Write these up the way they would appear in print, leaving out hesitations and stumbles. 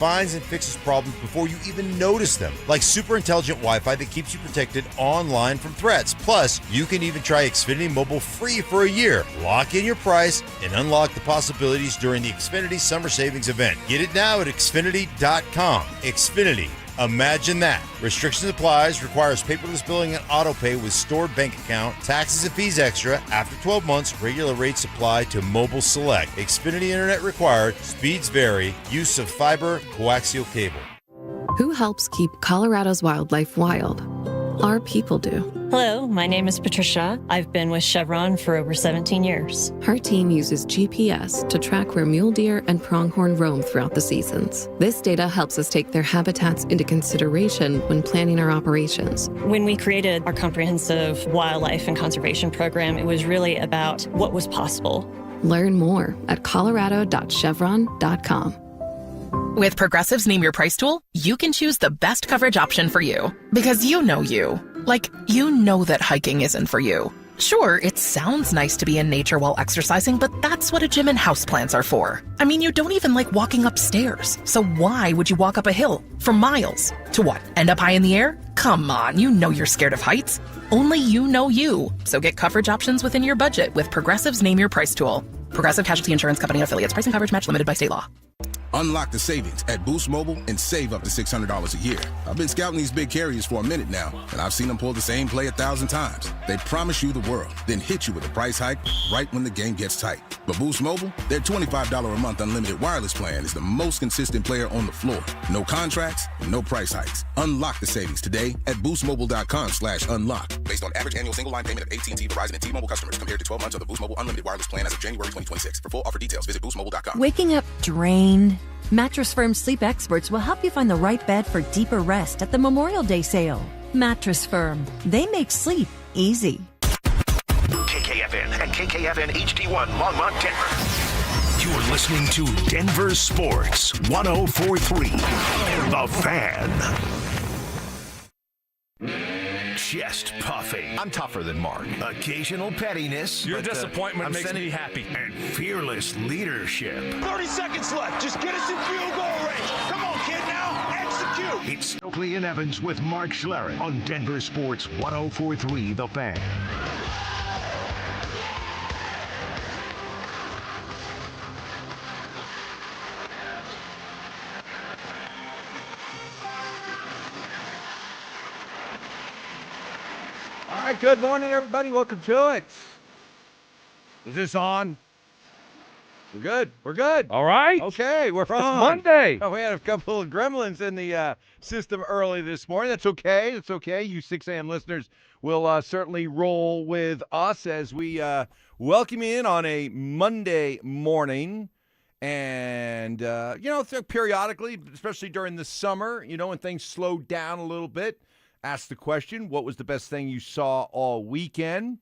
finds and fixes problems before you even notice them, like super intelligent Wi-Fi that keeps you protected online from threats. Plus, you can even try Xfinity Mobile free for a year. Lock in your price and unlock the possibilities during the Xfinity Summer Savings Event. Get it now at Xfinity.com. Xfinity. Imagine that. Restrictions applies, requires paperless billing and auto pay with stored bank account, taxes and fees extra. After 12 months, regular rates apply to Mobile Select. Xfinity Internet required, speeds vary, use of fiber, coaxial cable. Who helps keep Colorado's wildlife wild? Our people do. Hello, my name is Patricia. I've been with Chevron for over 17 years. Her team uses GPS to track where mule deer and pronghorn roam throughout the seasons. This data helps us take their habitats into consideration when planning our operations. When we created our comprehensive wildlife and conservation program, it was really about what was possible. Learn more at colorado.chevron.com. With Progressive's Name Your Price tool, you can choose the best coverage option for you. Because you know you. Like, you know that hiking isn't for you. Sure, it sounds nice to be in nature while exercising, but that's what a gym and houseplants are for. I mean, you don't even like walking upstairs. So why would you walk up a hill for miles? To what, end up high in the air? Come on, you know you're scared of heights. Only you know you. So get coverage options within your budget with Progressive's Name Your Price tool. Progressive Casualty Insurance Company and Affiliates. Price and coverage match limited by state law. Unlock the savings at Boost Mobile and save up to $600 a year. I've been scouting these big carriers for a minute now, and I've seen them pull the same play 1,000 times. They promise you the world, then hit you with a price hike right when the game gets tight. But Boost Mobile, their $25 a month unlimited wireless plan is the most consistent player on the floor. No contracts, no price hikes. Unlock the savings today at boostmobile.com/unlock. Based on average annual single line payment of AT&T, Verizon, and T-Mobile customers compared to 12 months of the Boost Mobile unlimited wireless plan as of January 2026. For full offer details, visit boostmobile.com. Waking up drained? Mattress Firm sleep experts will help you find the right bed for deeper rest at the Memorial Day sale. Mattress Firm. They make sleep easy. KKFN and KKFN HD1 Longmont, Denver. You're listening to Denver Sports 104.3. The Fan. Chest puffing. I'm tougher than Mark. Occasional pettiness. Your disappointment makes me happy. And fearless leadership. 30 seconds left. Just get us in field goal range. Come on, kid, now. Execute. It's Stokley and Evans with Mark Schlereth on Denver Sports 104.3 The Fan. All right, good morning, everybody. Welcome to it. Is this on? We're good. We're good. All right. Okay, we're on. Monday. Oh, we had a couple of gremlins in the system early this morning. That's okay. That's okay. You 6 a.m. listeners will certainly roll with us as we welcome you in on a Monday morning. And, periodically, especially during the summer, when things slow down a little bit, ask the question, what was the best thing you saw all weekend?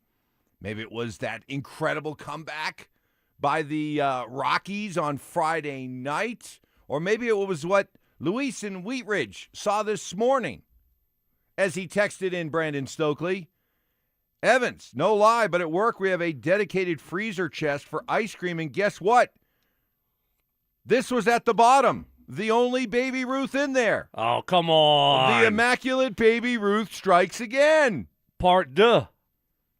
Maybe it was that incredible comeback by the Rockies on Friday night. Or maybe it was what Luis in Wheat Ridge saw this morning as he texted in Brandon Stokley. Evans, no lie, but at work we have a dedicated freezer chest for ice cream. And guess what? This was at the bottom. The only Baby Ruth in there. Oh, come on. The immaculate Baby Ruth strikes again. Part deux.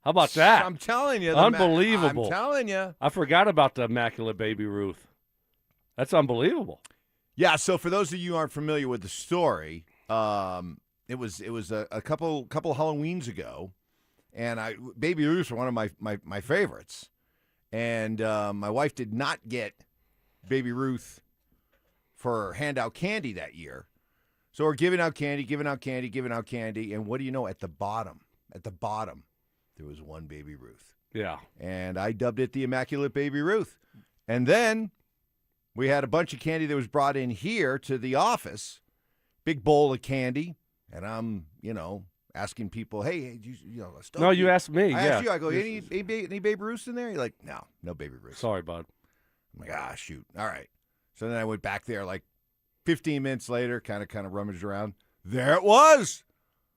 How about that? I'm telling you. Unbelievable. I'm telling you. I forgot about the immaculate Baby Ruth. That's unbelievable. Yeah, so for those of you who aren't familiar with the story, it was a couple Halloweens ago, and Baby Ruths were one of my favorites. And my wife did not get Baby Ruth for handout candy that year. So we're giving out candy. And what do you know? At the bottom, there was one Baby Ruth. Yeah. And I dubbed it the Immaculate Baby Ruth. And then we had a bunch of candy that was brought in here to the office, big bowl of candy. And I'm, asking people, hey, no, you asked me. I asked you. I go, any Baby Ruths in there? You're like, no Baby Ruths. Sorry, bud. I'm like, shoot. All right. So then I went back there like 15 minutes later, kind of rummaged around. There it was,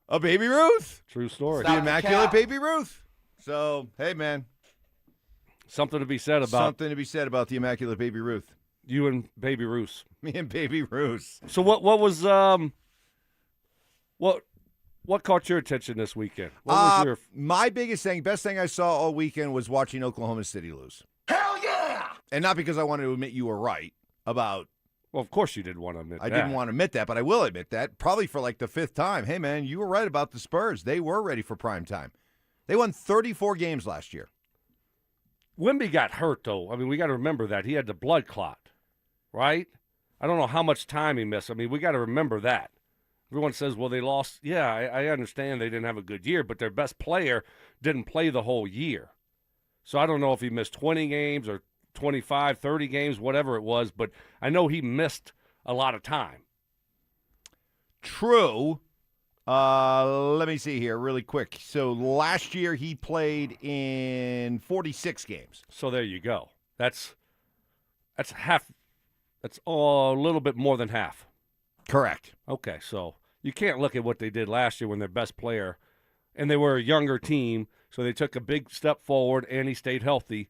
a Baby Ruth. True story. The Immaculate Baby Ruth. So, hey, man. Something to be said about the Immaculate Baby Ruth. You and Baby Ruth. Me and Baby Ruth. So what was what caught your attention this weekend? What was your my best thing I saw all weekend was watching Oklahoma City lose. Hell yeah! And not because I wanted to admit you were right about. Well, of course you didn't want to admit that. I didn't want to admit that, but I will admit that probably for like the 5th time. Hey, man, you were right about the Spurs. They were ready for prime time. They won 34 games last year. Wemby got hurt, though. I mean, we got to remember that. He had the blood clot, right? I don't know how much time he missed. I mean, we got to remember that. Everyone says, well, they lost. Yeah, I understand they didn't have a good year, but their best player didn't play the whole year. So I don't know if he missed 20 games or 25, 30 games, whatever it was, but I know he missed a lot of time. True. Let me see here really quick. So last year he played in 46 games. So there you go. That's half. That's a little bit more than half. Correct. Okay, so you can't look at what they did last year when their best player, and they were a younger team, so they took a big step forward, and he stayed healthy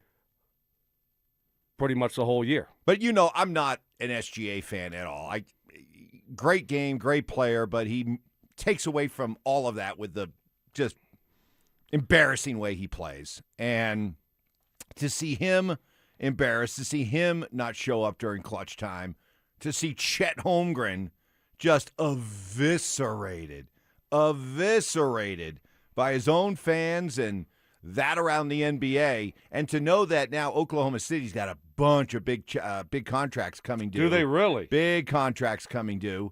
pretty much the whole year. But, I'm not an SGA fan at all. Great game, great player, but he takes away from all of that with the just embarrassing way he plays. And to see him embarrassed, to see him not show up during clutch time, to see Chet Holmgren just eviscerated by his own fans and that around the NBA, and to know that now Oklahoma City's got a bunch of big contracts coming due. Do they really? Big contracts coming due.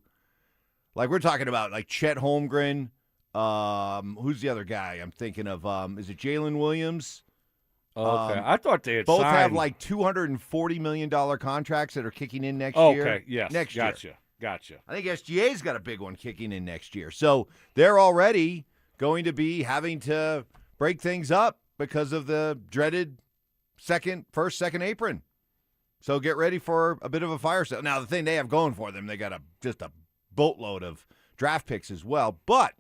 Like we're talking about, like Chet Holmgren. Who's the other guy I'm thinking of? Is it Jalen Williams? Okay, I thought they had both signed. have like $240 million contracts that are kicking in next year. Okay, yes, next year. Gotcha. I think SGA's got a big one kicking in next year. So they're already going to be having to break things up because of the dreaded first, second apron. So get ready for a bit of a fire sale. Now, the thing they have going for them, they got just a boatload of draft picks as well. But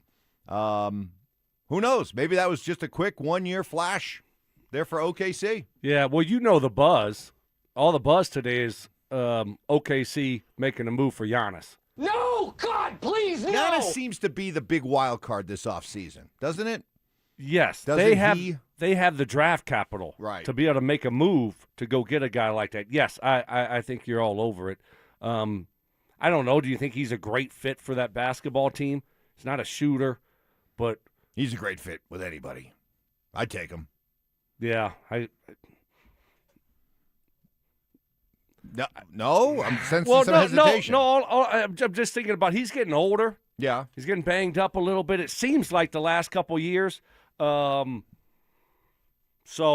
who knows? Maybe that was just a quick 1-year flash there for OKC. Yeah, well, the buzz. All the buzz today is OKC making a move for Giannis. No, God, please, no! Giannis seems to be the big wild card this offseason, doesn't it? Yes, Doesn't they have the draft capital to be able to make a move to go get a guy like that. Yes, I think you're all over it. I don't know. Do you think he's a great fit for that basketball team? He's not a shooter, but he's a great fit with anybody. I'd take him. Yeah, No, I'm sensing some hesitation. I'm just thinking about he's getting older. Yeah. He's getting banged up a little bit. It seems like the last couple of years. So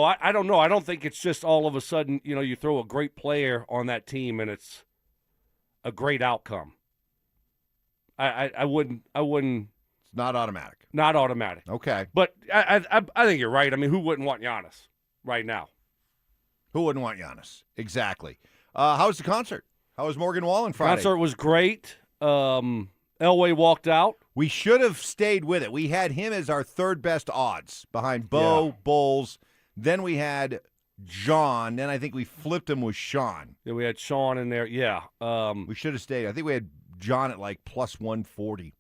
I don't know. I don't think it's just all of a sudden, you throw a great player on that team and it's a great outcome. I wouldn't. It's not automatic. Not automatic. Okay. But I think you're right. I mean, who wouldn't want Giannis right now? Who wouldn't want Giannis? Exactly. How was the concert? How was Morgan Wallen Friday? Concert was great. Elway walked out. We should have stayed with it. We had him as our third best odds behind Bo, Bowles. Then we had John. Then I think we flipped him with Sean. Yeah, we had Sean in there. Yeah. We should have stayed. I think we had John at like plus 140.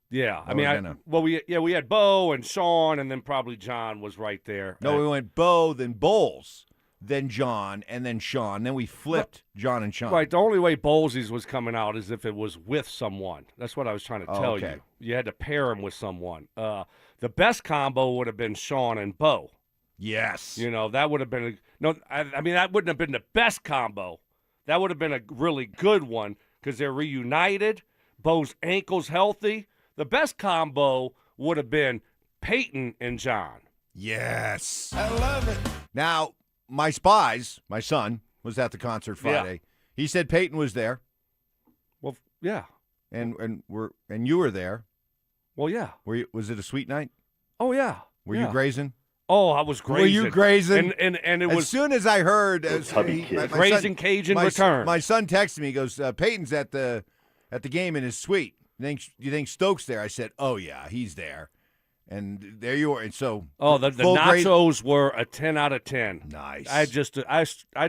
Yeah. We had Bo and Sean, and then probably John was right there. No, we went Bo, then Bowles, then John, and then Sean. Then we flipped John and Sean. Right. The only way Bowlesies was coming out is if it was with someone. That's what I was trying to tell you. You had to pair him with someone. The best combo would have been Sean and Bo. Yes. That would have been that wouldn't have been the best combo. That would have been a really good one because they're reunited. Bo's ankle's healthy. The best combo would have been Payton and John. Yes. I love it. Now, my son, was at the concert Friday. Yeah. He said Payton was there. Well, yeah. And you were there. Well, yeah. Was it a sweet night? Oh, yeah. Were you grazing? Oh, I was grazing. Were you grazing? And it was as soon as I heard grazing Cajun return. My son texted me. He goes, Payton's at the game in his suite. You think Stokes there? I said, oh yeah, he's there. And there you are. And so, the nachos were a 10 out of 10. Nice. I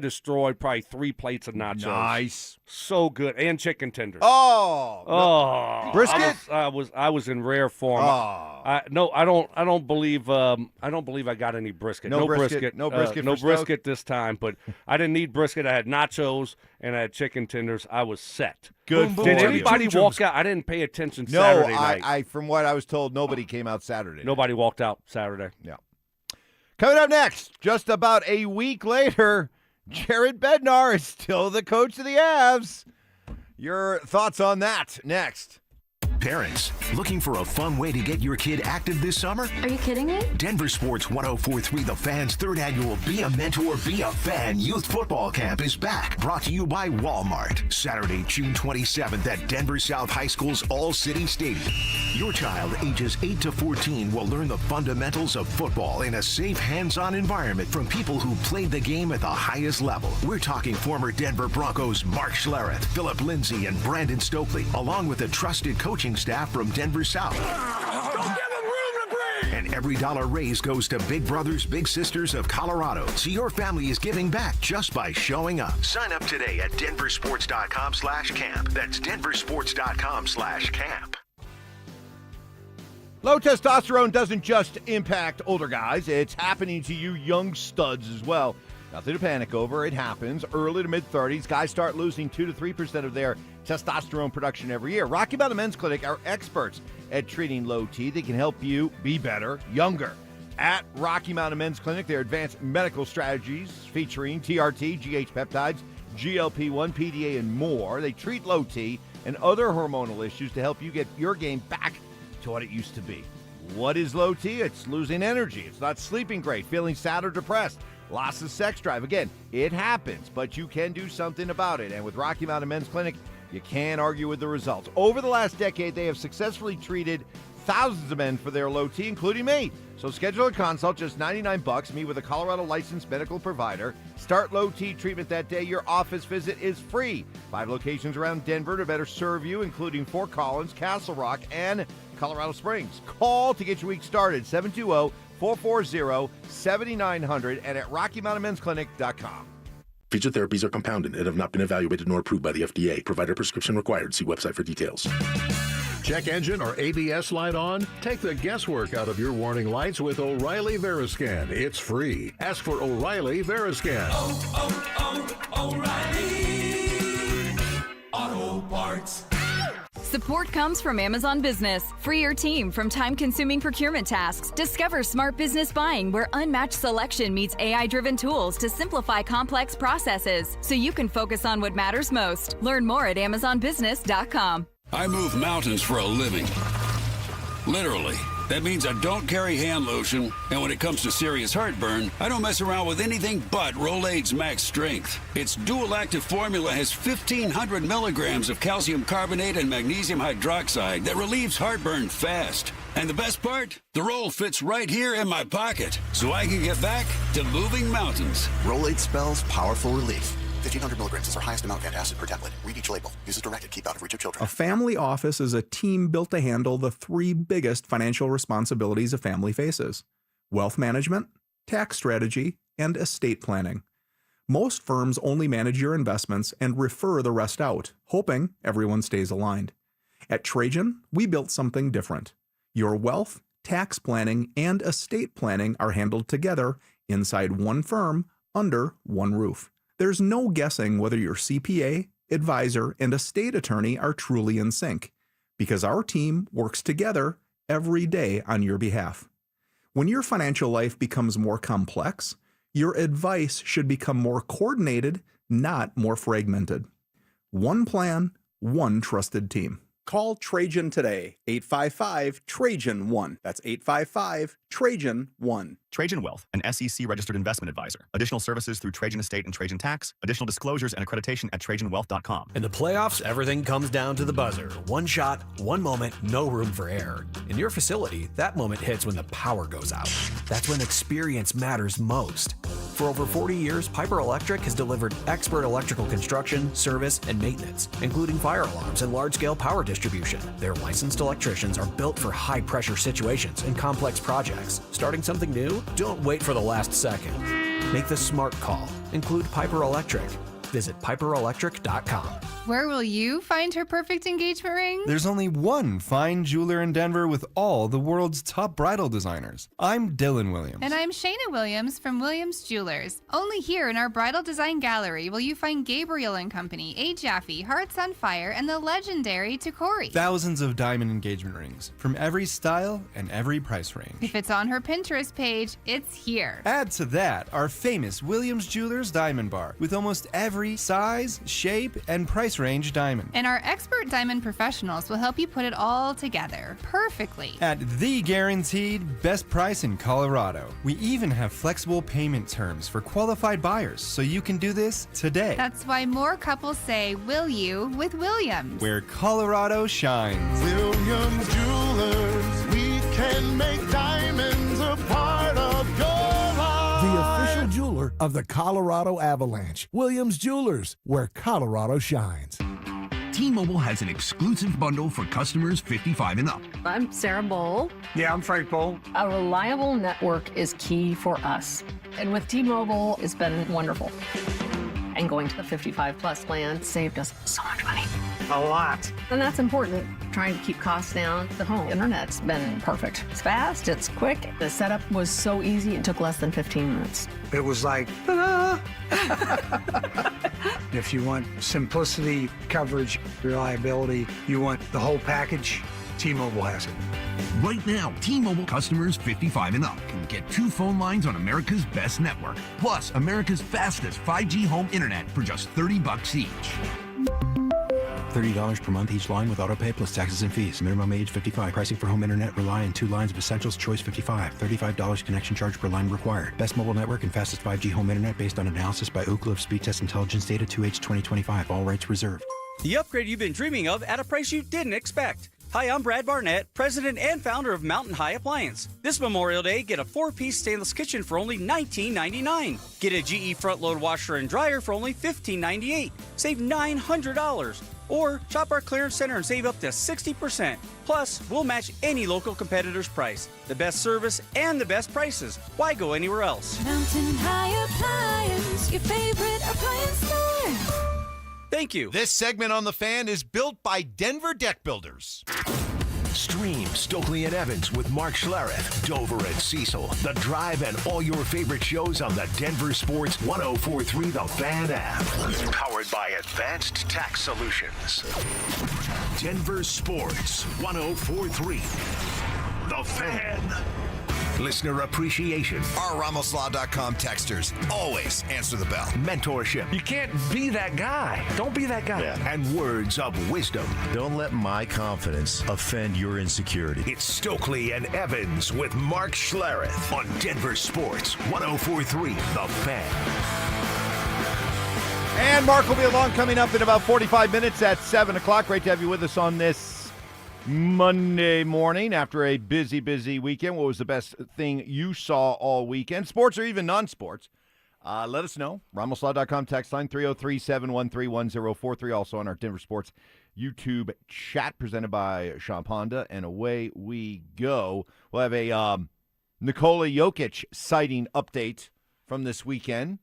destroyed probably 3 plates of nachos. Nice. So good. And chicken tenders. Oh. Brisket? I was in rare form. I don't believe I got any brisket. No brisket. No brisket this time, but I didn't need brisket. I had nachos and I had chicken tenders. I was set. Good. Did anybody walk out? I didn't pay attention Saturday night. No, from what I was told, nobody came out Saturday. Nobody walked out Saturday. Yeah. Coming up next, just about a week later, Jared Bednar is still the coach of the Avs. Your thoughts on that next. Parents, looking for a fun way to get your kid active this summer? Are you kidding me? DenverSports 104.3 The Fan's third annual Be a Mentor, Be a Fan Youth Football Camp is back. Brought to you by Walmart. Saturday, June 27th at Denver South High School's All-City Stadium. Your child, ages 8 to 14, will learn the fundamentals of football in a safe, hands-on environment from people who played the game at the highest level. We're talking former Denver Broncos Mark Schlereth, Philip Lindsay, and Brandon Stokley, along with a trusted coaching staff from Denver South. Don't give them room to breathe! And every dollar raised goes to Big Brothers Big Sisters of Colorado, so your family is giving back just by showing up. Sign up today at DenverSports.com/camp. That's DenverSports.com/camp. Low testosterone doesn't just impact older guys. It's happening to you young studs as well. Nothing to panic over. It happens early to mid-30s. Guys start losing 2 to 3% of their testosterone production every year. Rocky Mountain Men's Clinic are experts at treating low T. They can help you be better, younger. At Rocky Mountain Men's Clinic, their advanced medical strategies featuring TRT, GH peptides, GLP-1, PDA, and more. They treat low T and other hormonal issues to help you get your game back to what it used to be. What is low T? It's losing energy. It's not sleeping great, feeling sad or depressed. Loss of sex drive. Again, it happens, but you can do something about it. And with Rocky Mountain Men's Clinic, you can't argue with the results. Over the last decade, they have successfully treated thousands of men for their low T, including me. So schedule a consult, just $99. Meet with a Colorado licensed medical provider. Start low T treatment that day. Your office visit is free. 5 locations around Denver to better serve you, including Fort Collins, Castle Rock, and Colorado Springs. Call to get your week started, 720-440-7900 and at RockyMountainMen'sClinic.com. Featured therapies are compounded and have not been evaluated nor approved by the FDA. Provider prescription required. See website for details. Check engine or ABS light on? Take the guesswork out of your warning lights with O'Reilly Veriscan. It's free. Ask for O'Reilly Veriscan. O'Reilly Auto Parts. Support comes from Amazon Business. Free your team from time-consuming procurement tasks. Discover smart business buying where unmatched selection meets AI-driven tools to simplify complex processes so you can focus on what matters most. Learn more at AmazonBusiness.com. I move mountains for a living. Literally. That means I don't carry hand lotion, and when it comes to serious heartburn, I don't mess around with anything but Rolaids Max Strength. Its dual-active formula has 1,500 milligrams of calcium carbonate and magnesium hydroxide that relieves heartburn fast. And the best part? The roll fits right here in my pocket, so I can get back to moving mountains. Rolaids spells powerful relief. 1,500 milligrams is our highest amount of antacid per tablet. Read each label. Use as directed. Keep out of reach of children. A family office is a team built to handle the 3 biggest financial responsibilities a family faces: wealth management, tax strategy, and estate planning. Most firms only manage your investments and refer the rest out, hoping everyone stays aligned. At Trajan, we built something different. Your wealth, tax planning, and estate planning are handled together inside one firm under one roof. There's no guessing whether your CPA, advisor, and estate attorney are truly in sync, because our team works together every day on your behalf. When your financial life becomes more complex, your advice should become more coordinated, not more fragmented. One plan, one trusted team. Call Trajan today, 855-TRAJAN-1. That's 855-TRAJAN-1. Trajan Wealth, an SEC-registered investment advisor. Additional services through Trajan Estate and Trajan Tax. Additional disclosures and accreditation at TrajanWealth.com. In the playoffs, everything comes down to the buzzer. One shot, one moment, no room for error. In your facility, that moment hits when the power goes out. That's when experience matters most. For over 40 years, Piper Electric has delivered expert electrical construction, service, and maintenance, including fire alarms and large-scale power distribution. Their licensed electricians are built for high-pressure situations and complex projects. Starting something new? Don't wait for the last second. Make the smart call. Include Piper Electric. Visit piperelectric.com. Where will you find her perfect engagement ring? There's only one fine jeweler in Denver with all the world's top bridal designers. I'm Dylan Williams. And I'm Shayna Williams from Williams Jewelers. Only here in our Bridal Design Gallery will you find Gabriel & Company, A. Jaffe, Hearts on Fire, and the legendary Tacori. Thousands of diamond engagement rings from every style and every price range. If it's on her Pinterest page, it's here. Add to that our famous Williams Jewelers Diamond Bar with almost every size, shape, and price range diamond. And our expert diamond professionals will help you put it all together perfectly. At the guaranteed best price in Colorado. We even have flexible payment terms for qualified buyers, so you can do this today. That's why more couples say, will you, with Williams. Where Colorado shines. Williams Jewelers, we can make diamonds a part of your life. The official jeweler of the Colorado Avalanche. Williams Jewelers, where Colorado shines. T-Mobile has an exclusive bundle for customers 55 and up. I'm Sarah Bowl. Yeah, I'm Frank Bowl. A reliable network is key for us. And with T-Mobile, it's been wonderful. And going to the 55-plus plan saved us so much money. A lot. And that's important, trying to keep costs down. The home internet's been perfect. It's fast, it's quick. The setup was so easy, it took less than 15 minutes. It was like, ta-da! If you want simplicity, coverage, reliability, you want the whole package, T-Mobile has it. Right now, T-Mobile customers 55 and up can get 2 phone lines on America's best network, plus America's fastest 5G home internet for just $30 each. $30 per month each line with autopay plus taxes and fees. Minimum age 55. Pricing for home internet rely on 2 lines of Essentials Choice 55. $35 connection charge per line required. Best mobile network and fastest 5G home internet based on analysis by Ookla of Speed Test Intelligence data 2H 2025. All rights reserved. The upgrade you've been dreaming of at a price you didn't expect. Hi, I'm Brad Barnett, president and founder of Mountain High Appliance. This Memorial Day, get a 4-piece stainless kitchen for only $19.99. Get a GE front-load washer and dryer for only $15.98. Save $900. Or shop our clearance center and save up to 60%. Plus, we'll match any local competitor's price. The best service and the best prices. Why go anywhere else? Mountain High Appliance, your favorite appliance store. Thank you. This segment on The Fan is built by Denver Deck Builders. Stream Stokley and Evans with Mark Schlereth, Dover and Cecil, The Drive, and all your favorite shows on the Denver Sports 104.3 The Fan app. Powered by Advanced Tax Solutions. Denver Sports 104.3 The Fan. Listener appreciation. Our RamosLaw.com texters always answer the bell. Mentorship. You can't be that guy. Don't be that guy. Yeah. And words of wisdom. Don't let my confidence offend your insecurity. It's Stokley and Evans with Mark Schlereth on Denver Sports 104.3 The Fan. And Mark will be along coming up in about 45 minutes at 7 o'clock. Great to have you with us on this Monday morning after a busy, busy weekend. What was the best thing you saw all weekend? Sports or even non-sports? Let us know. RamosLaw.com text line 303-713-1043. Also on our Denver Sports YouTube chat presented by Sean Honda. And away we go. We'll have a Nikola Jokic sighting update from this weekend.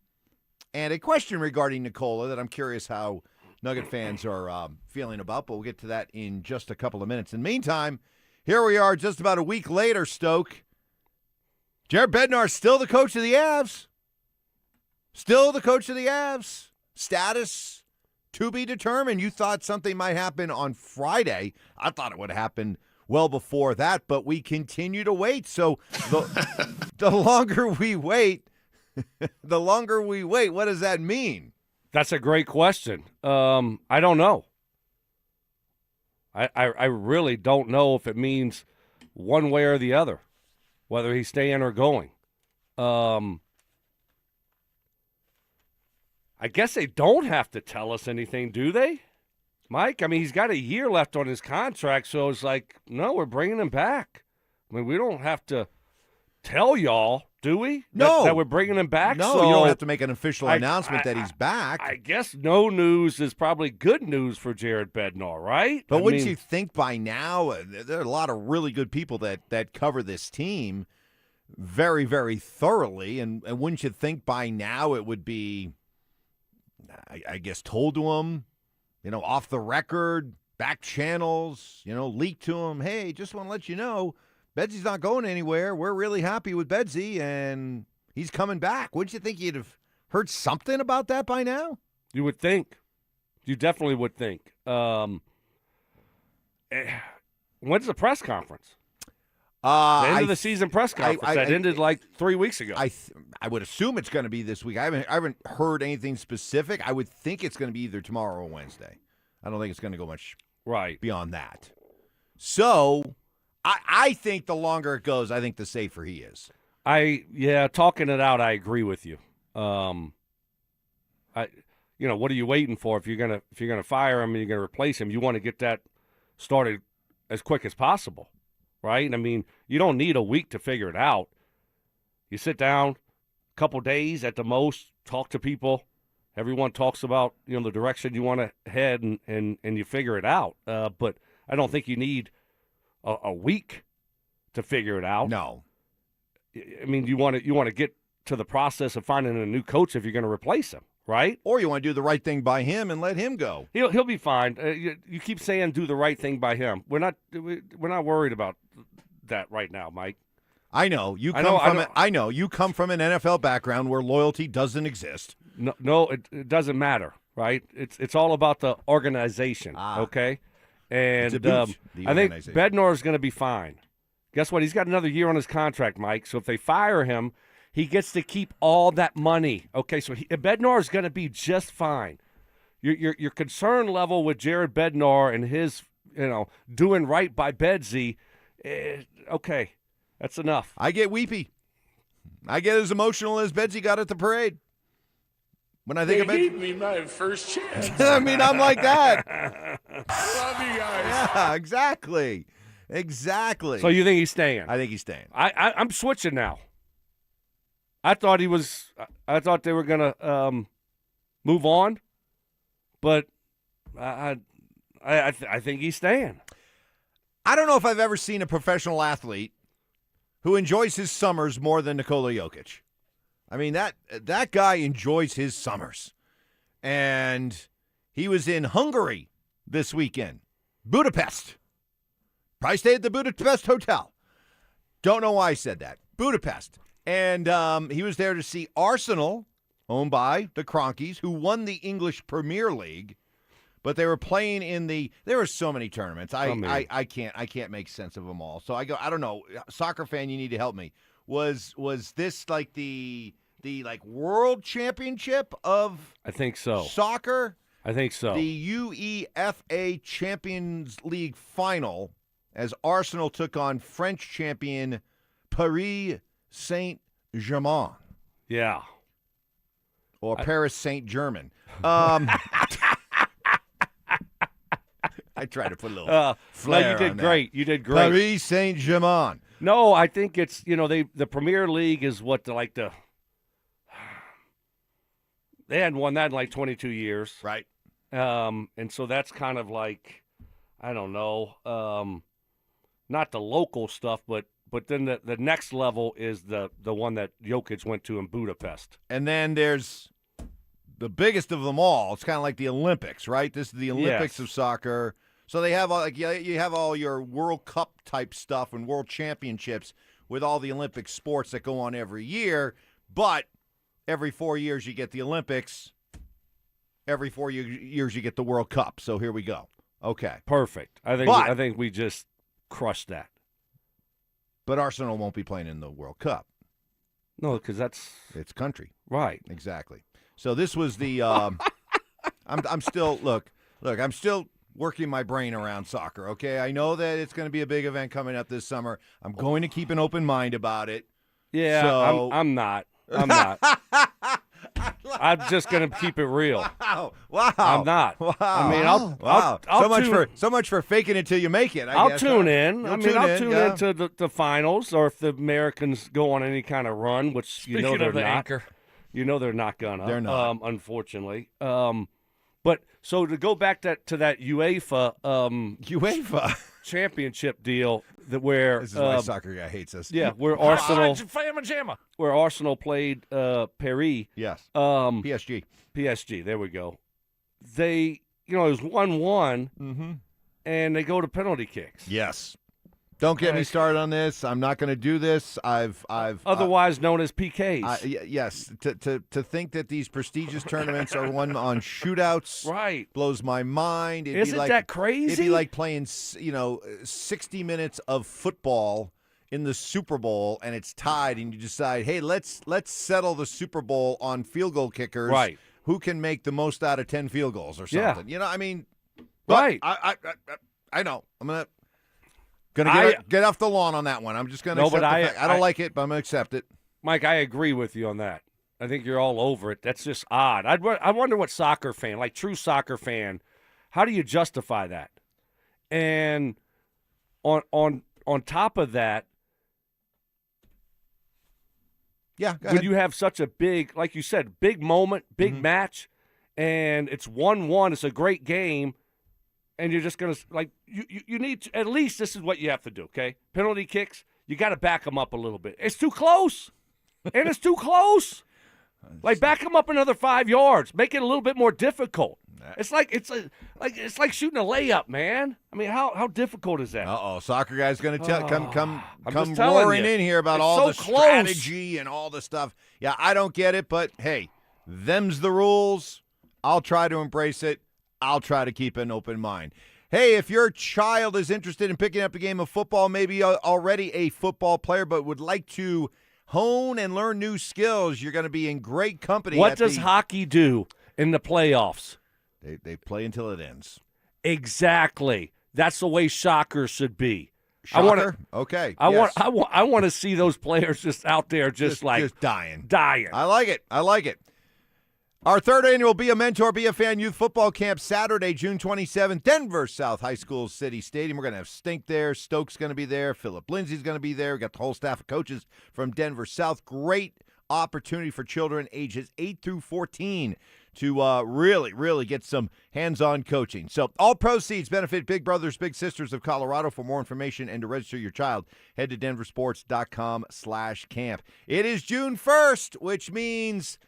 And a question regarding Nikola that I'm curious how Nugget fans are feeling about, but we'll get to that in just a couple of minutes. In the meantime, here we are just about a week later, Stoke. Jared Bednar still the coach of the Avs. Still the coach of the Avs. Status to be determined. You thought something might happen on Friday. I thought it would happen well before that, but we continue to wait. So the longer we wait, what does that mean? That's a great question. I don't know. I really don't know if it means one way or the other, whether he's staying or going. I guess they don't have to tell us anything, do they, Mike? I mean, he's got a year left on his contract, so it's like, no, we're bringing him back. I mean, we don't have to tell y'all do we? No. That we're bringing him back? No, so you don't have to make an official announcement that he's back. I guess no news is probably good news for Jared Bednar, right? But wouldn't you think by now, there are a lot of really good people that cover this team very, very thoroughly, and wouldn't you think by now it would be, I guess, told to him, off the record, back channels, leaked to him, hey, just want to let you know, Bedsy's not going anywhere. We're really happy with Bedsy, and he's coming back. Wouldn't you think you'd have heard something about that by now? You would think. You definitely would think. When's the press conference? The end of the season press conference that ended like 3 weeks ago. I would assume it's going to be this week. I haven't heard anything specific. I would think it's going to be either tomorrow or Wednesday. I don't think it's going to go much beyond that. So I think the longer it goes, I think the safer he is. Talking it out, I agree with you. What are you waiting for? If you're gonna fire him and you're gonna replace him, you want to get that started as quick as possible, right? I mean, you don't need a week to figure it out. You sit down, a couple days at the most, talk to people. Everyone talks about the direction you want to head, and you figure it out. But I don't think you need a week to figure it out. No. I mean, you want to get to the process of finding a new coach if you're going to replace him, right? Or you want to do the right thing by him and let him go. He'll be fine. You keep saying do the right thing by him. We're not worried about that right now, Mike. I know you come you come from an NFL background where loyalty doesn't exist. No, it doesn't matter, right? It's all about the organization, okay? And I think Bednar is going to be fine. Guess what? He's got another year on his contract, Mike. So if they fire him, he gets to keep all that money. Okay, so Bednar is going to be just fine. Your concern level with Jared Bednar and his, doing right by Bedsy, okay, that's enough. I get weepy. I get as emotional as Bedsy got at the parade. When I think of it, gave me my first chance. I mean, I'm like that. Love you guys. Yeah, exactly. So you think he's staying? I think he's staying. I'm switching now. I thought they were gonna move on, but I think he's staying. I don't know if I've ever seen a professional athlete who enjoys his summers more than Nikola Jokic. I mean, that guy enjoys his summers. And he was in Hungary this weekend, Budapest. Probably stayed at the Budapest Hotel. Don't know why I said that. Budapest. And he was there to see Arsenal, owned by the Rockies, who won the English Premier League. But they were playing there were so many tournaments. I can't make sense of them all. So I don't know. Soccer fan, you need to help me. Was this like the world championship of I think so. Soccer? I think so. The UEFA Champions League final as Arsenal took on French champion Paris Saint-Germain. Yeah. Or Paris Saint-Germain. I tried to put a little flair you did on great. that. You did great. Paris Saint-Germain. No, I think it's the Premier League is they hadn't won that in like 22 years, right? And so that's kind of like I don't know, not the local stuff, but then the next level is the one that Jokic went to in Budapest. And then there's the biggest of them all. It's kind of like the Olympics, right? This is the Olympics of soccer. So they have you have all your World Cup type stuff and World Championships with all the Olympic sports that go on every year. But every 4 years you get the Olympics. Every 4 years you get the World Cup. So here we go. Okay, perfect. I think we just crushed that. But Arsenal won't be playing in the World Cup. No, because it's country. Right. Exactly. So this was the. I'm still I'm still working my brain around soccer. Okay, I know that it's going to be a big event coming up this summer. I'm going to keep an open mind about it. Yeah, so... I'm not. I'm just going to keep it real. Wow. I'm not. Wow. I mean, I'll so much for faking it till you make it. I'll guess, tune huh? in. I'll tune into the finals, or if the Americans go on any kind of run, which Speaking they're of the not. anchor. They're not gonna. They're not. Unfortunately. But so to go back to that UEFA championship deal where this is why soccer guy hates us. Yeah, where Arsenal played Paris. Yes. PSG. There we go. They, it was 1-1, and they go to penalty kicks. Yes. Don't get me started on this. I'm not going to do this. I've otherwise known as PKs. Yes. To think that these prestigious tournaments are won on shootouts, right, blows my mind. Isn't that crazy? It'd be like playing, 60 minutes of football in the Super Bowl, and it's tied, and you decide, hey, let's settle the Super Bowl on field goal kickers. Right. Who can make the most out of 10 field goals or something? Yeah. Right. I know. I'm gonna get off the lawn on that one. I'm just gonna accept the fact. I don't like it, but I'm gonna accept it. Mike, I agree with you on that. I think you're all over it. That's just odd. I wonder what soccer fan, like true soccer fan, how do you justify that? And on top of that, yeah, when you have such a big, like you said, big moment, big match, and it's 1-1, it's a great game, and you're just going to, you need to, at least this is what you have to do, okay? Penalty kicks, you got to back them up a little bit. It's too close, and it's too close. Back them up another 5 yards. Make it a little bit more difficult. It's like shooting a layup, man. I mean, how difficult is that? Soccer guy's going to come just roaring you. in here about It's all so the close. strategy and all the stuff. Yeah, I don't get it, but hey, them's the rules. I'll try to embrace it. I'll try to keep an open mind. Hey, if your child is interested in picking up a game of football, maybe already a football player, but would like to hone and learn new skills, you're going to be in great company. What does hockey do in the playoffs? They play until it ends. Exactly. That's the way soccer should be. Shocker? Okay. I want to see those players just out there just dying. I like it. Our third annual Be a Mentor, Be a Fan Youth Football Camp, Saturday, June 27th, Denver South High School City Stadium. We're going to have Stink there. Stokes going to be there. Philip Lindsay's going to be there. We got the whole staff of coaches from Denver South. Great opportunity for children ages 8 through 14 to really get some hands-on coaching. So all proceeds benefit Big Brothers Big Sisters of Colorado. For more information and to register your child, head to denversports.com/camp. It is June 1st, which means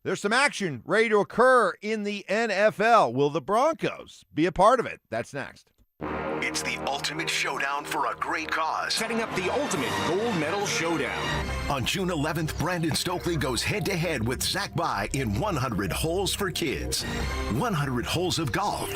there's some action ready to occur in the NFL. Will the Broncos be a part of it? That's next. It's the ultimate showdown for a great cause. Setting up the ultimate gold medal showdown. On June 11th, Brandon Stokley goes head-to-head with Zach By in 100 Holes for Kids. 100 holes of golf.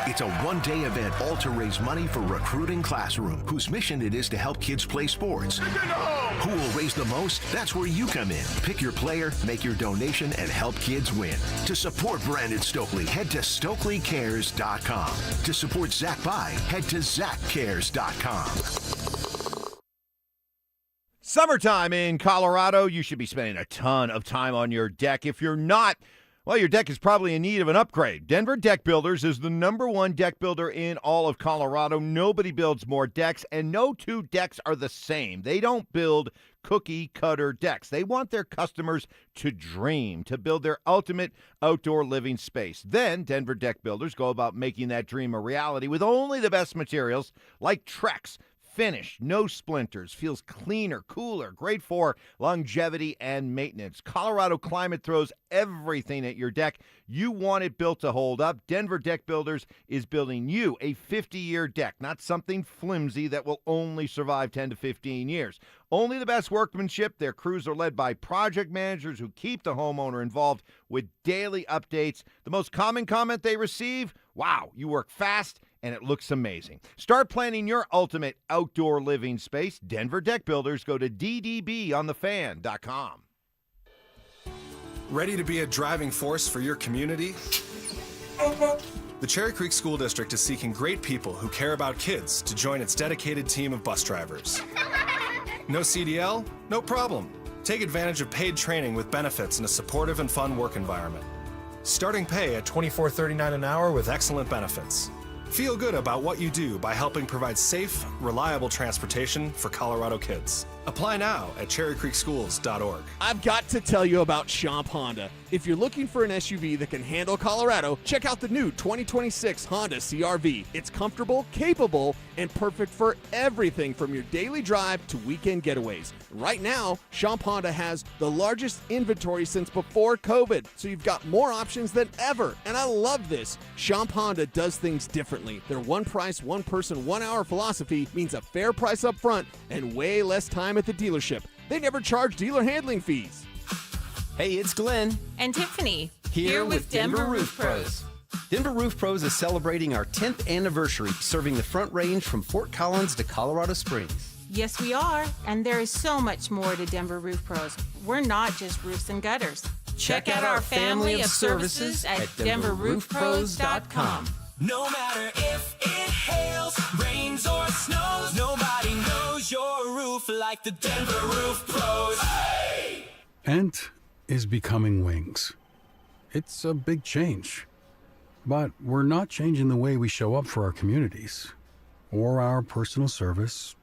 It's a one-day event all to raise money for Recruiting Classroom, whose mission it is to help kids play sports. Who will raise the most? That's where you come in. Pick your player, make your donation, and help kids win. To support Brandon Stokley, head to StokleyCares.com. To support Zach By, head to ZachCares.com. Summertime in Colorado, you should be spending a ton of time on your deck. If you're not, well, your deck is probably in need of an upgrade. Denver Deck Builders is the #1 deck builder in all of Colorado. Nobody builds more decks, and no two decks are the same. They don't build cookie-cutter decks. They want their customers to dream, to build their ultimate outdoor living space. Then Denver Deck Builders go about making that dream a reality with only the best materials like Trex. Finish, no splinters, feels cleaner, cooler, great for longevity and maintenance. Colorado climate throws everything at your deck. You want it built to hold up. Denver Deck Builders is building you a 50-year deck, not something flimsy that will only survive 10 to 15 years. Only the best workmanship. Their crews are led by project managers who keep the homeowner involved with daily updates. The most common comment they receive, wow, you work fast and it looks amazing. Start planning your ultimate outdoor living space. Denver Deck Builders. Go to ddbonthefan.com. Ready to be a driving force for your community? The Cherry Creek School District is seeking great people who care about kids to join its dedicated team of bus drivers. No CDL? No problem. Take advantage of paid training with benefits in a supportive and fun work environment. Starting pay at $24.39 an hour with excellent benefits. Feel good about what you do by helping provide safe, reliable transportation for Colorado kids. Apply now at cherrycreekschools.org. I've got to tell you about Schomp Honda. If you're looking for an SUV that can handle Colorado, check out the new 2026 Honda CR-V. It's comfortable, capable, and perfect for everything from your daily drive to weekend getaways. Right now, Schomp Honda has the largest inventory since before COVID, so you've got more options than ever. And I love this. Schomp Honda does things differently. Their one price, one person, 1 hour philosophy means a fair price up front and way less time at the dealership. They never charge dealer handling fees. Hey, it's Glenn. And Tiffany. Here with Denver Roof Pros. Denver Roof Pros is celebrating our 10th anniversary, serving the Front Range from Fort Collins to Colorado Springs. Yes, we are. And there is so much more to Denver Roof Pros. We're not just roofs and gutters. Check out our family of services at DenverRoofPros.com. No matter if it hails, rains, or snows, nobody knows your roof like the Denver Roof Pros. Hey! Ent is becoming wings. It's a big change. But we're not changing the way we show up for our communities, or our personal service,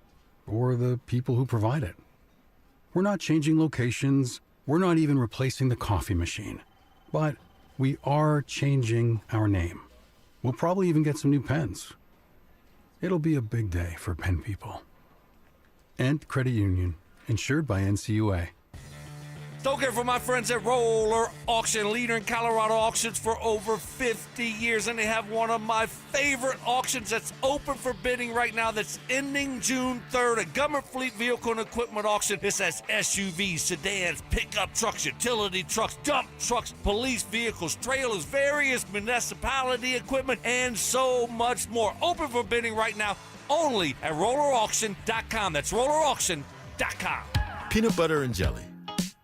or the people who provide it. We're not changing locations. We're not even replacing the coffee machine. But we are changing our name. We'll probably even get some new pens. It'll be a big day for pen people. Ent Credit Union, insured by NCUA. Stoker for my friends at Roller Auction, leader in Colorado auctions for over 50 years. And they have one of my favorite auctions that's open for bidding right now that's ending June 3rd, a government fleet vehicle and equipment auction. This has SUVs, sedans, pickup trucks, utility trucks, dump trucks, police vehicles, trailers, various municipality equipment, and so much more. Open for bidding right now only at rollerauction.com. That's rollerauction.com. Peanut butter and jelly.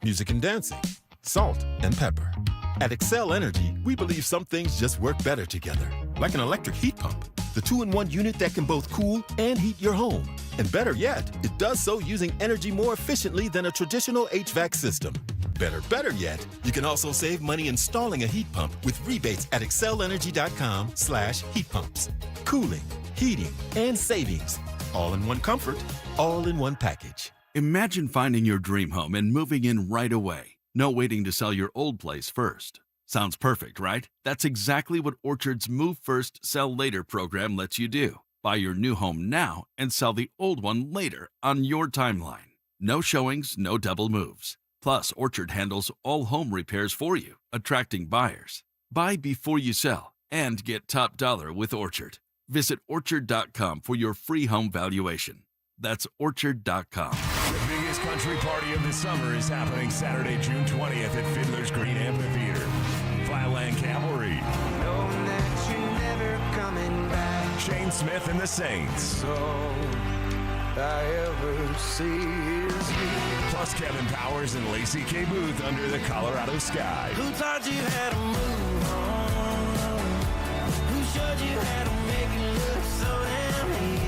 Music and dancing, salt and pepper. At Excel Energy, we believe some things just work better together. Like an electric heat pump, the 2-in-1 unit that can both cool and heat your home. And better yet, it does so using energy more efficiently than a traditional HVAC system. Better yet, you can also save money installing a heat pump with rebates at excelenergy.com/heat pumps. Cooling, heating, and savings. All in one comfort, all in one package. Imagine finding your dream home and moving in right away. No waiting to sell your old place first. Sounds perfect, right? That's exactly what Orchard's Move First, Sell Later program lets you do. Buy your new home now and sell the old one later on your timeline. No showings, no double moves. Plus, Orchard handles all home repairs for you, attracting buyers. Buy before you sell and get top dollar with Orchard. Visit Orchard.com for your free home valuation. That's Orchard.com. The biggest country party of the summer is happening Saturday, June 20th at Fiddler's Green Amphitheater. Flatland Cavalry. Knowing that you're never coming back. Shane Smith and the Saints. All I ever see is you. Plus Kevin Powers and Lacey K. Booth under the Colorado sky. Who taught you how to move on? Who showed you how to make it look so damn easy?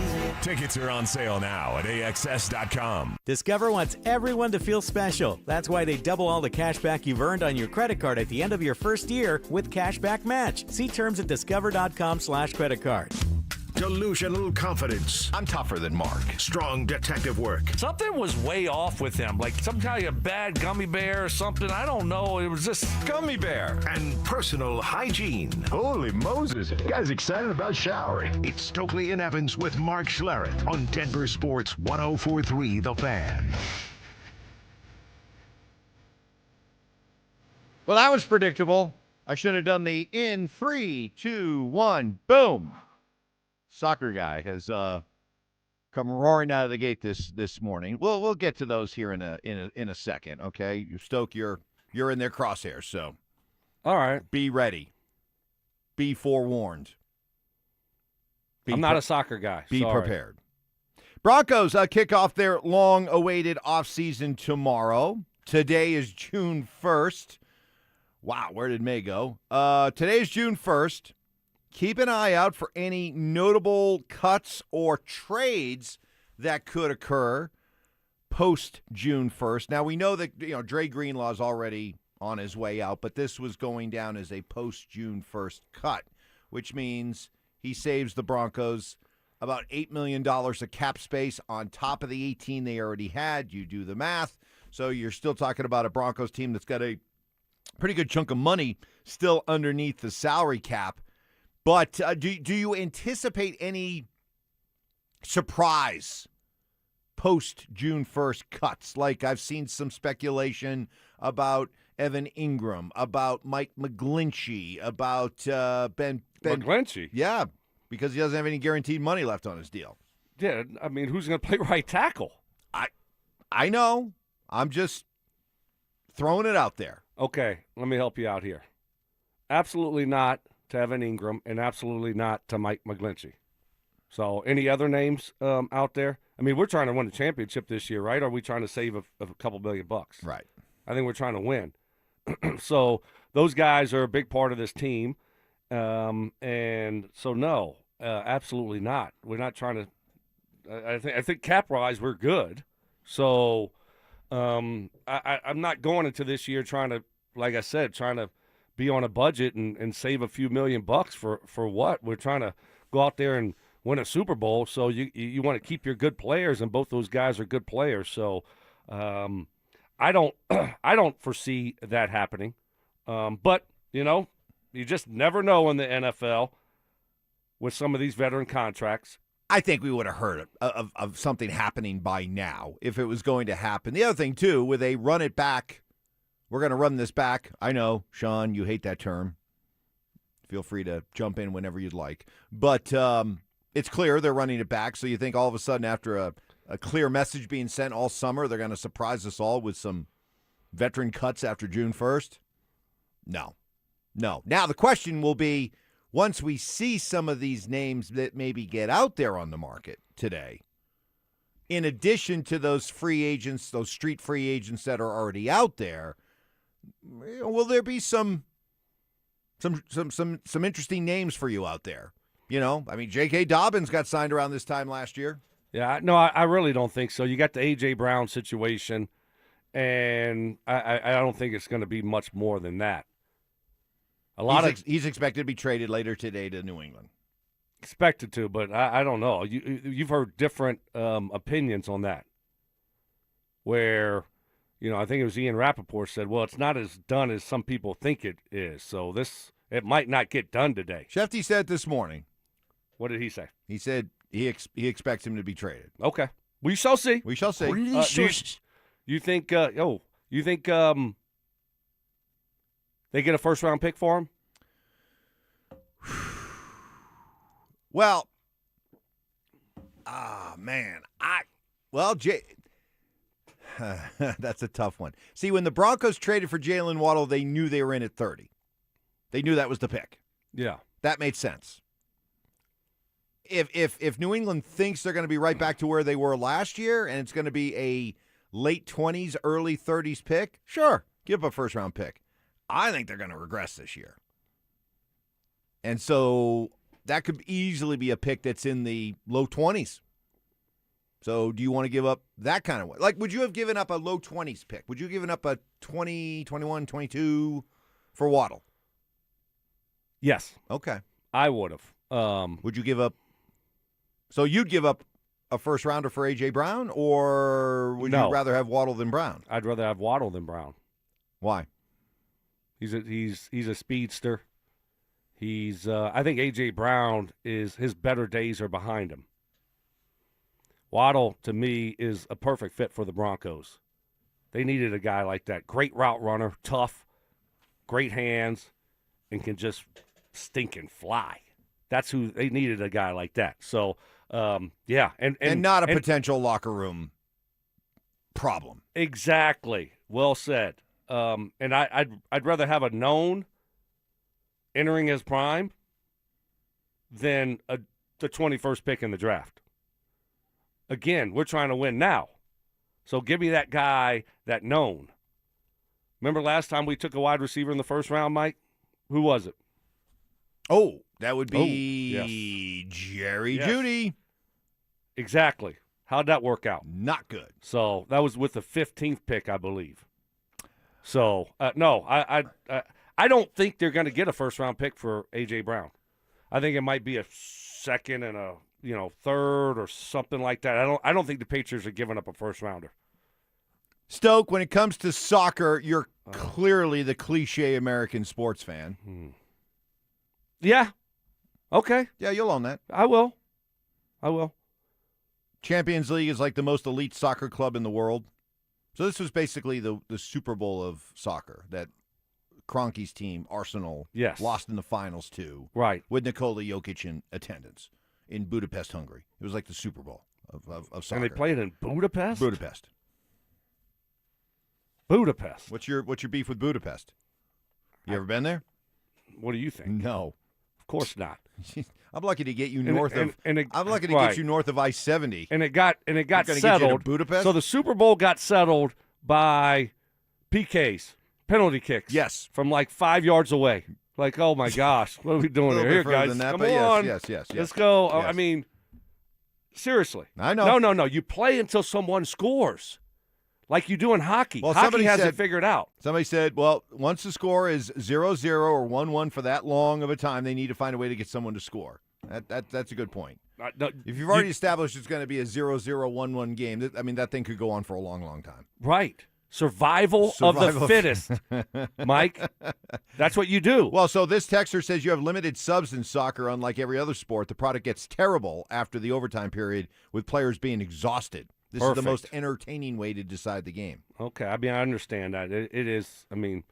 Tickets are on sale now at AXS.com. Discover wants everyone to feel special. That's why they double all the cash back you've earned on your credit card at the end of your first year with Cashback Match. See terms at discover.com/creditcard. Delusional confidence. I'm tougher than Mark. Strong detective work. Something was way off with him, like some kind of bad gummy bear or something. I don't know. It was just Gummy bear. And personal hygiene. Holy Moses. You guys excited about showering? It's Stokley and Evans with Mark Schlereth on Denver Sports 104.3 The Fan. Well, that was predictable. I should have done the in 3, 2, 1, boom. Soccer guy has come roaring out of the gate this morning. We'll get to those here in a second. Okay, you Stoke, you're in their crosshairs, so all right, be ready, be forewarned. I'm not a soccer guy. Be Sorry. prepared. Broncos kick off their long-awaited offseason tomorrow. Today is June 1st. Wow, where did May go? Today is June 1st. Keep an eye out for any notable cuts or trades that could occur. post June 1st. Now, we know that Dre Greenlaw's already on his way out, but this was going down as a post June 1st cut, which means he saves the Broncos about $8 million of cap space on top of the 18 they already had. You do the math. So you're still talking about a Broncos team that's got a pretty good chunk of money still underneath the salary cap. But do you anticipate any surprise post-June 1st cuts? Like I've seen some speculation about Evan Ingram, about Mike McGlinchey, about Ben McGlinchey? Yeah, because he doesn't have any guaranteed money left on his deal. Yeah, I mean, who's going to play right tackle? I know. I'm just throwing it out there. Okay, let me help you out here. Absolutely not to Evan Ingram, and absolutely not to Mike McGlinchey. So any other names out there? I mean, we're trying to win a championship this year, right? Or are we trying to save a couple $1 million? Right. I think we're trying to win. So those guys are a big part of this team. And so, no, absolutely not. We're not trying to I think cap-wise we're good. So I'm not going into this year trying to, like I said, trying to be on a budget and save a few $1 million for what? We're trying to go out there and win a Super Bowl. So you want to keep your good players, and both those guys are good players. So I don't foresee that happening. But you just never know in the NFL with some of these veteran contracts. I think we would have heard of something happening by now if it was going to happen. The other thing, too, with a run it back, we're going to run this back. I know, Sean, you hate that term. Feel free to jump in whenever you'd like. But it's clear they're running it back, so you think all of a sudden after a clear message being sent all summer, they're going to surprise us all with some veteran cuts after June 1st? No. Now, the question will be, once we see some of these names that maybe get out there on the market today, in addition to those free agents, those street free agents that are already out there, will there be some interesting names for you out there? I mean, J.K. Dobbins got signed around this time last year. Yeah, no, I really don't think so. You got the A.J. Brown situation, and I don't think it's going to be much more than that. He's expected to be traded later today to New England. Expected to, but I don't know. You've heard different opinions on that. Where, I think it was Ian Rappaport said, well, it's not as done as some people think it is. So it might not get done today. Shefty said this morning. What did he say? He said he expects him to be traded. Okay, we shall see. We shall see. You think? You think? They get a first-round pick for him? Well, man. That's a tough one. See, when the Broncos traded for Jalen Waddle, they knew they were in at 30. They knew that was the pick. Yeah. That made sense. If New England thinks they're going to be right back to where they were last year and it's going to be a late 20s, early 30s pick, sure, give up a first-round pick. I think they're going to regress this year. And so that could easily be a pick that's in the low 20s. So do you want to give up that kind of way? Like, would you have given up a low 20s pick? Would you have given up a 20, 21, 22 for Waddle? Yes. Okay. I would have. Would you give up? So you'd give up a first rounder for A.J. Brown, or would you rather have Waddle than Brown? I'd rather have Waddle than Brown. Why? He's a speedster. I think A.J. Brown his better days are behind him. Waddle, to me, is a perfect fit for the Broncos. They needed a guy like that. Great route runner, tough, great hands, and can just stink and fly. That's who they needed, a guy like that. So, yeah. And not a potential locker room problem. Exactly. Well said. And I'd rather have a known entering his prime than the 21st pick in the draft. Again, we're trying to win now. So give me that guy, that known. Remember last time we took a wide receiver in the first round, Mike? Who was it? Oh, that would be Jerry Jeudy. Exactly. How'd that work out? Not good. So that was with the 15th pick, I believe. So, no, I don't think they're going to get a first-round pick for A.J. Brown. I think it might be a second and a third or something like that. I don't think the Patriots are giving up a first-rounder. Stoke, when it comes to soccer, you're clearly the cliche American sports fan. Yeah. Okay. Yeah, you'll own that. I will. Champions League is like the most elite soccer club in the world. So this was basically the Super Bowl of soccer that Kroenke's team, Arsenal, lost in the finals to. Right. With Nikola Jokic in attendance in Budapest, Hungary. It was like the Super Bowl of soccer. And they played in Budapest? Budapest. What's your beef with Budapest? You ever been there? What do you think? No. Of course not. I'm lucky to get you north of I-70. And it got Not gonna get you to settled. Budapest? So the Super Bowl got settled by PKs, penalty kicks. Yes. From like 5 yards away. Like, oh my gosh, what are we doing A little here, bit further guys? than that, Come but on. yes. Let's go. Yes. I mean, seriously. I know. No. You play until someone scores. Like you do in hockey. Well, Hockey somebody has said- it figured out. Somebody said, well, once the score is 0-0 or 1-1 for that long of a time, they need to find a way to get someone to score. That's a good point. If you've already established it's going to be a 0-0, 1-1 game, that thing could go on for a long, long time. Right. Survival of the fittest, Mike. That's what you do. Well, so this texter says you have limited subs in soccer. Unlike every other sport, the product gets terrible after the overtime period with players being exhausted. This is the most entertaining way to decide the game. Okay, I understand that. It is, I don't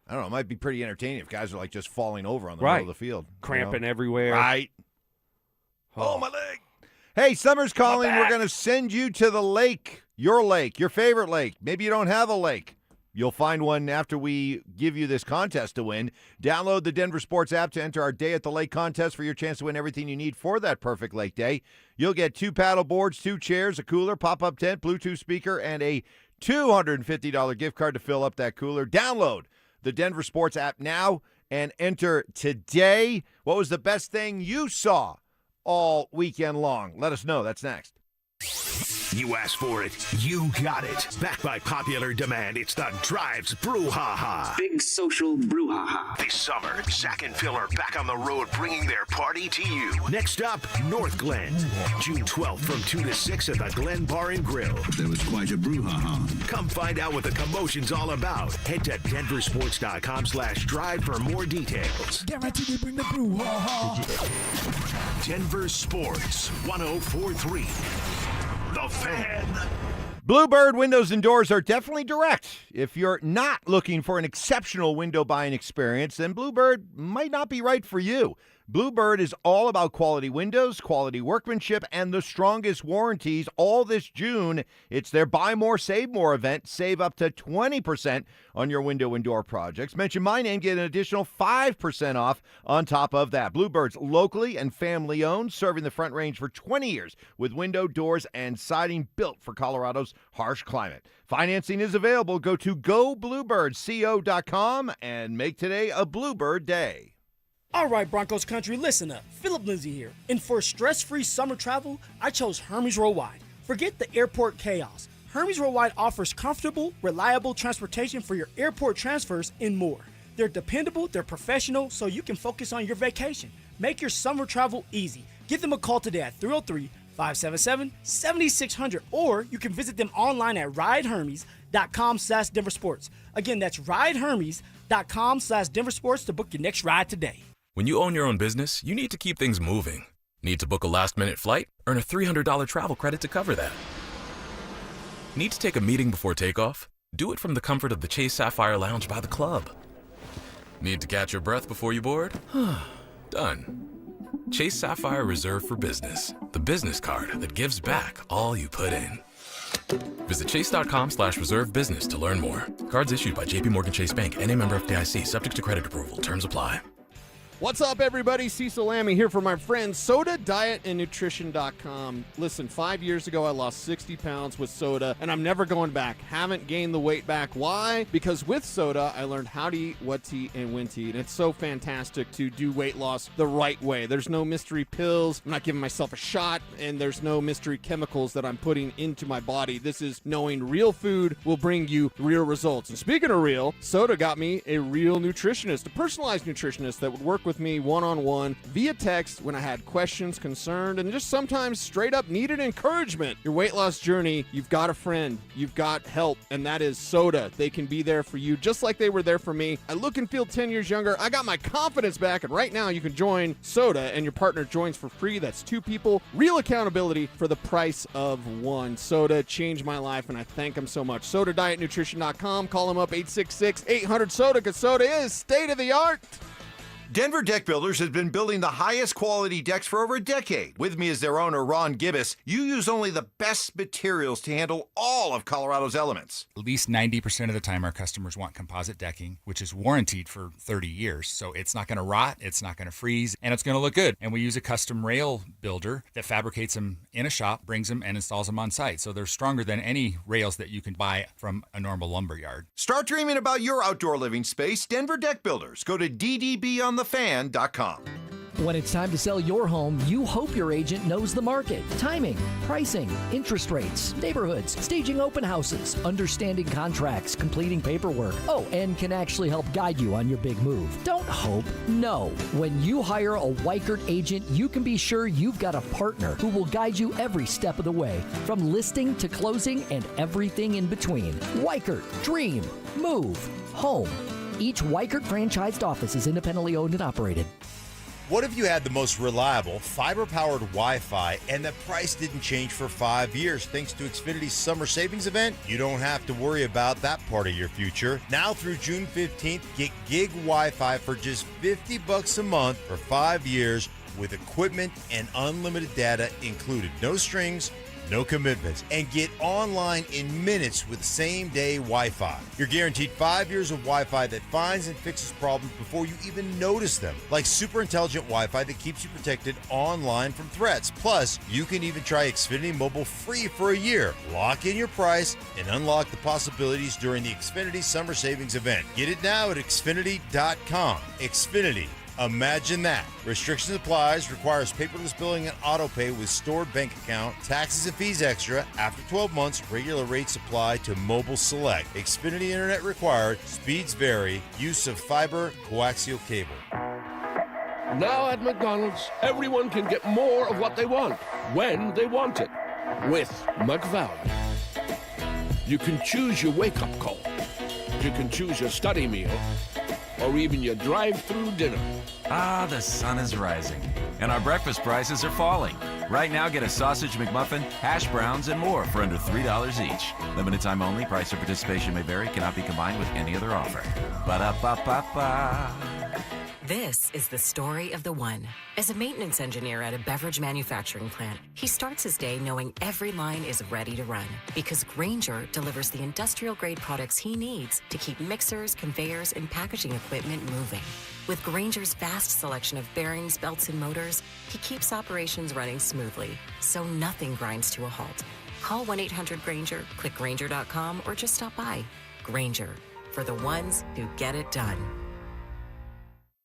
know. It might be pretty entertaining if guys are like just falling over on the Right. middle of the field. Cramping everywhere. Right. Oh, my leg. Hey, summer's calling. We're going to send you to the lake, your favorite lake. Maybe you don't have a lake. You'll find one after we give you this contest to win. Download the Denver Sports app to enter our Day at the Lake contest for your chance to win everything you need for that perfect lake day. You'll get 2 paddle boards, 2 chairs, a cooler, pop-up tent, Bluetooth speaker, and a $250 gift card to fill up that cooler. Download the Denver Sports app now and enter today. What was the best thing you saw all weekend long? Let us know. That's next. You asked for it, you got it. Backed by popular demand, it's the Drives Brouhaha. Big social brouhaha. This summer, Zach and Phil are back on the road bringing their party to you. Next up, North Glen. June 12th from 2 to 6 at the Glen Bar and Grill. There was quite a brouhaha. Come find out what the commotion's all about. Head to denversports.com/drive for more details. Guaranteed to bring the brouhaha. Denver Sports 104.3. The Fan. Bluebird windows and doors are definitely direct. If you're not looking for an exceptional window buying experience, then Bluebird might not be right for you. Bluebird is all about quality windows, quality workmanship, and the strongest warranties all this June. It's their Buy More, Save More event. Save up to 20% on your window and door projects. Mention my name, get an additional 5% off on top of that. Bluebird's locally and family owned, serving the Front Range for 20 years with window, doors, and siding built for Colorado's harsh climate. Financing is available. Go to gobluebirdco.com and make today a Bluebird day. All right, Broncos country, listen up. Philip Lindsay here. And for stress-free summer travel, I chose Hermes Worldwide. Forget the airport chaos. Hermes Worldwide offers comfortable, reliable transportation for your airport transfers and more. They're dependable, they're professional, so you can focus on your vacation. Make your summer travel easy. Give them a call today at 303-577-7600, or you can visit them online at ridehermes.com/DenverSports. Again, that's ridehermes.com/DenverSports to book your next ride today. When you own your own business, you need to keep things moving. Need to book a last-minute flight? Earn a $300 travel credit to cover that. Need to take a meeting before takeoff? Do it from the comfort of the Chase Sapphire Lounge by the club. Need to catch your breath before you board? Done. Chase Sapphire Reserve for Business, the business card that gives back all you put in. Visit chase.com/reserve business to learn more. Cards issued by JPMorgan Chase Bank, N.A. member FDIC, subject to credit approval. Terms apply. What's up, everybody? Cecil Lammy here for my friends Soda Diet and Nutrition.com. Listen, 5 years ago, I lost 60 pounds with soda, and I'm never going back. Haven't gained the weight back. Why? Because with soda, I learned how to eat, what to eat, and when to eat. And it's so fantastic to do weight loss the right way. There's no mystery pills. I'm not giving myself a shot, and there's no mystery chemicals that I'm putting into my body. This is knowing real food will bring you real results. And speaking of real, soda got me a real nutritionist, a personalized nutritionist that would work with me one-on-one via text when I had questions, concerned, and just sometimes straight up needed encouragement. Your weight loss journey, you've got a friend, you've got help, and that is Soda. They can be there for you just like they were there for me. I look and feel 10 years younger. I got my confidence back, and right now you can join Soda, and your partner joins for free. That's 2 people. Real accountability for the price of 1. Soda changed my life, and I thank them so much. SodaDietNutrition.com. Call them up 866-800-SODA, because soda is state-of-the-art. Denver Deck Builders has been building the highest quality decks for over a decade. With me is their owner, Ron Gibbous. You use only the best materials to handle all of Colorado's elements. At least 90% of the time, our customers want composite decking, which is warranted for 30 years. So it's not going to rot, it's not going to freeze, and it's going to look good. And we use a custom rail builder that fabricates them in a shop, brings them, and installs them on site. So they're stronger than any rails that you can buy from a normal lumber yard. Start dreaming about your outdoor living space. Denver Deck Builders. Go to ddbonthefan.com. When it's time to sell your home, you hope your agent knows the market, timing, pricing, interest rates, neighborhoods, staging open houses, understanding contracts, completing paperwork. Oh, and can actually help guide you on your big move. Don't hope, know. When you hire a Weichert agent, you can be sure you've got a partner who will guide you every step of the way, from listing to closing and everything in between. Weichert, dream, move, home. Each Weichert franchised office is independently owned and operated. What if you had the most reliable fiber-powered Wi-Fi and the price didn't change for 5 years? Thanks to Xfinity's summer savings event, you don't have to worry about that part of your future. Now through June 15th, get gig Wi-Fi for just $50 a month for 5 years with equipment and unlimited data included. No strings, no commitments, and get online in minutes with same-day Wi-Fi. You're guaranteed 5 years of Wi-Fi that finds and fixes problems before you even notice them, like super intelligent Wi-Fi that keeps you protected online from threats. Plus, you can even try Xfinity Mobile free for a year. Lock in your price and unlock the possibilities during the Xfinity Summer Savings event. Get it now at Xfinity.com. Xfinity. Imagine that. Restrictions applies, requires paperless billing and auto pay with stored bank account, taxes and fees extra. After 12 months, regular rates apply to Mobile Select. Xfinity Internet required, speeds vary, use of fiber, coaxial cable. Now at McDonald's, everyone can get more of what they want, when they want it, with McValue. You can choose your wake-up call. You can choose your study meal, or even your drive-through dinner. Ah, the sun is rising, and our breakfast prices are falling. Right now, get a sausage McMuffin, hash browns, and more for under $3 each. Limited time only. Price or participation may vary. Cannot be combined with any other offer. Ba-da-ba-ba-ba. This is the story of the one. As a maintenance engineer at a beverage manufacturing plant, he starts his day knowing every line is ready to run, because Grainger delivers the industrial-grade products he needs to keep mixers, conveyors, and packaging equipment moving. With Grainger's vast selection of bearings, belts, and motors, he keeps operations running smoothly, so nothing grinds to a halt. Call 1-800-GRAINGER, click Grainger.com, or just stop by. Grainger, for the ones who get it done.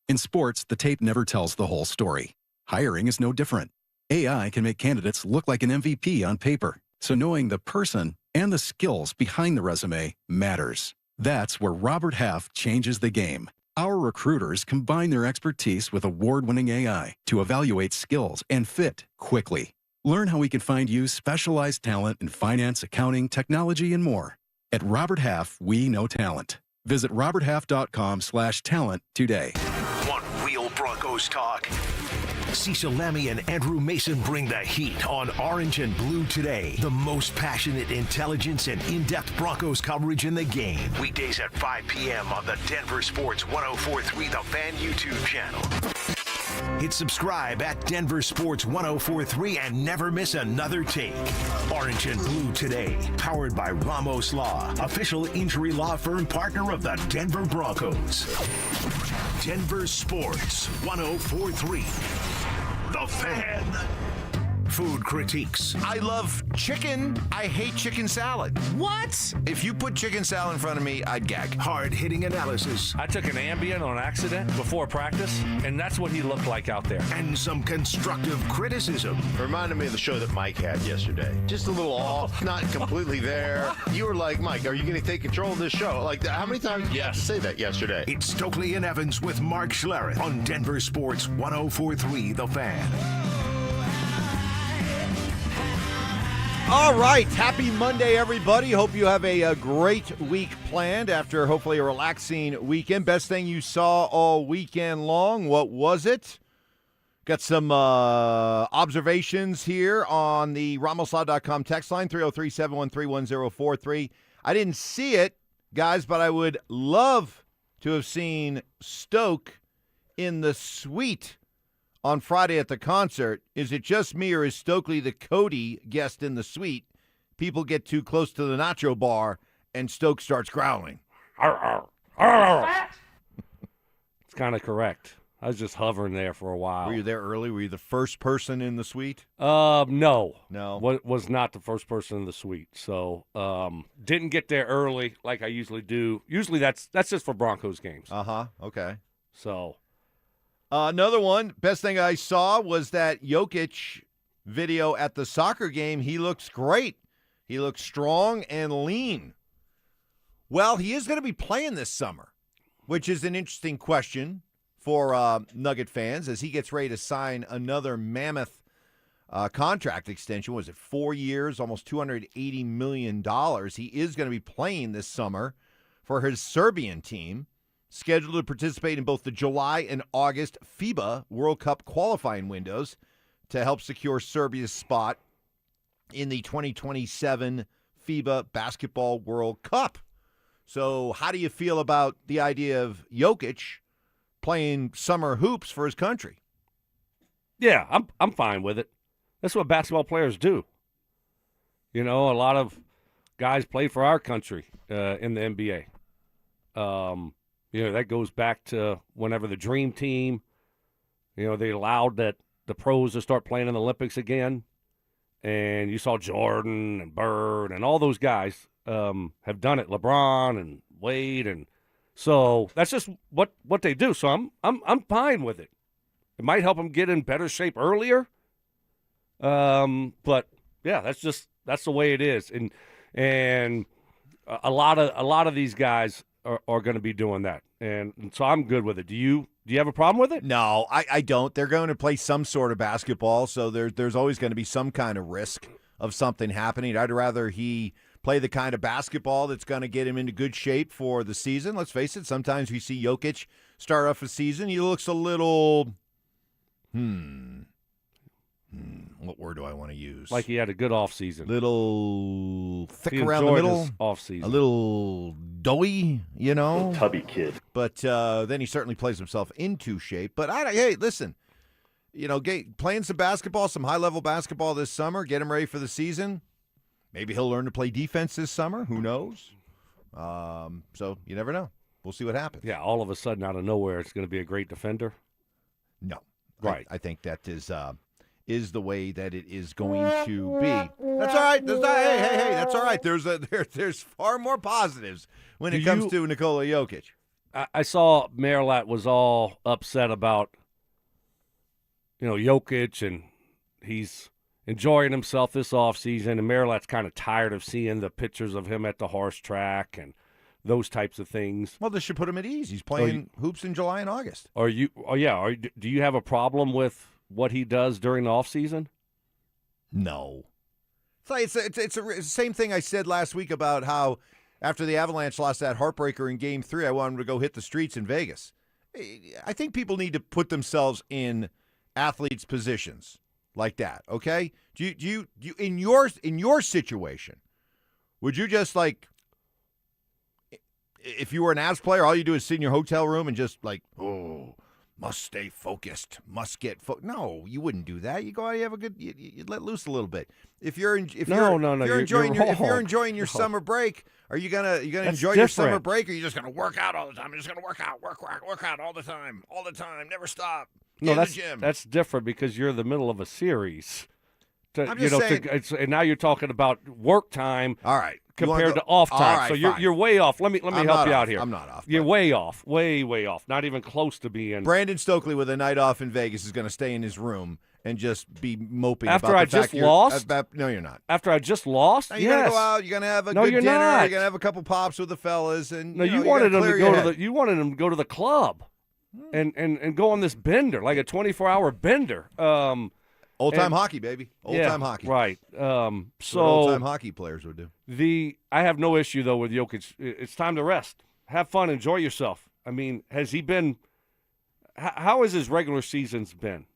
In sports, the tape never tells the whole story. Hiring is no different. AI can make candidates look like an MVP on paper, so knowing the person and the skills behind the resume matters. That's where Robert Half changes the game. Our recruiters combine their expertise with award-winning AI to evaluate skills and fit quickly. Learn how we can find you specialized talent in finance, accounting, technology, and more. At Robert Half, we know talent. Visit roberthalf.com/talent today. Want real Broncos talk? Cecil Lammy and Andrew Mason bring the heat on Orange and Blue Today. The most passionate intelligence and in-depth Broncos coverage in the game. Weekdays at 5 p.m. on the Denver Sports 104.3 The Fan YouTube channel. Hit subscribe at Denver Sports 104.3 and never miss another take. Orange and Blue Today, powered by Ramos Law, official injury law firm partner of the Denver Broncos. Denver Sports 104.3. The Fan. Food critiques. I love chicken. I hate chicken salad. What? If you put chicken salad in front of me, I'd gag. Hard-hitting analysis. I took an Ambien on accident before practice, and that's what he looked like out there. And some constructive criticism. Reminded me of the show that Mike had yesterday. Just a little off, not completely there. You were like, Mike, are you going to take control of this show? Like, how many times did you have to say that yesterday? It's Stokley and Evans with Mark Schlereth on Denver Sports 104.3 The Fan. All right. Happy Monday, everybody. Hope you have a great week planned after hopefully a relaxing weekend. Best thing you saw all weekend long, what was it? Got some observations here on the RamosLaw.com text line, 303-713-1043. I didn't see it, guys, but I would love to have seen Stoke in the suite on Friday at the concert. Is it just me, or is Stokley the Cody guest in the suite? People get too close to the nacho bar, and Stoke starts growling. It's kind of correct. I was just hovering there for a while. Were you there early? Were you the first person in the suite? No. No. Was not the first person in the suite. So didn't get there early like I usually do. Usually that's just for Broncos games. Uh-huh. Okay. So another one, best thing I saw was that Jokic video at the soccer game. He looks great. He looks strong and lean. Well, he is going to be playing this summer, which is an interesting question for Nugget fans as he gets ready to sign another mammoth contract extension. Was it 4 years, almost $280 million? He is going to be playing this summer for his Serbian team, scheduled to participate in both the July and August FIBA World Cup qualifying windows to help secure Serbia's spot in the 2027 FIBA Basketball World Cup. So how do you feel about the idea of Jokic playing summer hoops for his country? Yeah, I'm fine with it. That's what basketball players do. You know, a lot of guys play for our country in the NBA. You know, that goes back to whenever the Dream Team, you know, they allowed that the pros to start playing in the Olympics again. And you saw Jordan and Bird and all those guys have done it. LeBron and Wade, and so that's just what they do. So I'm fine with it. It might help them get in better shape earlier. But yeah, that's the way it is. And a lot of these guys are going to be doing that. And so I'm good with it. Do you have a problem with it? No, I don't. They're going to play some sort of basketball, so there's always going to be some kind of risk of something happening. I'd rather he play the kind of basketball that's going to get him into good shape for the season. Let's face it, sometimes we see Jokic start off a season, he looks a little, what word do I want to use? Like he had a good offseason. Little thick around the middle. Offseason. A little doughy, you know. Little tubby kid. But then he certainly plays himself into shape. But, hey, listen, you know, playing some basketball, some high-level basketball this summer, get him ready for the season. Maybe he'll learn to play defense this summer. Who knows? So you never know. We'll see what happens. Yeah, all of a sudden, out of nowhere, it's going to be a great defender. No. Right. I think that is the way that it is going to be. That's all right. Hey, that's all right. There's far more positives when it comes to Nikola Jokic. I saw Merlat was all upset about, you know, Jokic, and he's enjoying himself this offseason, and Merlat's kind of tired of seeing the pictures of him at the horse track and those types of things. Well, this should put him at ease. He's playing hoops in July and August. Do you have a problem with what he does during the offseason? No. It's the same thing I said last week about how after the Avalanche lost that heartbreaker in Game 3, I wanted to go hit the streets in Vegas. I think people need to put themselves in athletes' positions like that, okay? Do you in your situation, would you just, like, if you were an Avs player, all you do is sit in your hotel room and just like, oh, must stay focused, must get No, you wouldn't do that. You go out, you have a good, you let loose a little bit. If you're enjoying your summer break, are you gonna enjoy your summer break, or are you just gonna work out all the time? You're just gonna work out all the time, never stop. No, that's different because you're in the middle of a series. I'm just saying, and now you're talking about work time. All right. Compared to off time. All right, so fine. you're way off. Let me help you out here. I'm not off. You're way off. Way off. Not even close to being. Brandon Stokley with a night off in Vegas is going to stay in his room and just be moping after about I the just fact lost. No, you're not. After I just lost. Now, you're going to go out. You're going to have a good dinner. Not. You're going to have a couple pops with the fellas, and you wanted them to go to the. You wanted them to go to the club, and go on this bender, like a 24-hour bender. Old-time hockey, baby. Old-time hockey. Right. So old-time hockey players would do. I have no issue, though, with Jokic. It's time to rest. Have fun. Enjoy yourself. I mean, has he been – how has his regular seasons been?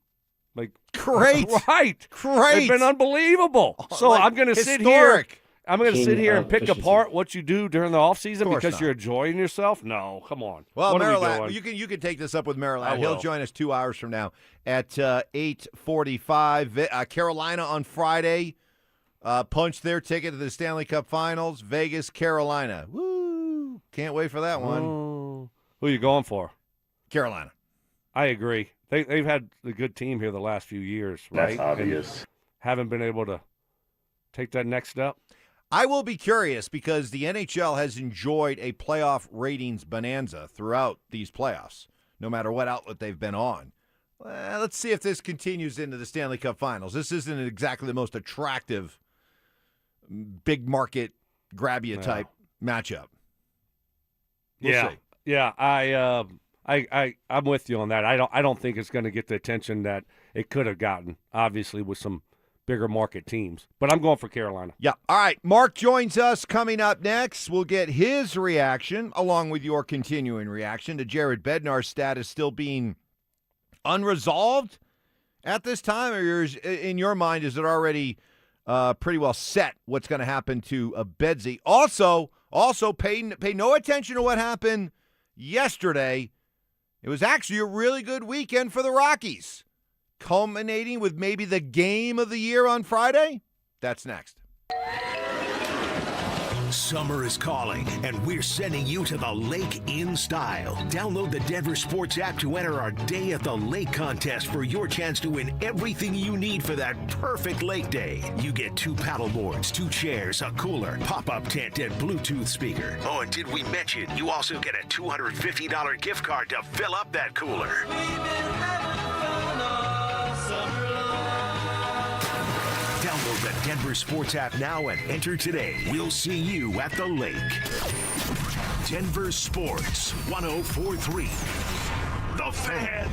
Like great. Right. Great. It's been unbelievable. So I'm going to sit here. I'm going to sit here and pick apart what you do during the offseason because you're enjoying yourself? No, come on. Well, what Maryland, you can take this up with Maryland. He'll join us 2 hours from now at 8:45. Carolina on Friday punched their ticket to the Stanley Cup Finals. Vegas, Carolina. Woo! Can't wait for that one. Who are you going for? Carolina. I agree. They've had a good team here the last few years, right? That's obvious. And haven't been able to take that next step. I will be curious because the NHL has enjoyed a playoff ratings bonanza throughout these playoffs, no matter what outlet they've been on. Well, let's see if this continues into the Stanley Cup Finals. This isn't exactly the most attractive, big market, grab-you type matchup. We'll see. Yeah. I'm with you on that. I don't think it's going to get the attention that it could have gotten, obviously, with some bigger market teams. But I'm going for Carolina. Yeah. All right. Mark joins us coming up next. We'll get his reaction, along with your continuing reaction, to Jared Bednar's status still being unresolved at this time, or in your mind, is it already pretty well set what's going to happen to Bedsy? Also, pay no attention to what happened yesterday. It was actually a really good weekend for the Rockies, culminating with maybe the game of the year on Friday. That's next. Summer is calling, and we're sending you to the lake in style. Download the DenverSports app to enter our Day at the Lake contest for your chance to win everything you need for that perfect lake day. You get 2 paddle boards, 2 chairs, a cooler, pop-up tent, and Bluetooth speaker. Oh, and did we mention you also get a $250 gift card to fill up that cooler? Download the DenverSports app now and enter today. We'll see you at the lake. DenverSports 104.3. The Fan.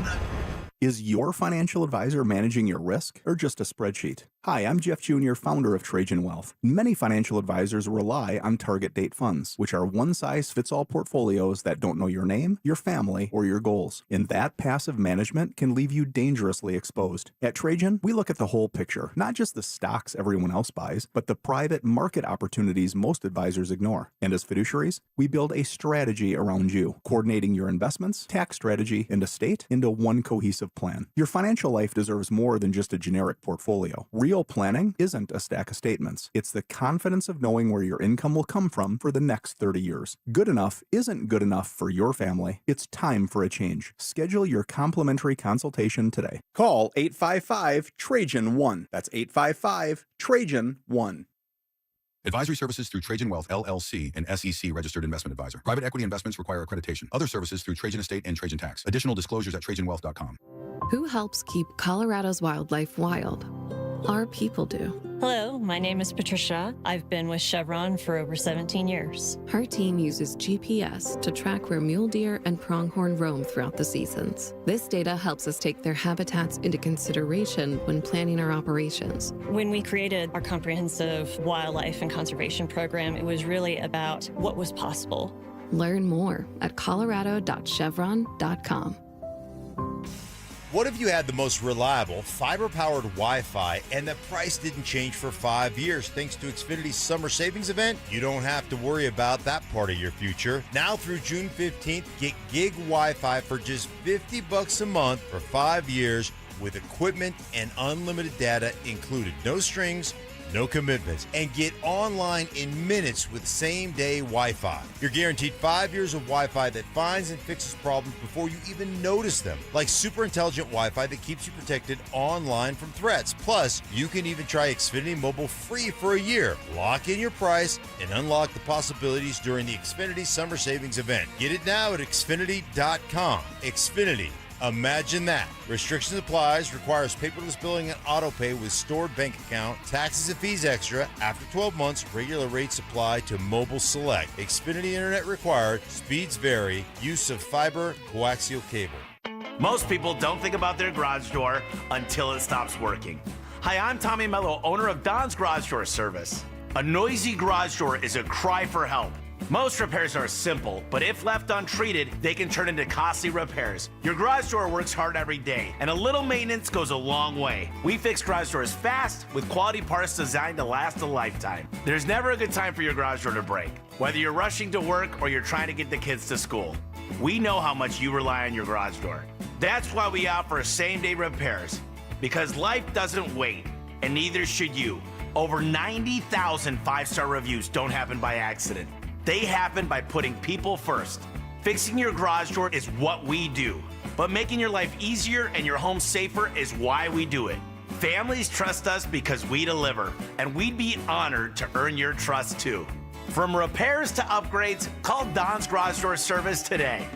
Is your financial advisor managing your risk or just a spreadsheet? Hi, I'm Jeff Jr., founder of Trajan Wealth. Many financial advisors rely on target date funds, which are one-size-fits-all portfolios that don't know your name, your family, or your goals. And that passive management can leave you dangerously exposed. At Trajan, we look at the whole picture, not just the stocks everyone else buys, but the private market opportunities most advisors ignore. And as fiduciaries, we build a strategy around you, coordinating your investments, tax strategy, and estate into one cohesive plan. Your financial life deserves more than just a generic portfolio. Real planning isn't a stack of statements. It's the confidence of knowing where your income will come from for the next 30 years. Good enough isn't good enough for your family. It's time for a change. Schedule your complimentary consultation today. Call 855-TRAJAN-1. That's 855-TRAJAN-1. Advisory services through Trajan Wealth, LLC, an SEC registered investment advisor. Private equity investments require accreditation. Other services through Trajan Estate and Trajan Tax. Additional disclosures at TrajanWealth.com. Who helps keep Colorado's wildlife wild? Our people do. Hello, my name is Patricia. I've been with Chevron for over 17 years. Her team uses GPS to track where mule deer and pronghorn roam throughout the seasons. This data helps us take their habitats into consideration when planning our operations. When we created our comprehensive wildlife and conservation program, it was really about what was possible. Learn more at colorado.chevron.com. What if you had the most reliable, fiber-powered Wi-Fi and the price didn't change for 5 years? Thanks to Xfinity's summer savings event, you don't have to worry about that part of your future. Now through June 15th, get gig Wi-Fi for just $50 a month for 5 years with equipment and unlimited data included. No strings, no commitments, and get online in minutes with same-day Wi-Fi. You're guaranteed 5 years of Wi-Fi that finds and fixes problems before you even notice them, like super intelligent Wi-Fi that keeps you protected online from threats. Plus, you can even try Xfinity Mobile free for a year. Lock in your price and unlock the possibilities during the Xfinity Summer Savings event. Get it now at Xfinity.com. Xfinity. Imagine that. Restrictions applies, requires paperless billing and auto pay with stored bank account, taxes and fees extra. After 12 months, regular rates apply to mobile select. Xfinity Internet required, speeds vary, use of fiber, coaxial cable. Most people don't think about their garage door until it stops working. Hi, I'm Tommy Mello, owner of Don's Garage Door Service. A noisy garage door is a cry for help. Most repairs are simple, but if left untreated, they can turn into costly repairs. Your garage door works hard every day, and a little maintenance goes a long way. We fix garage doors fast with quality parts designed to last a lifetime. There's never a good time for your garage door to break, whether you're rushing to work or you're trying to get the kids to school. We know how much you rely on your garage door. That's why we offer same-day repairs, because life doesn't wait, and neither should you. Over 90,000 five-star reviews don't happen by accident. They happen by putting people first. Fixing your garage door is what we do, but making your life easier and your home safer is why we do it. Families trust us because we deliver, and we'd be honored to earn your trust too. From repairs to upgrades, call Don's Garage Door Service today.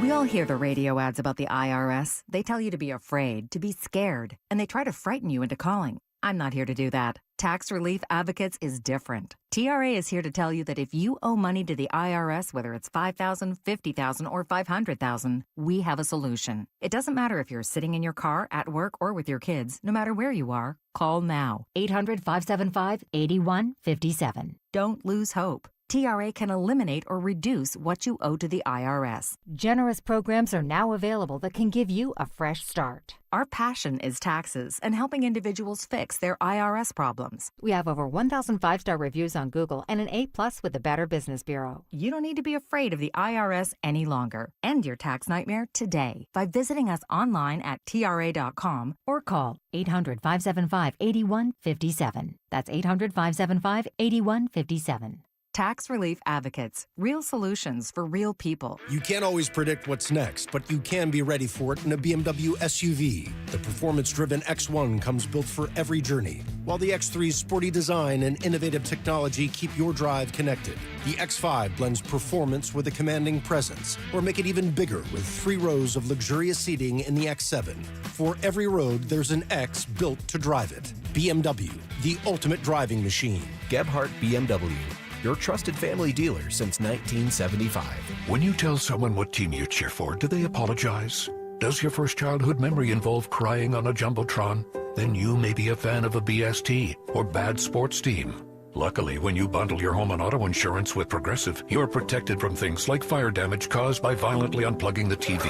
We all hear the radio ads about the IRS. They tell you to be afraid, to be scared, and they try to frighten you into calling. I'm not here to do that. Tax Relief Advocates is different. TRA is here to tell you that if you owe money to the IRS, whether it's $5,000, $50,000, or $500,000, we have a solution. It doesn't matter if you're sitting in your car, at work, or with your kids. No matter where you are, call now. 800-575-8157. Don't lose hope. TRA can eliminate or reduce what you owe to the IRS. Generous programs are now available that can give you a fresh start. Our passion is taxes and helping individuals fix their IRS problems. We have over 1,000 five-star reviews on Google and an A+ with the Better Business Bureau. You don't need to be afraid of the IRS any longer. End your tax nightmare today by visiting us online at TRA.com or call 800-575-8157. That's 800-575-8157. Tax Relief Advocates. Real solutions for real people. You can't always predict what's next, but you can be ready for it in a BMW SUV. The performance-driven X1 comes built for every journey, while the X3's sporty design and innovative technology keep your drive connected. The X5 blends performance with a commanding presence, or make it even bigger with 3 rows of luxurious seating in the X7. For every road, there's an X built to drive it. BMW, the ultimate driving machine. Gebhardt BMW. Your trusted family dealer since 1975. When you tell someone what team you cheer for, do they apologize? Does your first childhood memory involve crying on a Jumbotron? Then you may be a fan of a BST or bad sports team. Luckily, when you bundle your home and auto insurance with Progressive, you're protected from things like fire damage caused by violently unplugging the TV.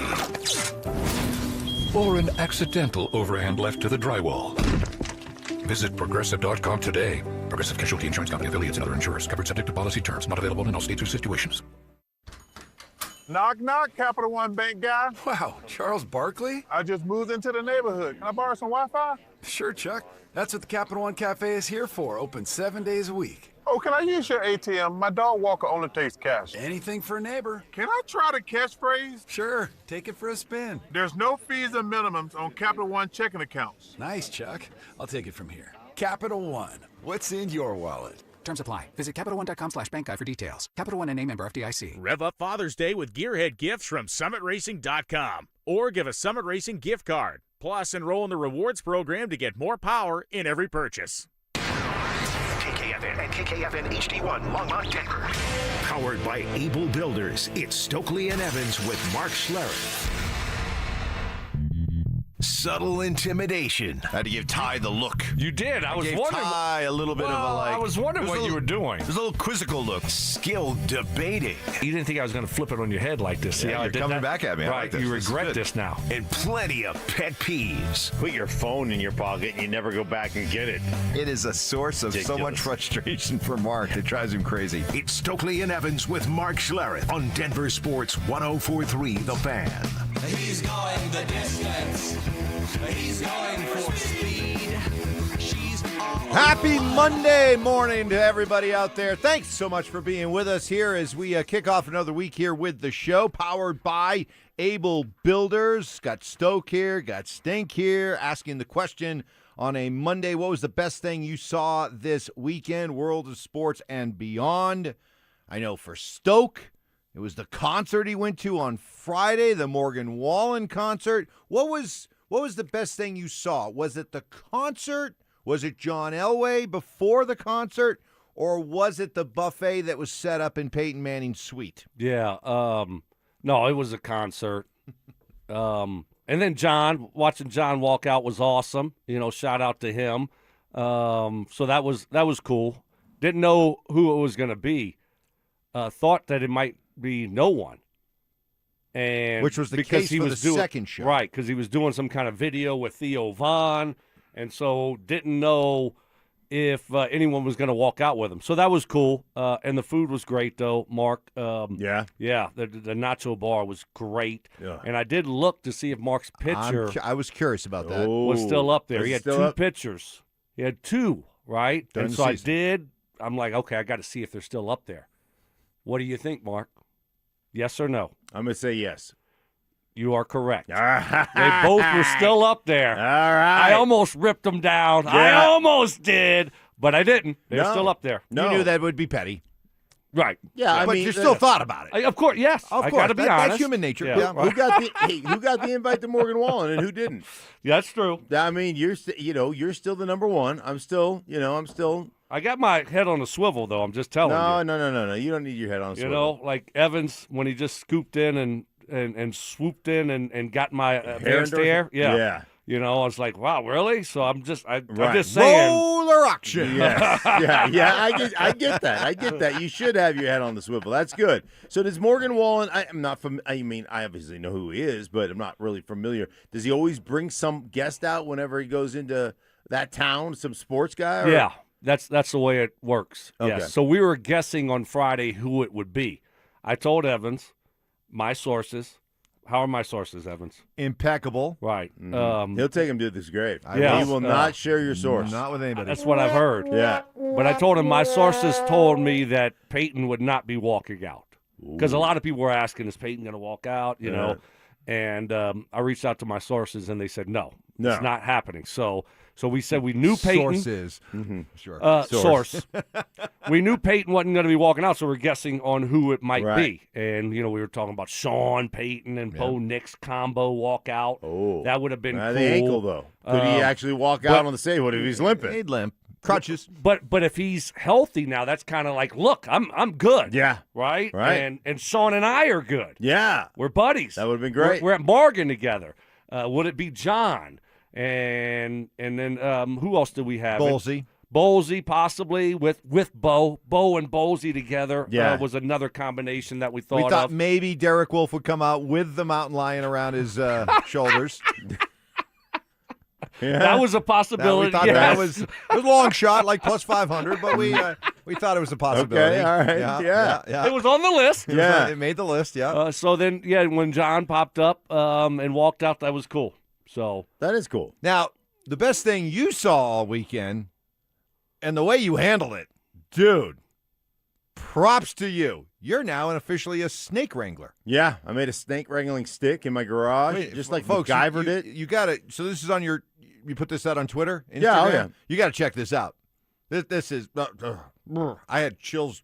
Or an accidental overhand left to the drywall. Visit Progressive.com today. Progressive Casualty Insurance Company, affiliates, and other insurers. Covered subject to policy terms. Not available in all states or situations. Knock, knock, Capital One Bank guy. Wow, Charles Barkley? I just moved into the neighborhood. Can I borrow some Wi-Fi? Sure, Chuck. That's what the Capital One Cafe is here for. Open 7 days a week. Oh, can I use your ATM? My dog walker only takes cash. Anything for a neighbor. Can I try the catchphrase? Sure. Take it for a spin. There's no fees or minimums on Capital One checking accounts. Nice, Chuck. I'll take it from here. Capital One. What's in your wallet? Terms apply. Visit CapitalOne.com/bankguide for details. Capital One and member FDIC. Rev up Father's Day with Gearhead gifts from SummitRacing.com. Or give a Summit Racing gift card. Plus, enroll in the rewards program to get more power in every purchase. KKFN and KKFN HD1, Longmont, Denver. Powered by Able Builders, it's Stokley and Evans with Mark Schlereth. subtle intimidation. Had to give Ty the look. You did. I was gave wondering. Ty a little bit of a like. I was wondering what you were doing. There's a little quizzical look. Skill debating. You didn't think I was going to flip it on your head like this. See Yeah, how I you're did coming that? back at me. I Right. like this. You This is regret good. this now. And plenty of pet peeves. Put your phone in your pocket and you never go back and get it. It is a source of so much frustration for Mark. It drives him crazy. It's Stokley and Evans with Mark Schlereth on Denver Sports 104.3 The Fan. He's going the distance. He's going for speed. She's Happy Monday morning to everybody out there. Thanks so much for being with us here as we kick off another week here with the show, powered by Able Builders. Got Stoke here, got Stink here, asking the question on a Monday, what was the best thing you saw this weekend, world of sports and beyond? I know for Stoke, it was the concert he went to on Friday, the Morgan Wallen concert. What was the best thing you saw? Was it the concert? Was it John Elway before the concert? Or was it the buffet that was set up in Peyton Manning's suite? Yeah. No, it was a concert. And then watching John walk out was awesome. Shout out to him. So that was cool. Didn't know who it was going to be. Thought that it might be no one. And which was the because case he for was the second show. Right, because he was doing some kind of video with Theo Von, and so didn't know if anyone was going to walk out with him. So that was cool. And the food was great, though, Mark. Yeah? Yeah, the nacho bar was great. Yeah. And I did look to see if Mark's pitcher I was curious about that. was still up there. Was He it had still two up? pitchers. He had two, right? During And the so I season. did. I'm like, okay, I got to see if they're still up there. What do you think, Mark? Yes or no? I'm going to say yes. You are correct. All right. They both were still up there. All right. I almost ripped them down. Yeah. I almost did, but I didn't. They're No. still up there. No. You knew that would be petty. Right. Yeah, but you still thought about it. Of course, yes. Of I course. got to be That's honest. human nature. Yeah. Yeah. Who got the invite to Morgan Wallen and who didn't? Yeah, that's true. I mean, you're still the number one. I'm still. I got my head on a swivel, though. I'm just telling you. No. You don't need your head on a You swivel. know, like Evans when he just scooped in and swooped in and got my advanced endorser? air. Yeah. Yeah. I was like, wow, really? So I'm just Right. saying. Roller auction. Yes. yeah. I get that. You should have your head on the swivel. That's good. So does Morgan Wallen? I'm not I mean, I obviously know who he is, but I'm not really familiar. Does he always bring some guest out whenever he goes into that town? Some sports guy? Or? Yeah, that's the way it works. Okay. Yes. So we were guessing on Friday who it would be. I told Evans, my sources. How are my sources, Evans? Impeccable. Right. He'll take him to this grave. Yeah. He will not share your source. Not with anybody. That's what I've heard. Yeah. But I told him my sources told me that Payton would not be walking out. Because a lot of people were asking, is Payton going to walk out? You know, and I reached out to my sources, and they said no, it's not happening. So we said we knew Payton. Sources. Sure. Source. We knew Payton wasn't going to be walking out, so we're guessing on who it might Right. be. And, we were talking about Sean Payton and Bo Nix combo walk out. Oh. That would have been cool. The ankle, though. Could he actually walk out on the stage? What if he's limping? He'd limp. Crutches. But if he's healthy now, that's kind of like, look, I'm good. Yeah. Right? Right. And Sean and I are good. Yeah. We're buddies. That would have been great. We're at Morgan together. Would it be John? And then who else do we have? Bowlesy possibly with Bo. Bo and Bowlesy together was another combination that we thought We thought of. maybe Derek Wolf would come out with the mountain lion around his shoulders. Yeah. That was a possibility. We thought that was it was a long shot, like plus 500, but we thought it was a possibility. Okay, all right, yeah. It was on the list. It made the list. Yeah. So then, when John popped up and walked out, that was cool. So that is cool. Now, the best thing you saw all weekend, and the way you handled it, dude. Props to you. You're now officially a snake wrangler. Yeah, I made a snake wrangling stick in my garage, just like folks, MacGyvered it. You got to. So this is on your. You put this out on Twitter, Instagram? Yeah, oh yeah. You got to check this out. This is. I had chills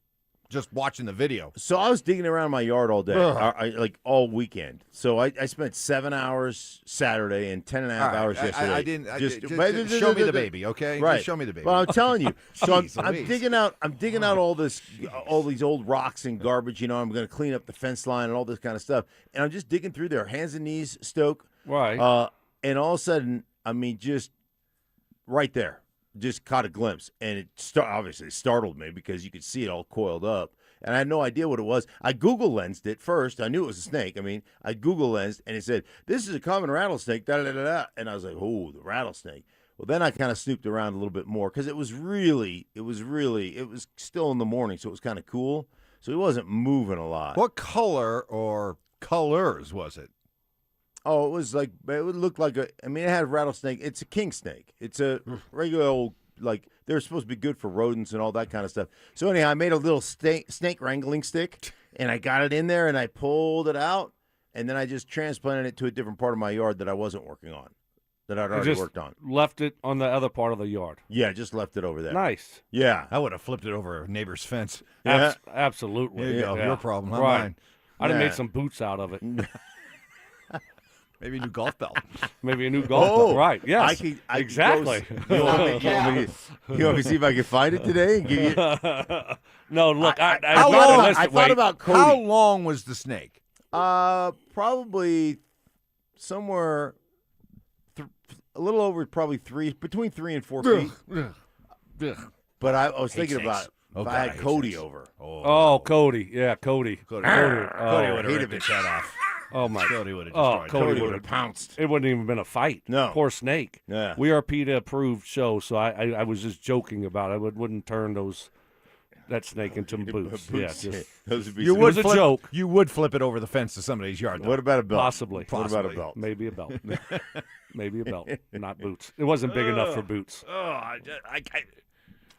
just watching the video. So I was digging around my yard all day, like all weekend. So I spent 7 hours Saturday and 10 and a half hours yesterday. I didn't. Just show me the baby, okay? Right. Just show me the baby. Well, I'm telling you. So Jeez I'm Louise. digging out all these old rocks and garbage. I'm going to clean up the fence line and all this kind of stuff. And I'm just digging through there, hands and knees, Stoke. Right. And all of a sudden, I mean, just right there, just caught a glimpse. And it obviously startled me because you could see it all coiled up. And I had no idea what it was. I Google lensed it first. I knew it was a snake. I mean, I Google lensed, and it said, "This is a common rattlesnake." Da, da, da, da. And I was like, "Oh, the rattlesnake." Well, then I kind of snooped around a little bit more because it was still in the morning, so it was kind of cool. So he wasn't moving a lot. What color or colors was it? Oh, it was like, it would look like it had a rattlesnake. It's a king snake. It's a regular old, like, they're supposed to be good for rodents and all that kind of stuff. So anyhow, I made a little snake wrangling stick, and I got it in there, and I pulled it out, and then I just transplanted it to a different part of my yard that I wasn't working on, that I'd already worked on. Left it on the other part of the yard. Yeah, just left it over there. Nice. Yeah. I would have flipped it over a neighbor's fence. Yeah. Absolutely. There you go. Yeah. Your problem, not right. mine. I'd have made some boots out of it. Maybe a new golf belt. Maybe a new golf belt. Right. Yes. I exactly. You want me to see if I can find it today and give you? No, look. I thought about Cody. How long was the snake? Probably somewhere a little over, probably between 3 and 4 feet. But I was thinking about if I had Cody over. Oh, Cody. Yeah, Cody. Cody would have ripped his head off. Oh, my. Cody would have destroyed. Cody would have pounced. It wouldn't even been a fight. No. Poor snake. Yeah. We are PETA approved show, so I was just joking about it. I wouldn't turn that snake into boots. Yeah, those would be. It was a joke. You would flip it over the fence to somebody's yard, though. What about a belt? Possibly. What about a belt? Maybe a belt. Maybe a belt, not boots. It wasn't big enough for boots. I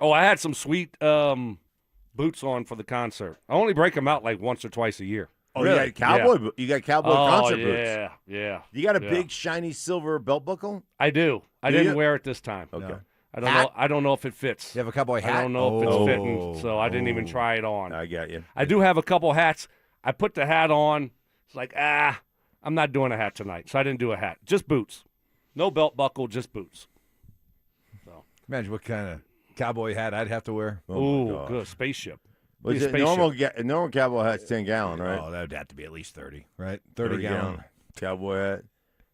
had some sweet boots on for the concert. I only break them out like once or twice a year. Oh, really? You got cowboy concert boots. Yeah. You got a big shiny silver belt buckle? I do. I didn't wear it this time. Okay. No. I don't know if it fits. You have a cowboy hat? I don't know if it's fitting, so I didn't even try it on. I got you. I do have a couple hats. I put the hat on. It's like, I'm not doing a hat tonight, so I didn't do a hat. Just boots. No belt buckle, just boots. So imagine what kind of cowboy hat I'd have to wear. Oh, good. Spaceship. Normal cowboy hat's 10 gallon, right? Oh, that would have to be at least 30, right? 30 gallon cowboy hat,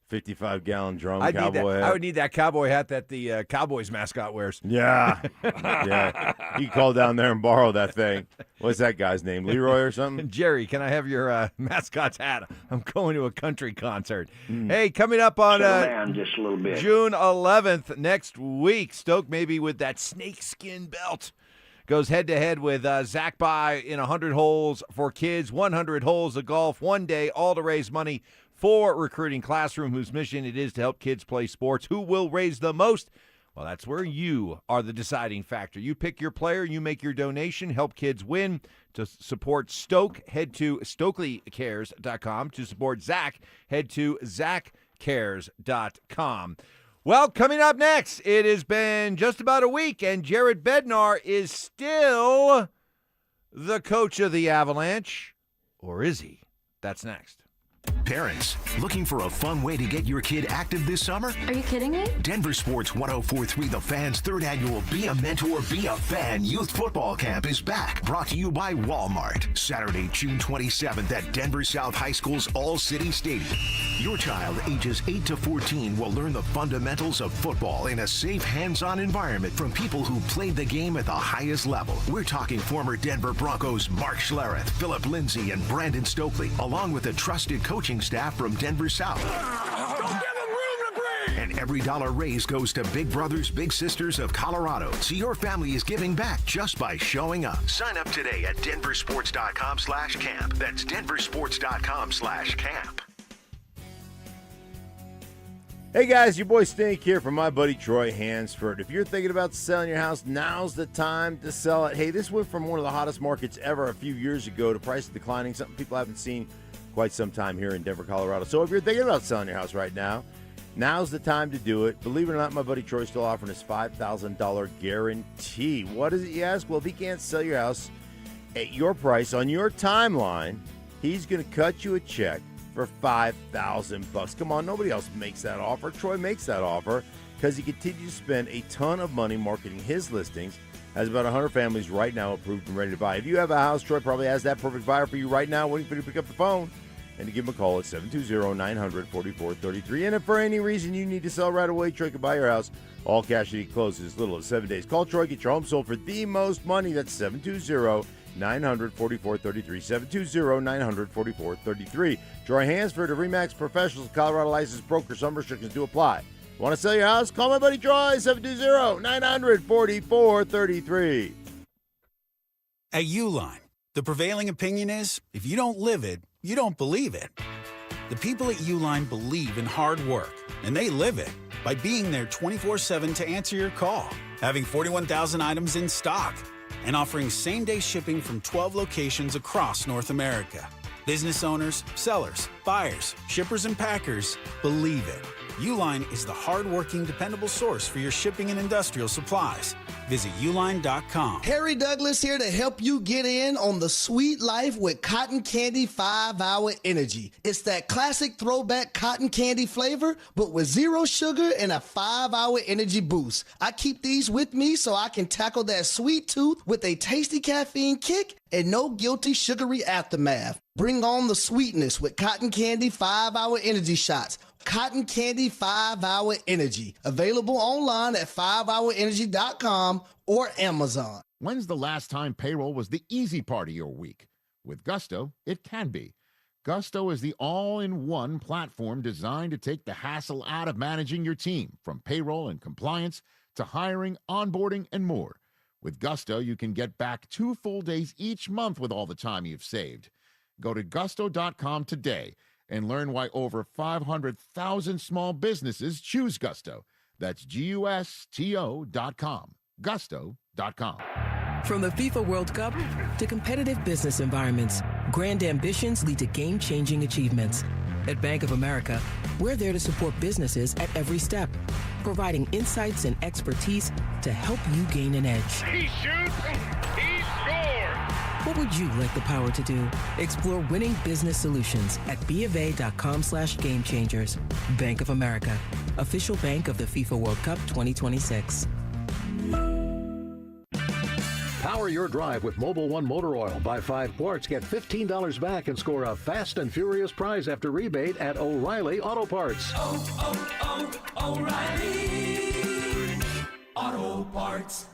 55-gallon drum hat. hat. I would need that cowboy hat that the Cowboys mascot wears. Yeah. Yeah. You call down there and borrow that thing. What's that guy's name? Leroy or something? Jerry, can I have your mascot's hat? I'm going to a country concert. Hey, coming up on just a little bit. June 11th next week, Stoke maybe with that snakeskin belt. Goes head-to-head with Zach By in 100 holes for kids, 100 holes of golf, one day, all to raise money for Recruiting Classroom, whose mission it is to help kids play sports. Who will raise the most? Well, that's where you are the deciding factor. You pick your player, you make your donation, help kids win. To support Stoke, head to StokleyCares.com. To support Zach, head to ZachCares.com. Well, coming up next, it has been just about a week, and Jared Bednar is still the coach of the Avalanche. Or is he? That's next. Parents, looking for a fun way to get your kid active this summer? Are you kidding me? Denver Sports 104.3 The Fan's third annual Be a Mentor, Be a Fan Youth Football Camp is back. Brought to you by Walmart. Saturday, June 27th at Denver South High School's All-City Stadium. Your child, ages 8 to 14, will learn the fundamentals of football in a safe, hands-on environment from people who played the game at the highest level. We're talking former Denver Broncos Mark Schlereth, Philip Lindsay, and Brandon Stokley, along with a trusted coaching staff from Denver South. And every dollar raised goes to Big Brothers Big Sisters of Colorado. So your family is giving back just by showing up. Sign up today at DenverSports.com/camp. That's DenverSports.com/camp. Hey guys, your boy Stink here from my buddy Troy Hansford. If you're thinking about selling your house, now's the time to sell it. Hey, this went from one of the hottest markets ever a few years ago to price declining, something people haven't seen quite some time here in Denver, Colorado. So if you're thinking about selling your house right now, now's the time to do it. Believe it or not, my buddy Troy's still offering his $5,000 guarantee. What is it, you ask? Well, if he can't sell your house at your price on your timeline, he's going to cut you a check for $5,000. Come on, nobody else makes that offer. Troy makes that offer because he continues to spend a ton of money marketing his listings. Has about 100 families right now approved and ready to buy. If you have a house, Troy probably has that perfect buyer for you right now, waiting for you to pick up the phone. and to give them a call at 720-900-4433. And if for any reason you need to sell right away, Troy can buy your house. All cash that he closes as little as 7 days. Call Troy, get your home sold for the most money. That's 720-900-4433. 720-900-4433. Troy Hansford of RE/MAX Professionals, Colorado licensed broker. Some restrictions do apply. Want to sell your house? Call my buddy Troy, 720-900-4433. At Uline, the prevailing opinion is, if you don't live it, you don't believe it. The people at Uline believe in hard work, and they live it by being there 24/7 to answer your call, having 41,000 items in stock, and offering same-day shipping from 12 locations across North America. Business owners, sellers, buyers, shippers, and packers believe it. Uline is the hard-working, dependable source for your shipping and industrial supplies. Visit uline.com. Harry Douglas here to help you get in on the sweet life with Cotton Candy 5-Hour Energy. It's that classic throwback cotton candy flavor, but with zero sugar and a 5-hour energy boost. I keep these with me so I can tackle that sweet tooth with a tasty caffeine kick and no guilty sugary aftermath. Bring on the sweetness with Cotton Candy 5-Hour Energy Shots. Cotton Candy 5-Hour Energy. Available online at 5hourenergy.com or Amazon. When's the last time payroll was the easy part of your week? With Gusto, it can be. Gusto is the all-in-one platform designed to take the hassle out of managing your team, from payroll and compliance to hiring, onboarding, and more. With Gusto, you can get back 2 full days each month with all the time you've saved. Go to gusto.com today and learn why over 500,000 small businesses choose Gusto. That's GUSTO.com. Gusto.com. From the FIFA World Cup to competitive business environments, grand ambitions lead to game-changing achievements. At Bank of America, we're there to support businesses at every step, providing insights and expertise to help you gain an edge. He shoots, he scores! What would you like the power to do? Explore winning business solutions at BofA.com/gamechangers. Bank of America, official bank of the FIFA World Cup 2026. Power your drive with Mobil 1 Motor Oil. Buy 5 quarts, get $15 back, and score a fast and furious prize after rebate at O'Reilly Auto Parts. O'Reilly Auto Parts.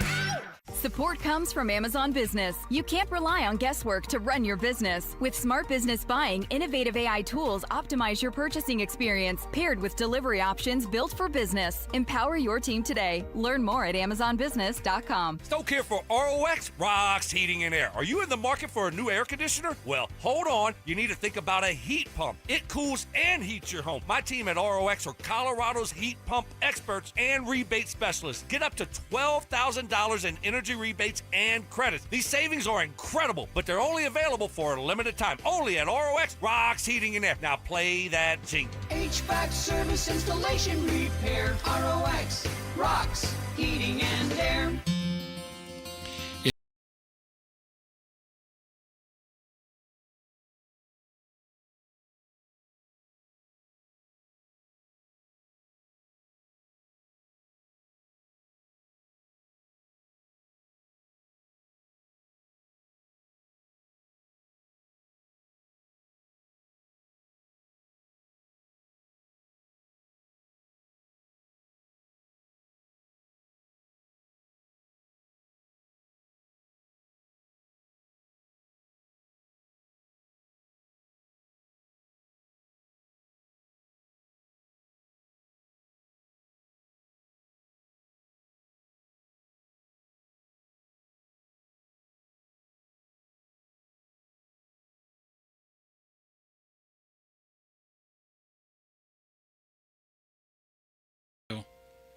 Support comes from Amazon Business. You can't rely on guesswork to run your business. With Smart Business Buying, innovative AI tools optimize your purchasing experience, paired with delivery options built for business. Empower your team today. Learn more at amazonbusiness.com. Stoke here for ROX Rocks Heating and Air. Are you in the market for a new air conditioner? Well, hold on. You need to think about a heat pump. It cools and heats your home. My team at ROX are Colorado's heat pump experts and rebate specialists. Get up to $12,000 in energy rebates and credits. These savings are incredible, but they're only available for a limited time. Only at ROX Rocks Heating and Air. Now play that jingle. HVAC service, installation, repair. ROX Rocks Heating and Air.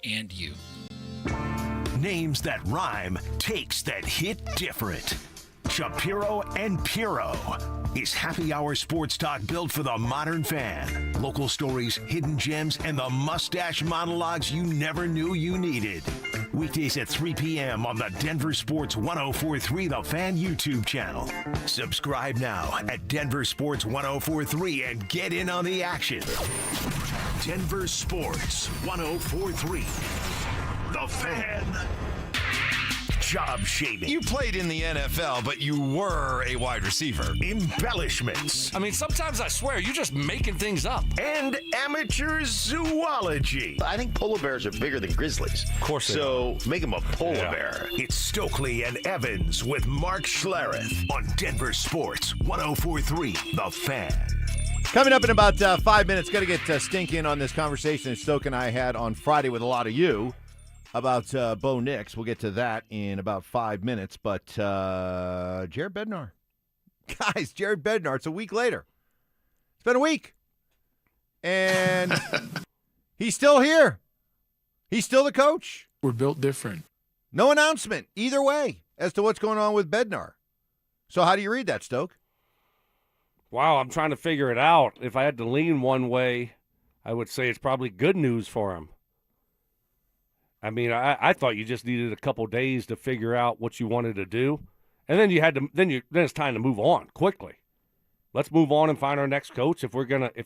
And you. Names that rhyme, takes that hit different. Shapiro and Piro is happy hour sports talk built for the modern fan. Local stories, hidden gems, and the mustache monologues you never knew you needed. Weekdays at 3 p.m. on the Denver Sports 1043 The Fan YouTube channel. Subscribe now at Denver Sports 1043 and get in on the action. Denver Sports 1043 The Fan. job shaming. You played in the NFL, but you were a wide receiver. Embellishments. I mean, sometimes I swear you're just making things up. And amateur zoology. I think polar bears are bigger than grizzlies. Of course they So make them a polar bear. It's Stokley and Evans with Mark Schlereth on Denver Sports 104.3 The Fan. Coming up in about 5 minutes, got to get Stink in on this conversation that Stoke and I had on Friday with a lot of you about Bo Nix. We'll get to that in about 5 minutes. But Jared Bednar. Guys, Jared Bednar, it's a week later. It's been a week. And he's still here. He's still the coach. We're built different. No announcement either way as to what's going on with Bednar. So how do you read that, Stoke? Wow, I'm trying to figure it out. If I had to lean one way, I would say it's probably good news for him. I mean, I thought you just needed a couple days to figure out what you wanted to do, and then then it's time to move on quickly. Let's move on and find our next coach if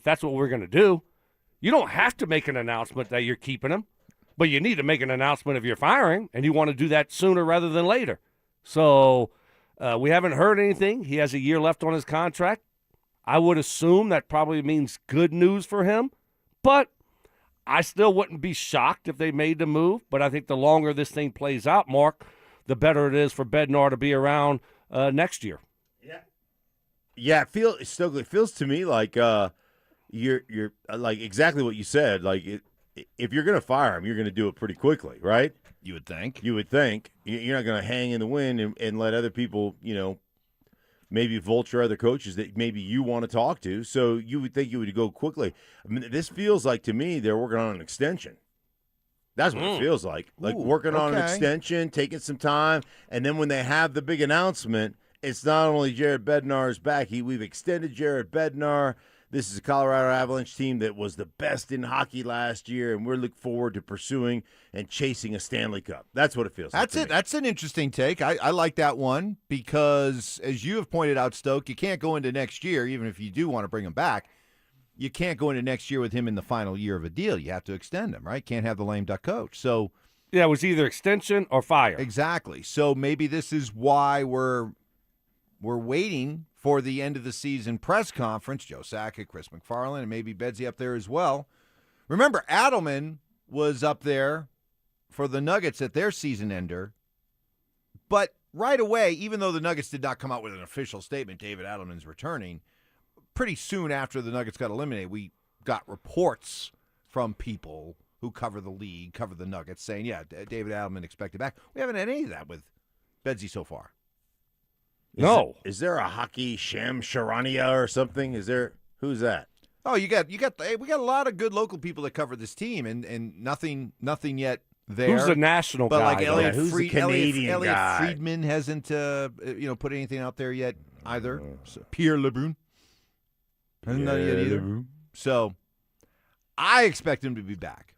that's what we're gonna do. You don't have to make an announcement that you're keeping him, but you need to make an announcement if you're firing, and you want to do that sooner rather than later. So we haven't heard anything. He has a year left on his contract. I would assume that probably means good news for him, but I still wouldn't be shocked if they made the move. But I think the longer this thing plays out, Mark, the better it is for Bednar to be around next year. Yeah, Stokely, it feels to me like you're like exactly what you said. Like if you're going to fire him, you're going to do it pretty quickly, right? You would think. You would think. You're not going to hang in the wind and let other people, maybe vulture other coaches that maybe you want to talk to. So you would think you would go quickly. I mean, this feels like to me they're working on an extension. That's what it feels like. Like working on an extension, taking some time, and then when they have the big announcement, it's not only Jared Bednar's back. We've extended Jared Bednar. This is a Colorado Avalanche team that was the best in hockey last year, and we're looking forward to pursuing and chasing a Stanley Cup. That's what it feels like. That's it. That's an interesting take. I like that one because, as you have pointed out, Stoke, you can't go into next year, even if you do want to bring him back, you can't go into next year with him in the final year of a deal. You have to extend him, right? Can't have the lame duck coach. So, yeah, it was either extension or fire. Exactly. So maybe this is why we're waiting for the end of the season press conference. Joe Sakic, Chris McFarland, and maybe Bedsy up there as well. Remember, Adelman was up there for the Nuggets at their season ender. But right away, even though the Nuggets did not come out with an official statement, David Adelman's returning, pretty soon after the Nuggets got eliminated, we got reports from people who cover the league, cover the Nuggets, saying, yeah, David Adelman expected back. We haven't had any of that with Bedsy so far. Is there a hockey Sham Sharania or something? Who's that? Oh, we got a lot of good local people that cover this team, and nothing yet there. Who's the national but guy? Like Elliot, who's the Canadian Elliot guy? Friedman hasn't put anything out there yet either. So, Pierre Lebrun hasn't done it yet either. So I expect him to be back.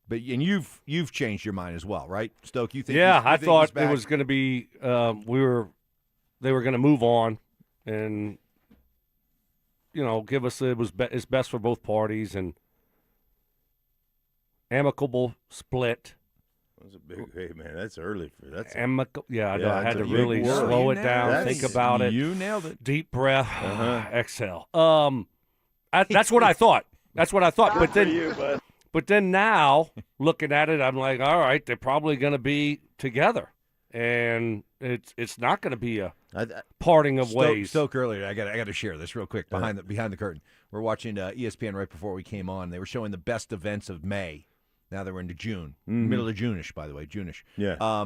But you've changed your mind as well, right, Stoke? You think? Yeah, I thought he's back? it was going to be. They were going to move on, and give us it's best for both parties and amicable split. That's a big. Hey man, that's early for that's amicable. Yeah, I know. I had to really slow it down, think about it. You nailed it. Deep breath, exhale. That's what I thought. That's what I thought. But then. But then now, looking at it, I'm like, all right, they're probably going to be together, and it's not going to be a parting of ways. Stoke earlier, I got to share this real quick behind the curtain. We're watching ESPN right before we came on. They were showing the best events of May. Now they're into June, middle of June-ish, by the way, June-ish. Yeah.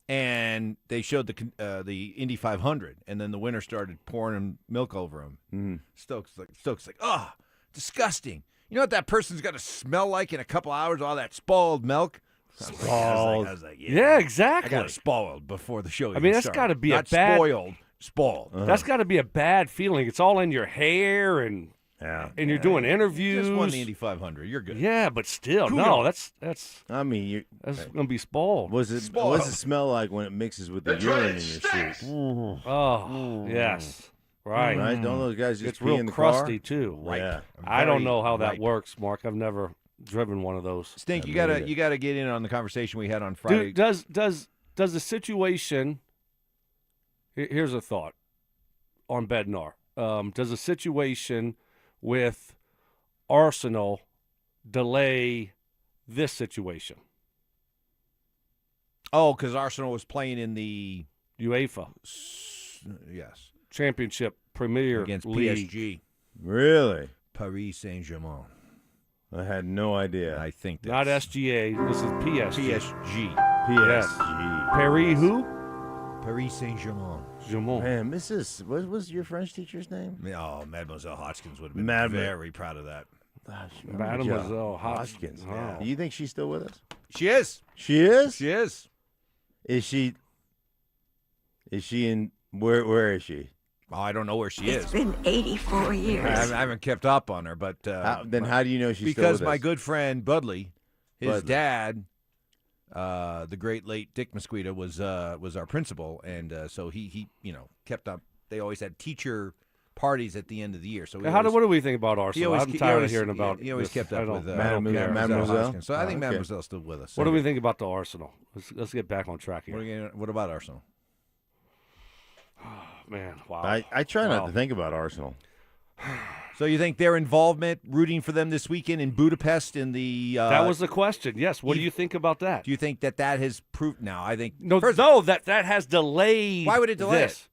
And they showed the Indy 500, and then the winner started pouring milk over him. Stoke's like, oh, disgusting. You know what that person's going to smell like in a couple hours, all that spoiled milk? Spoiled. I was like, yeah, exactly. I got it spoiled before the show. I mean, that's got to be Not a bad. Spoiled. That's got to be a bad feeling. It's all in your hair, and you're doing interviews. You just won the Indy 500. You're good. Yeah, but still, Cool. no, that's. I mean, that's going to be spoiled. What does it smell like when it mixes with the urine in your suit? Oh, yes. Right. Don't those guys just it's pee real in the crusty car? too. Right. Yeah. I don't know how that ripe. works, Mark. I've never driven one of those. Stink, you gotta get in on the conversation we had on Friday. Dude, does the situation – here's a thought on Bednar. Does a situation with Arsenal delay this situation? Oh, because Arsenal was playing in the UEFA. Yes. Championship Premier against League. PSG. Really? Paris Saint-Germain. I had no idea. I think that's... Not SGA. This is PSG. PSG. PSG. Paris who? Paris Saint-Germain. Man, what was your French teacher's name? Oh, Mademoiselle Hodgkins would have been very proud of that. Mademoiselle Hodgkins. Oh. Yeah. Do you think she's still with us? She is. She is? She is. Is she in, where is she? Oh, I don't know where she is. It's been 84 years. I haven't kept up on her, but... then how do you know she's still because with my us? good friend Budley, his Budley. dad, the great late Dick Mosquito, was our principal, and so he kept up. They always had teacher parties at the end of the year. So what do we think about Arsenal? I'm tired of hearing about He always this. kept up with Mademoiselle. Hodgkins. So I think Mademoiselle's still with us. What do we think about the Arsenal? Let's get back on track here. What about Arsenal? Man, wow. I try not to think about Arsenal. So you think their involvement, rooting for them this weekend in Budapest in the... that was the question, yes. What do you think about that? Do you think that has proved... Now, I think... that has delayed Why would it delay this? it?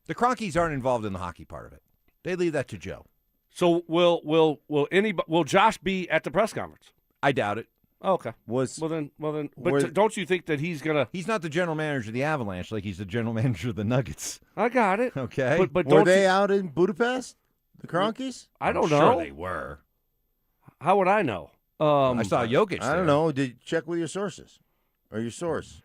The Cronkies aren't involved in the hockey part of it. They leave that to Joe. So will Josh be at the press conference? I doubt it. Oh, okay. Well then. But don't you think that he's gonna? He's not the general manager of the Avalanche, like he's the general manager of the Nuggets. I got it. Okay. But were they out in Budapest? The Cronkies? I don't know. know. Sure they were. How would I know? I saw Jokic. I don't know. Did you check with your sources or your source?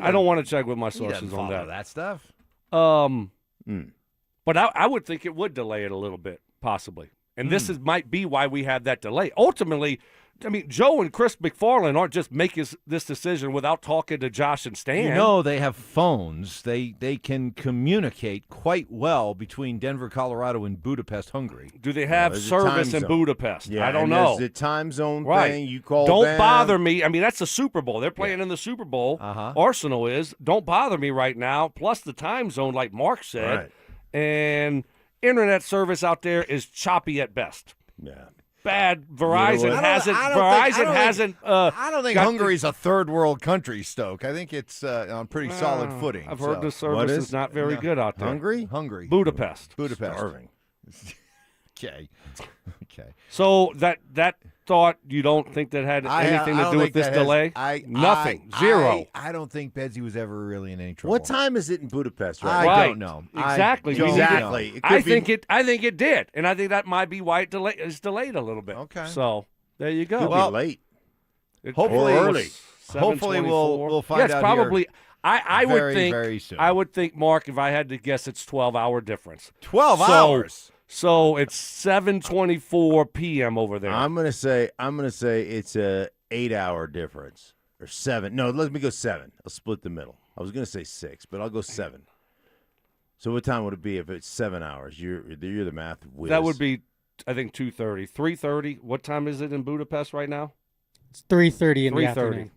I don't want to check with my sources on follow that stuff. But I would think it would delay it a little bit, possibly. And this might be why we have that delay. Ultimately, I mean, Joe and Chris McFarland aren't just making this decision without talking to Josh and Stan. You know, they have phones. They can communicate quite well between Denver, Colorado, and Budapest, Hungary. Do they have service in Budapest? Yeah, I don't and know. There's the time zone Right. thing. You call Don't them. bother me. I mean, that's the Super Bowl. They're playing in the Super Bowl. Arsenal is. Don't bother me right now. Plus the time zone, like Mark said. Right. And internet service out there is choppy at best. Yeah. Bad. Verizon hasn't. I don't think Hungary's a third world country, Stoke. I think it's on pretty solid footing. I've heard the service is not very good out there. Hungary? Budapest. Starving. Okay. So that thought, you don't think that had anything to do with this delay? Nothing. Zero. I don't think Bedsy was ever really in any trouble. What time is it in Budapest I don't know. Exactly. Exactly. I think it did, and I think that might be why it's delayed a little bit. Okay. So there you go. Could be late. Hopefully early. Hopefully we'll find out. Yes, probably. Here I would think. Very soon. I would think, Mark, if I had to guess, it's 12-hour difference. 12 hours. So it's 7:24 p.m. over there. I'm gonna say it's a 8-hour difference or 7. No, let me go 7. I'll split the middle. I was gonna say 6, but I'll go 7. So what time would it be if it's 7 hours? You're the math whiz. That would be, I think, 2:30, 3:30. What time is it in Budapest right now? It's 3:30 in the afternoon.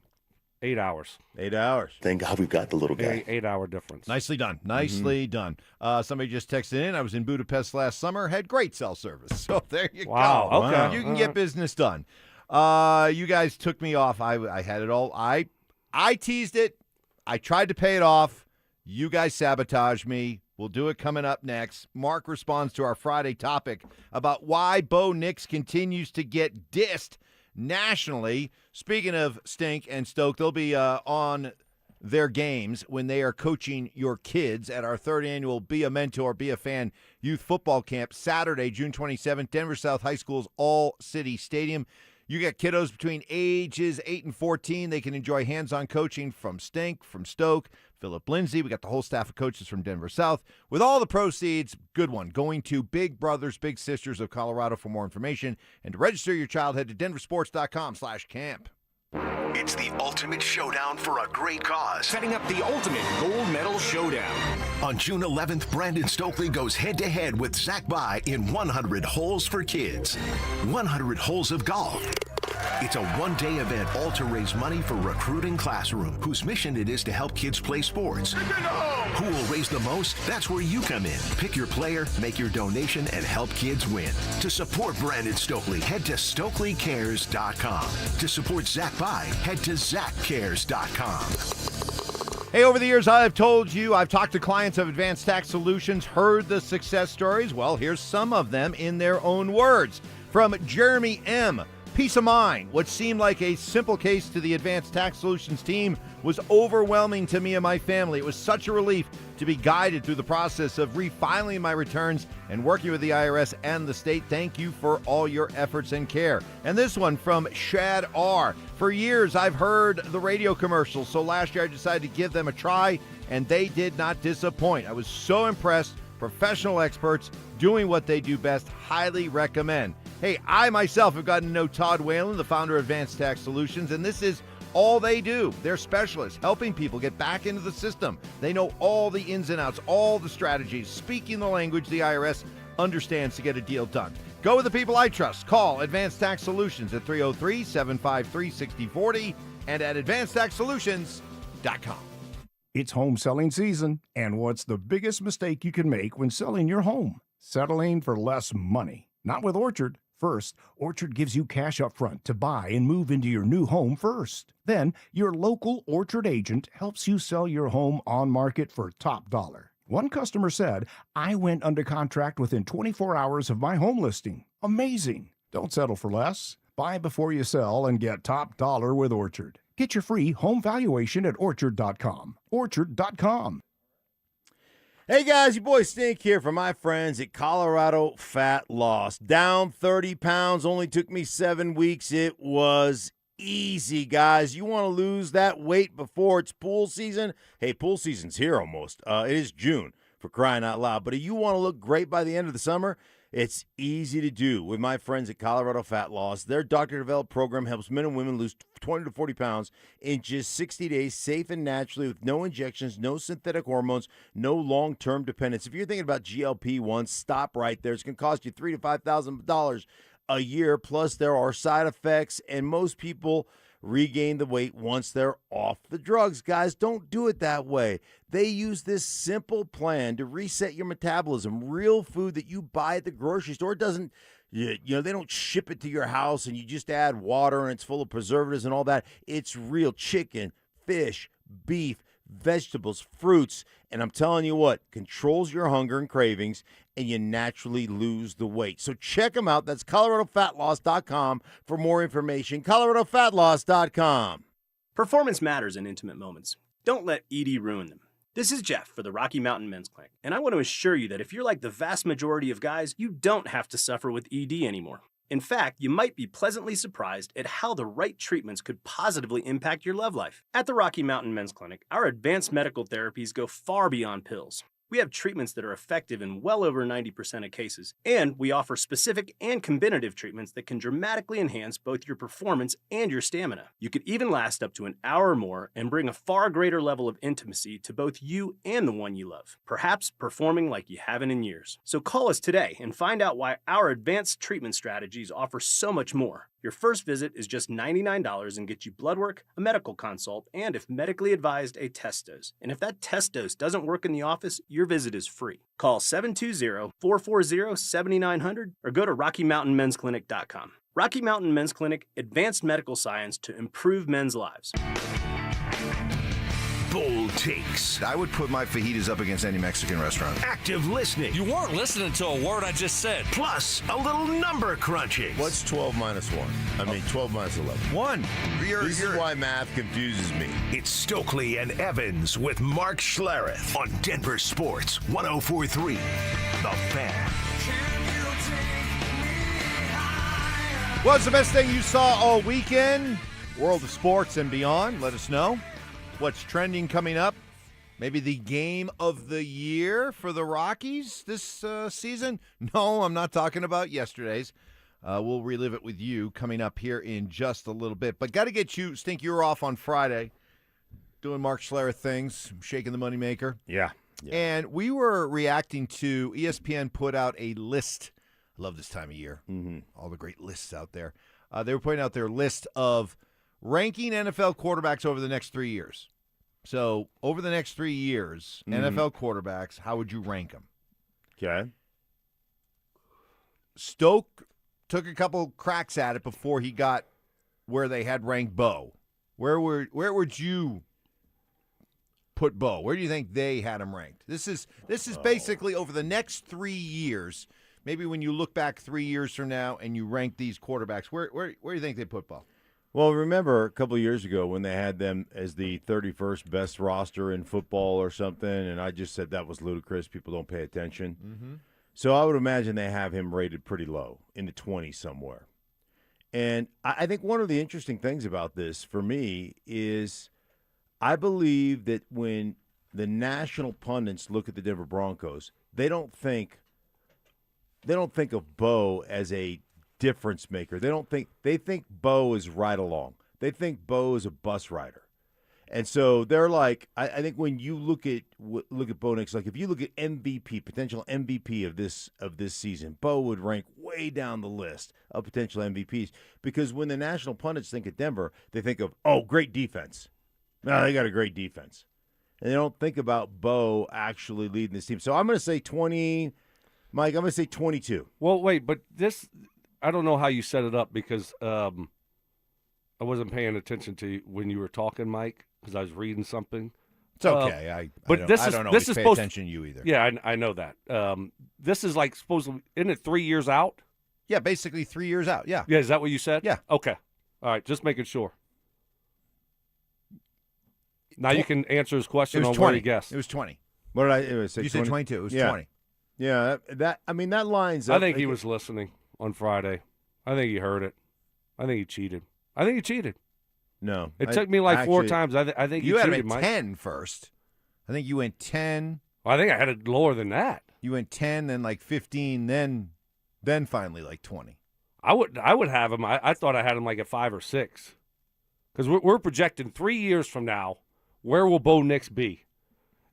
8 hours. 8 hours. Thank God we've got the little guy. 8-hour difference. Nicely done. Nicely done. Somebody just texted in. I was in Budapest last summer. Had great cell service. So there you Wow, go. okay. Wow. You can get business done. You guys took me off. I had it all. I teased it. I tried to pay it off. You guys sabotaged me. We'll do it coming up next. Mark responds to our Friday topic about why Bo Nix continues to get dissed nationally. Speaking of Stink and Stoke, they'll be on their games when they are coaching your kids at our 3rd annual Be a Mentor, Be a Fan Youth Football Camp, Saturday, June 27th, Denver South High School's All-City Stadium. You got kiddos between ages 8 and 14. They can enjoy hands-on coaching from Stink, from Stoke, Philip Lindsay. We got the whole staff of coaches from Denver South. With all the proceeds, good one, going to Big Brothers Big Sisters of Colorado. For more information and to register your child, head to DenverSports.com/camp. It's the ultimate showdown for a great cause. Setting up the ultimate gold medal showdown. On June 11th, Brandon Stokley goes head-to-head with Zach By in 100 Holes for Kids. 100 holes of golf. It's a one-day event all to raise money for Recruiting Classroom, whose mission it is to help kids play sports. Who will raise the most? That's where you come in. Pick your player, make your donation, and help kids win. To support Brandon Stokley, head to StokleyCares.com. To support Zach By, head to ZachCares.com. Hey, over the years, I've told you, I've talked to clients of Advanced Tax Solutions, heard the success stories. Well, here's some of them in their own words. From Jeremy M. Peace of mind. What seemed like a simple case to the Advanced Tax Solutions team was overwhelming to me and my family. It was such a relief to be guided through the process of refiling my returns and working with the IRS and the state. Thank you for all your efforts and care. And this one from Shad R. For years, I've heard the radio commercials, so last year I decided to give them a try, and they did not disappoint. I was so impressed. Professional experts doing what they do best. Highly recommend. Hey, I myself have gotten to know Todd Whalen, the founder of Advanced Tax Solutions, and this is all they do. They're specialists, helping people get back into the system. They know all the ins and outs, all the strategies, speaking the language the IRS understands to get a deal done. Go with the people I trust. Call Advanced Tax Solutions at 303-753-6040 and at advancedtaxsolutions.com. It's home selling season, and what's the biggest mistake you can make when selling your home? Settling for less money. Not with Orchard. First, Orchard gives you cash up front to buy and move into your new home first. Then, your local Orchard agent helps you sell your home on market for top dollar. One customer said, I went under contract within 24 hours of my home listing. Amazing. Don't settle for less. Buy before you sell and get top dollar with Orchard. Get your free home valuation at Orchard.com. Orchard.com. Hey guys, your boy Stink here from my friends at Colorado Fat Loss. Down 30 pounds, only took me 7 weeks. It was easy, guys. You want to lose that weight before it's pool season? Hey, pool season's here almost. It is June, for crying out loud. But if you want to look great by the end of the summer, it's easy to do with my friends at Colorado Fat Loss. Their doctor-developed program helps men and women lose 20 to 40 pounds in just 60 days, safe and naturally, with no injections, no synthetic hormones, no long-term dependence. If you're thinking about GLP-1, stop right there. It's going to cost you $3,000 to $5,000 a year, plus there are side effects, and most people regain the weight once they're off the drugs. Guys, don't do it that way. They use this simple plan to reset your metabolism. Real food that you buy at the grocery store. It doesn't, they don't ship it to your house and you just add water and it's full of preservatives and all that. It's real chicken, fish, beef, vegetables, fruits, and I'm telling you what, controls your hunger and cravings, and you naturally lose the weight. So check them out. That's ColoradoFatLoss.com for more information. ColoradoFatLoss.com. Performance matters in intimate moments. Don't let ED ruin them. This is Jeff for the Rocky Mountain Men's Clinic, and I want to assure you that if you're like the vast majority of guys, you don't have to suffer with ED anymore. In fact, you might be pleasantly surprised at how the right treatments could positively impact your love life. At the Rocky Mountain Men's Clinic, our advanced medical therapies go far beyond pills. We have treatments that are effective in well over 90% of cases, and we offer specific and combinative treatments that can dramatically enhance both your performance and your stamina. You could even last up to an hour or more and bring a far greater level of intimacy to both you and the one you love, perhaps performing like you haven't in years. So call us today and find out why our advanced treatment strategies offer so much more. Your first visit is just $99 and gets you blood work, a medical consult, and if medically advised, a test dose. And if that test dose doesn't work in the office, your visit is free. Call 720-440-7900 or go to RockyMountainMen'sClinic.com. Rocky Mountain Men's Clinic, advanced medical science to improve men's lives. Bold takes. I would put my fajitas up against any Mexican restaurant. Active listening. You weren't listening to a word I just said. Plus, a little number crunching. What's 12 minus 1? 12 minus 11. 1. This is why math confuses me. It's Stokley and Evans with Mark Schlereth on Denver Sports 104.3. The Fan. What's the best thing you saw all weekend? World of sports and beyond. Let us know. What's trending coming up? Maybe the game of the year for the Rockies this season? No, I'm not talking about yesterday's. We'll relive it with you coming up here in just a little bit. But got to get you, Stink, you were off on Friday doing Mark Schlereth things, shaking the moneymaker. Yeah. And we were reacting to ESPN put out a list. I love this time of year. All the great lists out there. They were putting out their list of ranking NFL quarterbacks over the next 3 years. So over the next 3 years, NFL quarterbacks, how would you rank them? Okay. Stoke took a couple cracks at it before he got where they had ranked Bo. Where would you put Bo? Where do you think they had him ranked? This is basically over the next 3 years. Maybe when you look back 3 years from now and you rank these quarterbacks, where do you think they put Bo? Well, remember a couple of years ago when they had them as the 31st best roster in football or something, and I just said that was ludicrous. People don't pay attention. Mm-hmm. So I would imagine they have him rated pretty low, in the 20s somewhere. And I think one of the interesting things about this for me is I believe that when the national pundits look at the Denver Broncos, they don't think of Bo as a difference maker. They think Bo is right along. They think Bo is a bus rider. And so they're like, I think when you look at Bo Nix, like if you look at MVP, potential MVP of this season, Bo would rank way down the list of potential MVPs because when the national pundits think of Denver, they think of, oh, great defense. No, they got a great defense. And they don't think about Bo actually leading this team. So I'm going to say 20, Mike, I'm going to say 22. Well, wait, but this, I don't know how you set it up because I wasn't paying attention to you when you were talking, Mike. Because I was reading something. It's okay. I don't always pay attention to you either. Yeah, I know that. This is like supposedly, isn't it 3 years out? Yeah, basically 3 years out. Yeah. Yeah, is that what you said? Yeah. Okay. All right, just making sure. Now you can answer his question on 20. where he guessed. It was 20. What did I say? You said 22. It was 20. Yeah, that lines up. I think he was listening on Friday. I think he heard it. I think he cheated. No. It took me like 4 times. I think you had cheated, him at Mike. 10 first. I think you went 10. Well, I think I had it lower than that. You went 10, then like 15, then finally like 20. I would have him. I thought I had him like at 5 or 6. Because we're projecting 3 years from now, where will Bo Nix be?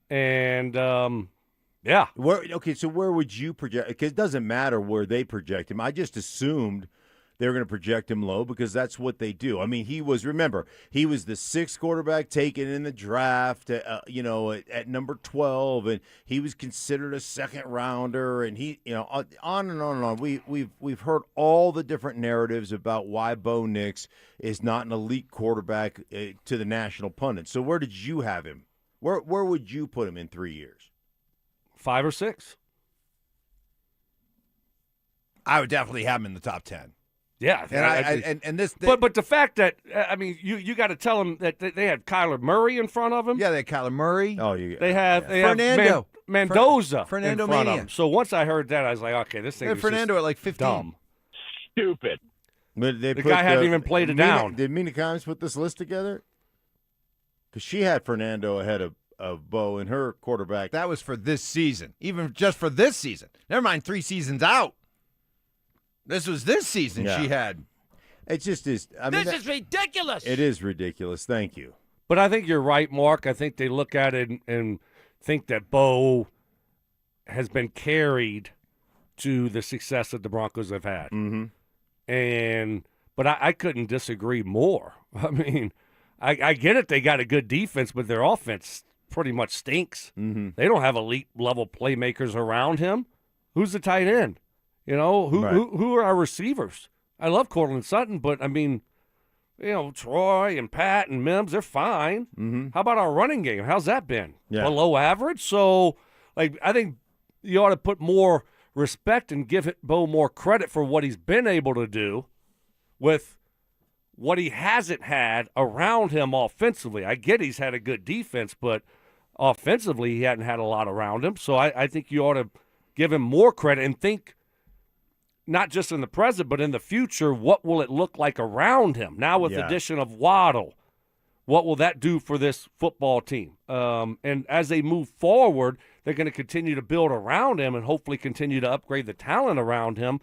And, yeah. So where would you project? Because it doesn't matter where they project him. I just assumed they were going to project him low because that's what they do. I mean, he was the 6th quarterback taken in the draft, at number 12, and he was considered a second rounder, and he, on and on and on. We've heard all the different narratives about why Bo Nix is not an elite quarterback to the national pundits. So where did you have him? Where would you put him in 3 years? 5 or 6. I would definitely have him in the top 10. Yeah, but the fact that you got to tell them that they had Kyler Murray in front of him. Yeah, they had Kyler Murray. Oh, they have Fernando Mendoza Fernando in front Mania. of him. So once I heard that, I was like, okay, this thing. They had Fernando just at like 15. Dumb. Stupid. But the guy hadn't even played it down. Did Mina Kimes put this list together? Because she had Fernando ahead of Bo in her quarterback. That was for this season, even just for this season. Never mind 3 seasons out. This was this season she had. It just is. This is ridiculous. It is ridiculous. Thank you. But I think you're right, Mark. I think they look at it and think that Bo has been carried to the success that the Broncos have had. Mm-hmm. But I couldn't disagree more. I mean, I get it. They got a good defense, but their offense pretty much stinks. Mm-hmm. They don't have elite level playmakers around him. Who's the tight end? Who are our receivers? I love Cortland Sutton, but I mean, Troy and Pat and Mims, they're fine. Mm-hmm. How about our running game? How's that been? Yeah. Below average? So, I think you ought to put more respect and give Bo more credit for what he's been able to do with what he hasn't had around him offensively. I get he's had a good defense, but offensively he hadn't had a lot around him. So I think you ought to give him more credit and think not just in the present, but in the future, what will it look like around him? Now with the addition of Waddle, what will that do for this football team? And as they move forward, they're going to continue to build around him and hopefully continue to upgrade the talent around him.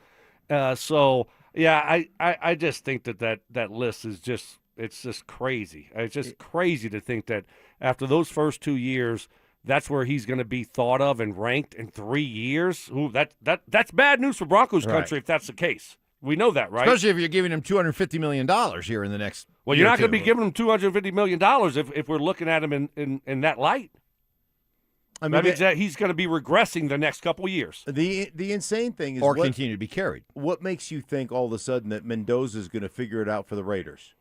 I just think that list is it's just crazy. It's just crazy to think that after those first 2 years, that's where he's going to be thought of and ranked in 3 years. Ooh, that's bad news for Broncos country if that's the case. We know that, right? Especially if you're giving him $250 million here in the next. Well, you're not going to be giving him $250 million if we're looking at him in that light. I mean, that means that he's going to be regressing the next couple of years. The insane thing is, or continue to be carried. What makes you think all of a sudden that Mendoza is going to figure it out for the Raiders?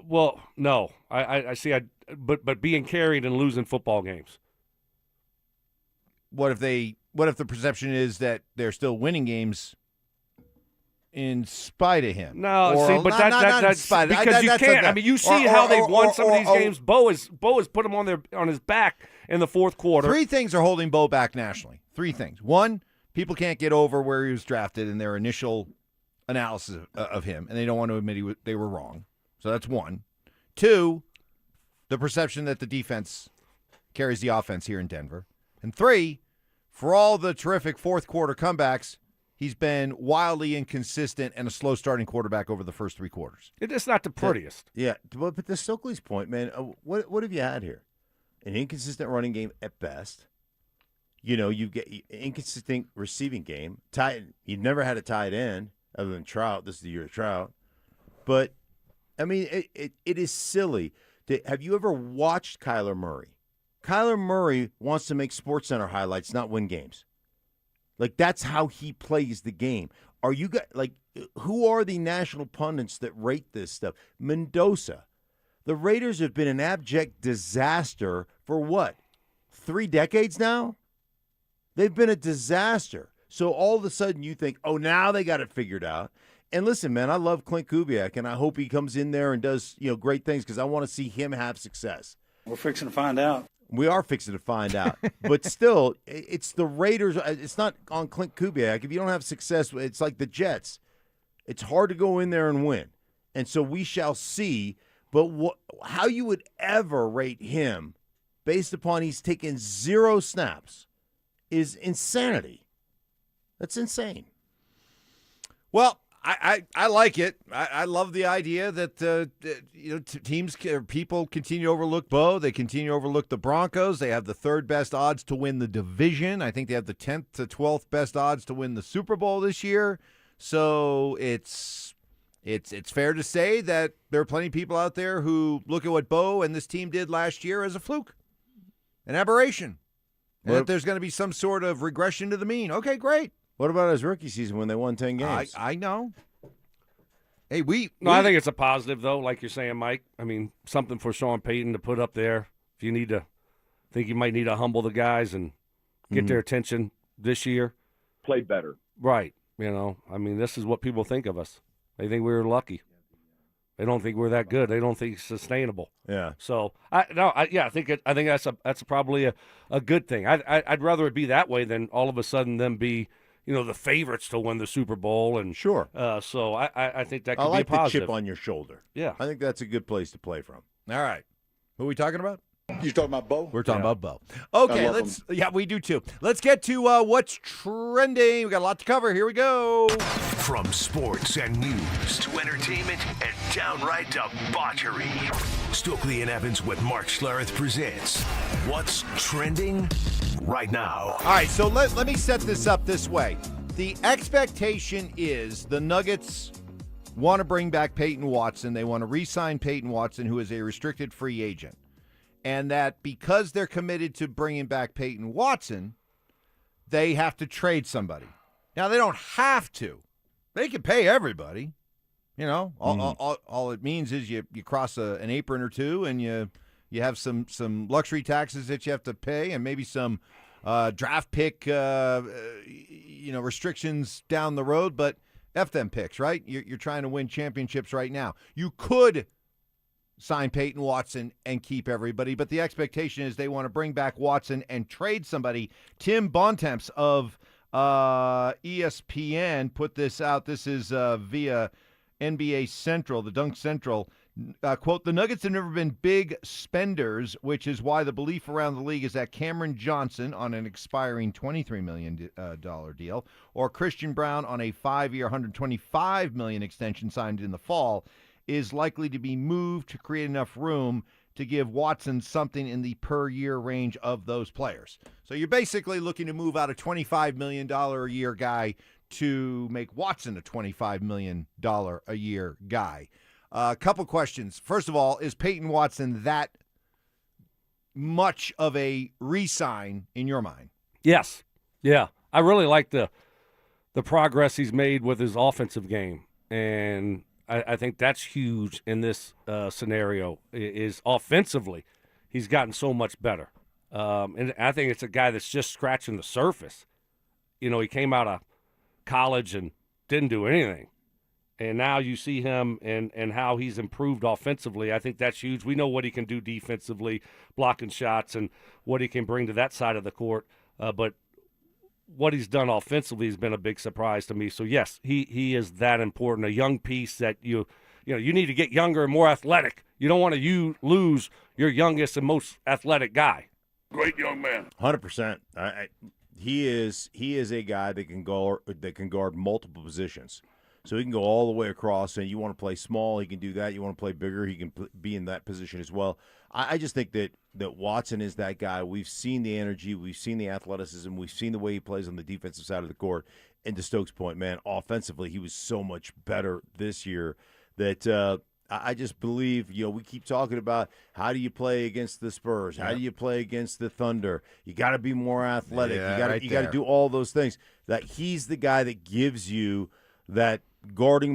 Well, no, I see. But being carried and losing football games. What if the perception is that they're still winning games in spite of him? No, or, see, but that's because you can't. I mean, you see how they've won some of these games. Bo has put him on his back in the fourth quarter. Three things are holding Bo back nationally. Three things. One, people can't get over where he was drafted in their initial analysis of him, and they don't want to admit they were wrong. So that's one. Two, the perception that the defense carries the offense here in Denver. And three, for all the terrific fourth quarter comebacks, he's been wildly inconsistent and a slow starting quarterback over the first three quarters. It's not the prettiest. Yeah, but to Stokley's point, man, what have you had here? An inconsistent running game at best. You know, you get inconsistent receiving game. You've never had a tight end other than Trout. This is the year of Trout. But, I mean, it is silly. Have you ever watched Kyler Murray? Kyler Murray wants to make SportsCenter highlights, not win games. Like, that's how he plays the game. Are you guys, like, who are the national pundits that rate this stuff? Mendoza. The Raiders have been an abject disaster for what? 3 decades now? They've been a disaster. So all of a sudden you think, oh, now they got it figured out. And listen, man, I love Clint Kubiak, and I hope he comes in there and does, great things because I want to see him have success. We're fixing to find out. We are fixing to find out. But still, it's the Raiders. It's not on Clint Kubiak. If you don't have success, it's like the Jets. It's hard to go in there and win. And so we shall see. But how you would ever rate him based upon he's taken 0 snaps is insanity. That's insane. Well, I like it. I love the idea that teams or people continue to overlook Bo. They continue to overlook the Broncos. They have the 3rd best odds to win the division. I think they have the 10th to 12th best odds to win the Super Bowl this year. So it's fair to say that there are plenty of people out there who look at what Bo and this team did last year as a fluke, an aberration, and that there's going to be some sort of regression to the mean. Okay, great. What about his rookie season when they won 10 games? I know. Hey, I think it's a positive, though, like you're saying, Mike. I mean, something for Sean Payton to put up there. If you think you might need to humble the guys and get their attention this year. Play better. Right. I mean, this is what people think of us. They think we were lucky. They don't think we're that good. They don't think it's sustainable. Yeah. So I think that's probably a good thing. I'd rather it be that way than all of a sudden them be the favorites to win the Super Bowl. And sure. So I think that could be a positive. the chip on your shoulder. Yeah. I think that's a good place to play from. All right. Who are we talking about? You talking about Bo? We're talking about Bo. Okay, we do too. Let's get to what's trending. We got a lot to cover. Here we go. From sports and news to entertainment and downright debauchery. Stokley and Evans with Mark Schlereth presents What's Trending Right Now. All right, so let me set this up this way. The expectation is the Nuggets want to bring back Peyton Watson. They want to re-sign Peyton Watson, who is a restricted free agent. And that because they're committed to bringing back Peyton Watson, they have to trade somebody. Now, they don't have to. They can pay everybody. All it means is you cross an apron or two, and you have some luxury taxes that you have to pay, and maybe some draft pick restrictions down the road. But F them picks, right? You're trying to win championships right now. You could sign Peyton Watson and keep everybody, but the expectation is they want to bring back Watson and trade somebody. Tim Bontemps of ESPN put this out. This is via NBA Central, the Dunk Central. Quote, the Nuggets have never been big spenders, which is why the belief around the league is that Cameron Johnson on an expiring $23 million deal or Christian Brown on a 5-year, $125 million extension signed in the fall is likely to be moved to create enough room to give Watson something in the per-year range of those players. So you're basically looking to move out a $25 million a year guy to make Watson a $25 million a year guy. A couple questions. First of all, is Peyton Watson that much of a re-sign in your mind? Yes. Yeah. I really like the progress he's made with his offensive game. And I think that's huge in this scenario is offensively. He's gotten so much better. And I think it's a guy that's just scratching the surface. You know, he came out of college and didn't do anything. And now you see him and how he's improved offensively. I think that's huge. We know what he can do defensively, blocking shots, and what he can bring to that side of the court. But what he's done offensively has been a big surprise to me. So, yes, he is that important, a young piece that you need to get younger and more athletic. You don't want to lose your youngest and most athletic guy. Great young man. 100%. He is a guy that can guard multiple positions. So he can go all the way across, and you want to play small, he can do that. You want to play bigger, he can be in that position as well. I just think that Watson is that guy. We've seen the energy, we've seen the athleticism, we've seen the way he plays on the defensive side of the court. And to Stokes' point, man, offensively, he was so much better this year that I just believe, we keep talking about how do you play against the Spurs? How do you play against the Thunder? You got to be more athletic. Yeah, you got to do all those things. That he's the guy that gives you that defending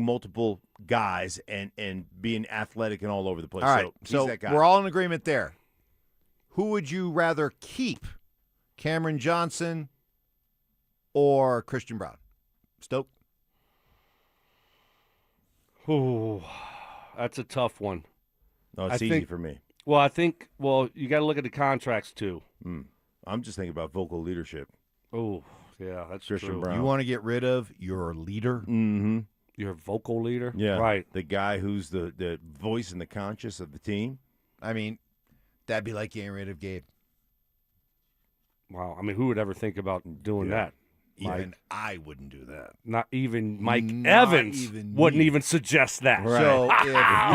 multiple guys and being athletic and all over the place. All right, so he's that guy. We're all in agreement there. Who would you rather keep, Cameron Johnson or Christian Brown? Stoke? Oh, that's a tough one. No, it's easy for me. Well, you got to look at the contracts too. I'm just thinking about vocal leadership. Oh, yeah, that's Christian true. Brown. You want to get rid of your leader? Mm-hmm. Your vocal leader? Yeah. Right. The guy who's the voice and the conscience of the team. I mean, that'd be like getting rid of Gabe. Wow. I mean, who would ever think about doing that? Even I wouldn't do that. Not even Mike Evans wouldn't even suggest that. Right. So if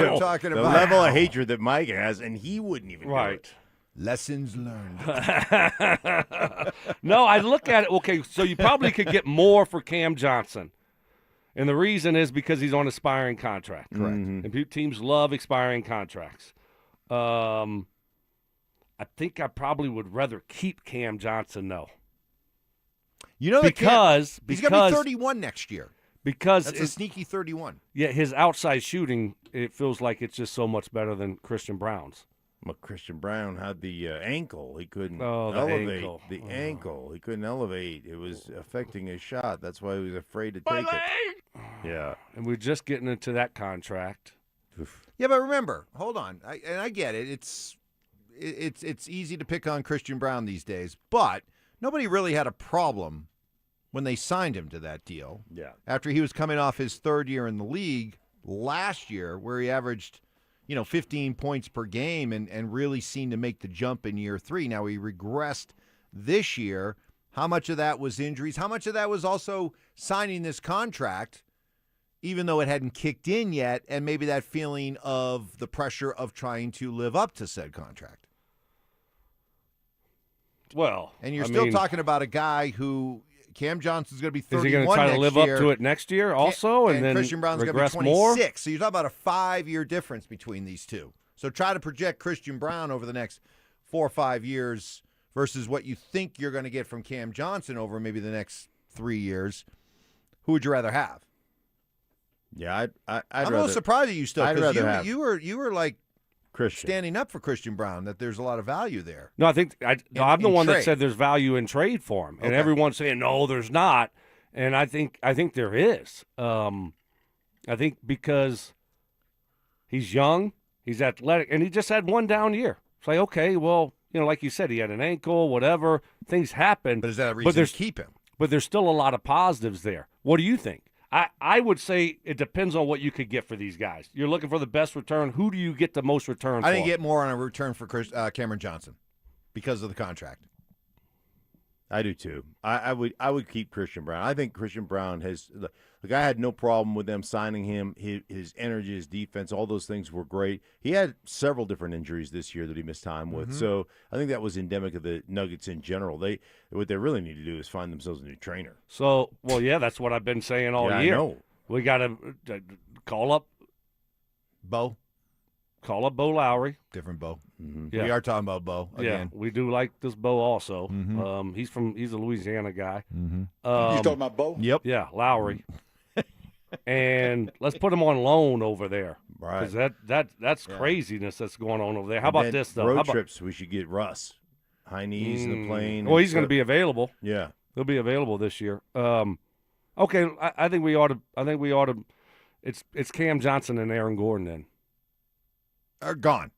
you're talking the about level of hatred that Mike has, and he wouldn't even do it. Lessons learned. No, I look at it. Okay, so you probably could get more for Cam Johnson. And the reason is because he's on an expiring contract. Correct. And teams love expiring contracts. I think I probably would rather keep Cam Johnson, though. You know, because he's going to be 31 next year. Because that's a sneaky 31. Yeah, his outside shooting, it feels like it's just so much better than Christian Brown's. Well, Christian Brown had the ankle. He couldn't elevate the ankle. He couldn't elevate. It was affecting his shot. That's why he was afraid to take it. Yeah. And we're just getting into that contract. Yeah, but remember, hold on. I get it. It's easy to pick on Christian Brown these days, but nobody really had a problem when they signed him to that deal. Yeah. After he was coming off his third year in the league last year, where he averaged 15 points per game and really seemed to make the jump in year 3. Now, he regressed this year. How much of that was injuries? How much of that was also signing this contract, even though it hadn't kicked in yet, and maybe that feeling of the pressure of trying to live up to said contract? Well, and you're still talking about a guy who Cam Johnson's going to be 31 next year. Is he going to try to live up to it next year also, and then Christian Brown's going to be 26? More? So you're talking about a 5-year difference between these two. So try to project Christian Brown over the next 4 or 5 years versus what you think you're going to get from Cam Johnson over maybe the next 3 years. Who would you rather have? Yeah, I'm a little surprised at you still, because you were like Christian standing up for Christian Brown, that there's a lot of value there. No, I think I'm the one trade. that said there's value in trade for him, and everyone's saying no, there's not, and I think there is. I think because he's young, he's athletic, and he just had one down year. It's like, okay, well, like you said, he had an ankle, whatever, things happen. But is that a reason to keep him? But there's still a lot of positives there. What do you think? I would say it depends on what you could get for these guys. You're looking for the best return. Who do you get the most return for? I didn't get more on a return for Cameron Johnson because of the contract. I do too. I would keep Christian Brown. I think Christian Brown has the guy had no problem with them signing him. His energy, his defense, all those things were great. He had several different injuries this year that he missed time with. So I think that was endemic of the Nuggets in general. What they really need to do is find themselves a new trainer. So, well, yeah, that's what I've been saying all year. I know. We got to call up Bo. Call up Bo Lowry. Different Bo. Yeah. We are talking about Bo again. Yeah, we do like this Bo also. He's a Louisiana guy. You talking about Bo? Yep. Yeah, Lowry. And let's put him on loan over there. Right. Because that's craziness that's going on over there. How about this, though? Road trips, we should get Russ. High knees in the plane. Well, he's going to be available. Yeah. He'll be available this year. Okay, I think we ought to. It's Cam Johnson and Aaron Gordon then. Are gone.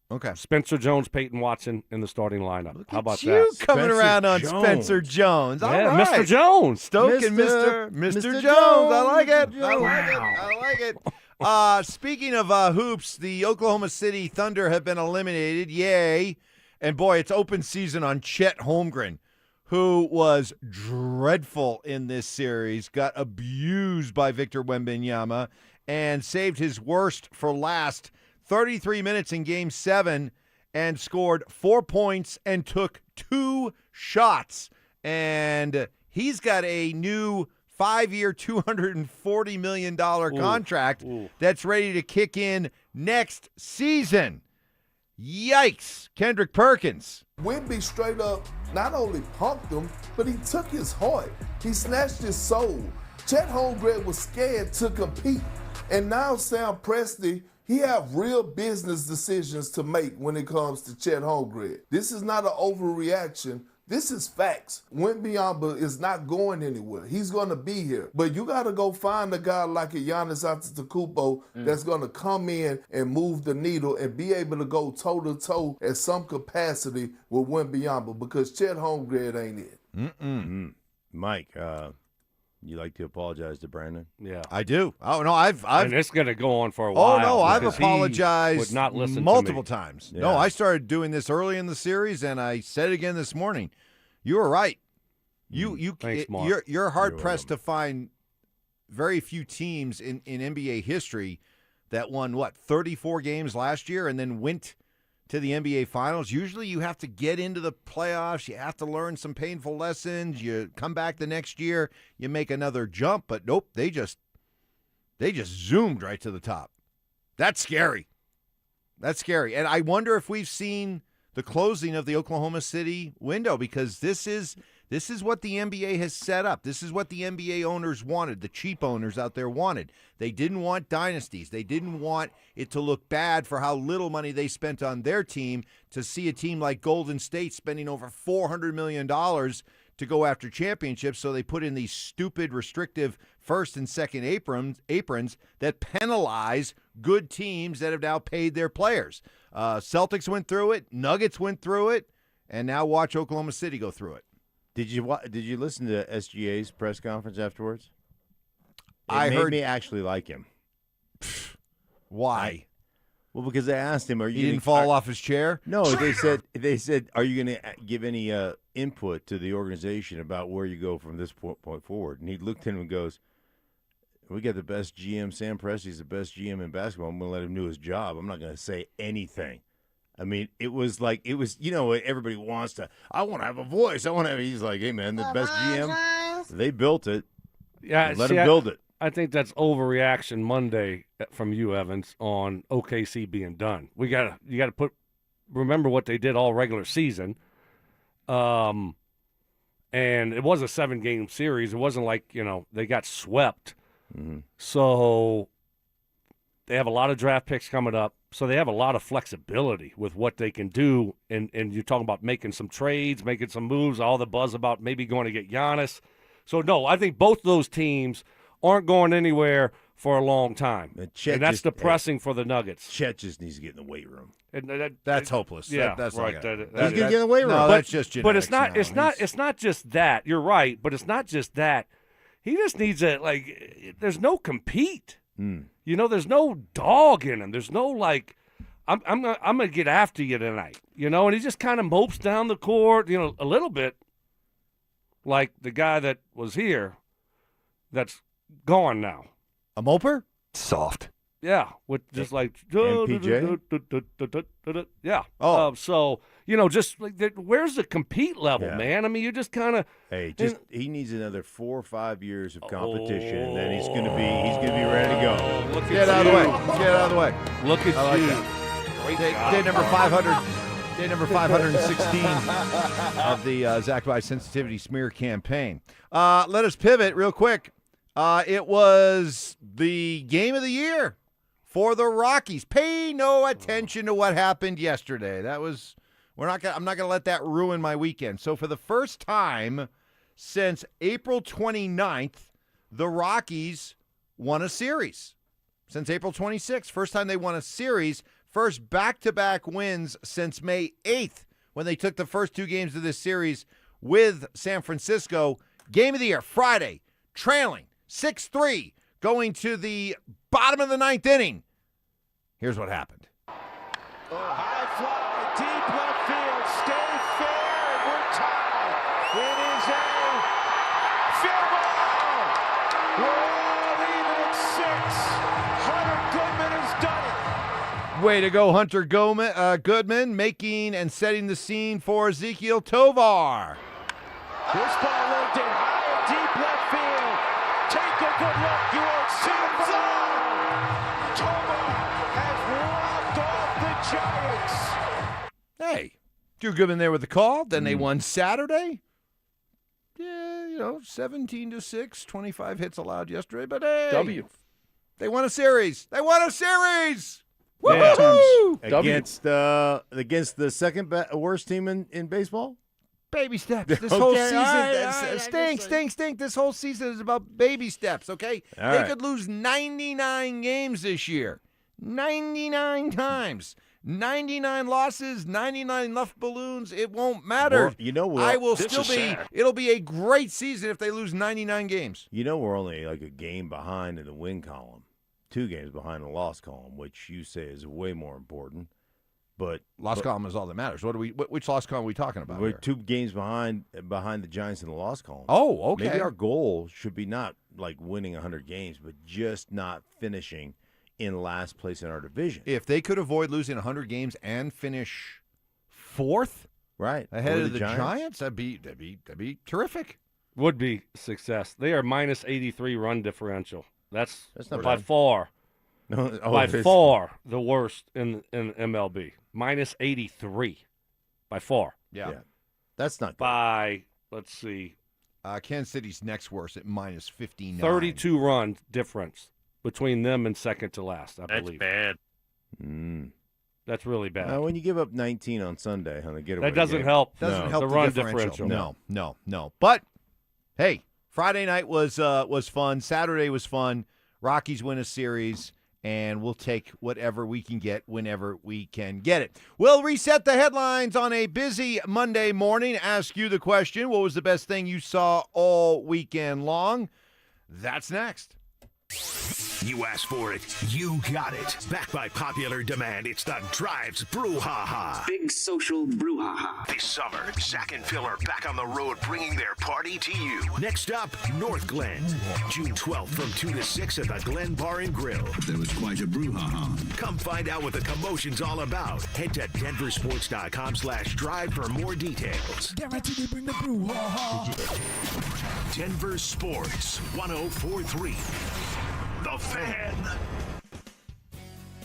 Okay. Spencer Jones, Peyton Watson in the starting lineup. How about you that? coming around on Spencer Jones. All Yeah, right. Mr. Jones. Stoke and Mr. Jones. I like it. I like it. Speaking of hoops, the Oklahoma City Thunder have been eliminated. Yay. And, boy, it's open season on Chet Holmgren, who was dreadful in this series, got abused by Victor Wembanyama, and saved his worst for last. 33 minutes in Game 7 and scored 4 points and took 2 shots. And he's got a new 5-year, $240 million contract that's ready to kick in next season. Yikes. Kendrick Perkins. Wemby straight up not only punked him, but he took his heart. He snatched his soul. Chet Holmgren was scared to compete. And now Sam Presti, he have real business decisions to make when it comes to Chet Holmgren. This is not an overreaction. This is facts. Wembanyama is not going anywhere. He's going to be here. But you got to go find a guy like a Giannis Antetokounmpo that's going to come in and move the needle and be able to go toe-to-toe at some capacity with Wembanyama because Chet Holmgren ain't it. Mike, you like to apologize to Brandon? Yeah, I do. Oh no, I've and it's going to go on for a while. Oh no, I've because apologized would not listen multiple to me. times. Yeah. No, I started doing this early in the series, and I said it again this morning. You were right. Thanks, Mark. You're hard pressed to find very few teams in NBA history that won 34 games last year and then went to the NBA Finals. Usually you have to get into the playoffs. You have to learn some painful lessons. You come back the next year, you make another jump. But nope, they just zoomed right to the top. That's scary. That's scary. And I wonder if we've seen the closing of the Oklahoma City window because this is what the NBA has set up. This is what the NBA owners wanted, the cheap owners out there wanted. They didn't want dynasties. They didn't want it to look bad for how little money they spent on their team to see a team like Golden State spending over $400 million to go after championships. So they put in these stupid, restrictive first and second aprons that penalize good teams that have now paid their players. Celtics went through it. Nuggets went through it. And now watch Oklahoma City go through it. Did you listen to SGA's press conference afterwards? I made heard me actually like him. Why? Well, because they asked him, "Are you?" He didn't fall off his chair. No, they said, "Are you going to give any input to the organization about where you go from this point forward?" And he looked at him and goes, "We got the best GM. Sam Presti's the best GM in basketball. I'm going to let him do his job. I'm not going to say anything." I mean, it was, everybody wants to, I want to have a voice. He's like, hey, man, the best GM, they built it. Yeah, let him build it. I think that's overreaction Monday from you, Evans, on OKC being done. You got to remember what they did all regular season. And it was a 7-game series. It wasn't like, they got swept. Mm-hmm. So they have a lot of draft picks coming up. So they have a lot of flexibility with what they can do. And you're talking about making some trades, making some moves, all the buzz about maybe going to get Giannis. So, no, I think both those teams aren't going anywhere for a long time. And that's depressing for the Nuggets. Chet just needs to get in the weight room. And that's hopeless. Yeah, that's right. He's going to get in the weight room. No, that's just genetics. But it's not just that. You're right, but it's not just that. He just needs there's no compete. There's no dog in him. There's no I'm gonna get after you tonight. And he just kind of mopes down the court, a little bit. like the guy that was here that's gone now. A moper? Soft. Yeah, with just like MPJ? Yeah. Oh. So just like where's the compete level, man? I mean, you just kind of he needs another 4 or 5 years of competition, and then he's gonna be ready to go. Get out of the way. Get out of the way. Look at I like you. that. Day number 500. Day number 516 of the Zach By Sensitivity Smear campaign. Let us pivot real quick. It was the game of the year for the Rockies. Pay no attention to what happened yesterday. I'm not gonna let that ruin my weekend. So for the first time since April 29th, the Rockies won a series. Since April 26th, first time they won a series. First back-to-back wins since May 8th when they took the first 2 games of this series with San Francisco. Game of the year, Friday, trailing 6-3, going to the bottom of the 9th inning. Here's what happened. High fly, deep left field, stay fair, and we're tied. It is a field goal. We're all even at 6. Hunter Goodman has done it. Way to go, Hunter Goodman, making and setting the scene for Ezekiel Tovar. This ball looked in high and deep left field. Take a good look. You won't see it. Tovar has rocked off the Giants. Hey, Drew Goodman there with the call. Then they won Saturday. Yeah, 17-6, 25 hits allowed yesterday. But hey, they won a series. They won a series. Woo-hoo! Against the second worst team in baseball? Baby steps. This whole season, stink. This whole season is about baby steps, okay? They could lose 99 games this year. 99 times. 99 losses, 99 left balloons. It won't matter. It'll be a great season if they lose 99 games. We're only like a game behind in the win column. 2 games behind the loss column, which you say is way more important. But loss column is all that matters. Which loss column are we talking about? We're here? 2 games behind the Giants in the loss column. Oh, okay. Maybe our goal should be not like winning 100 games, but just not finishing in last place in our division. If they could avoid losing 100 games and finish 4th, right, ahead of the Giants, that'd be terrific. Would be success. They are minus 83 run differential. That's not by bad. far. By far the worst in MLB. Minus 83. By far. Yeah. That's not good. By, let's see. Kansas City's next worst at minus 59. 32 run difference between them and second to last, I believe. That's bad. That's really bad. When you give up 19 on Sunday on the getaway that doesn't game. help. Doesn't help the run differential. No. But hey, Friday night was fun. Saturday was fun. Rockies win a series, and we'll take whatever we can get whenever we can get it. We'll reset the headlines on a busy Monday morning. Ask you the question, what was the best thing you saw all weekend long? That's next. You asked for it, you got it. Backed by popular demand, it's the Drives Brouhaha. Big social brouhaha. This summer, Zach and Phil are back on the road bringing their party to you. Next up, North Glen. June 12th from 2 to 6 at the Glen Bar and Grill. There was quite a brouhaha. Come find out what the commotion's all about. Head to DenverSports.com/drive for more details. Guaranteed to bring the brouhaha. Denver Sports 104.3. The Fan.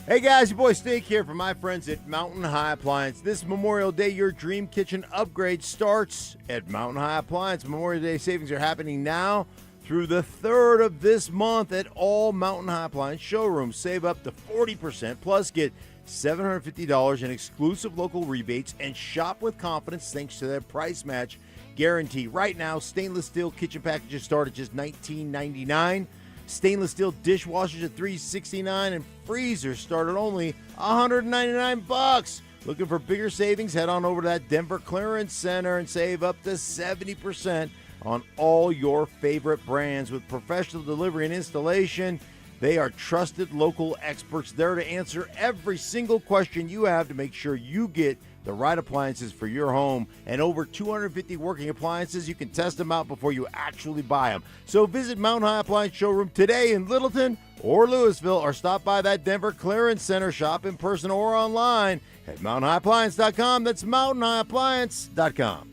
Hey guys, your boy Steak here from my friends at Mountain High Appliance. This Memorial Day, your dream kitchen upgrade starts at Mountain High Appliance. Memorial Day savings are happening now through the 3rd of this month at all Mountain High Appliance showrooms. Save up to 40%, plus get $750 in exclusive local rebates and shop with confidence thanks to their price match guarantee. Right now, stainless steel kitchen packages start at just $19.99. Stainless steel dishwashers at $369 and freezers start at only $199. Looking for bigger savings? Head on over to that Denver Clearance Center and save up to 70% on all your favorite brands with professional delivery and installation. They are trusted local experts there to answer every single question you have to make sure you get the right appliances for your home, and over 250 working appliances. You can test them out before you actually buy them. So visit Mountain High Appliance Showroom today in Littleton or Louisville, or stop by that Denver Clearance Center. Shop in person or online at mountainhighappliance.com. That's mountainhighappliance.com.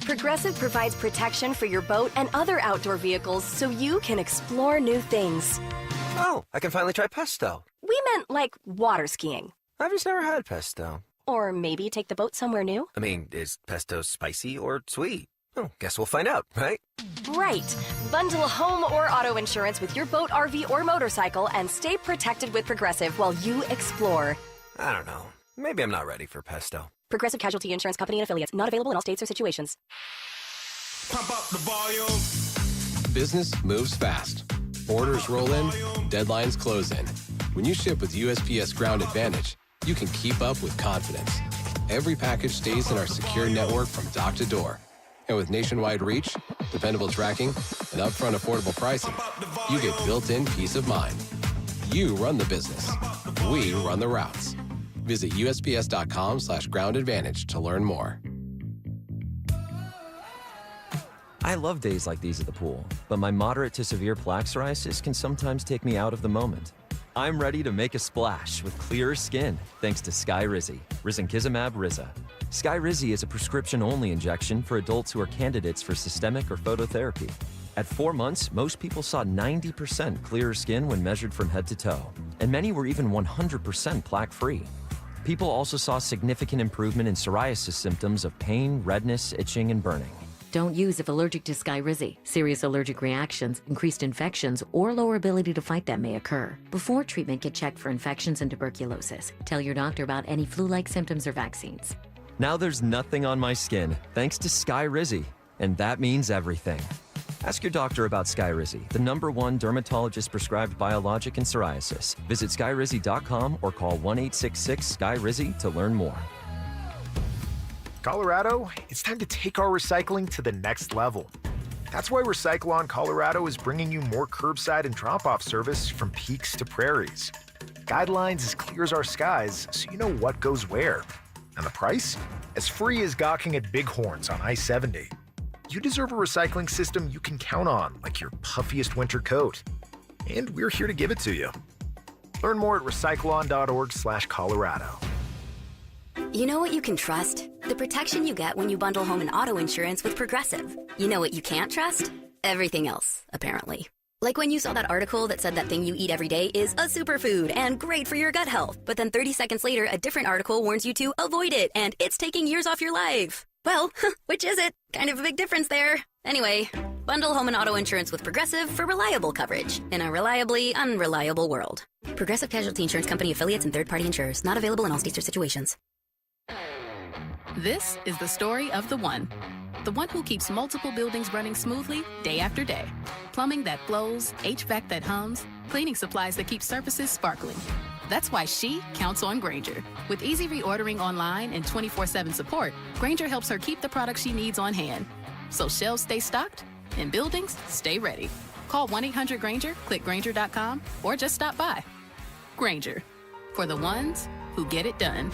Progressive provides protection for your boat and other outdoor vehicles so you can explore new things. Oh, I can finally try pesto. We meant like water skiing. I've just never had pesto. Or maybe take the boat somewhere new. I mean, is pesto spicy or sweet? Oh, guess we'll find out, right? Right. Bundle home or auto insurance with your boat, RV, or motorcycle and stay protected with Progressive while you explore. I don't know. Maybe I'm not ready for pesto. Progressive Casualty Insurance Company and Affiliates. Not available in all states or situations. Pump up the volume. Business moves fast. Orders roll in, deadlines close in. When you ship with USPS Ground Advantage, you can keep up with confidence. Every package stays in our secure network from dock to door. And with nationwide reach, dependable tracking, and upfront affordable pricing, you get built-in peace of mind. You run the business. We run the routes. Visit USPS.com/Ground Advantage to learn more. I love days like these at the pool, but my moderate to severe plaque psoriasis can sometimes take me out of the moment. I'm ready to make a splash with clearer skin thanks to Skyrizi, risankizumab Riza. Skyrizi is a prescription-only injection for adults who are candidates for systemic or phototherapy. At 4 months, most people saw 90% clearer skin when measured from head to toe, and many were even 100% plaque-free. People also saw significant improvement in psoriasis symptoms of pain, redness, itching, and burning. Don't use if allergic to Skyrizi. Serious allergic reactions, increased infections, or lower ability to fight them may occur. Before treatment, get checked for infections and tuberculosis. Tell your doctor about any flu-like symptoms or vaccines. Now there's nothing on my skin thanks to Skyrizi, and that means everything. Ask your doctor about Skyrizi, the #1 dermatologist-prescribed biologic in psoriasis. Visit Skyrizi.com or call 1-866-SKY-RIZI to learn more. Colorado, it's time to take our recycling to the next level. That's why Recycle-On Colorado is bringing you more curbside and drop-off service from peaks to prairies. Guidelines as clear as our skies, so you know what goes where. And the price? As free as gawking at Bighorns on I-70. You deserve a recycling system you can count on, like your puffiest winter coat. And we're here to give it to you. Learn more at recycleon.org/Colorado. You know what you can trust? The protection you get when you bundle home and auto insurance with Progressive. You know what you can't trust? Everything else, apparently. Like when you saw that article that said that thing you eat every day is a superfood and great for your gut health. But then 30 seconds later, a different article warns you to avoid it and it's taking years off your life. Well, which is it? Kind of a big difference there. Anyway, bundle home and auto insurance with Progressive for reliable coverage in a reliably unreliable world. Progressive Casualty Insurance Company affiliates and third-party insurers. Not available in all states or situations. This is the story of the one who keeps multiple buildings running smoothly day after day. Plumbing that flows, HVAC that hums, cleaning supplies that keep surfaces sparkling. That's why she counts on Grainger. With easy reordering online and 24/7 support, Grainger helps her keep the products she needs on hand. So shelves stay stocked and buildings stay ready. Call 1-800-GRAINGER, click Grainger.com, or just stop by. Grainger, for the ones who get it done.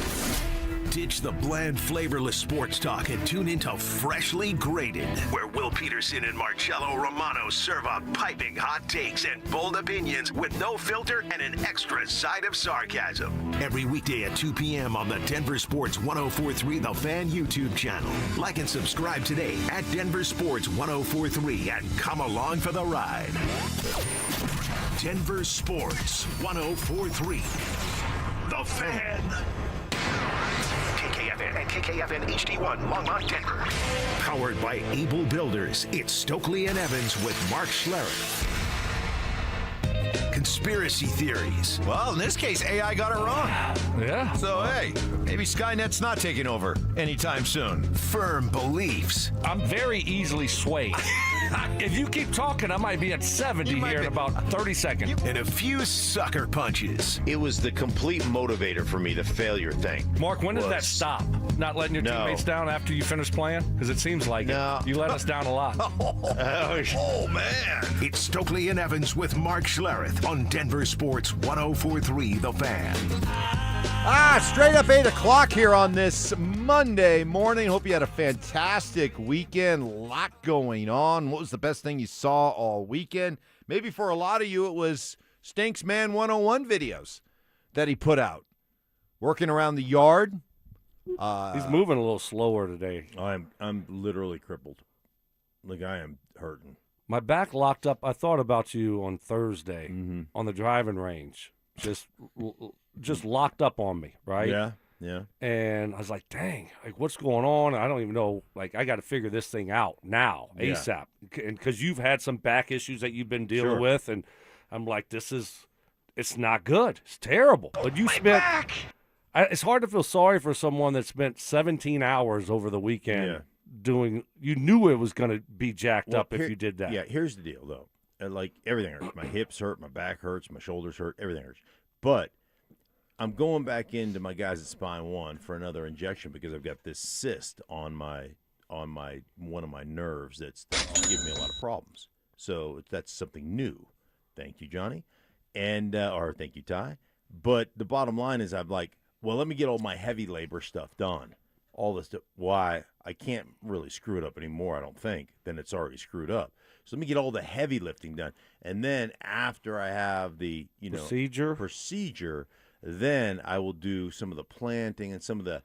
Ditch the bland, flavorless sports talk and tune into Freshly Grated, where Will Peterson and Marcello Romano serve up piping hot takes and bold opinions with no filter and an extra side of sarcasm. Every weekday at 2 p.m. on the Denver Sports 1043 The Fan YouTube channel. Like and subscribe today at Denver Sports 1043 and come along for the ride. Denver Sports 1043 The Fan. KKFN and KKFN HD1, Longmont, Denver. Powered by Able Builders, it's Stokley and Evans with Mark Schlereth. Conspiracy theories. Well, in this case, AI got it wrong. Yeah. So, hey, maybe Skynet's not taking over anytime soon. Firm beliefs. I'm very easily swayed. If you keep talking, I might be at 70 here in about 30 seconds. And a few sucker punches. It was the complete motivator for me, the failure thing. Mark, when does that stop? Not letting your teammates down after you finish playing? Because it seems like it. You let us down a lot. Oh, man. It's Stokley and Evans with Mark Schlereth on Denver Sports 1043 The Fan. Straight up 8 o'clock here on this Monday morning. Hope you had a fantastic weekend. Lot going on. What was the best thing you saw all weekend? Maybe for a lot of you, it was Stinks Man 101 videos that he put out. Working around the yard. He's moving a little slower today. I'm literally crippled. Like, I am hurting. My back locked up. I thought about you on Thursday on the driving range. Just locked up on me, right? Yeah. And I was like, dang, like, what's going on? I don't even know. Like, I got to figure this thing out now, ASAP. And because you've had some back issues that you've been dealing with. And I'm like, it's not good. It's terrible. But you it's hard to feel sorry for someone that spent 17 hours over the weekend doing, you knew it was going to be jacked up if you did that. Yeah, here's the deal, though. Like, everything hurts. My hips hurt, my back hurts, my shoulders hurt, everything hurts. But I'm going back into my guys at Spine One for another injection because I've got this cyst on one of my nerves that's giving me a lot of problems. So that's something new. Thank you, Johnny, and or thank you, Ty. But the bottom line is, I'm like, well, let me get all my heavy labor stuff done. All this stuff. Why? I can't really screw it up anymore, I don't think. Then it's already screwed up. So let me get all the heavy lifting done. And then after I have the procedure, then I will do some of the planting and some of the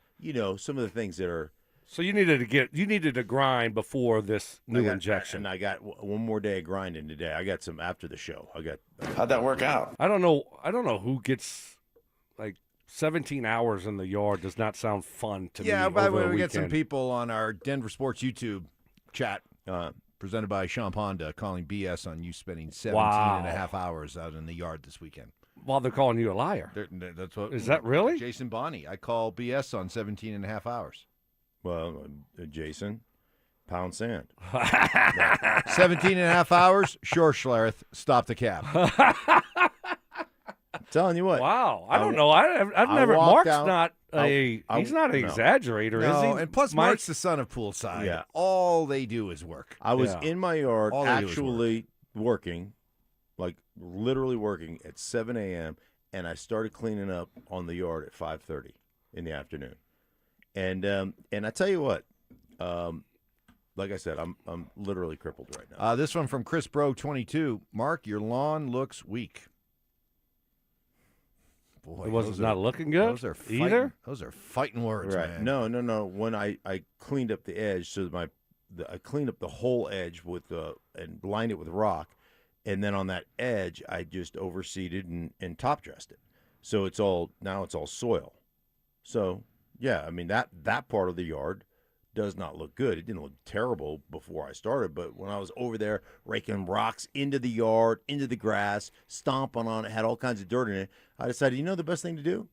things that are. So you needed to grind before this new injection. And I got one more day of grinding today. I got some after the show. How'd that work out? I don't know who gets like 17 hours in the yard. Does not sound fun to me. Yeah, by the way, we get got some people on our Denver Sports YouTube chat presented by Sean Honda calling BS on you spending 17 and a half hours out in the yard this weekend. While they're calling you a liar. That's what. Is that really? Jason Bonney. I call BS on 17 and a half hours. Well, Jason, pound sand. 17 and a half hours? Sure, Schlereth. Stop the cab. I'm telling you what. Wow. I don't know. I've never. Mark's not he's not an exaggerator, is he? And plus, Mark's the son of poolside. Yeah. All they do is work. I was in my yard actually working, like literally working at 7 a.m., and I started cleaning up on the yard at 5:30 in the afternoon. And I tell you what, like I said, I'm literally crippled right now. This one from Chris Bro 22. Mark, your lawn looks weak. Boy, it was not looking good. Those are fighting, Those are fighting words, right? man. No. When I cleaned up the edge, so I cleaned up the whole edge and lined it with rock, and then on that edge I just overseeded and top dressed it. So now it's all soil. So. Yeah, I mean, that part of the yard does not look good. It didn't look terrible before I started, but when I was over there raking rocks into the yard, into the grass, stomping on it, had all kinds of dirt in it, I decided, the best thing to do?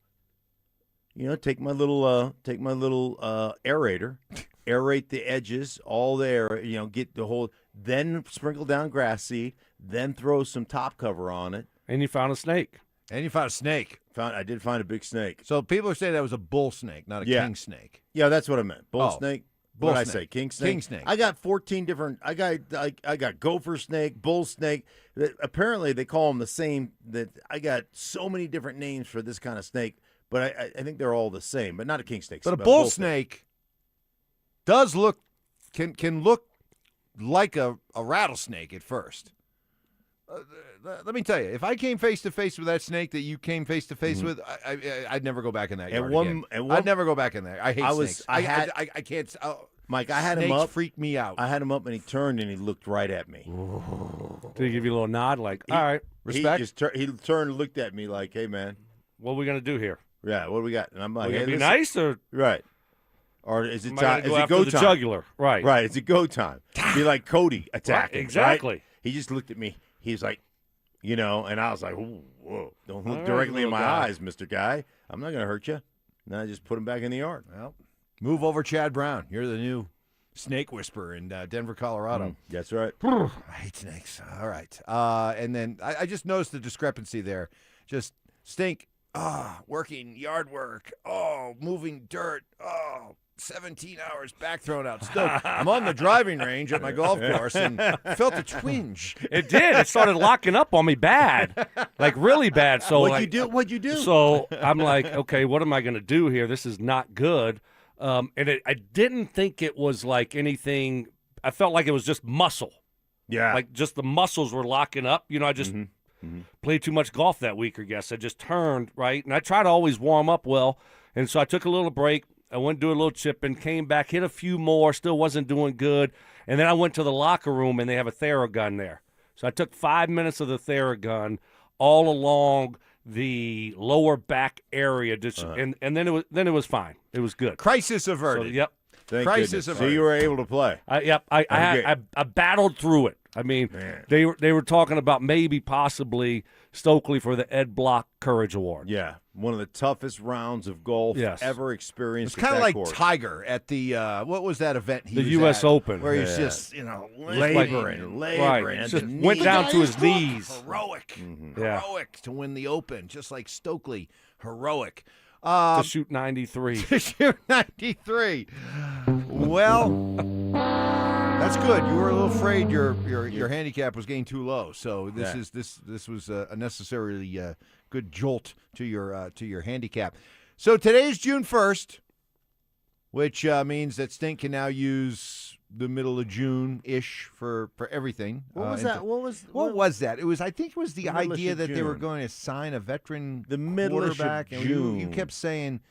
Take my little aerator, aerate the edges, all there, get the whole, then sprinkle down grass seed, then throw some top cover on it. And you found a snake. I did find a big snake. So people are saying that was a bull snake, not a king snake. Yeah, that's what I meant. Bull snake. Bull what did snake. I say? King snake. King snake. I got 14 different. I got gopher snake, bull snake. Apparently they call them the same. That I got so many different names for this kind of snake, but I think they're all the same. But not a king snake. But a bull snake does look can look like a rattlesnake at first. Let me tell you, if I came face to face with that snake that you came face to face with, I'd never go back in that yard again. I'd never go back in there. I hate snakes. I can't. Mike, I had snakes him up. Freak me out. I had him up, and he turned and he looked right at me. Did he give you a little nod, like, all right, respect? He turned and looked at me like, hey, man. What are we going to do here? Yeah, what do we got? And I'm like, hey, be listen. Nice or? Right. Or is it time? Is it go time? Jugular. Right. Right. It's a go time. Be like Cody attacking. Right, exactly. Right? He just looked at me. He's like, and I was like, whoa, don't look All directly right, in my guy. eyes, Mr. Guy. I'm not going to hurt you. And then I just put him back in the yard. Well, move over, Chad Brown. You're the new snake whisperer in Denver, Colorado. That's right. I hate snakes. All right. And then I just noticed the discrepancy there. Just stink. Working yard work. Moving dirt. 17 hours back thrown out. Still, I'm on the driving range at my golf course and felt a twinge. It did. It started locking up on me bad, like really bad. So What'd you do? So I'm like, okay, what am I going to do here? This is not good. I didn't think it was like anything. I felt like it was just muscle. Yeah. Like just the muscles were locking up. I just played too much golf that week, I guess. I just turned, right? And I try to always warm up well. And so I took a little break. I went to do a little chipping, came back, hit a few more, still wasn't doing good. And then I went to the locker room, and they have a Theragun there. So I took 5 minutes of the Theragun all along the lower back area, and then it was fine. It was good. Crisis averted. So, yep. Thank Crisis goodness. averted. So you were able to play. I battled through it. I mean, they were talking about maybe possibly Stokley for the Ed Block Courage Award. Yeah, one of the toughest rounds of golf ever experienced. It's kind of like course. Tiger at the what was that event? The U.S. Open, where he's just laboring. Right, just went down to his knees. Heroic, Mm-hmm. heroic to win the Open, just like Stokley, heroic. To shoot 93. To shoot 93. Well, that's good. You were a little afraid your handicap was getting too low, so this was a necessarily good jolt to your handicap. So today's June 1st, which means that Stink can now use the middle of June-ish for everything. What was that? What was that? I think it was the idea that they were going to sign a veteran quarterback. of June. You kept saying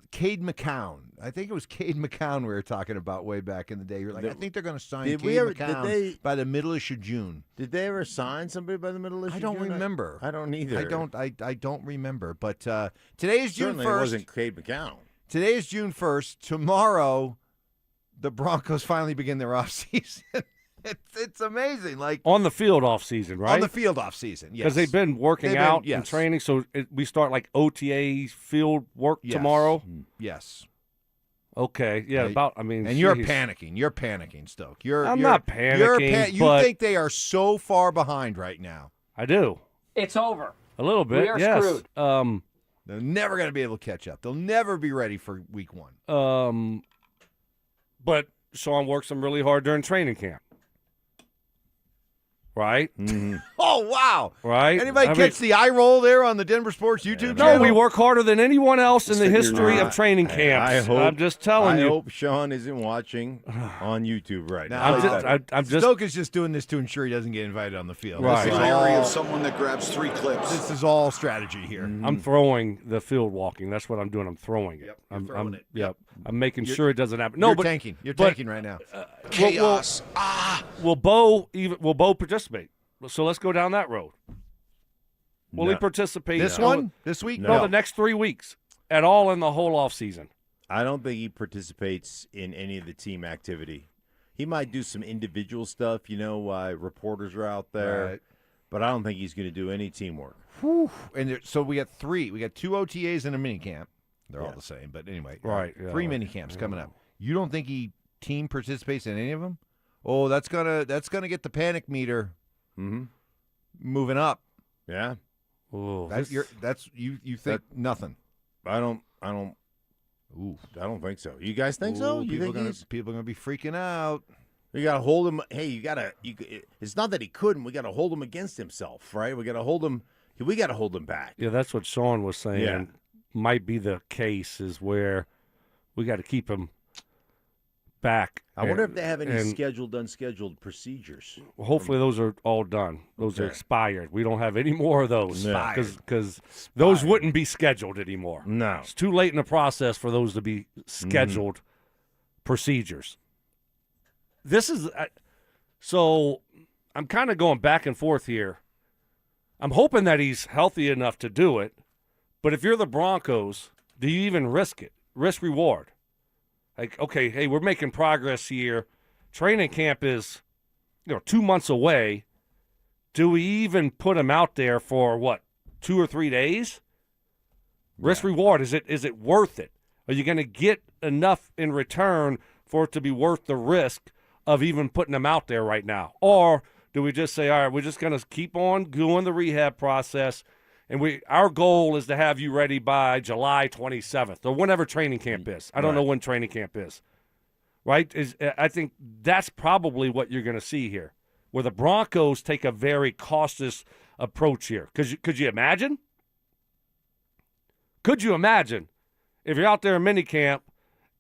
Cade McCown. I think it was Cade McCown we were talking about way back in the day. You're like, I think they're going to sign Cade McCown by the middle of June. Did they ever sign somebody by the middle of June? I don't remember. I don't either. I don't remember. But today is June 1st. Certainly it wasn't Cade McCown. Today is June 1st. Tomorrow, the Broncos finally begin their offseason. It's amazing. Like on the field off season, right? On the field off season, yes. Because they've been working out and training. So we start like OTA field work tomorrow. Yes. Okay. Yeah. And you're panicking. You're panicking, Stoke. I'm not panicking. You think they are so far behind right now? I do. It's over. A little bit. We are yes. screwed. They're never going to be able to catch up. They'll never be ready for week 1. But Sean works them really hard during training camp. Right? Mm-hmm. Oh, wow. Right? Anybody catch the eye roll there on the DenverSports YouTube No, channel? we work harder than anyone else in the history of training camps. I'm just telling you. I hope Sean isn't watching on YouTube right now. I'm just Stoke is just doing this to ensure he doesn't get invited on the field. Right. This is diary of someone that grabs 3 clips. This is all strategy here. I'm throwing the field walking. That's what I'm doing. I'm throwing it. Yep, I'm throwing it. Yep. I'm making sure it doesn't happen. You're tanking. You're tanking right now. Chaos. Will Bo participate? So let's go down that road. Will he participate? This one? This week? No, the next 3 weeks at all in the whole off season. I don't think he participates in any of the team activity. He might do some individual stuff, reporters are out there. Right. But I don't think he's going to do any teamwork. Whew. And so we got 3. We got 2 OTAs and a mini camp. They're all the same, but anyway. Right. 3 mini camps coming up. You don't think he team participates in any of them? Oh, that's gonna get the panic meter moving up. Yeah. Oh, you think nothing. I don't think so. You guys think so? You People think are gonna be freaking out. You got to hold him. Hey, it's not that he couldn't. We got to hold him against himself, right? We got to hold him. We got to hold him back. Yeah, that's what Sean was saying. Yeah. Might be the case is where we got to keep him back. I wonder if they have any scheduled, unscheduled procedures. Well, hopefully those are all done. Those are expired. We don't have any more of those because those wouldn't be scheduled anymore. No. It's too late in the process for those to be scheduled procedures. This is so I'm kind of going back and forth here. I'm hoping that he's healthy enough to do it, but if you're the Broncos, do you even risk it? Risk reward. Like, okay, hey, we're making progress here. Training camp is, 2 months away. Do we even put him out there for 2 or 3 days? Risk reward. Is it worth it? Are you going to get enough in return for it to be worth the risk of even putting him out there right now? Or do we just say, all right, we're just going to keep on doing the rehab process, and our goal is to have you ready by July 27th or whenever training camp is. I don't know when training camp is, right? I think that's probably what you're going to see here, where the Broncos take a very cautious approach here. Could you imagine? Could you imagine if you're out there in minicamp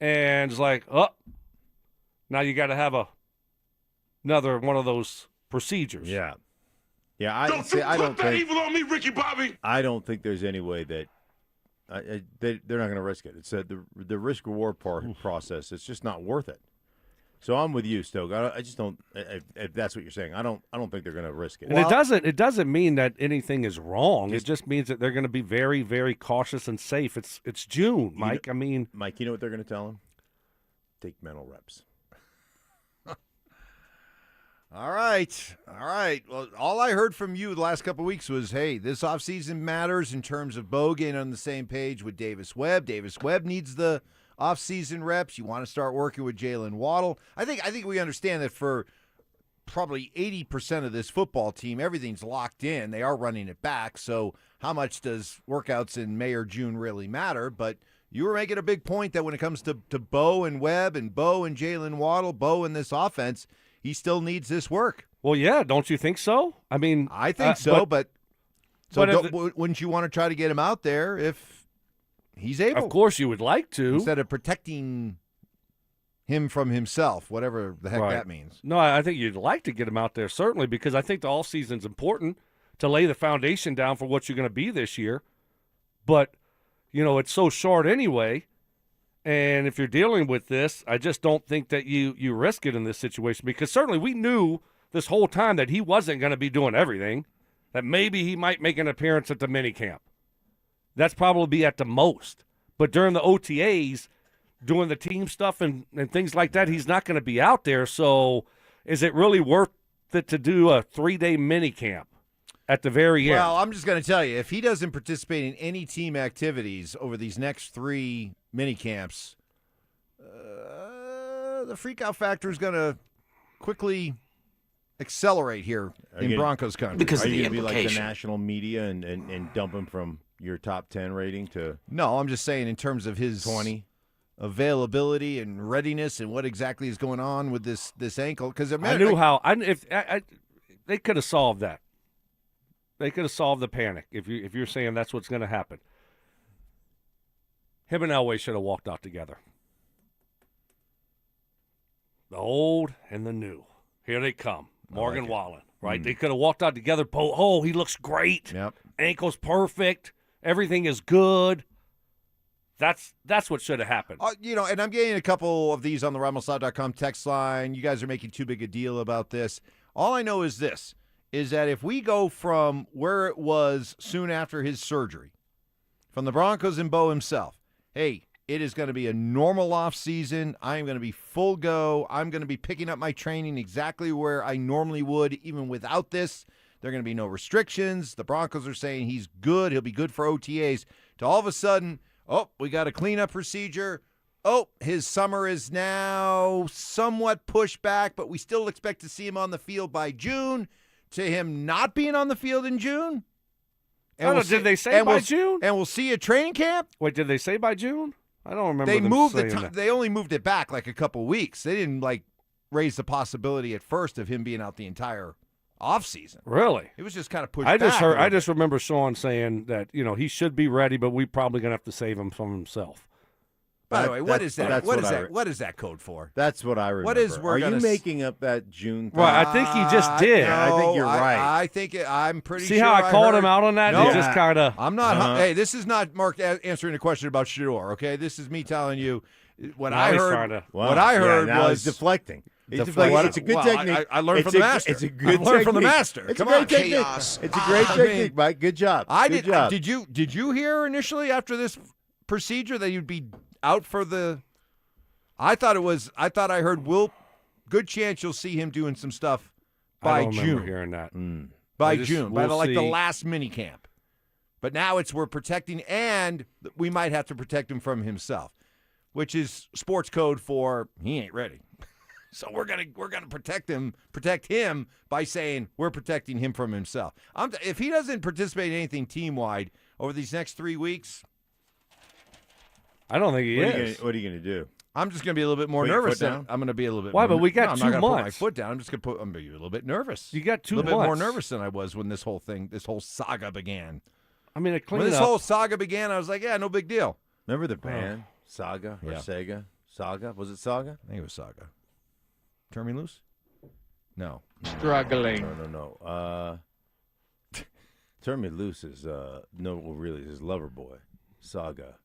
and it's like, oh, now you got to have another one of those procedures. Yeah. Yeah, I don't that evil on me, Ricky Bobby. I don't think there's any way that they're not going to risk it. It's the risk reward process. It's just not worth it. So I'm with you, Stoke. I just don't. If that's what you're saying, I don't think they're going to risk it. And it doesn't mean that anything is wrong. It just means that they're going to be very, very cautious and safe. It's June, Mike. Mike, you know what they're going to tell him? Take mental reps. All right. Well, all I heard from you the last couple of weeks was, hey, this offseason matters in terms of Bo getting on the same page with Davis Webb. Davis Webb needs the offseason reps. You want to start working with Jalen Waddle. I think we understand that for probably 80% of this football team, everything's locked in. They are running it back. So how much does workouts in May or June really matter? But you were making a big point that when it comes to Bo and Webb and Bo and Jalen Waddle, Bo in this offense, he still needs this work. Well, yeah, don't you think so? I think so, but wouldn't you want to try to get him out there if he's able? Of course you would like to. Instead of protecting him from himself, whatever the heck that means. No, I think you'd like to get him out there, certainly, because I think the offseason's important to lay the foundation down for what you're going to be this year. But, it's so short anyway. And if you're dealing with this, I just don't think that you risk it in this situation, because certainly we knew this whole time that he wasn't going to be doing everything, that maybe he might make an appearance at the minicamp. That's probably at the most. But during the OTAs, doing the team stuff and things like that, he's not going to be out there. So is it really worth it to do a 3-day minicamp at the very end? Well, I'm just going to tell you, if he doesn't participate in any team activities over these next 3 mini camps, the freak-out factor is going to quickly accelerate here in Broncos country. Because are you going to be like the national media and dump him from your top 10 rating to? No, I'm just saying in terms of his 20 availability and readiness and what exactly is going on with this ankle. Because I knew they could have solved that. They could have solved the panic if you're saying that's what's going to happen. Him and Elway should have walked out together. The old and the new. Here they come. Morgan Wallen, right? They could have walked out together. Oh, he looks great. Yep. Ankle's perfect. Everything is good. That's what should have happened. And I'm getting a couple of these on the RamosLoud.com text line. You guys are making too big a deal about this. All I know is this, is that if we go from where it was soon after his surgery, from the Broncos and Bo himself, hey, it is going to be a normal off season. I'm going to be full go. I'm going to be picking up my training exactly where I normally would, even without this. There are going to be no restrictions. The Broncos are saying he's good. He'll be good for OTAs. To all of a sudden, we got a cleanup procedure. His summer is now somewhat pushed back, but we still expect to see him on the field by June. To him not being on the field in June. Did they say by June? And we'll see a training camp? Wait, did they say by June? I don't remember. They moved that. They only moved it back like a couple weeks. They didn't raise the possibility at first of him being out the entire offseason. Really? It was just kind of pushed back. I just remember Sean saying that, he should be ready, but we're probably going to have to save him from himself. By the way, what is that? What is that code for? That's what I remember. What is Are you making up that June thing? Well, I think he just did. I think you're right. I'm pretty sure. See how I called him out on that? No, He just kind of. I'm not. Hey, this is not Mark answering a question about Shador. Okay, this is me telling you what I heard. What I heard was deflecting. It's a good technique. I learned from the master. It's a good technique. I learned from the master. It's a great technique. It's a great technique, Mike. Good job. Good job. Did you hear initially after this procedure that you'd be out for the? I thought I heard good chance you'll see him doing some stuff by June. I don't remember hearing that. By June, by the last mini camp. But now we're protecting, and we might have to protect him from himself, which is sports code for he ain't ready. So we're gonna protect him by saying we're protecting him from himself. If he doesn't participate in anything team wide over these next 3 weeks, I don't think he is. What are you gonna do? I'm just going to be a little bit more nervous. I'm going to be a little bit. Why? More, but we got 2 months. I'm not going to put my foot down. I'm just going to be a little bit nervous. You got 2 months. A little bit more nervous than I was when this whole saga began. I mean, when this whole saga began, I was like, yeah, no big deal. Remember the band Saga or Sega? Saga? Was it Saga? I think it was Saga. Turn me loose? No. Struggling. No. Turn me loose is really his lover boy. Saga.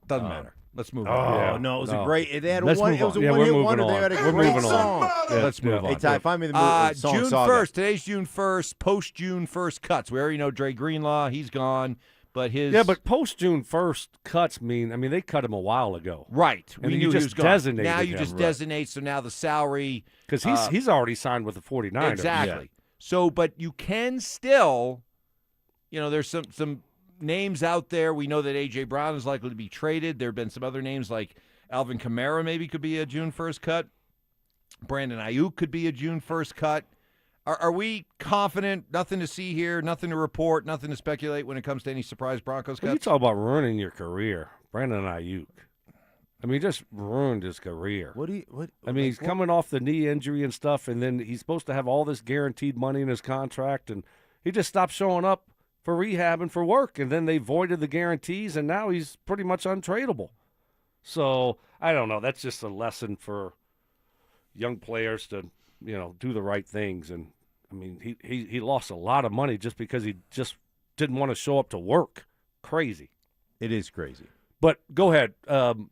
Doesn't matter. Let's move Oh on. no, it was a great. It had Let's one. move It was a on. Yeah, one-hit we're wonder. moving They had a on. We're great moving on. song. Yeah, Let's move on. Hey Ty, find me the song June Saga. 1st. Today's June 1st. Post June 1st cuts. We already know Dre Greenlaw. He's gone. But his but post June 1st cuts they cut him a while ago. Right. And we you knew just he was gone. designated Now you him. just designate. So now the salary Because he's already signed with the 49ers. exactly. Yeah. So, but you can still, there's some names out there. We know that A.J. Brown is likely to be traded. There have been some other names like Alvin Kamara maybe could be a June 1st cut. Brandon Ayuk could be a June 1st cut. Are we confident? Nothing to see here, nothing to report, nothing to speculate when it comes to any surprise Broncos cuts? You talk about ruining your career. Brandon Ayuk. He just ruined his career. He's coming off the knee injury and stuff, and then he's supposed to have all this guaranteed money in his contract, and he just stopped showing up for rehab and for work, and then they voided the guarantees, and now he's pretty much untradeable. So, I don't know. That's just a lesson for young players to, do the right things. And, he lost a lot of money just because he just didn't want to show up to work. Crazy. It is crazy. But go ahead.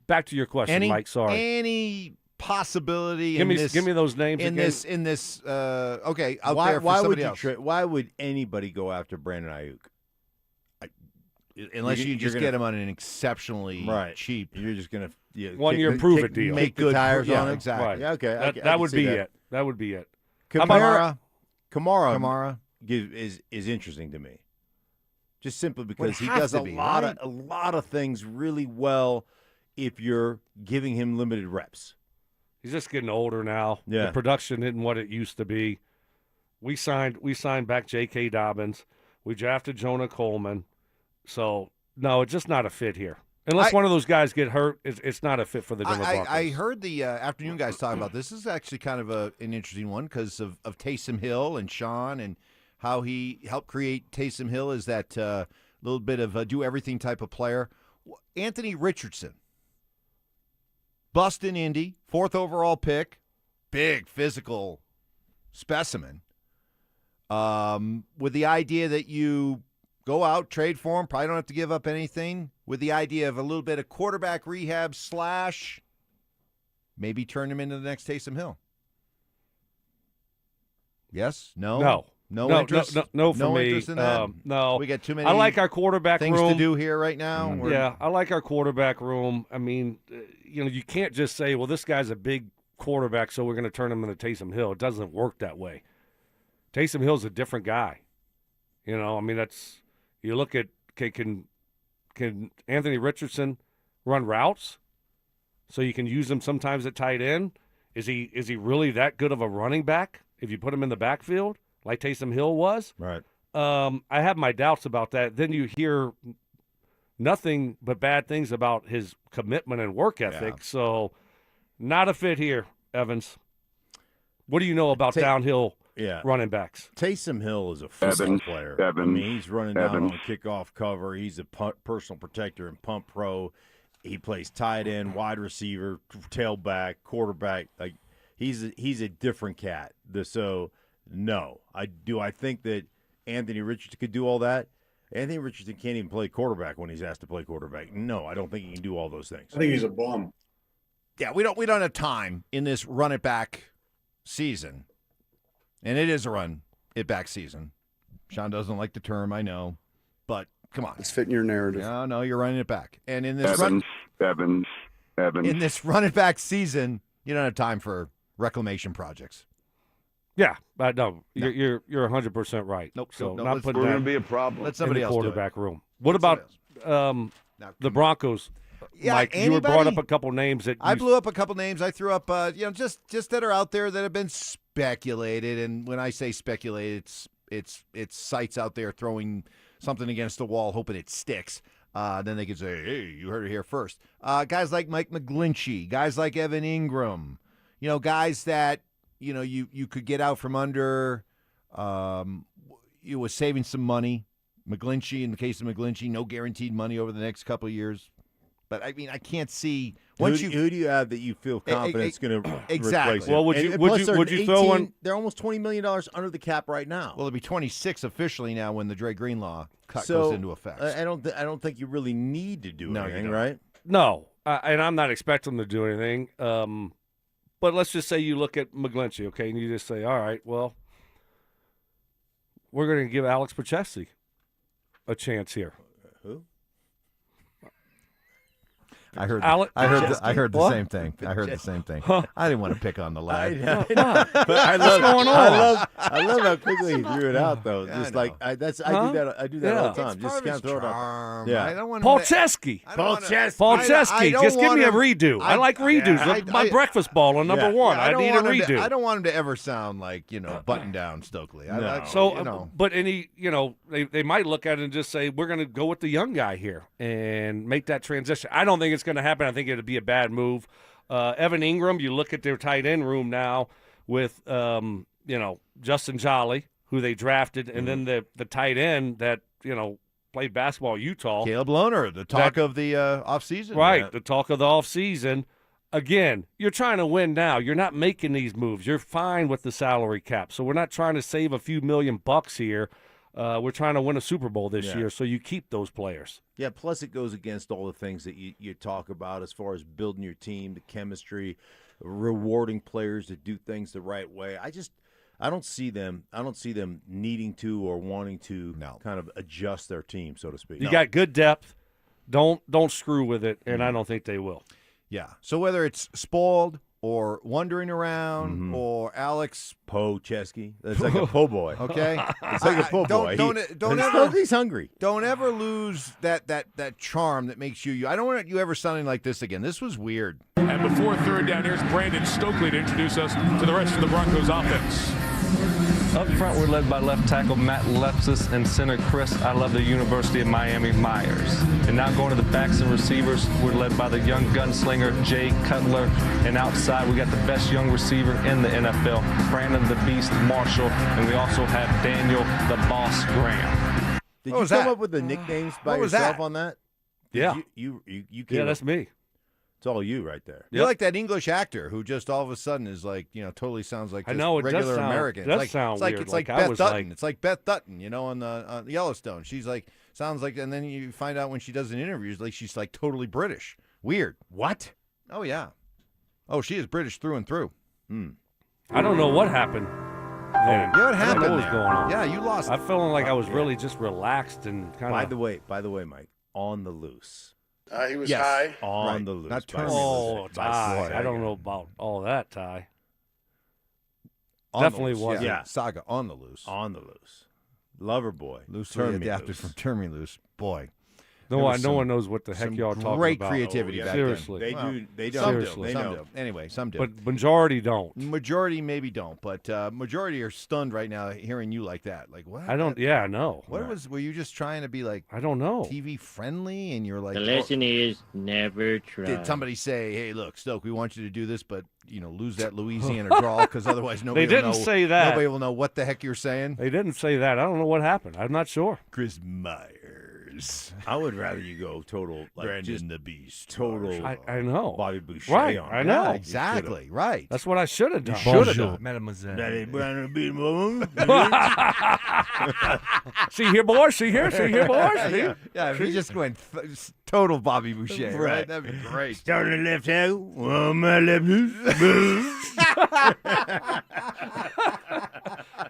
Back to your question, Mike. Sorry. Any possibility give me those names in again. in this okay, out why, there for why somebody would you else. why would anybody go after Brandon Ayuk? Unless you just you're get him on an exceptionally cheap. You're just going to 1 year prove it deal. Make good the tires yeah, on him. Exactly. Right. Yeah, okay. I That can would see be that. it. That would be it. Kamara Kamara is interesting to me. Just simply because he has does to a be, lot right? of things really well if you're giving him limited reps. He's just getting older now. Yeah. The production isn't what it used to be. We signed back J.K. Dobbins. We drafted Jonah Coleman. So, no, it's just not a fit here. Unless one of those guys get hurt, it's not a fit for the Denver Broncos. I heard the afternoon guys talk about this. This is actually kind of an interesting one because of Taysom Hill and Sean and how he helped create Taysom Hill as that little bit of a do-everything type of player. Anthony Richardson, bust in Indy, 4th overall pick, big physical specimen, with the idea that you go out, trade for him, probably don't have to give up anything, with the idea of a little bit of quarterback rehab / maybe turn him into the next Taysom Hill. Yes? No? No interest? No for me. Interest in that? No. We got too many I like our quarterback things room. to do here right now. Yeah, I like our quarterback room. You can't just say, well, this guy's a big quarterback, so we're going to turn him into Taysom Hill. It doesn't work that way. Taysom Hill's a different guy. That's – you look at can Anthony Richardson run routes so you can use him sometimes at tight end? Is he really that good of a running back if you put him in the backfield like Taysom Hill was? Right. I have my doubts about that. Then you hear nothing but bad things about his commitment and work ethic. Yeah. So not a fit here, Evans. What do you know about downhill running backs? Taysom Hill is a football player. He's running down on the kickoff cover. He's a personal protector and pump pro. He plays tight end, wide receiver, tailback, quarterback. Like he's a different cat. So no, I think that Anthony Richardson could do all that. Anthony Richardson can't even play quarterback when he's asked to play quarterback. No, I don't think he can do all those things. I think he's a bum. Yeah, we don't have time in this run it back season. And it is a run it back season. Sean doesn't like the term, I know. But come on. It's fitting your narrative. No, you're running it back. And in this Evans. in this run it back season, you don't have time for reclamation projects. Yeah, no, you're 100% right. Nope. So no, not putting We're that going to be a problem. Let somebody in the else do it. quarterback room. What about the Broncos? Yeah, Mike, you had brought up a couple names that I blew up a couple names. I threw up, just that are out there that have been speculated. And when I say speculated, it's sites out there throwing something against the wall, hoping it sticks. Then they can say, "Hey, you heard it here first." Guys like Mike McGlinchey, guys like Evan Ingram, guys that you could get out from under. You was saving some money. McGlinchey, in the case of McGlinchey, no guaranteed money over the next couple of years. But I mean, I can't see Who do you have that you feel confident is going to exactly? replace him? Well, would you throw one? They're almost $20 million under the cap right now. Well, it'll be 26 officially now when the Dre Greenlaw cut goes into effect. I don't think you really need to do anything, right? No, and I'm not expecting them to do anything. But let's just say you look at McGlinchey, okay, and you just say, all right, well, we're going to give Alex Procheski a chance here. Who? I heard the same thing. I heard the same thing. I didn't want to pick on the lad. But I love how quickly he threw it out, though. Just like I do that all the time. Just kind of throw it out. Yeah, I don't want Paulcheski. Paulcheski. Just give me a redo. I like redos. My breakfast ball on number one. I need a redo. I don't want him to ever sound like button down Stokley. But they might look at it and just say we're going to go with the young guy here and make that transition. I don't think it's going to happen. I think it'd be a bad move. Evan Ingram, you look at their tight end room now with Justin Jolly, who they drafted, and then the tight end that played basketball at Utah. Caleb Lohner, the talk of the offseason. Right, the talk of the offseason. Again, you're trying to win now. You're not making these moves. You're fine with the salary cap. So we're not trying to save a few $1,000,000 here. We're trying to win a Super Bowl this year, so you keep those players. Yeah, plus it goes against all the things that you talk about as far as building your team, the chemistry, rewarding players to do things the right way. I don't see them needing to or wanting to kind of adjust their team, so to speak. You got good depth. Don't screw with it, and I don't think they will. Yeah. So whether it's spoiled or wandering around or Alex Procheski, that's like a po' boy. Okay, it's like a po' boy. He's hungry. Don't ever lose that charm that makes you. I don't want you ever sounding like this again. This was weird. And before third down, here's Brandon Stokley to introduce us to the rest of the Broncos offense. Up front, we're led by left tackle Matt Lepsis and center Chris, I love the University of Miami, Myers. And now going to the backs and receivers, we're led by the young gunslinger Jay Cutler. And outside, we got the best young receiver in the NFL, Brandon the Beast Marshall. And we also have Daniel the Boss Graham. Did you come up with the nicknames by yourself on that? Yeah. You came Yeah, that's me. It's all you right there. You're like that English actor who just all of a sudden is like, totally sounds like regular American. It sounds weird. It's like Beth Dutton. It's like Beth Dutton, on the Yellowstone. She's like, sounds like, and then you find out when she does an interview, like she's like totally British. Weird. What? Oh, yeah. Oh, she is British through and through. I don't know what happened. Then. What happened? I don't know what was there? going on. Yeah, you lost. I felt like I was really just relaxed and kind of. By the way, Mike, on the loose. He was high. On the loose. Not Ty. I don't know about all that, Ty. Definitely wasn't. Yeah. Saga on the loose. On the loose. Lover boy. Loosely adapted from Turn Me Loose. Boy. No one knows what the heck y'all talking about. Great creativity back Seriously. then. They don't. Seriously. Some do. Anyway, some do. But majority don't. Majority maybe don't, but majority are stunned right now hearing you like that. Like, what? I don't. Yeah, I know. Were you just trying to be like? I don't know. TV friendly, and you're like. The lesson is never try. Did somebody say, "Hey, look, Stoke, we want you to do this, but lose that Louisiana drawl because otherwise nobody They didn't will know, say that. Nobody will know what the heck you're saying." They didn't say that. I don't know what happened. I'm not sure. Chris Myers. I would rather you go total like Brandon just the Beast. Total. I know. Bobby Boucher. Right. On I know. Yeah, exactly. Right. That's what I should have done. Should have done. Mademoiselle. See here, boys. See here, boys. See? Yeah, if he just went total Bobby Boucher, right? That'd be great. Starting the left tackle. My left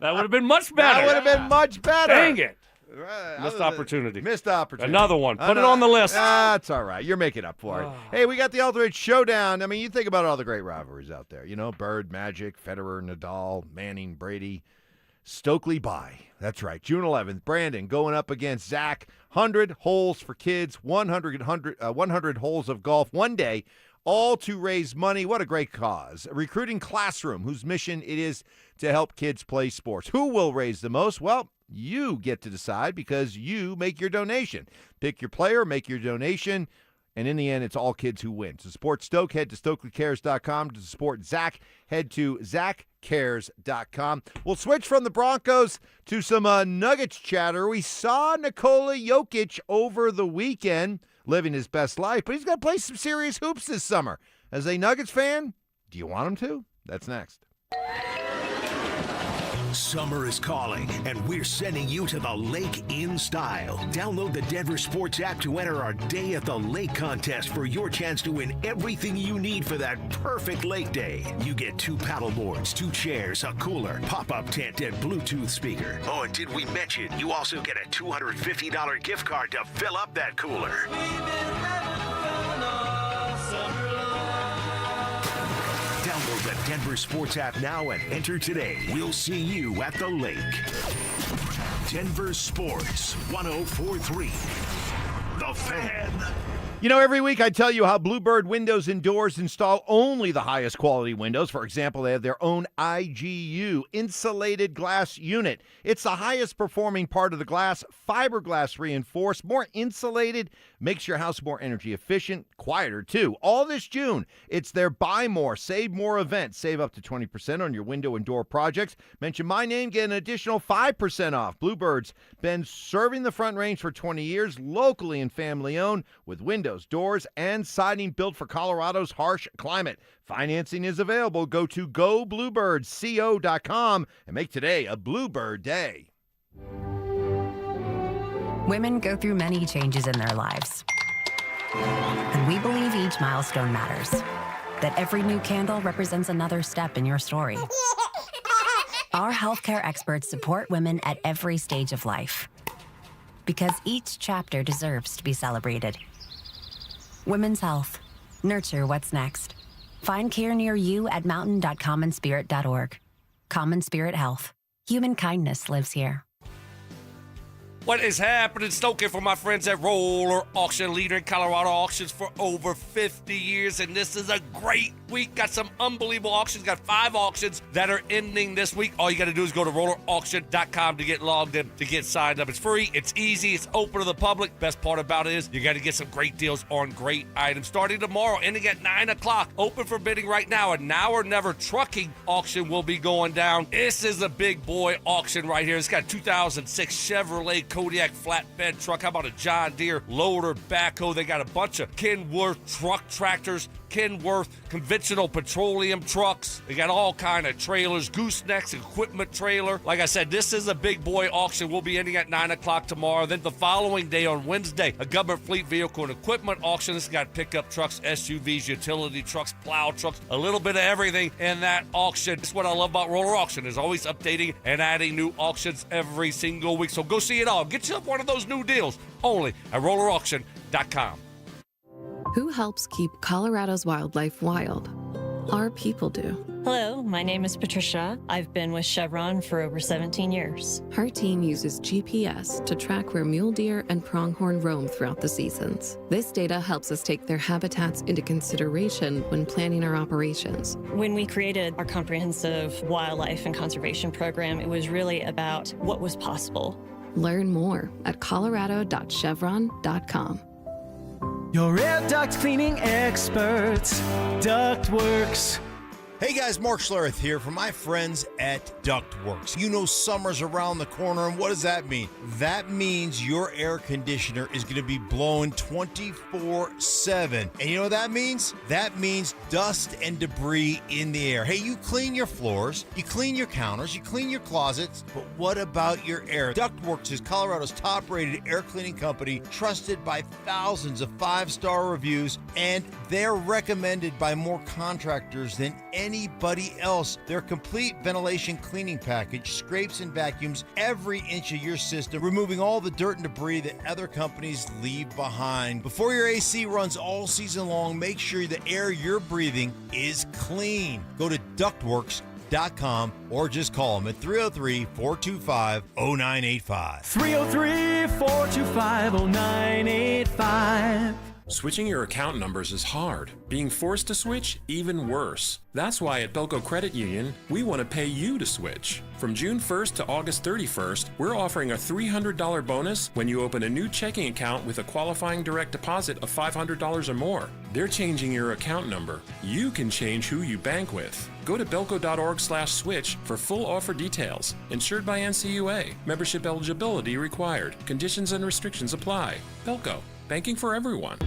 That would have been much better. That would have been much better. Dang it. Right. Missed opportunity. Missed opportunity. Another one. Put it on the list. That's all right. You're making up for it. Hey, we got the Ultimate Showdown. I mean, you think about all the great rivalries out there. Bird, Magic, Federer, Nadal, Manning, Brady, Stokley bye. That's right. June 11th. Brandon going up against Zach. 100 holes for kids. 100 holes of golf one day. All to raise money. What a great cause. A recruiting classroom whose mission it is to help kids play sports. Who will raise the most? Well, you get to decide because you make your donation. Pick your player, make your donation, and in the end, it's all kids who win. To support Stoke, head to StokleyCares.com. To support Zach, head to ZachCares.com. We'll switch from the Broncos to some Nuggets chatter. We saw Nikola Jokic over the weekend. living his best life, but he's got to play some serious hoops this summer. As a Nuggets fan, do you want him to? That's next. Summer is calling, and we're sending you to the lake in style. Download the Denver Sports app to enter our Day at the Lake contest for your chance to win everything you need for that perfect lake day. You get 2 paddle boards, 2 chairs, a cooler, pop-up tent, and Bluetooth speaker. Oh, and did we mention you also get a $250 gift card to fill up that cooler? Download the Denver Sports app now and enter today. We'll see you at the lake. Denver Sports 104.3. The Fan. You know, every week I tell you how Bluebird Windows and Doors install only the highest quality windows. For example, they have their own IGU, insulated glass unit. It's the highest performing part of the glass, fiberglass reinforced, more insulated, makes your house more energy efficient, quieter too. All this June, it's their Buy More, Save More event. Save up to 20% on your window and door projects. Mention my name, get an additional 5% off. Bluebird's been serving the Front Range for 20 years, locally and family owned, with windows, doors, and siding built for Colorado's harsh climate. Financing is available. Go to gobluebirdco.com and make today a Bluebird Day. Women go through many changes in their lives. And we believe each milestone matters. That every new candle represents another step in your story. Our healthcare experts support women at every stage of life. Because each chapter deserves to be celebrated. Women's health. Nurture what's next. Find care near you at mountain.commonspirit.org. Common Spirit Health. Human kindness lives here. What is happening, Stokley, for my friends at Roller Auction, leader in Colorado auctions for over 50 years, and this is a great week. Got some unbelievable auctions. Got 5 auctions that are ending this week. All you got to do is go to rollerauction.com to get logged in, to get signed up. It's free, it's easy, it's open to the public. Best part about it is you got to get some great deals on great items. Starting tomorrow, ending at 9 o'clock. Open for bidding right now. A Now or Never trucking auction will be going down. This is a big boy auction right here. It's got a 2006 Chevrolet Kodiak flatbed truck. How about a John Deere loader backhoe? They got a bunch of Kenworth truck tractors, Kenworth conventional petroleum trucks. They got all kind of trailers, goosenecks, equipment trailer. Like I said, this is a big boy auction. We'll be ending at 9 o'clock tomorrow. Then the following day on Wednesday, a government fleet vehicle and equipment auction. This got pickup trucks, SUVs, utility trucks, plow trucks, a little bit of everything in that auction. That's what I love about Roller Auction, is always updating and adding new auctions every single week. So go see it all. Get yourself one of those new deals only at rollerauction.com. Who helps keep Colorado's wildlife wild? Our people do. Hello, my name is Patricia. I've been with Chevron for over 17 years. Her team uses GPS to track where mule deer and pronghorn roam throughout the seasons. This data helps us take their habitats into consideration when planning our operations. When we created our comprehensive wildlife and conservation program, it was really about what was possible. Learn more at colorado.chevron.com. Your air duct cleaning experts, Ductworks. Hey guys, Mark Schlereth here from my friends at Ductworks. You know summer's around the corner, and what does that mean? That means your air conditioner is going to be blowing 24/7. And you know what that means? That means dust and debris in the air. Hey, you clean your floors, you clean your counters, you clean your closets, but what about your air? Ductworks is Colorado's top-rated air cleaning company, trusted by thousands of 5-star reviews, and they're recommended by more contractors than anybody else. Their complete ventilation cleaning package scrapes and vacuums every inch of your system, removing all the dirt and debris that other companies leave behind. Before your AC runs all season long, make sure the air you're breathing is clean. Go to ductworks.com or just call them at 303-425-0985. 303-425-0985. Switching your account numbers is hard. Being forced to switch, even worse. That's why at Belco Credit Union, we want to pay you to switch. From June 1st to August 31st, we're offering a $300 bonus when you open a new checking account with a qualifying direct deposit of $500 or more. They're changing your account number. You can change who you bank with. Go to belco.org/switch for full offer details. Insured by NCUA. Membership eligibility required. Conditions and restrictions apply. Belco. banking for everyone.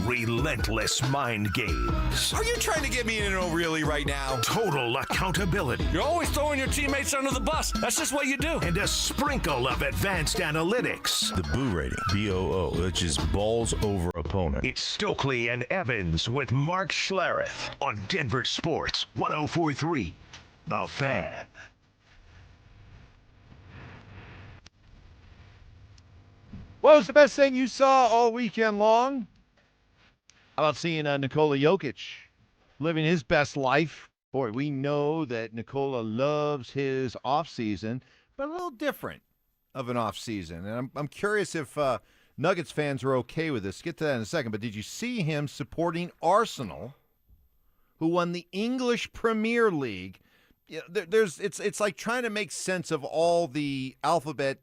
Relentless mind games. Are you trying to get me in an really right now? Total accountability. You're always throwing your teammates under the bus. That's just what you do. And a sprinkle of advanced analytics. The Boo rating, BOO, which is balls over opponent. It's Stokley and Evans with Mark Schlereth on Denver Sports 104.3. The Fan. What was the best thing you saw all weekend long? How about seeing Nikola Jokic living his best life? Boy, we know that Nikola loves his offseason, but a little different of an offseason. And I'm curious if Nuggets fans are okay with this. Get to that in a second. But did you see him supporting Arsenal, who won the English Premier League? You know, it's like trying to make sense of all the alphabet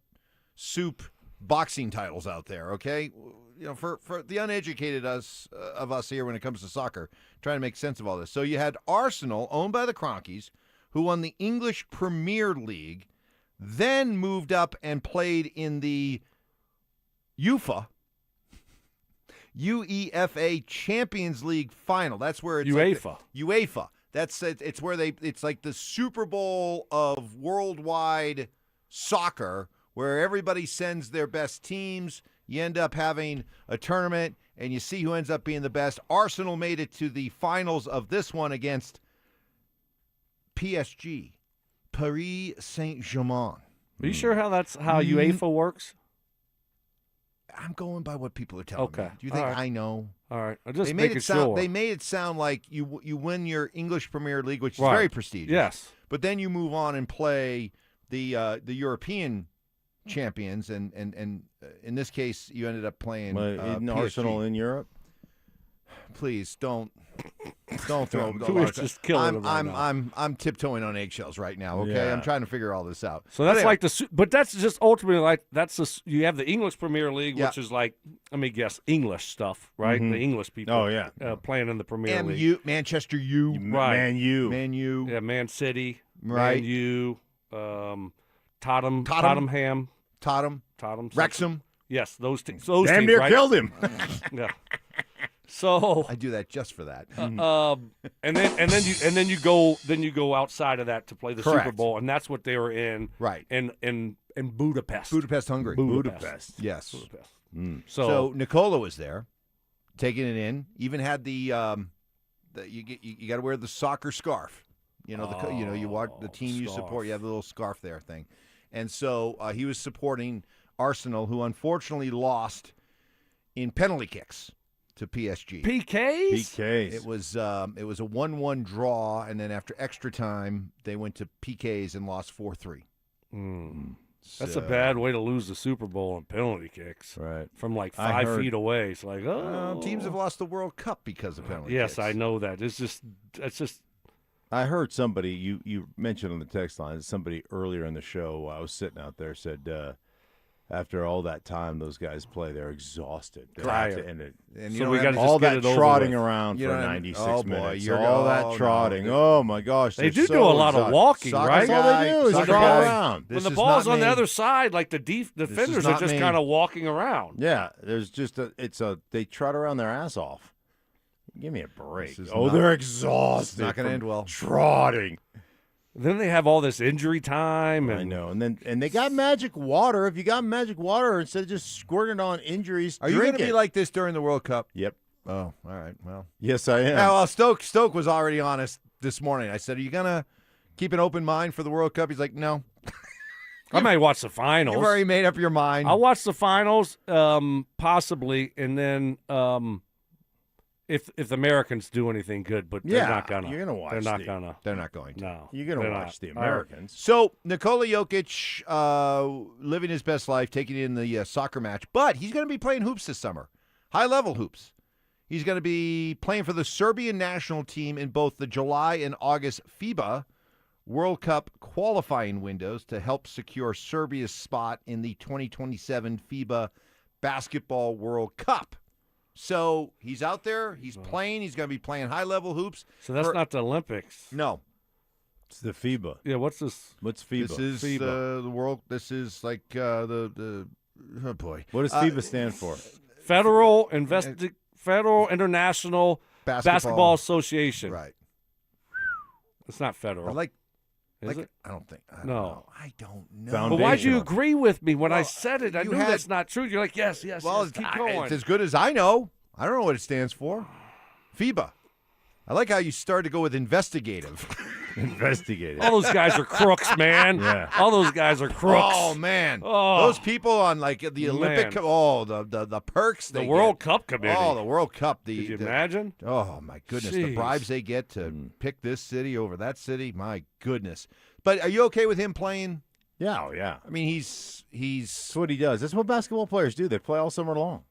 soup boxing titles out there, okay? You know, for the uneducated of us here when it comes to soccer, trying to make sense of all this. So you had Arsenal, owned by the Rockies, who won the English Premier League, then moved up and played in the UEFA Champions League final. That's where it's UEFA. UEFA. It's where it's like the Super Bowl of worldwide soccer, where everybody sends their best teams. You end up having a tournament, and you see who ends up being the best. Arsenal made it to the finals of this one against PSG, Paris Saint-Germain. Are you sure that's how UEFA works? I'm going by what people are telling me. Do you think right. I know? All right. I'm just making making sure. They made it sound like you win your English Premier League, which is very prestigious. Yes. But then you move on and play the European champions, and in this case, you ended up playing in Arsenal in Europe. Please don't throw me. We're just killing him right now. I'm tiptoeing on eggshells right now. Okay, Yeah. I'm trying to figure all this out. So that's anyway, but that's just ultimately you have the English Premier League, which is like, let me guess, English stuff, right? Mhm. The English people. Oh, yeah. Playing in the Premier League. Manchester U, Right. Man U. Yeah, Man City, Right. Man U, Tottenham, Wrexham. Yes, those teams. Those Damn teams, near right? killed him. Yeah. So I do that just for that. and then you go outside of that to play the Super Correct. Bowl, and that's what they were in. Right. In Budapest. Budapest, Hungary. Budapest. Yes. Budapest. So Nikola was there, taking it in. Even had the you got to wear the soccer scarf. You know you watch the team you support. You have the little scarf there thing, and so he was supporting Arsenal, who unfortunately lost in penalty kicks to PSG. PKs. It was a 1-1 draw, and then after extra time they went to PKs and lost 4-3. That's a bad way to lose the Super Bowl on penalty kicks. Right. From like 5 feet away. It's like, teams have lost the World Cup because of penalty Yes, kicks. I know that. It's just. I heard somebody, you mentioned on the text line, somebody earlier in the show, I was sitting out there, said after all that time those guys play, they're exhausted. They have to end it. And So we got to all just get that it over trotting with. around You for don't have- 96 oh, boy, minutes. you're- All oh, that no. trotting. Oh, my gosh. They they're do so do a lot of exhausted. walking, Soccer right? That's all they do is soccer crawl guy. around. This When the is ball's not on the me. other side, like the defenders are not just me. kind of walking around. Yeah, there's just they trot around their ass off. Give me a break. This is Oh, not- they're This exhausted. is not going to from end well. Trotting. Then they have all this injury time. And I know, and they got magic water. If you got magic water, instead of just squirting on injuries, Are you going drink to be it. like this during the World Cup? Yep. Oh, all right. Well, Yes, I am. yeah, well, Stoke was already honest this morning. I said, "Are you going to keep an open mind for the World Cup?" He's like, "No." I might watch the finals. You've already made up your mind. I'll watch the finals, possibly, and then if the Americans do anything good, but they're not gonna. You're gonna watch. They're not the- gonna. They're not going to. No, You're gonna they're watch not. the All right. Americans. So Nikola Jokic living his best life, taking in the soccer match, but he's going to be playing hoops this summer, high-level hoops. He's going to be playing for the Serbian national team in both the July and August FIBA World Cup qualifying windows to help secure Serbia's spot in the 2027 FIBA Basketball World Cup. So he's out there, he's playing, he's going to be playing high-level hoops. So that's not the Olympics. No. It's the FIBA. Yeah, what's this? What's FIBA? This is FIBA. the world. This is like the Oh, boy. What does FIBA stand for? Federal International Basketball Association. Right. It's not federal. Is it? I don't think. I don't No. know. I don't know. But why'd you agree with me when I said it? I knew that's not true. You're like, yes, Well, yes, keep going. it's as good as I know. I don't know what it stands for. FIBA. I like how you started to go with investigative. Investigative. All those guys are crooks, man. Yeah. All those guys are crooks. Oh, man. Oh. Those people on, like, the Olympic, Man. the perks The they World get. Cup committee. Oh, the World Cup. Could you imagine? Oh, my goodness. The Jeez. bribes they get to pick this city over that city. My goodness. But are you okay with him playing? Yeah, oh, yeah. I mean, he's That's what he does. That's what basketball players do. They play all summer long.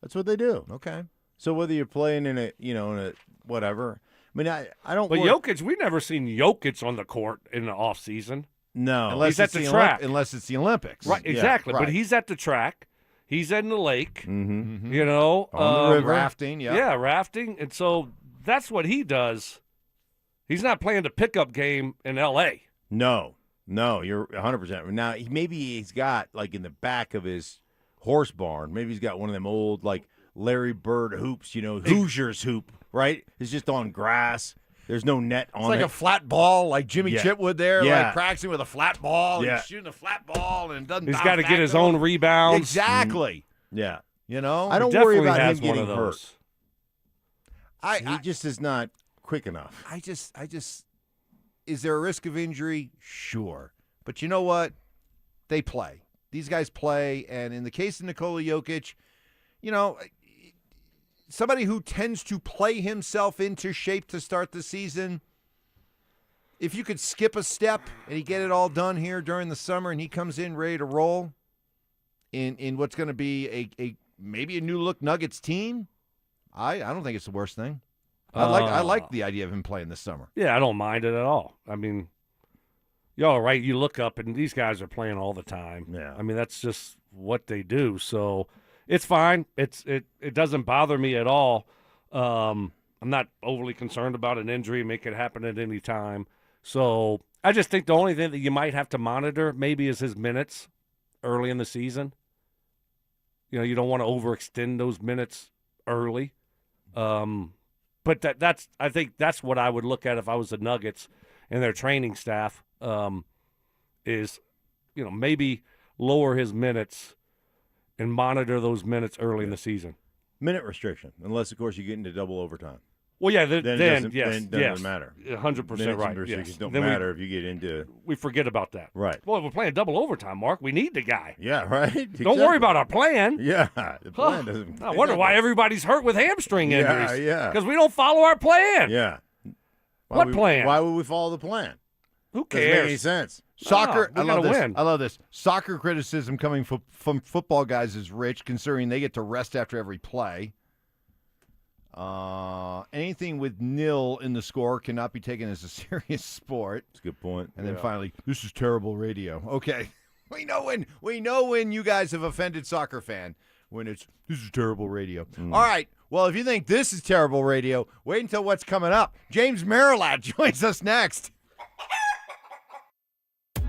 That's what they do. Okay. So whether you're playing in a whatever. I mean, I don't. But Jokic, we've never seen Jokic on the court in the off season. No, unless he's at it's the track. Unless it's the Olympics. Right, exactly. Yeah, right. But he's at the track. He's in the lake. Mm-hmm. You know, on the river. Rafting. Yeah. Yeah, rafting. And so that's what he does. He's not playing the pickup game in L.A. No, you're 100%. Now, maybe he's got, like, in the back of his horse barn, maybe he's got one of them old, like, Larry Bird hoops, Hoosiers hoop, right? It's just on grass. There's no net on it. It's like a flat ball, like Jimmy Chitwood there, like practicing with a flat ball. Yeah. He's shooting a flat ball and doesn't. He's got to get his own rebounds. Exactly. Yeah. You know? I don't worry about him getting hurt. He just is not quick enough. I just is there a risk of injury? Sure. But you know what? They play. These guys play, and in the case of Nikola Jokic, somebody who tends to play himself into shape to start the season, if you could skip a step and he get it all done here during the summer and he comes in ready to roll in what's going to be a maybe a new look Nuggets team, I don't think it's the worst thing. I like the idea of him playing this summer. Yeah, I don't mind it at all. I mean, y'all right, you look up and these guys are playing all the time. Yeah. I mean, that's just what they do. So it's fine. It doesn't bother me at all. I'm not overly concerned about an injury. Make it happen at any time. So I just think the only thing that you might have to monitor maybe is his minutes early in the season. You don't want to overextend those minutes early. But I think that's what I would look at if I was the Nuggets and their training staff, is, maybe lower his minutes and monitor those minutes early in the season. Minute restriction, unless, of course, you get into double overtime. Well, yeah, then yes. Then it doesn't matter. 100% right. Restrictions Yes. don't Then matter if you get into. We forget about that. Right. Well, if we're playing double overtime, Mark, we need the guy. Yeah, right. Don't worry about our plan. Yeah, the plan doesn't. I wonder why everybody's hurt with hamstring injuries. Yeah. Because we don't follow our plan. Yeah. What plan? Why would we follow the plan? Who Doesn't cares? make any sense. Soccer, we I love gotta this. win. I love this. Soccer criticism coming from football guys is rich, considering they get to rest after every play. Anything with nil in the score cannot be taken as a serious sport. That's a good point. And then finally, this is terrible radio. Okay, we know when you guys have offended soccer fan when it's this is terrible radio. All right. Well, if you think this is terrible radio, wait until what's coming up. James Marilat joins us next.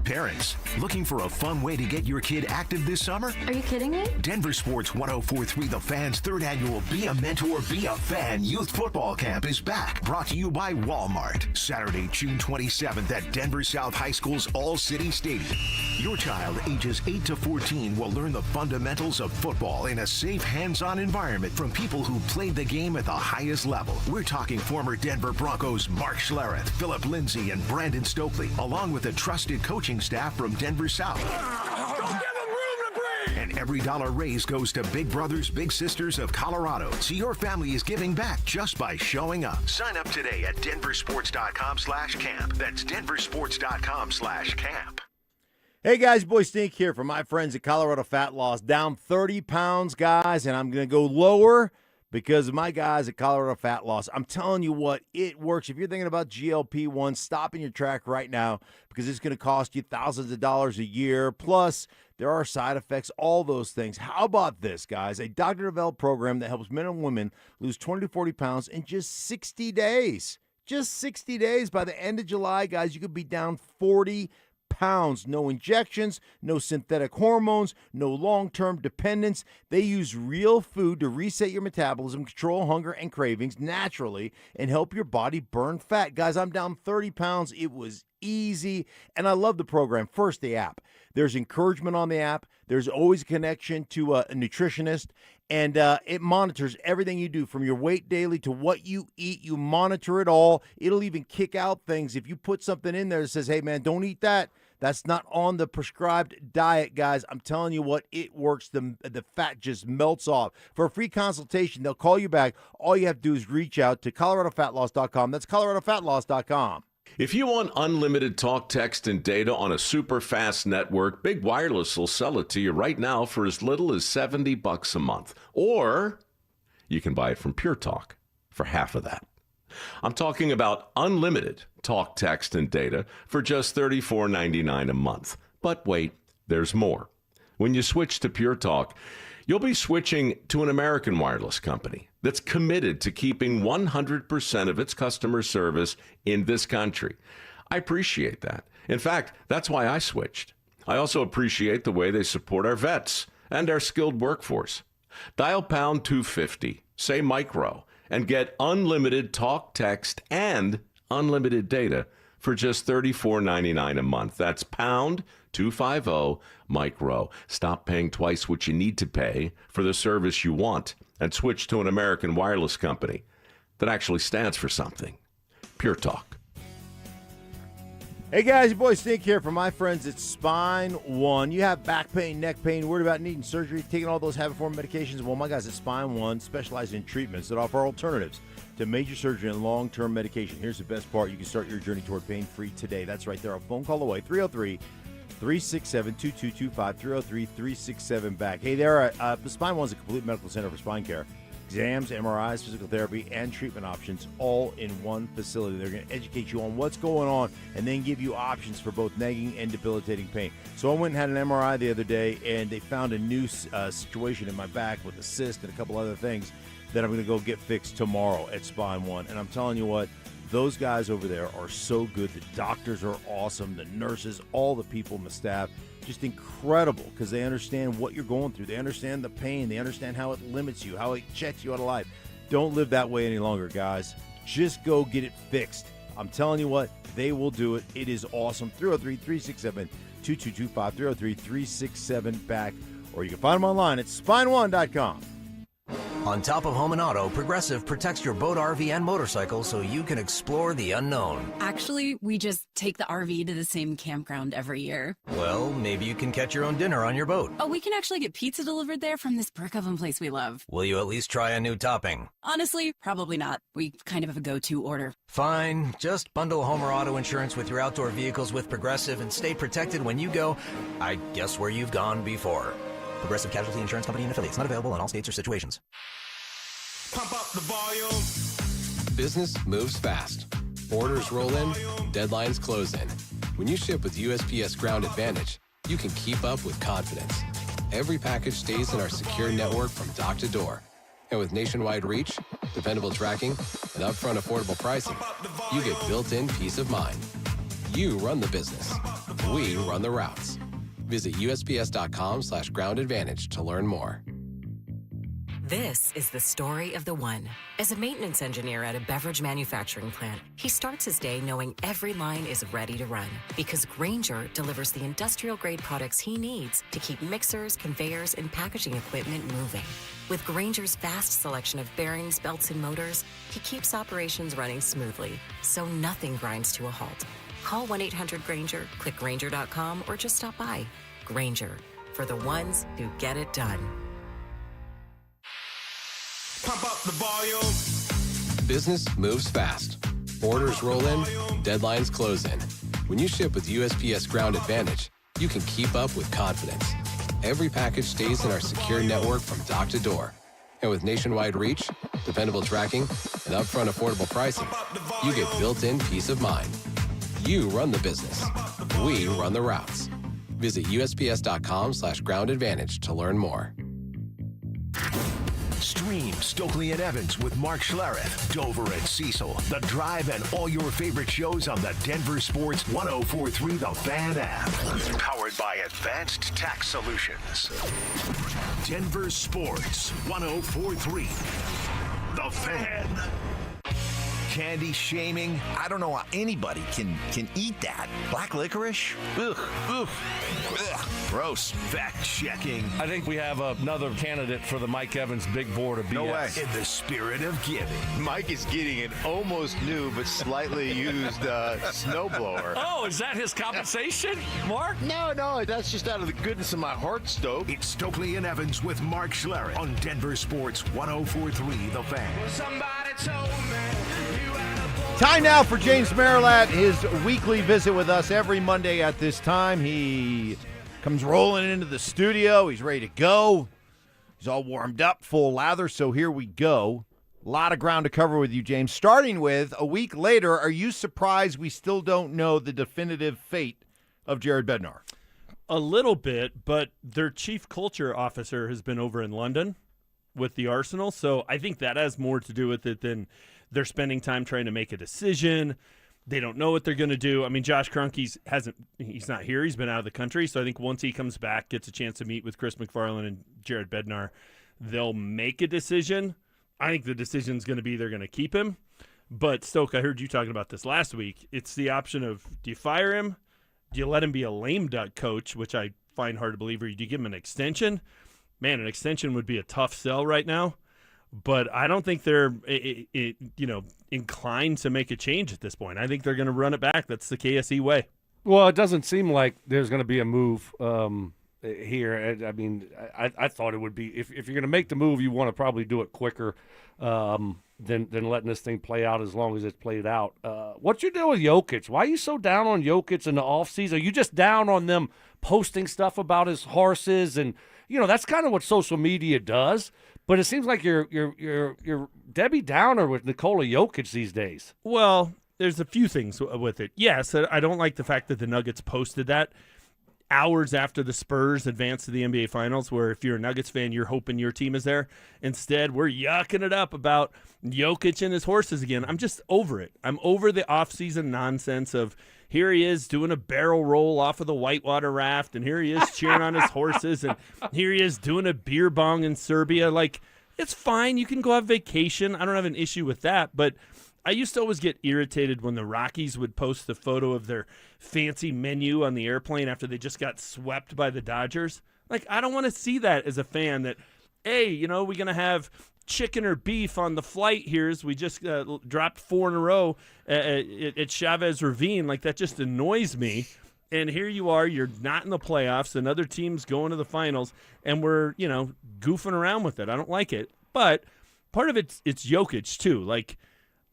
Parents, looking for a fun way to get your kid active this summer? Are you kidding me? Denver Sports 104.3 The Fan's third annual Be a Mentor, Be a Fan Youth Football Camp is back. Brought to you by Walmart. Saturday, June 27th at Denver South High School's All-City Stadium. Your child, ages 8 to 14, will learn the fundamentals of football in a safe, hands-on environment from people who played the game at the highest level. We're talking former Denver Broncos Mark Schlereth, Philip Lindsay, and Brandon Stokley, along with a trusted coaching staff from Denver South. And every dollar raised goes to Big Brothers Big Sisters of Colorado. So your family is giving back just by showing up. Sign up today at DenverSports.com/camp. That's DenverSports.com/camp. Hey guys, Boy Stink here from my friends at Colorado Fat Loss. Down 30 pounds, guys, and I'm going to go lower because of my guys at Colorado Fat Loss. I'm telling you what, it works. If you're thinking about GLP-1, stop in your track right now because it's going to cost you thousands of dollars a year. Plus, there are side effects, all those things. How about this, guys? A doctor-developed program that helps men and women lose 20 to 40 pounds in just 60 days. Just 60 days. By the end of July, guys, you could be down 40 pounds. No injections, no synthetic hormones, no long-term dependence. They use real food to reset your metabolism, control hunger and cravings naturally, and help your body burn fat. Guys, I'm down 30 pounds. It was easy, and I love the program. First, the app. There's encouragement on the app. There's always a connection to a nutritionist, and it monitors everything you do, from your weight daily to what you eat. You monitor it all. It'll even kick out things. If you put something in there that says, hey, man, don't eat that, that's not on the prescribed diet, guys. I'm telling you what, it works. The fat just melts off. For a free consultation, they'll call you back. All you have to do is reach out to ColoradoFatLoss.com. That's ColoradoFatLoss.com. If you want unlimited talk, text, and data on a super fast network, Big Wireless will sell it to you right now for as little as $70 a month. Or you can buy it from Pure Talk for half of that. I'm talking about unlimited talk, text, and data for just $34.99 a month. But wait, there's more. When you switch to Pure Talk, you'll be switching to an American wireless company that's committed to keeping 100% of its customer service in this country. I appreciate that. In fact, that's why I switched. I also appreciate the way they support our vets and our skilled workforce. Dial pound 250, say micro, and get unlimited talk, text, and unlimited data for just $34.99 a month. That's pound 250 micro. Stop paying twice what you need to pay for the service you want and switch to an American wireless company that actually stands for something. Pure Talk. Hey guys, your boy Stink here from my friends at Spine One. You have back pain, neck pain, worried about needing surgery, taking all those habit-forming medications? Well, my guys at Spine One specialize in treatments that offer alternatives to major surgery and long-term medication. Here's the best part. You can start your journey toward pain-free today. That's right. They're a phone call away, 303-367-2225, 303-367-BACK. Hey there, Spine One's a complete medical center for spine care. Exams, MRIs, physical therapy, and treatment options all in one facility. They're going to educate you on what's going on and then give you options for both nagging and debilitating pain. So I went and had an MRI the other day, and they found a new situation in my back with a cyst and a couple other things that I'm going to go get fixed tomorrow at Spine One. And I'm telling you what, those guys over there are so good. The doctors are awesome. The nurses, all the people on the staff, just incredible, because they understand what you're going through. They understand the pain. They understand how it limits you, how it checks you out of life. Don't live that way any longer, guys. Just go get it fixed. I'm telling you what, they will do it. It is awesome. 303-367-2225, 303-367-BACK, or you can find them online at spineone.com. On top of home and auto, Progressive protects your boat, RV, and motorcycle so you can explore the unknown. Actually, we just take the RV to the same campground every year. Well, maybe you can catch your own dinner on your boat. Oh, we can actually get pizza delivered there from this brick oven place we love. Will you at least try a new topping? Honestly, probably not. We kind of have a go-to order. Fine. Just bundle home or auto insurance with your outdoor vehicles with Progressive and stay protected when you go, I guess, where you've gone before. Progressive Casualty Insurance Company and affiliates. Not available in all states or situations. Pump up the volume. Business moves fast. Orders roll in, deadlines close in. When you ship with USPS Ground Advantage, you can keep up with confidence. Every package stays in our secure network from dock to door. And with nationwide reach, dependable tracking, and upfront affordable pricing, you get built-in peace of mind. You run the business. We run the routes. Visit USPS.com/Ground Advantage to learn more. This is the story of the one. As a maintenance engineer at a beverage manufacturing plant, he starts his day knowing every line is ready to run because Grainger delivers the industrial-grade products he needs to keep mixers, conveyors, and packaging equipment moving. With Grainger's vast selection of bearings, belts, and motors, he keeps operations running smoothly, so nothing grinds to a halt. Call 1-800-GRAINGER, click Grainger.com, or just stop by. Grainger, for the ones who get it done. Pump up the volume. Business moves fast. Orders roll in, deadlines close in. When you ship with USPS Ground Advantage, you can keep up with confidence. Every package stays in our secure network from dock to door. And with nationwide reach, dependable tracking, and upfront affordable pricing, you get built-in peace of mind. You run the business. We run the routes. Visit USPS.com/Ground Advantage to learn more. Stream Stokley and Evans with Mark Schlereth, Dover and Cecil, The Drive, and all your favorite shows on the Denver Sports 104.3 The Fan app. Powered by Advanced Tax Solutions. Denver Sports 104.3 The Fan. Candy shaming. I don't know how anybody can eat that. Black licorice? Ugh. Ugh. Ugh. Gross. Fact checking. I think we have another candidate for the Mike Evans big board of BS. No way. In the spirit of giving. Mike is getting an almost new but slightly used snowblower. Oh, is that his compensation, Mark? No, that's just out of the goodness of my heart, Stoke. It's Stokley and Evans with Mark Schlereth on Denver Sports 104.3 The Fan. Somebody told me you had a Time now for James Marilat, his weekly visit with us every Monday at this time. He comes rolling into the studio. He's ready to go. He's all warmed up, full lather, so here we go. A lot of ground to cover with you, James. Starting with, a week later, are you surprised we still don't know the definitive fate of Jared Bednar? A little bit, but their chief culture officer has been over in London with the Arsenal, so I think that has more to do with it than they're spending time trying to make a decision. They don't know what they're going to do. I mean, Josh Kroenke he's not here. He's been out of the country, so I think once he comes back, gets a chance to meet with Chris McFarland and Jared Bednar, they'll make a decision. I think the decision's going to be they're going to keep him. But, Stoke, I heard you talking about this last week. It's the option of, do you fire him? Do you let him be a lame duck coach, which I find hard to believe, or do you give him an extension? Man, an extension would be a tough sell right now. But I don't think they're inclined to make a change at this point. I think they're going to run it back. That's the KSE way. Well, it doesn't seem like there's going to be a move here. I mean, I thought it would be if you're going to make the move, you want to probably do it quicker than letting this thing play out as long as it's played out. What's your deal with Jokic? Why are you so down on Jokic in the offseason? Are you just down on them posting stuff about his horses? And, that's kind of what social media does. But it seems like you're Debbie Downer with Nikola Jokic these days. Well, there's a few things with it. Yes, I don't like the fact that the Nuggets posted that hours after the Spurs advanced to the NBA Finals, where if you're a Nuggets fan, you're hoping your team is there. Instead, we're yucking it up about Jokic and his horses again. I'm just over it. I'm over the offseason nonsense of here he is doing a barrel roll off of the whitewater raft, and here he is cheering on his horses, and here he is doing a beer bong in Serbia. Like, it's fine. You can go have vacation. I don't have an issue with that, but I used to always get irritated when the Rockies would post the photo of their fancy menu on the airplane after they just got swept by the Dodgers. Like, I don't want to see that as a fan that, hey, we're going to have chicken or beef on the flight here as we just dropped 4 in a row at Chavez Ravine. Like, that just annoys me. And here you are, you're not in the playoffs, another team's going to the finals, and we're, goofing around with it. I don't like it. But part of it's Jokic, too. Like,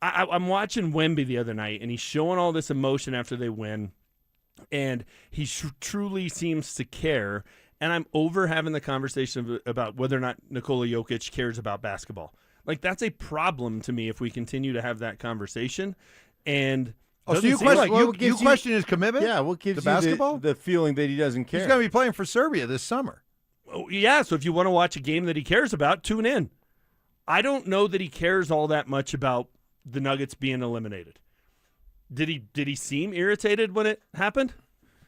I'm watching Wemby the other night, and he's showing all this emotion after they win, and he truly seems to care. And I'm over having the conversation about whether or not Nikola Jokic cares about basketball. Like, that's a problem to me if we continue to have that conversation. And so you question his commitment? Yeah, what gives to basketball? The feeling that he doesn't care? He's going to be playing for Serbia this summer. Oh, yeah, so if you want to watch a game that he cares about, tune in. I don't know that he cares all that much about the Nuggets being eliminated. Did he seem irritated when it happened?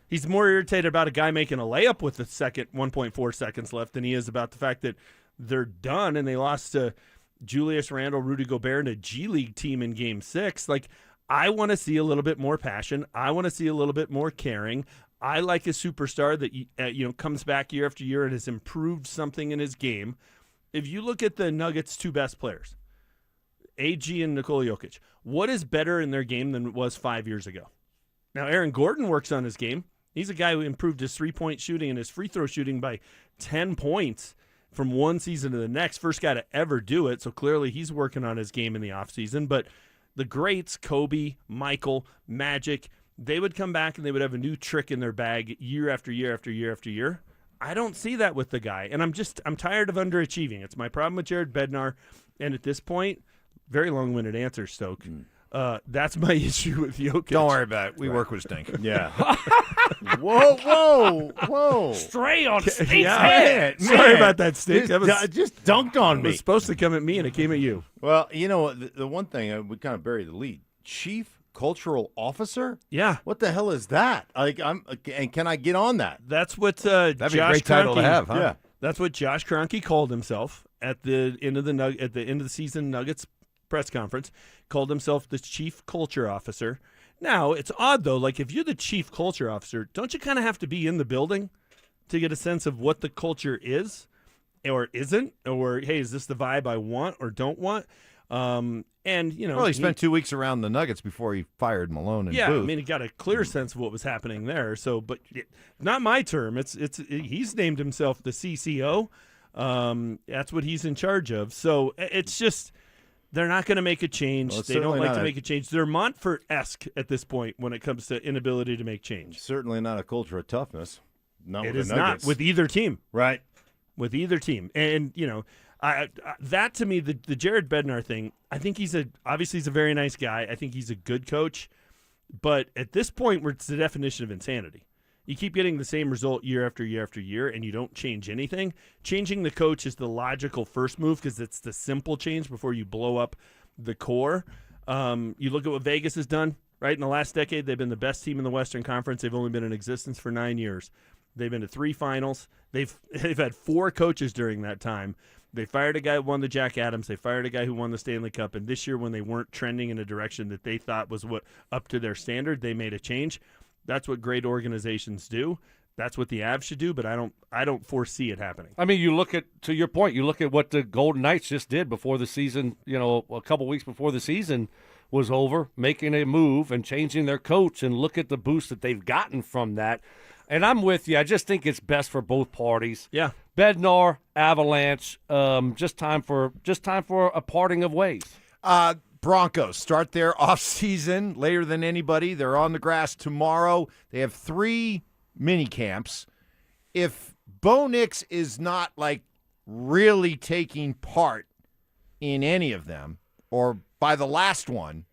He's more irritated about a guy making a layup with the 1.4 seconds left than he is about the fact that they're done and they lost to Julius Randle, Rudy Gobert, and a G League team in Game 6. Like, I want to see a little bit more passion. I want to see a little bit more caring. I like a superstar that comes back year after year and has improved something in his game. If you look at the Nuggets' 2 best players, AG and Nikola Jokic, what is better in their game than it was 5 years ago? Now, Aaron Gordon works on his game. He's a guy who improved his three-point shooting and his free throw shooting by 10 points from one season to the next. First guy to ever do it, so clearly he's working on his game in the offseason. But the greats, Kobe, Michael, Magic, they would come back and they would have a new trick in their bag year after year after year after year. I don't see that with the guy, and I'm tired of underachieving. It's my problem with Jared Bednar, and at this point, very long-winded answer, Stoke. That's my issue with Jokic. Don't worry about it. We work with Stink. Yeah. Whoa. Stray on Stink's Yeah. head. Sorry about that, Stink. Just dunked on It me. was supposed to come at me, and it came at you. Well, you know what? The one thing, we kind of buried the lead. Chief Cultural Officer? Yeah. What the hell is that? And can I get on that? That's what That'd Josh be a great title to Kroenke- have, huh? Yeah. That's what Josh Kroenke called himself at the end of the season Nuggets press conference. Called himself the Chief Culture Officer. Now, it's odd though, like if you're the Chief Culture Officer, don't you kind of have to be in the building to get a sense of what the culture is or isn't, or hey, is this the vibe I want or don't want? And you know, Well, he spent 2 weeks around the Nuggets before he fired Malone and yeah, Booth. I mean, he got a clear sense of what was happening there. So, but not my term. He's named himself the CCO. That's what he's in charge of. So it's just they're not going to make a change. Well, they don't certainly like not to a- make a change. They're Montfort-esque at this point when it comes to inability to make change. Certainly not a culture of toughness. Not It with is the not Nuggets. with either team. Right. With either team, and you know, that to me, the Jared Bednar thing. I think obviously he's a very nice guy. I think he's a good coach, but at this point, where it's the definition of insanity. You keep getting the same result year after year after year, and you don't change anything. Changing the coach is the logical first move because it's the simple change before you blow up the core. You look at what Vegas has done, right? In the last decade, they've been the best team in the Western Conference. They've only been in existence for 9 years. They've been to 3 finals. They've had 4 coaches during that time. They fired a guy who won the Jack Adams. They fired a guy who won the Stanley Cup. And this year, when they weren't trending in a direction that they thought was what up to their standard, they made a change. That's what great organizations do. That's what the Avs should do. But I don't foresee it happening. I mean, to your point, you look at what the Golden Knights just did before the season. You know, a couple weeks before the season was over, making a move and changing their coach, and look at the boost that they've gotten from that. And I'm with you. I just think it's best for both parties. Yeah. Bednar, Avalanche, just time for a parting of ways. Broncos start their offseason later than anybody. They're on the grass tomorrow. They have 3 mini camps. If Bo Nix is not like really taking part in any of them, or by the last one,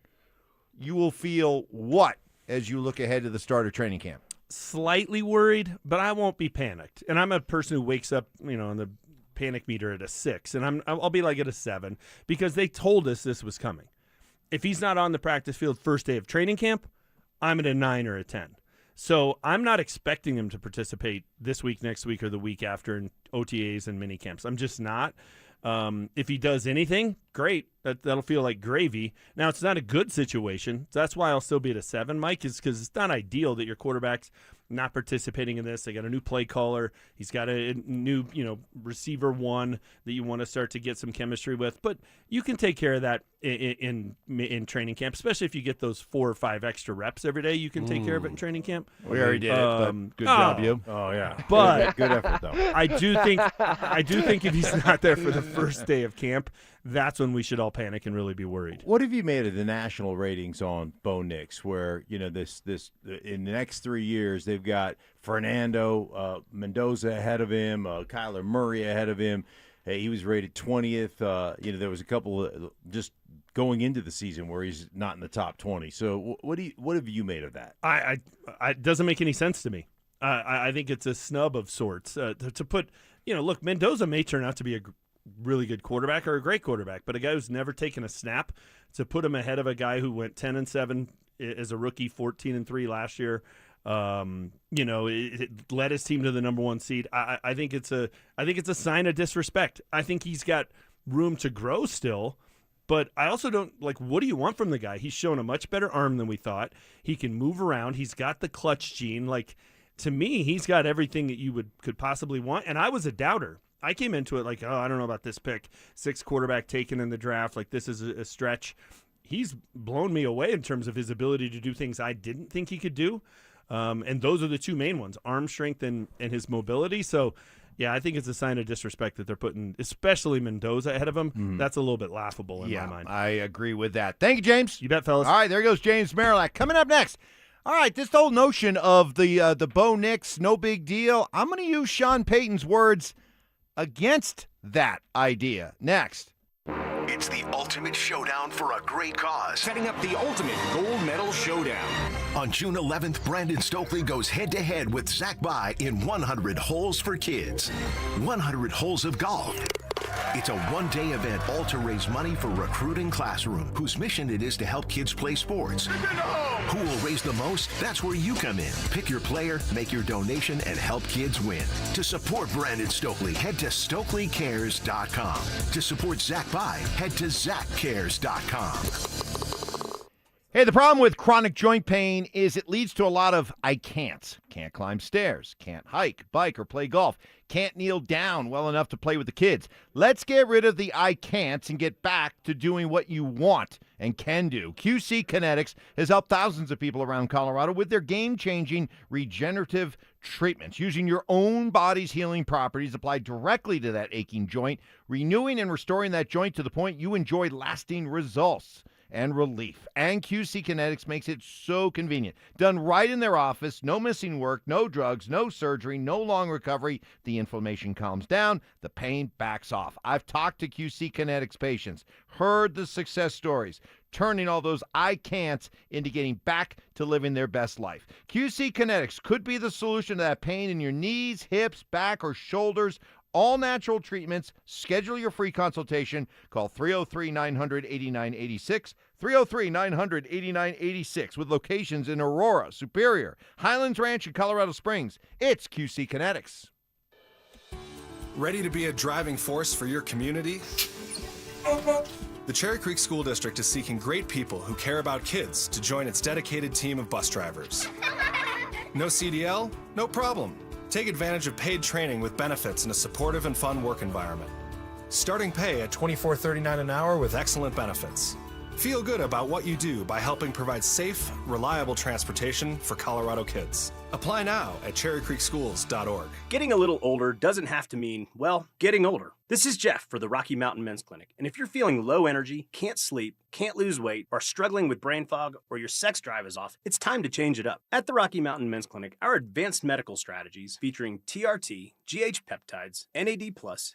you will feel what as you look ahead to the start of training camp? Slightly worried, but I won't be panicked. And I'm a person who wakes up, on the panic meter at a 6, and I'll be like at a 7 because they told us this was coming. If he's not on the practice field first day of training camp, I'm at a 9 or a 10. So I'm not expecting him to participate this week, next week, or the week after in OTAs and mini camps. I'm just not. If he does anything, great. That'll feel like gravy. Now, it's not a good situation. So that's why I'll still be at a 7, Mike, is because it's not ideal that your quarterback's not participating in this. They got a new play caller. He's got a new, receiver 1 that you want to start to get some chemistry with. But you can take care of that in training camp, especially if you get those 4 or 5 extra reps every day. You can take care of it in training camp. We already did it, but good job, you. Oh, yeah. But good effort, though. I do think if he's not there for the first day of camp, that's when we should all panic and really be worried. What have you made of the national ratings on Bo Nix, where this in the next 3 years they've got Fernando Mendoza ahead of him, Kyler Murray ahead of him. Hey, he was rated 20th. There was a couple just going into the season where he's not in the top 20. So what have you made of that? It doesn't make any sense to me. I think it's a snub of sorts to put. Look, Mendoza may turn out to be a really good quarterback or a great quarterback, but a guy who's never taken a snap, to put him ahead of a guy who went 10-7 as a rookie, 14-3 last year. It led his team to the number 1 seed. I think it's a sign of disrespect. I think he's got room to grow still, but I also don't what do you want from the guy? He's shown a much better arm than we thought. He can move around. He's got the clutch gene. To me, he's got everything that you could possibly want. And I was a doubter. I came into it I don't know about this pick. 6th quarterback taken in the draft. This is a stretch. He's blown me away in terms of his ability to do things I didn't think he could do. And those are the 2 main ones, arm strength and his mobility. So, yeah, I think it's a sign of disrespect that they're putting, especially Mendoza, ahead of him. Mm-hmm. That's a little bit laughable in my mind. I agree with that. Thank you, James. You bet, fellas. All right, there goes James Marillac. Coming up next. All right, this whole notion of the Bo Nix, no big deal. I'm going to use Sean Payton's words against that idea. Next. It's the ultimate showdown for a great cause. Setting up the ultimate gold medal showdown. On June 11th, Brandon Stokley goes head-to-head with Zach By in 100 Holes for Kids. 100 holes of golf. It's a one-day event all to raise money for Recruiting Classroom, whose mission it is to help kids play sports. Who will raise the most? That's where you come in. Pick your player, make your donation, and help kids win. To support Brandon Stokley, head to StokleyCares.com. To support Zach By, head to ZachCares.com. Hey, the problem with chronic joint pain is it leads to a lot of I can't. Can't climb stairs, can't hike, bike, or play golf, can't kneel down well enough to play with the kids. Let's get rid of the I can'ts and get back to doing what you want and can do. QC Kinetics has helped thousands of people around Colorado with their game-changing regenerative treatments, using your own body's healing properties applied directly to that aching joint, renewing and restoring that joint to the point you enjoy lasting results and relief. And QC Kinetics makes it so convenient. Done right in their office, no missing work, no drugs, no surgery, no long recovery. The inflammation calms down, the pain backs off. I've talked to QC Kinetics patients, heard the success stories, turning all those I can'ts into getting back to living their best life. QC Kinetics could be the solution to that pain in your knees, hips, back, or shoulders. All natural treatments. Schedule your free consultation. Call 303-900-8986, 303-900-8986, with locations in Aurora, Superior, Highlands Ranch, and Colorado Springs. It's QC Kinetics. Ready to be a driving force for your community? The Cherry Creek School District is seeking great people who care about kids to join its dedicated team of bus drivers. No CDL? No problem. Take advantage of paid training with benefits in a supportive and fun work environment. Starting pay at $24.39 an hour with excellent benefits. Feel good about what you do by helping provide safe, reliable transportation for Colorado kids. Apply now at cherrycreekschools.org. Getting a little older doesn't have to mean, well, getting older. This is Jeff for the Rocky Mountain Men's Clinic, and if you're feeling low energy, can't sleep, can't lose weight, are struggling with brain fog, or your sex drive is off, it's time to change it up. At the Rocky Mountain Men's Clinic, our advanced medical strategies featuring TRT, GH peptides, NAD+,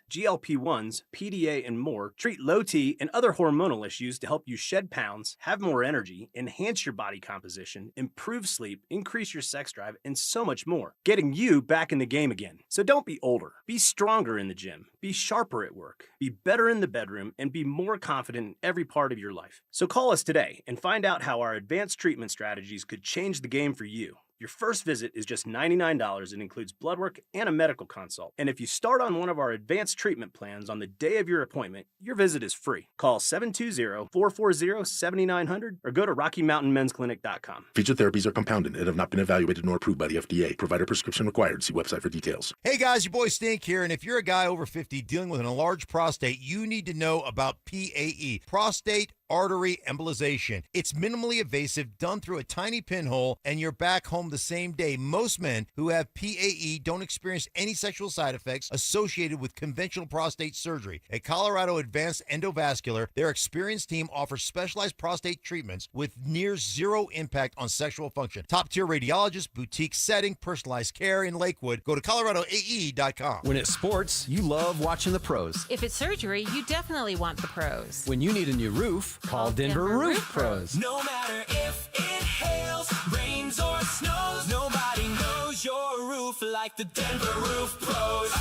GLP-1s, PDA, and more treat low T and other hormonal issues to help you shed pounds, have more energy, enhance your body composition, improve sleep, increase your sex drive, and so much more, getting you back in the game again. So don't be older. Be stronger in the gym. Be sharper at work. Be better in the bedroom, and be more confident in every part of your life. So call us today and find out how our advanced treatment strategies could change the game for you. Your first visit is just $99 and includes blood work and a medical consult. And if you start on one of our advanced treatment plans on the day of your appointment, your visit is free. Call 720-440-7900 or go to RockyMountainMen'sClinic.com. Featured therapies are compounded and have not been evaluated nor approved by the FDA. Provider prescription required. See website for details. Hey guys, your boy Stink here, and if you're a guy over 50 dealing with an enlarged prostate, you need to know about PAE, prostate artery embolization. It's minimally invasive, done through a tiny pinhole, and you're back home the same day. Most men who have PAE don't experience any sexual side effects associated with conventional prostate surgery. At Colorado Advanced Endovascular, their experienced team offers specialized prostate treatments with near zero impact on sexual function. Top-tier radiologists, boutique setting, personalized care in Lakewood. Go to coloradoae.com. When it's sports, you love watching the pros. If it's surgery, you definitely want the pros. When you need a new roof, call Denver Roof Pros. No matter if it hails, rains, or snows, nobody knows your roof like the Denver Roof Pros.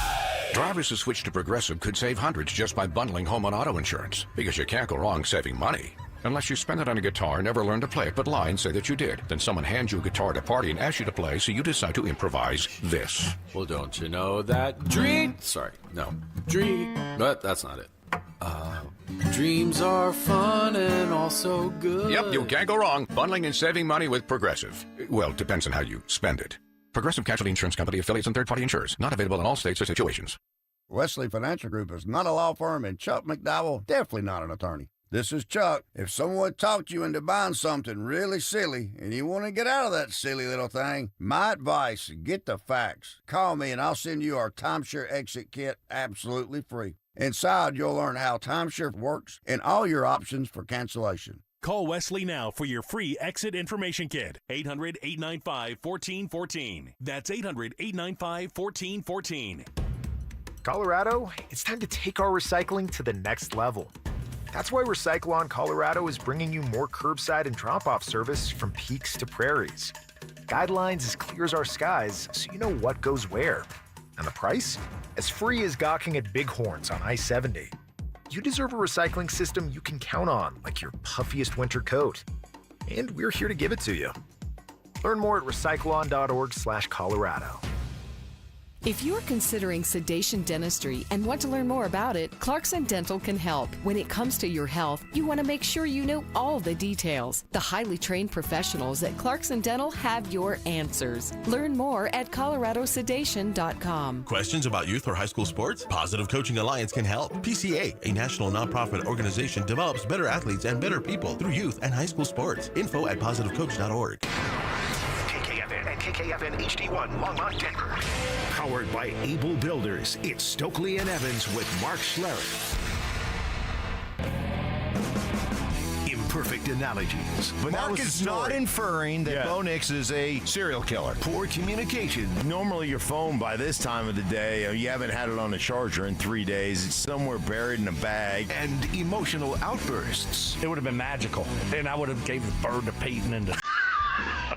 Drivers who switch to Progressive could save hundreds just by bundling home and auto insurance, because you can't go wrong saving money. Unless you spend it on a guitar and never learn to play it but lie and say that you did. Then someone hands you a guitar at a party and asks you to play, so you decide to improvise this. Well, don't you know that but that's not it. Dreams are fun and also good. Yep, you can't go wrong bundling and saving money with Progressive. Well, depends on how you spend it. Progressive Casualty Insurance Company, affiliates, and third-party insurers. Not available in all states or situations. Wesley Financial Group is not a law firm, and Chuck McDowell definitely not an attorney. This is Chuck. If someone talked you into buying something really silly and you want to get out of that silly little thing, my advice, get the facts. Call me and I'll send you our timeshare exit kit absolutely free. Inside, you'll learn how timeshare works and all your options for cancellation. Call Wesley now for your free exit information kit. 800-895-1414. That's 800-895-1414. Colorado, it's time to take our recycling to the next level. That's why Recyclon Colorado is bringing you more curbside and drop-off service from peaks to prairies. Guidelines as clear as our skies, so you know what goes where. And the price? As free as gawking at bighorns on I-70. You deserve a recycling system you can count on, like your puffiest winter coat. And we're here to give it to you. Learn more at recyclon.org/Colorado. If you're considering sedation dentistry and want to learn more about it, Clarkson Dental can help. When it comes to your health, you want to make sure you know all the details. The highly trained professionals at Clarkson Dental have your answers. Learn more at coloradosedation.com. Questions about youth or high school sports? Positive Coaching Alliance can help. PCA, a national nonprofit organization, develops better athletes and better people through youth and high school sports. Info at positivecoach.org. KKFN and KKFN HD1 Longmont, Denver. Powered by Able Builders, it's Stokley and Evans with Mark Schlereth. Imperfect analogies. But that Mark was the is not story. inferring that Bo Nix is a serial killer. Poor communication. Normally your phone by this time of the day, you haven't had it on a charger in 3 days. It's somewhere buried in a bag. And emotional outbursts. It would have been magical. Then I would have gave the bird to Payton and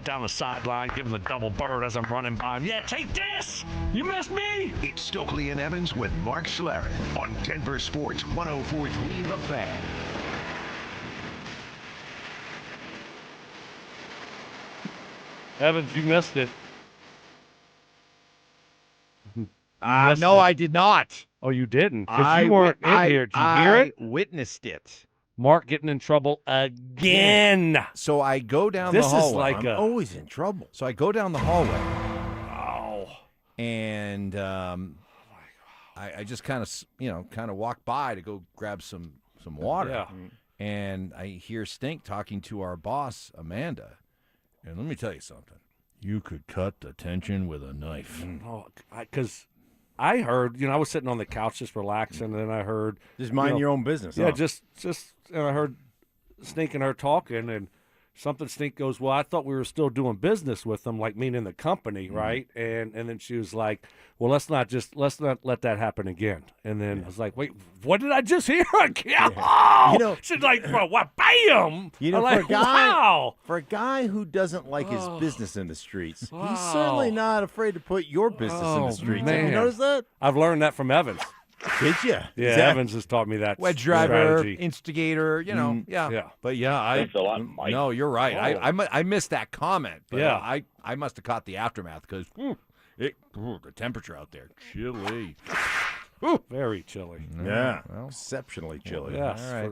down the sideline, give him the double bird as I'm running by him. Yeah, take this! You missed me! It's Stokley and Evans with Mark Schlereth on Denver Sports 104.3 The Fan. Evans, you missed it. No, I did not. Oh, you didn't? Because you weren't in here. Did you hear it? Witnessed it. Mark getting in trouble again. So I go down This the is hallway. like I'm always in trouble. So I go down the hallway. Oh. And I just kind of walk by to go grab some water. Yeah. And I hear Stink talking to our boss, Amanda. And let me tell you something. You could cut the tension with a knife. Oh, because I heard, I was sitting on the couch just relaxing, and then I heard Just mind your own business. Yeah, huh? just and I heard Stink and her talking, and something Stink goes, well, I thought we were still doing business with them, like meaning the company, right? And then she was like, well, let's not let that happen again. And then I was like, wait, what did I just hear again? Oh! She's like, well, what? Bam! I'm For like, a guy, wow. for a guy who doesn't like his business in the streets, he's Wow. certainly not afraid to put your business in the streets. Have Man. you noticed that? I've learned that from Evans. Did you? Yeah, Evans has taught me that. Wedge driver, strategy. instigator, yeah. Yeah. But yeah, Thanks a lot, Mike. No, you're right. I missed that comment. But Yeah. I must have caught the aftermath because the temperature out there chilly. Very chilly. Yeah. Well, exceptionally chilly. Yes. all right,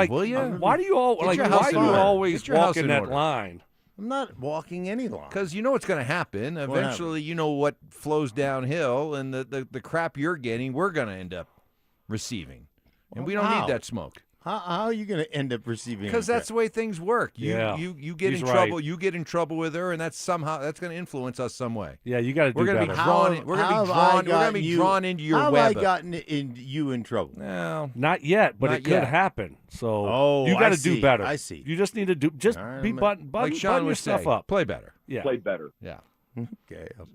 Will you? Why do you all Get like? your Why house do in you order. always Get your house walk in in that order. line? I'm not walking any line. Because you know what's going to happen. Eventually, you know what flows downhill, and the crap you're getting, we're going to end up receiving. And we don't How? need that smoke. How are you going to end up receiving? Because that's the way things work. You get He's in right. trouble. You get in trouble with her, and that's going to influence us some way. Yeah, you got to do We're better. gonna be drawn. We're going to be drawn into your how web. Have I gotten you in trouble? No, Not yet, but Not it could yet. happen. So you got to do better. I see. You just need to do. Just All right, be I'm- button like Sean your would stuff say, up. play better. Yeah. Play better. Yeah, Okay, I'll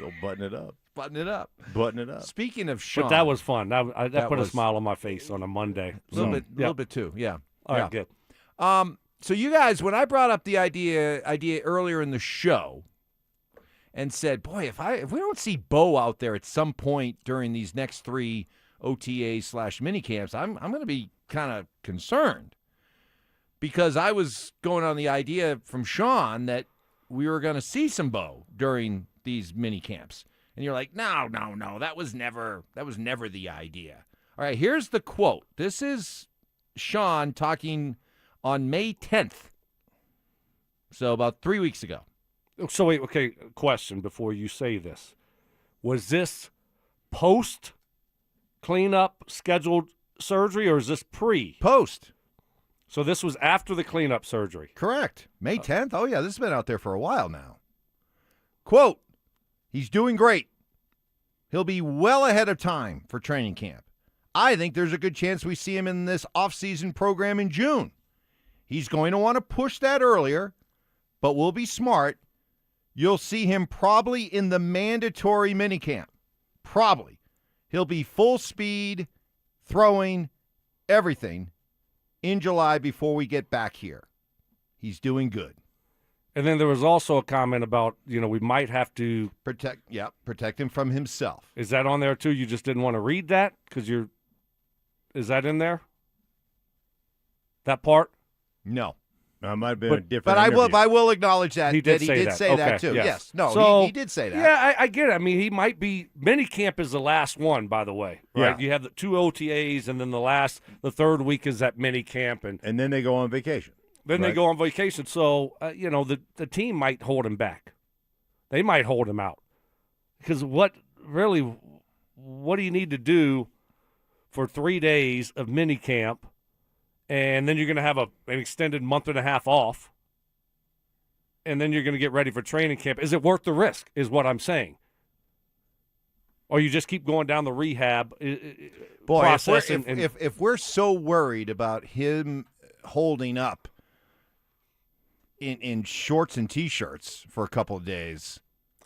go button it up. button it up. Button it up. Speaking of Sean, But that was fun. That That put was- a smile on my face on a Monday. a little So, bit, too. Yeah. All yeah. right, good. So you guys, when I brought up the idea earlier in the show, and said, "Boy, if we don't see Bo out there at some point during these next 3 OTA/mini camps, I'm going to be kind of concerned." Because I was going on the idea from Sean that we were going to see some Bo during these mini camps. And you're like, no, that was never the idea. All right, here's the quote. This is Sean talking on May 10th. So about 3 weeks ago. So wait, okay, question before you say this. Was this post cleanup scheduled surgery or is this pre? Post. So this was after the cleanup surgery. Correct. May 10th? Oh, yeah, this has been out there for a while now. Quote, he's doing great. He'll be well ahead of time for training camp. I think there's a good chance we see him in this off-season program in June. He's going to want to push that earlier, but we'll be smart. You'll see him probably in the mandatory minicamp. Probably. He'll be full speed throwing, everything in July before we get back here. He's doing good. And then there was also a comment about, we might have to protect him from himself. Is that on there too? You just didn't want to read that is that in there? That part? No. That might have been a different But I will acknowledge that he did say that too. Yes. No, so, he did say that. Yeah, I get it. I mean, he might be – minicamp is the last one, by the way. Right? Yeah. You have the 2 OTAs, and then the third week is that minicamp. And then they go on vacation. Then they go on vacation. So, the team might hold him back. They might hold him out. Because what do you need to do for 3 days of minicamp? And then you're going to have an extended month and a half off. And then you're going to get ready for training camp. Is it worth the risk is what I'm saying. Or you just keep going down the rehab process. If we're so worried about him holding up in shorts and T-shirts for a couple of days.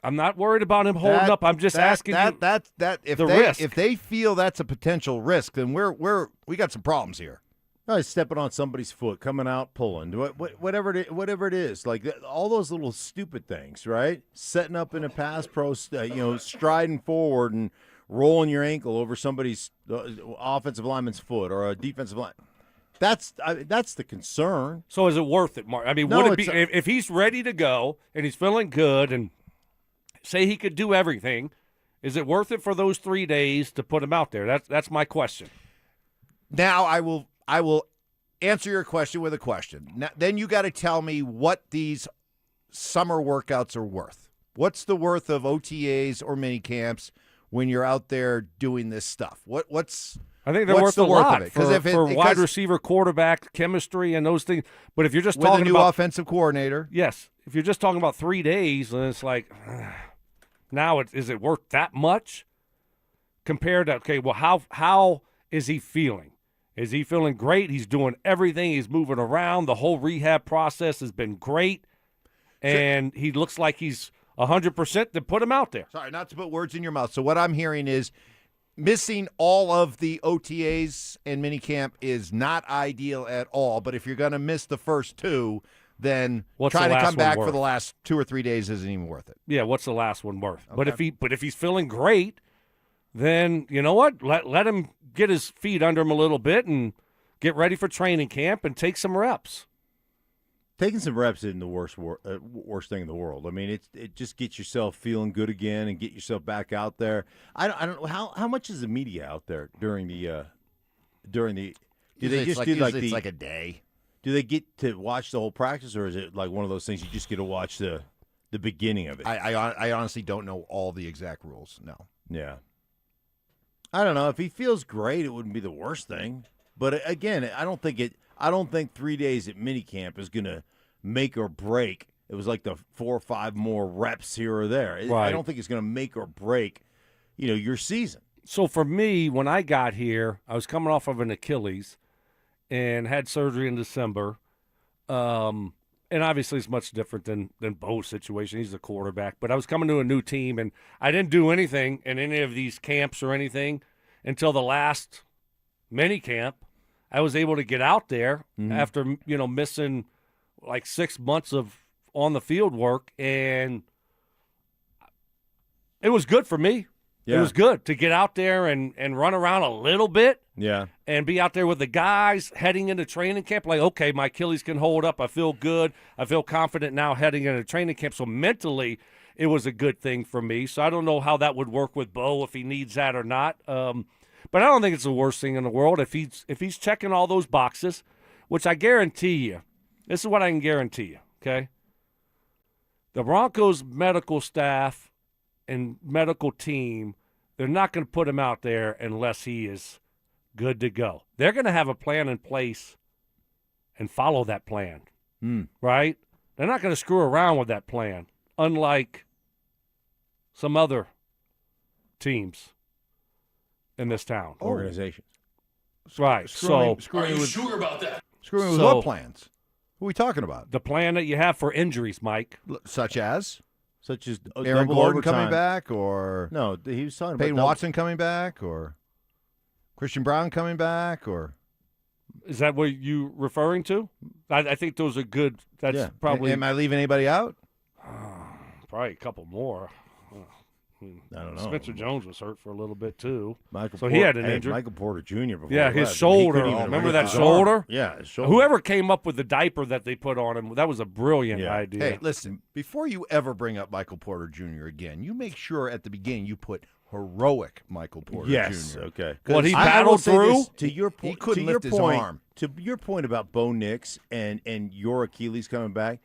I'm not worried about him holding up. I'm just asking if they feel that's a potential risk, then we got some problems here. No, he's stepping on somebody's foot, coming out, pulling, whatever it is. Like all those little stupid things, right? Setting up in a pass pro, striding forward and rolling your ankle over somebody's offensive lineman's foot or a defensive line. That's the concern. So is it worth it, Mark? I mean, would it be if he's ready to go and he's feeling good and say he could do everything? Is it worth it for those 3 days to put him out there? That's my question. Now I will answer your question with a question. Now, then you got to tell me what these summer workouts are worth. What's the worth of OTAs or mini camps when you're out there doing this stuff? I think they're worth a lot of it? For wide receiver, quarterback, chemistry, and those things. But if you're just with talking a new about offensive coordinator, yes. If you're just talking about 3 days, then it's like, now is it worth that much? Compared to how is he feeling? Is he feeling great? He's doing everything. He's moving around. The whole rehab process has been great, and he looks like he's 100% to put him out there. Sorry, not to put words in your mouth. So what I'm hearing is missing all of the OTAs and minicamp is not ideal at all. But if you're going to miss the first 2, then trying to come back for the last 2 or 3 days isn't even worth it. Yeah, what's the last one worth? Okay. But if he's feeling great, then you know what? Let him get his feet under him a little bit and get ready for training camp and take some reps. Taking some reps isn't the worst thing in the world. I mean, it just gets yourself feeling good again and get yourself back out there. I don't know how much is the media out there during the. Do they just do like it's like a day? Do they get to watch the whole practice, or is it like one of those things you just get to watch the beginning of it? I honestly don't know all the exact rules. No. Yeah. I don't know. If he feels great, it wouldn't be the worst thing. But again, I don't think 3 days at minicamp is going to make or break. It was like the 4 or 5 more reps here or there. Right. I don't think it's going to make or break, your season. So for me, when I got here, I was coming off of an Achilles and had surgery in December. And obviously it's much different than Bo's situation. He's the quarterback. But I was coming to a new team, and I didn't do anything in any of these camps or anything until the last mini camp. I was able to get out there after, missing like 6 months of on-the-field work, and it was good for me. Yeah. It was good to get out there and run around a little bit. Yeah. And be out there with the guys heading into training camp. Like, okay, my Achilles can hold up. I feel good. I feel confident now heading into training camp. So mentally, it was a good thing for me. So I don't know how that would work with Bo, if he needs that or not. But I don't think it's the worst thing in the world if he's checking all those boxes, which I guarantee you. This is what I can guarantee you, okay? The Broncos medical staff and medical team, they're not going to put him out there unless he is good to go. They're going to have a plan in place and follow that plan, right? They're not going to screw around with that plan, unlike some other teams in this town. Organizations. Right. Screwing about that? Screwing with what plans? Who are we talking about? The plan that you have for injuries, Mike. Such as Aaron Gordon coming back, or no? He was talking Payton about Watson coming back, or Christian Brown coming back, or Is that what you referring to? I think those are good. That's probably. Am I leaving anybody out? Probably a couple more. I don't know. Spencer Jones was hurt for a little bit too. Michael he had an hey, injury. Michael Porter Jr. Before Yeah, he his left. shoulder. He couldn't even Remember raise that his shoulder? arm. Yeah, his shoulder. Whoever came up with the diaper that they put on him, that was a brilliant idea. Hey, listen, before you ever bring up Michael Porter Jr. again, you make sure at the beginning you put heroic Michael Porter Yes, Jr. okay. What, he I will battled say through? this, to your point, He couldn't to your lift his point, arm. To your point about Bo Nix and your Achilles coming back,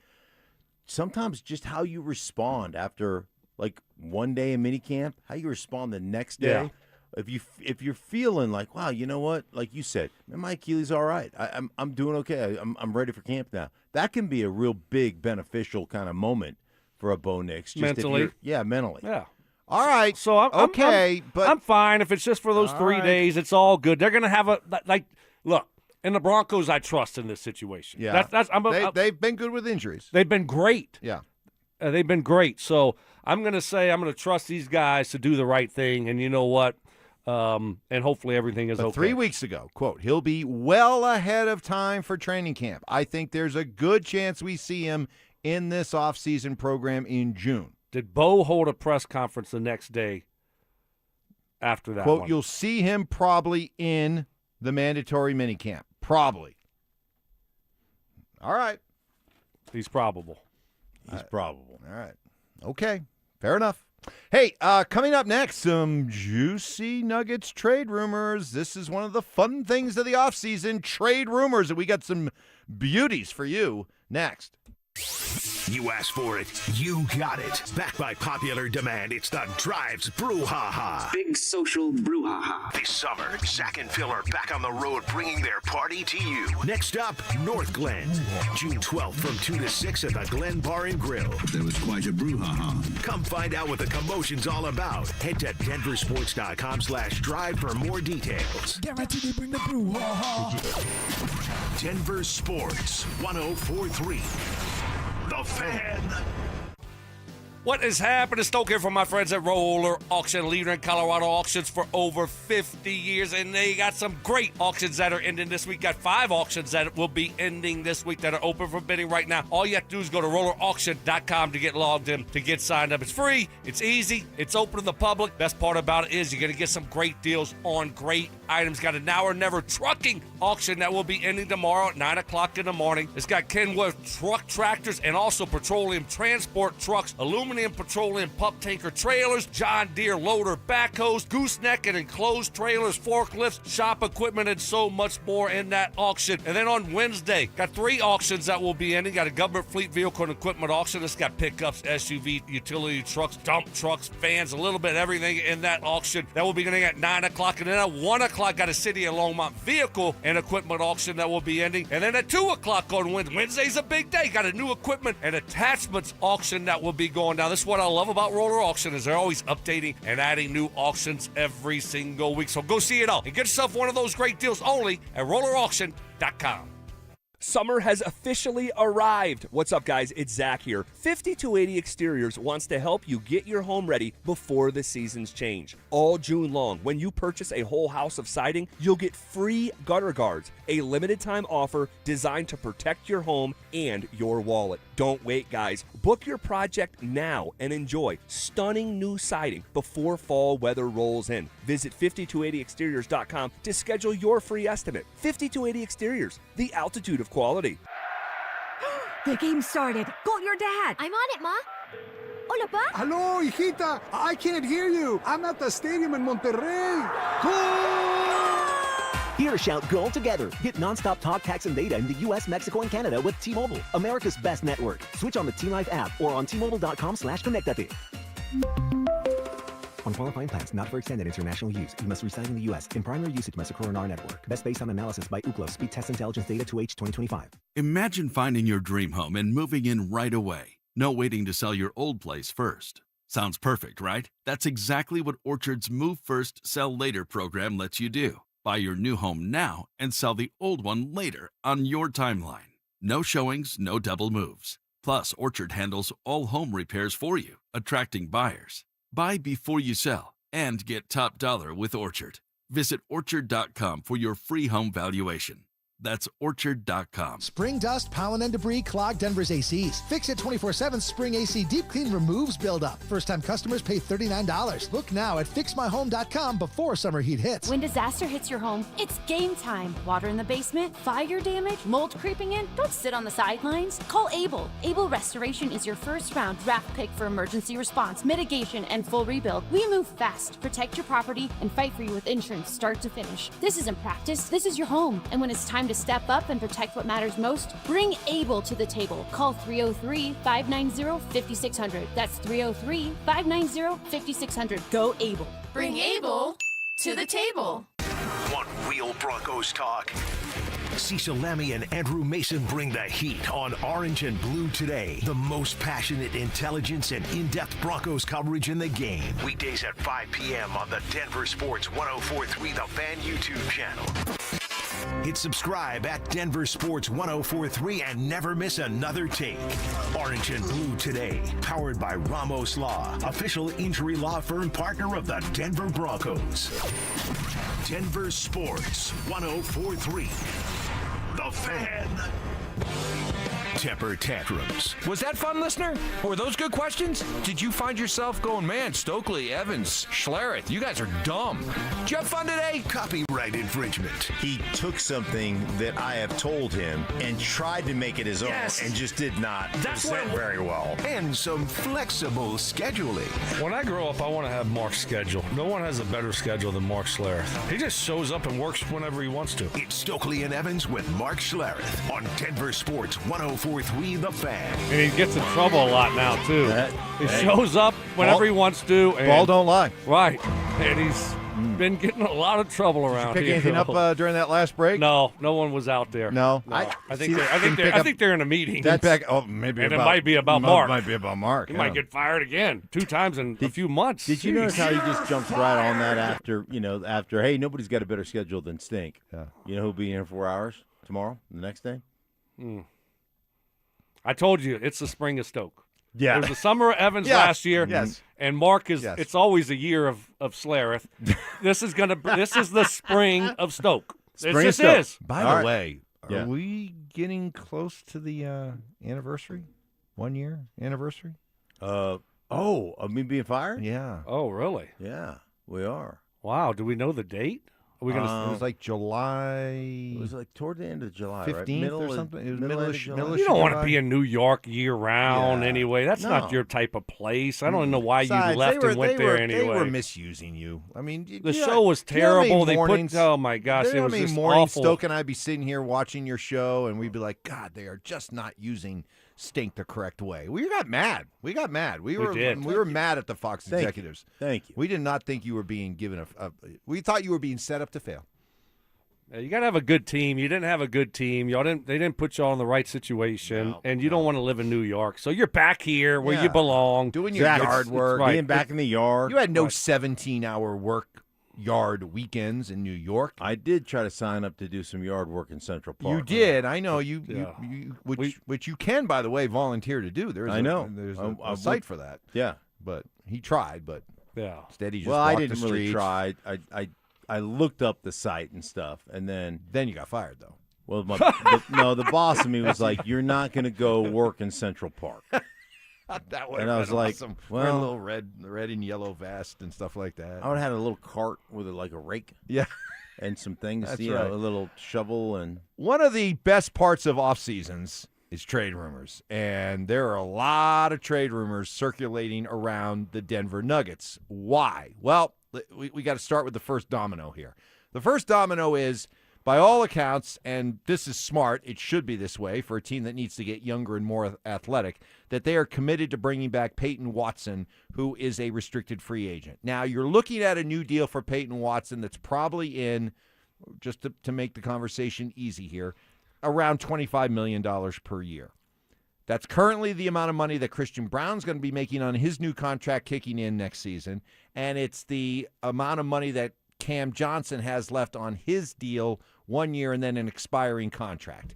sometimes just how you respond after like one day in minicamp, how you respond the next day. Yeah. If you're feeling like, wow, you know what, like you said, man, my Achilles all right. I'm doing okay. I'm ready for camp now. That can be a real big beneficial kind of moment for a Bo Nix. Just Mentally. mentally. Yeah. All right. So I'm okay, but I'm fine if it's just for those 3 days. It's all good. They're gonna have look. In the Broncos, I trust in this situation. Yeah, That's they've been good with injuries. They've been great. Yeah. They've been great. So I'm going to say I'm going to trust these guys to do the right thing. And you know what? And hopefully everything is But okay. 3 weeks ago, quote, he'll be well ahead of time for training camp. I think there's a good chance we see him in this offseason program in June. Did Bo hold a press conference the next day after that Quote, one? you'll see him probably in the mandatory minicamp. Probably. All right. He's probable. He's probable. All right. Okay. Fair enough. Hey, coming up next, some juicy Nuggets trade rumors. This is one of the fun things of the offseason, trade rumors, and we got some beauties for you next. You asked for it, you got it. Backed by popular demand, it's the Drives Brouhaha. Big social brouhaha. This summer, Zach and Phil are back on the road bringing their party to you. Next up, North Glen. June 12th from 2 to 6 at the Glen Bar and Grill. There was quite a brouhaha. Come find out what the commotion's all about. Head to DenverSports.com/drive for more details. Guaranteed to bring the brouhaha. Denver Sports 1043. The Fan. What is happening? Stoke here from my friends at Roller Auction, leader in Colorado auctions for over 50 years, and they got some great auctions that are ending this week. Got 5 auctions that will be ending this week that are open for bidding right now. All you have to do is go to rollerauction.com to get logged in, to get signed up. It's free, it's easy, it's open to the public. Best part about it is you're going to get some great deals on great items. Got a Now or Never trucking auction that will be ending tomorrow at 9 o'clock in the morning. It's got Kenworth truck tractors and also petroleum transport trucks, aluminum petroleum pump tanker trailers, John Deere loader backhoes, gooseneck and enclosed trailers, forklifts, shop equipment, and so much more in that auction. And then on Wednesday, got 3 auctions that will be ending. Got a government fleet vehicle and equipment auction. It's got pickups, SUV, utility trucks, dump trucks, vans, a little bit of everything in that auction. That will be ending at 9 o'clock. And then at 1 o'clock, got a City of Longmont vehicle and equipment auction that will be ending. And then at 2 o'clock on Wednesday's a big day. Got a new equipment and attachments auction that will be going down. This is what I love about Roller Auction is they're always updating and adding new auctions every single week. So go see it all and get yourself one of those great deals only at rollerauction.com. Summer has officially arrived. What's up, guys? It's Zach here. 5280 Exteriors wants to help you get your home ready before the seasons change. All June long, when you purchase a whole house of siding, you'll get free gutter guards, a limited time offer designed to protect your home and your wallet. Don't wait, guys. Book your project now and enjoy stunning new siding before fall weather rolls in. Visit 5280exteriors.com to schedule your free estimate. 5280 Exteriors, the altitude of quality. The game started. Call your dad. I'm on it, Ma. Hola, Pa. Hello, hijita. I can't hear you. I'm at the stadium in Monterrey. Hear a shout goal together. Get nonstop talk, text, and data in the U.S., Mexico, and Canada with T-Mobile, America's best network. Switch on the T-Life app or on T-Mobile.com/connectate. On qualifying plans not for extended international use, you must reside in the U.S. In primary usage must occur on our network. Best based on analysis by Ookla Speed Test Intelligence Data 2H 2025. Imagine finding your dream home and moving in right away. No waiting to sell your old place first. Sounds perfect, right? That's exactly what Orchard's Move First, Sell Later program lets you do. Buy your new home now and sell the old one later on your timeline. No showings, no double moves. Plus, Orchard handles all home repairs for you, attracting buyers. Buy before you sell and get top dollar with Orchard. Visit Orchard.com for your free home valuation. That's Orchard.com. Spring dust, pollen, and debris clog Denver's ACs. Fix It 24/7 Spring AC Deep Clean removes buildup. First-time customers pay $39. Look now at FixMyHome.com before summer heat hits. When disaster hits your home, it's game time. Water in the basement, fire damage, mold creeping in. Don't sit on the sidelines. Call Able. Able Restoration is your first-round draft pick for emergency response, mitigation, and full rebuild. We move fast, protect your property, and fight for you with insurance start to finish. This isn't practice. This is your home. And when it's time to step up and protect what matters most, bring Able to the table. Call 303-590-5600. That's 303-590-5600. Go Able. Bring Able to the table. Want real Broncos talk? Cecil Lemmy and Andrew Mason bring the heat on Orange and Blue Today. The most passionate intelligence and in-depth Broncos coverage in the game. Weekdays at 5 p.m. on the Denver Sports 104.3 The Fan YouTube channel. Hit subscribe at Denver Sports 104.3 and never miss another take. Orange and Blue Today, powered by Ramos Law, official injury law firm partner of the Denver Broncos. Denver Sports 104.3. The Fan. Temper tantrums. Was that fun, listener? Were those good questions? Did you find yourself going, man, Stokley, Evans, Schlereth, you guys are dumb. Did you have fun today? Copyright infringement. He took something that I have told him and tried to make it his own and just did not present very well. And some flexible scheduling. When I grow up, I want to have Mark's schedule. No one has a better schedule than Mark Schlereth. He just shows up and works whenever he wants to. It's Stokley and Evans with Mark Schlereth on Denver Sports 104.3 The Fan. And he gets in trouble a lot now, too. He shows up whenever he wants to. And, ball don't lie. Right. And he's been getting a lot of trouble around Did you pick here. anything up during that last break? No one was out there. No. I think they're in a meeting. Maybe And it might be about Mark. Might be about Mark. He might get fired again 2 times in a few months. Did you notice how he just jumps right on that after, hey, nobody's got a better schedule than Stink. Yeah. You know who'll be in here 4 hours tomorrow, the next day? I told you, it's the spring of Stoke. Yeah. It was the summer of Evans last year. Yes. And Mark is, it's always a year of Schlereth. This is the spring of Stoke. It just is. By the way, Yeah. are we getting close to the anniversary? 1 year anniversary? Of me being fired? Yeah. Oh, really? Yeah, we are. Wow. Do we know the date? Are we gonna? It was like July. It was like toward the end of July, 15th right? or something. It was middle middle of July. You don't want to be in New York year round anyway. That's No. not your type of place. I don't know why Besides, you left and went there anyway. They were misusing you. I mean, The show was terrible. They put. Oh my gosh, You know it was how many just mornings awful. Stoke and I'd be sitting here watching your show, and we'd be like, God, they are just not using Stink the correct way. We got mad. We got mad. We were mad at the Fox executives. Thank you. We did not think you were being given we thought you were being set up to fail. You got to have a good team. You didn't have a good team. They didn't put you all in the right situation, and you don't want to live in New York. So you're back here where you belong, doing your yard work, being back in the yard. You had no 17-hour work yard weekends in New York. I did try to sign up to do some yard work in Central Park. You did. I know you which you can, by the way, volunteer to do. There's a site for that. Yeah, but he tried. But instead he just I walked didn't the really streets. try. I looked up the site and stuff, and then you got fired though. Well, the boss of me was like, "You're not going to go work in Central Park." That would and I was like, awesome. "Well, a little red and yellow vest and stuff like that." I would have had a little cart with like a rake, and some things. That's you right. know, a little shovel and. One of the best parts of off seasons is trade rumors, and there are a lot of trade rumors circulating around the Denver Nuggets. Why? Well, we got to start with the first domino here. The first domino is, by all accounts, and this is smart, it should be this way for a team that needs to get younger and more athletic, that they are committed to bringing back Payton Watson, who is a restricted free agent. Now, you're looking at a new deal for Payton Watson that's probably in, just to make the conversation easy here, around $25 million per year. That's currently the amount of money that Christian Brown's going to be making on his new contract kicking in next season, and it's the amount of money that Cam Johnson has left on his deal 1 year and then an expiring contract.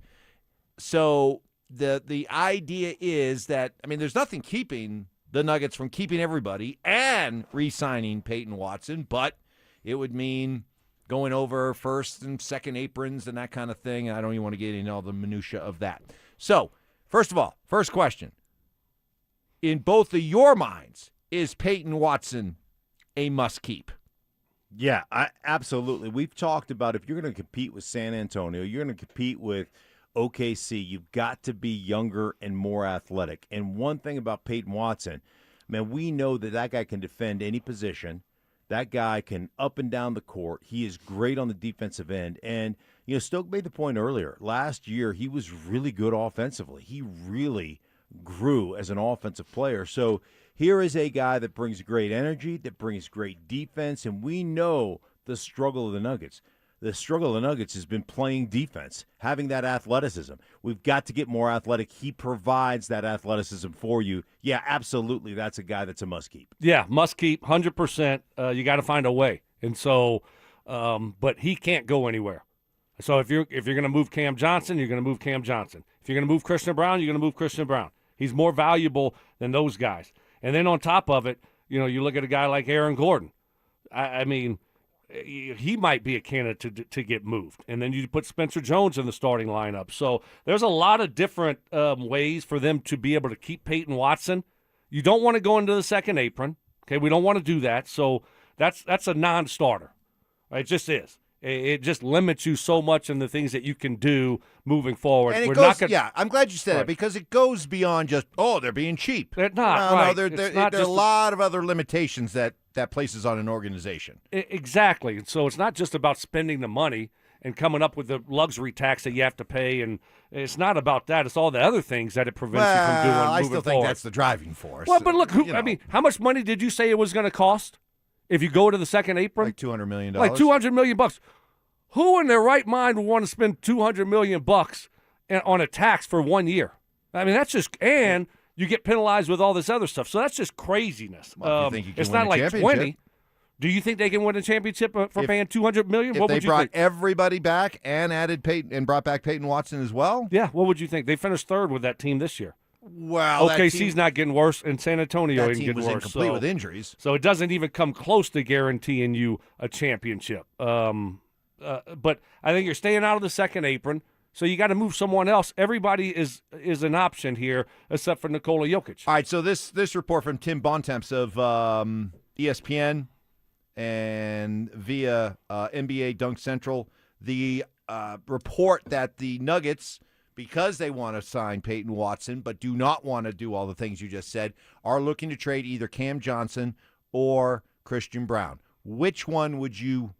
So the idea is that, I mean, there's nothing keeping the Nuggets from keeping everybody and re-signing Payton Watson, but it would mean going over first and second aprons and that kind of thing. I don't even want to get into all the minutia of that. So, first of all, first question. In both of your minds, is Payton Watson a must-keep? Yeah, absolutely. We've talked about if you're going to compete with San Antonio, you're going to compete with OKC, you've got to be younger and more athletic. And one thing about Payton Watson, man, we know that guy can defend any position. That guy can up and down the court. He is great on the defensive end. And, Stoke made the point earlier. Last year, he was really good offensively. He really grew as an offensive player. So here is a guy that brings great energy, that brings great defense, and we know the struggle of the Nuggets. The struggle of the Nuggets has been playing defense, having that athleticism. We've got to get more athletic. He provides that athleticism for you. Yeah, absolutely. That's a guy that's a must-keep. Yeah, must-keep, 100%. You got to find a way. And so, but he can't go anywhere. So if you're going to move Cam Johnson, you're going to move Cam Johnson. If you're going to move Christian Brown, you're going to move Christian Brown. He's more valuable than those guys. And then on top of it, you look at a guy like Aaron Gordon. I mean, he might be a candidate to get moved. And then you put Spencer Jones in the starting lineup. So there's a lot of different ways for them to be able to keep Payton Watson. You don't want to go into the second apron. Okay, we don't want to do that. So that's a non-starter. It just is. It just limits you so much in the things that you can do moving forward. And I'm glad you said it because it goes beyond just, they're being cheap. They're not. No, there are a lot of other limitations that places on an organization. Exactly. And so it's not just about spending the money and coming up with the luxury tax that you have to pay. And it's not about that. It's all the other things that it prevents you from doing I moving still think forward. that's the driving force. Well, but look, how much money did you say it was going to cost if you go to the second apron? Like $200 million. Like $200 million. Who in their right mind would want to spend $200 million on a tax for 1 year? I mean, that's just, and you get penalized with all this other stuff. So that's just craziness. Well, you think you can it's win not a like championship? 20. Do you think they can win a championship for paying $200 million? If they brought everybody back and added Payton and brought back Payton Watson as well? Yeah, what would you think? They finished third with that team this year. Well, OKC's not getting worse, and San Antonio ain't getting was worse. Incomplete with injuries. So it doesn't even come close to guaranteeing you a championship. But I think you're staying out of the second apron, so you got to move someone else. Everybody is an option here, except for Nikola Jokic. All right, so this report from Tim Bontemps of ESPN and via NBA Dunk Central, the report that the Nuggets, because they want to sign Payton Watson but do not want to do all the things you just said, are looking to trade either Cam Johnson or Christian Brown. Which one would you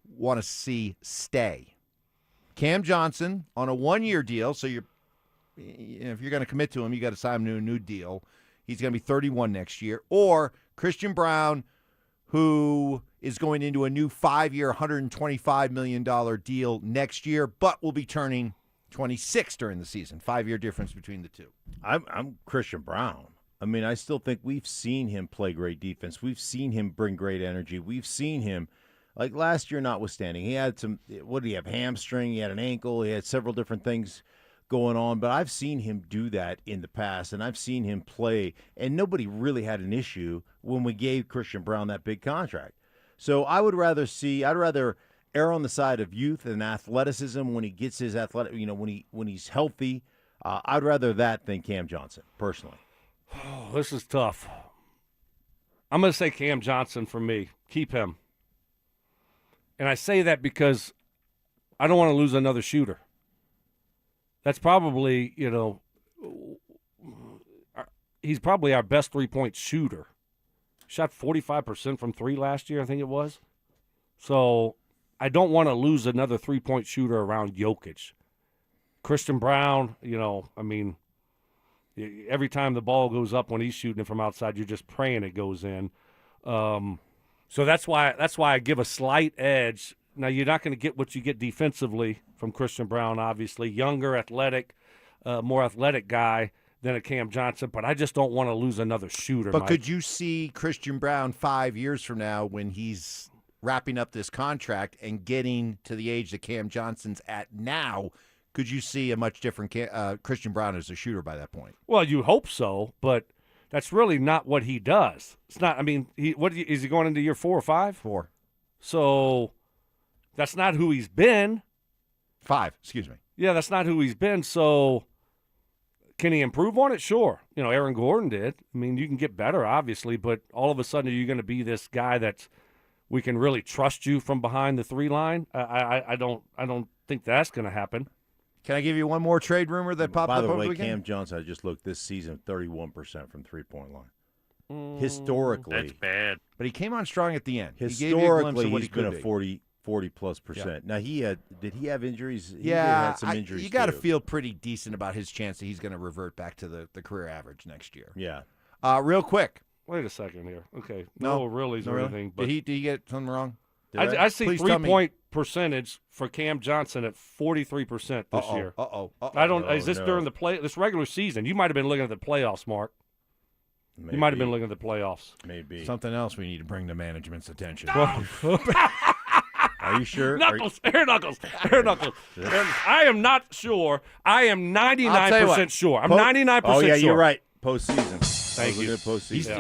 want to see stay? Cam Johnson on a 1-year deal, so if you're going to commit to him, you got to sign him to a new deal. He's going to be 31 next year. Or Christian Brown, who is going into a new 5-year, $125 million deal next year, but will be turning 26 during the season. 5-year difference between the two. I'm Christian Brown. I mean, I still think we've seen him play great defense. We've seen him bring great energy. We've seen him, like last year notwithstanding, he had some, what did he have, hamstring, he had an ankle, he had several different things going on, but I've seen him do that in the past, and I've seen him play, and nobody really had an issue when we gave Christian Brown that big contract. So I'd rather err on the side of youth and athleticism when he gets his athletic, when he's healthy. I'd rather that than Cam Johnson, personally. Oh, this is tough. I'm going to say Cam Johnson for me. Keep him. And I say that because I don't want to lose another shooter. That's probably, he's probably our best three-point shooter. Shot 45% from three last year, I think it was. So I don't want to lose another three-point shooter around Jokic. Christian Brown, every time the ball goes up when he's shooting it from outside, you're just praying it goes in. So that's why I give a slight edge. Now, you're not going to get what you get defensively from Christian Brown, obviously. Younger, athletic, more athletic guy than a Cam Johnson, but I just don't want to lose another shooter. But could you see Christian Brown 5 years from now when he's wrapping up this contract and getting to the age that Cam Johnson's at now, could you see a much different Christian Brown as a shooter by that point? Well, you hope so, but that's really not what he does. It's not. I mean, is he going into year 4 or 5? 4. So That's not who he's been. 5, excuse me. Yeah, that's not who he's been. So can he improve on it? Sure. Aaron Gordon did. I mean, you can get better, obviously, but all of a sudden are you going to be this guy that we can really trust you from behind the 3 line? I don't think that's going to happen. Can I give you one more trade rumor that popped up By the over way, the weekend? Cam Johnson, I just looked this season, 31% from three-point line. Historically. That's bad. But he came on strong at the end. Historically, he's he's been a 40+%. Yeah. Now, did he have injuries? He Yeah, had some injuries you got to too. feel pretty decent about his chance that he's going to revert back to the career average next year. Yeah. Real quick. Wait a second here. Okay. No reallys no, or really? anything. But Did he get something wrong? I see Please tell me. 3-point percentage for Cam Johnson at 43% this year. I don't. Is this during this regular season? You might have been looking at the playoffs, Mark. Maybe. You might have been looking at the playoffs. Maybe. Something else we need to bring to management's attention. Are you sure? Knuckles. Air Knuckles. I am not sure. I am 99% sure. I'm 99% sure. Oh, yeah, you're right. Postseason. Thank you.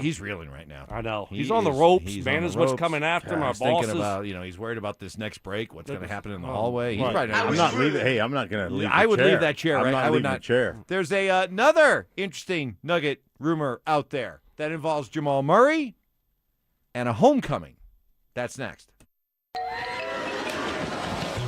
He's reeling right now. I know. He's on the ropes. He's Man on the is what's ropes. coming after him. Our He's thinking bosses. about, he's worried about this next break, what's going to happen in the hallway. He's Right. probably I'm not leaving. Hey, I'm not going to leave I the would chair. leave that chair, I'm right? not I would leaving not. the chair. There's another interesting Nugget rumor out there that involves Jamal Murray and a homecoming. That's next.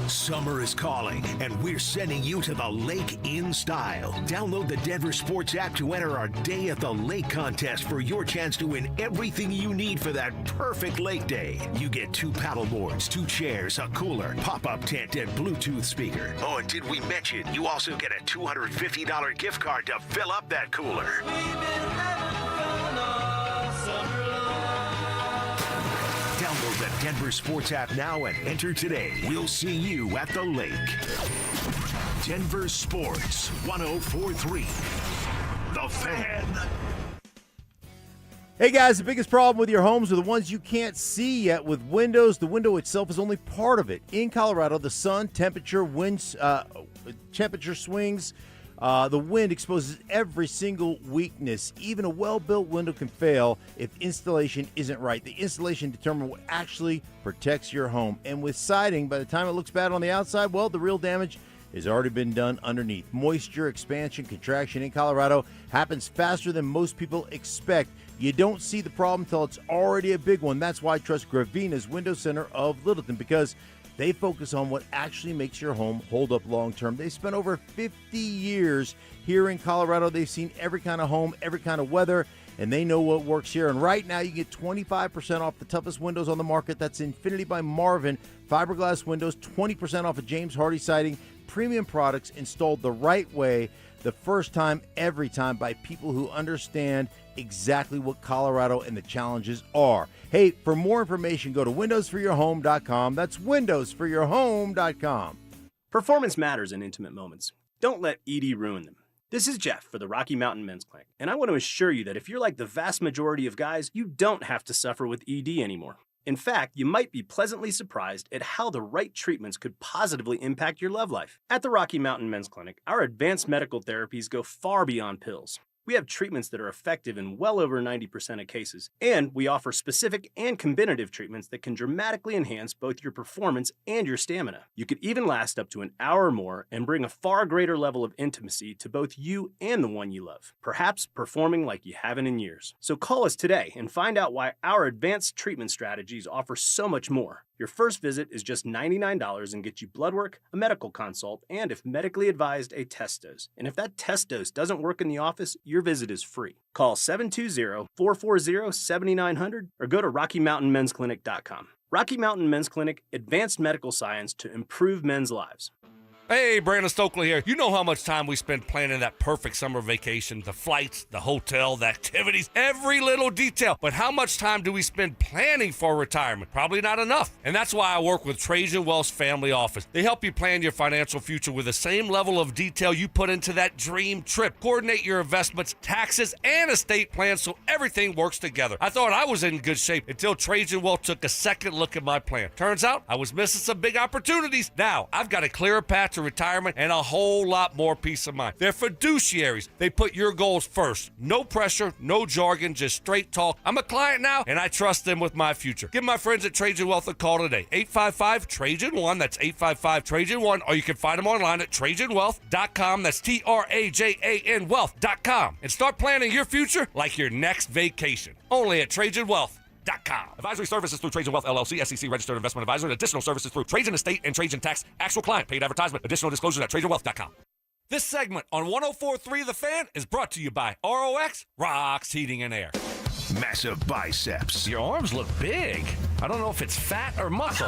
Summer is calling, and we're sending you to the lake in style. Download the Denver Sports app to enter our Day at the Lake contest for your chance to win everything you need for that perfect lake day. You get 2 paddle boards, 2 chairs, a cooler, pop-up tent, and Bluetooth speaker. Oh, and did we mention you also get a $250 gift card to fill up that cooler? Download the Denver Sports app now and enter today. We'll see you at the lake. Denver Sports 104.3. The Fan. Hey guys, the biggest problem with your homes are the ones you can't see yet with windows. The window itself is only part of it. In Colorado, the sun, temperature, winds, temperature swings, the wind exposes every single weakness. Even a well-built window can fail if installation isn't right. The installation determines what actually protects your home. And with siding, by the time it looks bad on the outside, well, the real damage has already been done underneath. Moisture, expansion, contraction in Colorado happens faster than most people expect. You don't see the problem until it's already a big one. That's why I trust Gravina's Window Center of Littleton, because they focus on what actually makes your home hold up long term. They've spent over 50 years here in Colorado. They've seen every kind of home, every kind of weather, and they know what works here. And right now, you get 25% off the toughest windows on the market. That's Infinity by Marvin. Fiberglass windows, 20% off of James Hardy siding. Premium products installed the right way, the first time, every time, by people who understand exactly what Colorado and the challenges are. Hey, for more information, go to windowsforyourhome.com. That's windowsforyourhome.com. Performance matters in intimate moments. Don't let ED ruin them. This is Jeff for the Rocky Mountain Men's Clinic, and I want to assure you that if you're like the vast majority of guys, you don't have to suffer with ED anymore. In fact, you might be pleasantly surprised at how the right treatments could positively impact your love life. At the Rocky Mountain Men's Clinic, our advanced medical therapies go far beyond pills. We have treatments that are effective in well over 90% of cases, and we offer specific and combinative treatments that can dramatically enhance both your performance and your stamina. You could even last up to an hour or more and bring a far greater level of intimacy to both you and the one you love, perhaps performing like you haven't in years. So call us today and find out why our advanced treatment strategies offer so much more. Your first visit is just $99 and gets you blood work, a medical consult, and if medically advised, a test dose. And if that test dose doesn't work in the office, your visit is free. Call 720-440-7900 or go to RockyMountainMen'sClinic.com. Rocky Mountain Men's Clinic, advanced medical science to improve men's lives. Hey, Brandon Stokley here. You know how much time we spend planning that perfect summer vacation, the flights, the hotel, the activities, every little detail. But how much time do we spend planning for retirement? Probably not enough. And that's why I work with Trajan Wealth's Family Office. They help you plan your financial future with the same level of detail you put into that dream trip. Coordinate your investments, taxes, and estate plans so everything works together. I thought I was in good shape until Trajan Wealth took a second look at my plan. Turns out I was missing some big opportunities. Now I've got a clearer path to retirement and a whole lot more peace of mind. They're fiduciaries. They put your goals first. No pressure, no jargon, just straight talk. I'm a client now, and I trust them with my future. Give my friends at Trajan Wealth a call today. 855-TRAJAN-1. That's 855-TRAJAN-1. Or you can find them online at TrajanWealth.com. That's TRAJAN Wealth.com. And start planning your future like your next vacation. Only at TrajanWealth.com. Advisory services through Trajan Wealth LLC, SEC registered investment advisor. Additional services through Trajan Estate and Trajan Tax. Actual client paid advertisement. Additional disclosures at TrajanWealth.com. This segment on 104.3 The Fan is brought to you by ROX Rocks Heating and Air. Massive biceps. Your arms look big. I don't know if it's fat or muscle.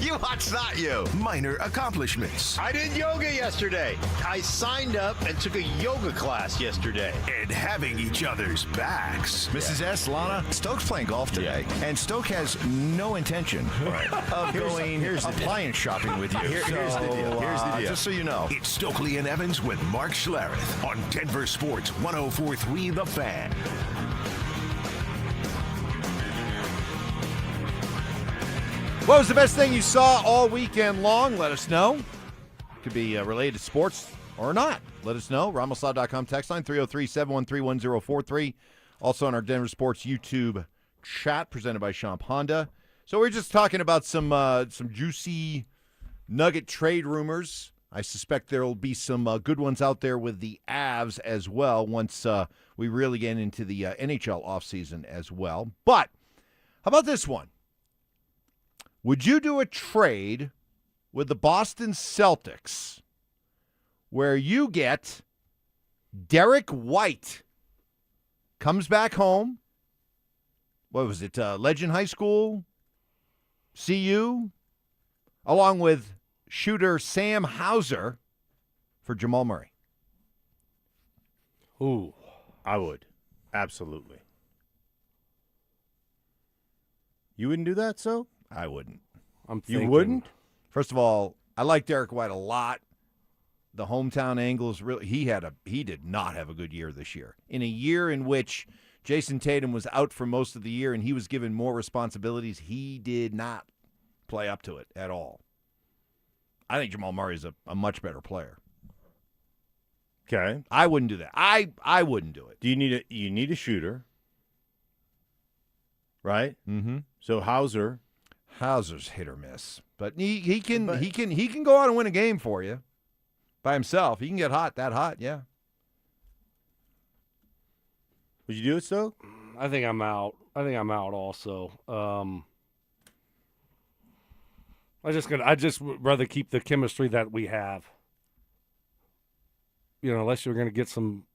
You watch that, you. Minor accomplishments. I did yoga yesterday. I signed up and took a yoga class yesterday. And having each other's backs. Mrs. S. Lana, Stoke's playing golf today, and Stoke has no intention of going appliance shopping with you. Here's the deal. Here's the deal. Just so you know. It's Stokley and Evans with Mark Schlereth on Denver Sports 104.3 The Fan. What was the best thing you saw all weekend long? Let us know. Could be related to sports or not. Let us know. RamosLaw.com text line 303-713-1043. Also on our Denver Sports YouTube chat presented by Champ Honda. So we're just talking about some juicy Nugget trade rumors. I suspect there will be some good ones out there with the Avs as well once we really get into the NHL offseason as well. But how about this one? Would you do a trade with the Boston Celtics where you get Derek White, comes back home, what was it, Legend High School, CU, along with shooter Sam Hauser for Jamal Murray? Ooh, I would. Absolutely. You wouldn't do that, so? I wouldn't. You wouldn't? First of all, I like Derek White a lot. The hometown angle is really he did not have a good year this year. In a year in which Jason Tatum was out for most of the year and he was given more responsibilities, he did not play up to it at all. I think Jamal Murray is a much better player. Okay. I wouldn't do that. I wouldn't do it. Do you need a shooter? Right? Mm-hmm. So Hauser's hit or miss, but he can go out and win a game for you by himself. He can get that hot, yeah. Would you do it, Stoke? I think I'm out. Also. I just would rather keep the chemistry that we have. You know, unless you're going to get some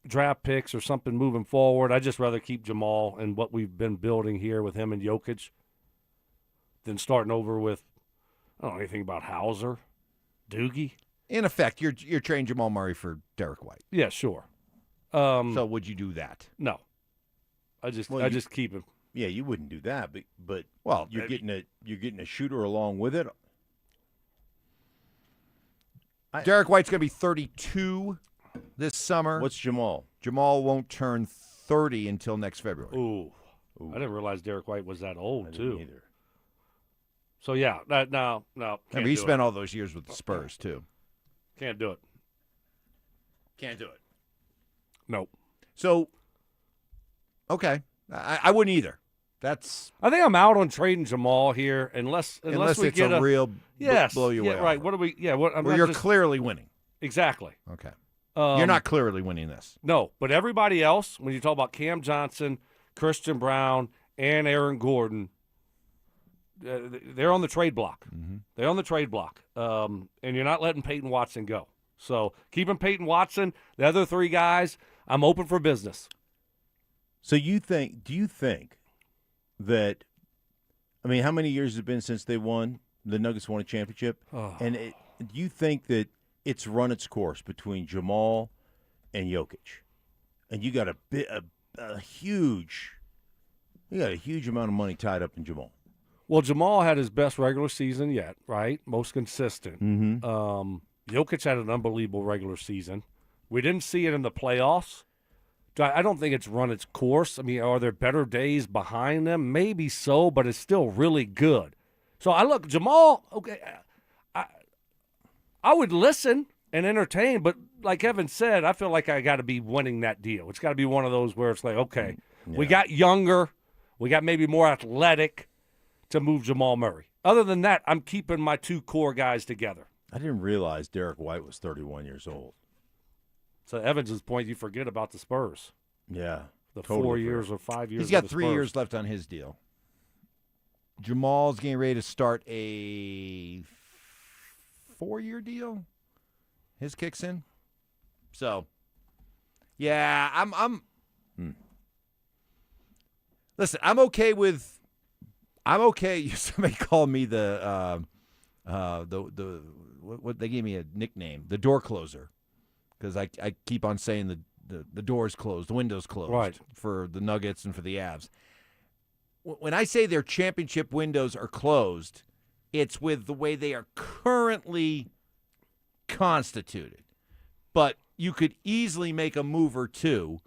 draft picks or something moving forward, I'd just rather keep Jamal and what we've been building here with him and Jokic than starting over with, I don't know anything about Hauser, Doogie. In effect, you're trading Jamal Murray for Derek White. Yeah, sure. So would you do that? No. I just keep him. Yeah, you wouldn't do that, but well, you're getting a shooter along with it. Derek White's going to be 32 this summer. What's Jamal? Jamal won't turn 30 until next February. Ooh. I didn't realize Derek White was that old, too. Either. So, yeah, no. He spent all those years with the Spurs, too. Can't do it. Can't do it. Nope. So, okay. I wouldn't either. I think I'm out on trading Jamal here unless we it's get a real blow you away. Right. What do we? Yeah. What? You're clearly winning. Exactly. Okay. You're not clearly winning this. No, but everybody else, when you talk about Cam Johnson, Christian Brown, and Aaron Gordon, they're on the trade block. Mm-hmm. They're on the trade block, and you're not letting Payton Watson go. So keeping Payton Watson, the other three guys, I'm open for business. So do you think that, I mean, how many years has it been since the Nuggets won a championship? Oh. And do you think that it's run its course between Jamal and Jokic? And you got a huge amount of money tied up in Jamal. Well, Jamal had his best regular season yet, right? Most consistent. Mm-hmm. Jokic had an unbelievable regular season. We didn't see it in the playoffs. I don't think it's run its course. I mean, are there better days behind them? Maybe so, but it's still really good. So I look, Jamal, okay, I would listen and entertain, but like Evan said, I feel like I got to be winning that deal. It's got to be one of those where it's like, okay, we got younger, we got maybe more athletic to move Jamal Murray. Other than that, I'm keeping my two core guys together. I didn't realize Derek White was 31 years old. So Evans's point, you forget about the Spurs. Yeah. The totally 4 years or 5 years. He's got of the 3 Spurs. years left on his deal. Jamal's getting ready to start a 4-year deal. His kicks in. So, yeah, I'm Listen, I'm okay. Somebody called me the what they gave me a nickname, the door closer, because I keep on saying the door's closed, the window's closed, right, for the Nuggets and for the Avs. When I say their championship windows are closed, it's with the way they are currently constituted. But you could easily make a move or two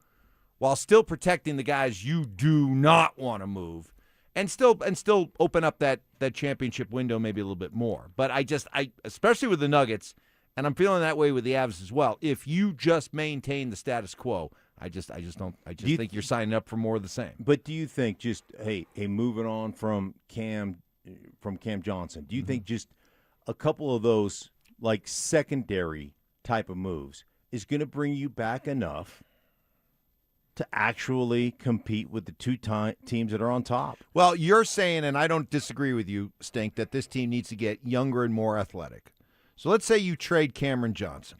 while still protecting the guys you do not want to move, and still open up that championship window maybe a little bit more. But I especially with the Nuggets, and I'm feeling that way with the Avs as well. If you just maintain the status quo, I just think you're signing up for more of the same. But do you think just moving on from Cam Johnson, do you think just a couple of those like secondary type of moves is going to bring you back enough to actually compete with the two teams that are on top? Well, you're saying, and I don't disagree with you, Stink, that this team needs to get younger and more athletic. So let's say you trade Cameron Johnson,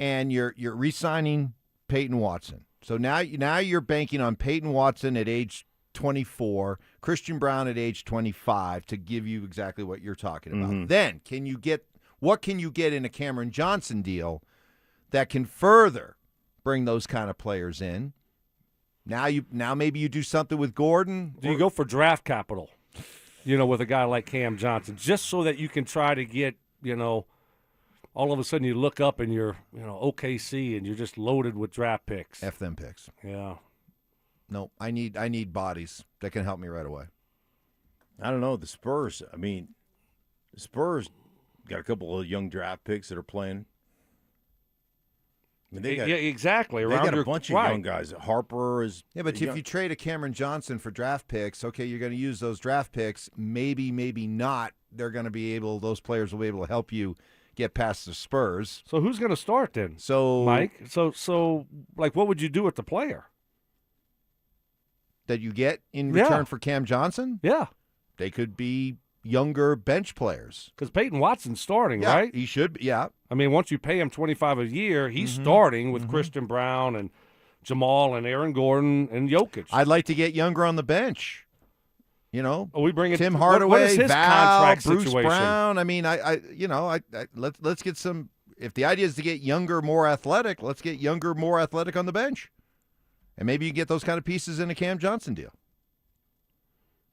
and you're re-signing Payton Watson. So now you're banking on Payton Watson at age 24, Christian Brown at age 25 to give you exactly what you're talking about. Mm-hmm. Then what can you get in a Cameron Johnson deal that can further bring those kind of players in? Now maybe you do something with Gordon. Do you go for draft capital, with a guy like Cam Johnson, just so that you can try to get, all of a sudden you look up and you're, OKC and you're just loaded with draft picks. F them picks. Yeah. No, I need bodies that can help me right away. I don't know. The Spurs got a couple of young draft picks that are playing. I mean, exactly. They got a bunch of young guys. Harper is. Yeah, but if you trade a Cameron Johnson for draft picks, okay, you're going to use those draft picks. Maybe not. They're going to be able. Those players will be able to help you get past the Spurs. So who's going to start then? So Mike. So like, what would you do with the player that you get in return for Cam Johnson? Yeah, they could be younger bench players. Because Peyton Watson's starting, yeah, right? He should be, yeah. I mean, once you pay him $25 a year, he's starting with Christian Brown and Jamal and Aaron Gordon and Jokic. I'd like to get younger on the bench. We bring in Tim Hardaway, what is his Val, contract Bruce situation? Brown. I mean, let's get some. If the idea is to get younger, more athletic, let's get younger, more athletic on the bench, and maybe you get those kind of pieces in a Cam Johnson deal.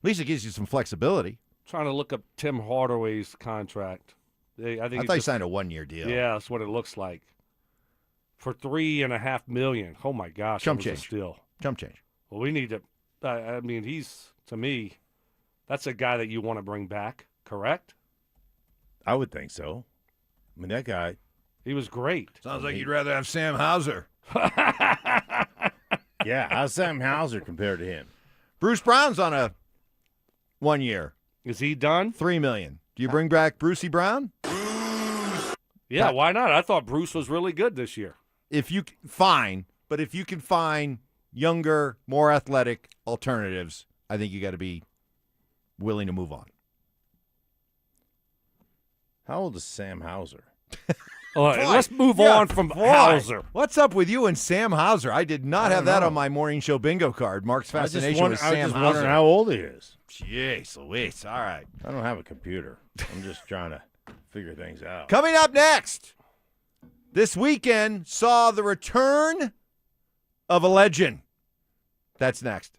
At least it gives you some flexibility. Trying to look up Tim Hardaway's contract. I thought he signed a 1-year deal. Yeah, that's what it looks like. For $3.5 million. Oh my gosh, Chump that was change. a steal. Chump change. Well, we need to. I mean, he's, to me, that's a guy that you want to bring back. Correct? I would think so. I mean, that guy. He was great. Sounds like you'd rather have Sam Hauser. Yeah, how's Sam Hauser compared to him? Bruce Brown's on a 1 year. Is he done? $3 million. Do you bring back Brucey Brown? Yeah, why not? I thought Bruce was really good this year. But if you can find younger, more athletic alternatives, I think you got to be willing to move on. How old is Sam Hauser? All right, let's move on from Hauser. What's up with you and Sam Hauser? I did not have that on my morning show bingo card. Mark's fascination with Sam Hauser. Wondering how old he is. Jeez Louise. All right. I don't have a computer. I'm just trying to figure things out. Coming up next, this weekend saw the return of a legend. That's next.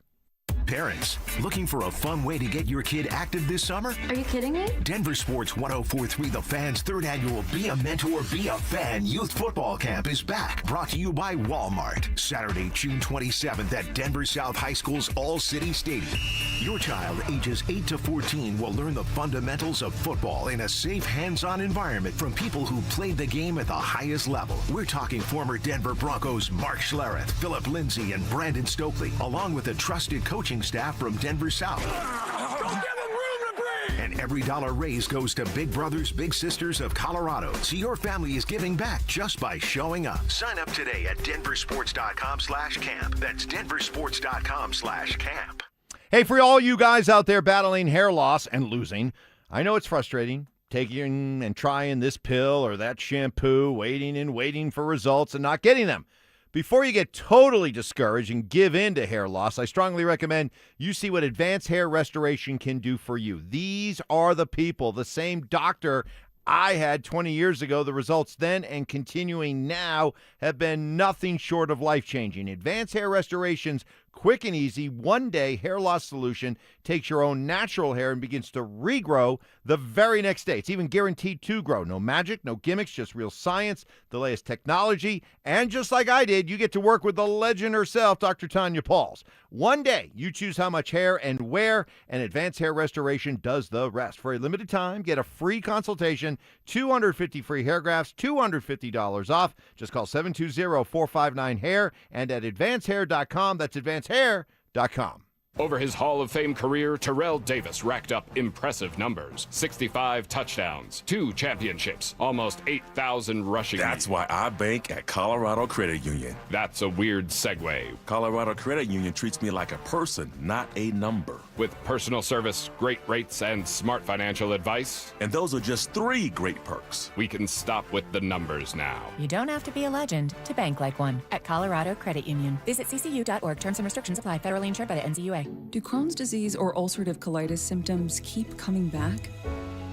Parents, looking for a fun way to get your kid active this summer? Are you kidding me? DenverSports 104.3 The Fan's third annual Be a Mentor, Be a Fan Youth Football Camp is back. Brought to you by Walmart. Saturday, June 27th at Denver South High School's All-City Stadium. Your child ages 8 to 14 will learn the fundamentals of football in a safe, hands-on environment from people who played the game at the highest level. We're talking former Denver Broncos Mark Schlereth, Philip Lindsay, and Brandon Stokley, along with a trusted coaching staff from Denver South. And every dollar raised goes to Big Brothers Big Sisters of Colorado. So your family is giving back just by showing up. Sign up today at DenverSports.com/camp. That's DenverSports.com/camp. Hey, for all you guys out there battling hair loss and losing, I know it's frustrating taking and trying this pill or that shampoo, waiting and waiting for results and not getting them. Before you get totally discouraged and give in to hair loss, I strongly recommend you see what Advanced Hair Restoration can do for you. These are the people, the same doctor I had 20 years ago. The results then and continuing now have been nothing short of life-changing. Advanced Hair Restoration's quick and easy one-day hair loss solution takes your own natural hair and begins to regrow the very next day. It's even guaranteed to grow. No magic, no gimmicks, just real science, the latest technology, and just like I did, you get to work with the legend herself, Dr. Tanya Pauls. One day, you choose how much hair and where, and Advanced Hair Restoration does the rest. For a limited time, get a free consultation, 250 free hair grafts, $250 off. Just call 720-459-HAIR and at advancedhair.com. That's advancedhair.com. Over his Hall of Fame career, Terrell Davis racked up impressive numbers. 65 touchdowns, 2 championships, almost 8,000 rushing. That's why I bank at Colorado Credit Union. That's a weird segue. Colorado Credit Union treats me like a person, not a number. With personal service, great rates, and smart financial advice. And those are just 3 great perks. We can stop with the numbers now. You don't have to be a legend to bank like one at Colorado Credit Union. Visit ccu.org. Terms and restrictions apply. Federally insured by the NCUA. Do Crohn's disease or ulcerative colitis symptoms keep coming back?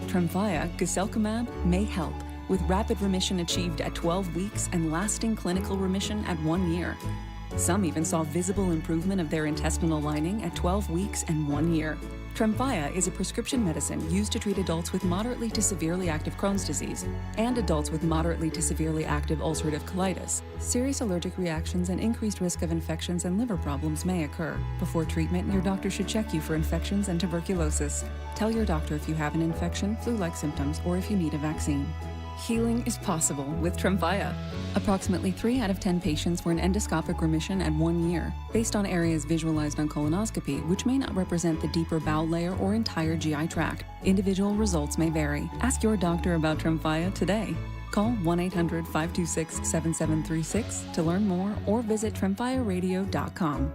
Tremfya, guselkumab, may help, with rapid remission achieved at 12 weeks and lasting clinical remission at 1 year. Some even saw visible improvement of their intestinal lining at 12 weeks and 1 year. Tremfya is a prescription medicine used to treat adults with moderately to severely active Crohn's disease and adults with moderately to severely active ulcerative colitis. Serious allergic reactions and increased risk of infections and liver problems may occur. Before treatment, your doctor should check you for infections and tuberculosis. Tell your doctor if you have an infection, flu-like symptoms, or if you need a vaccine. Healing is possible with Tremfya. Approximately 3 out of 10 patients were in endoscopic remission at 1 year, based on areas visualized on colonoscopy, which may not represent the deeper bowel layer or entire GI tract. Individual results may vary. Ask your doctor about Tremfya today. Call 1-800-526-7736 to learn more or visit tremfyaradio.com.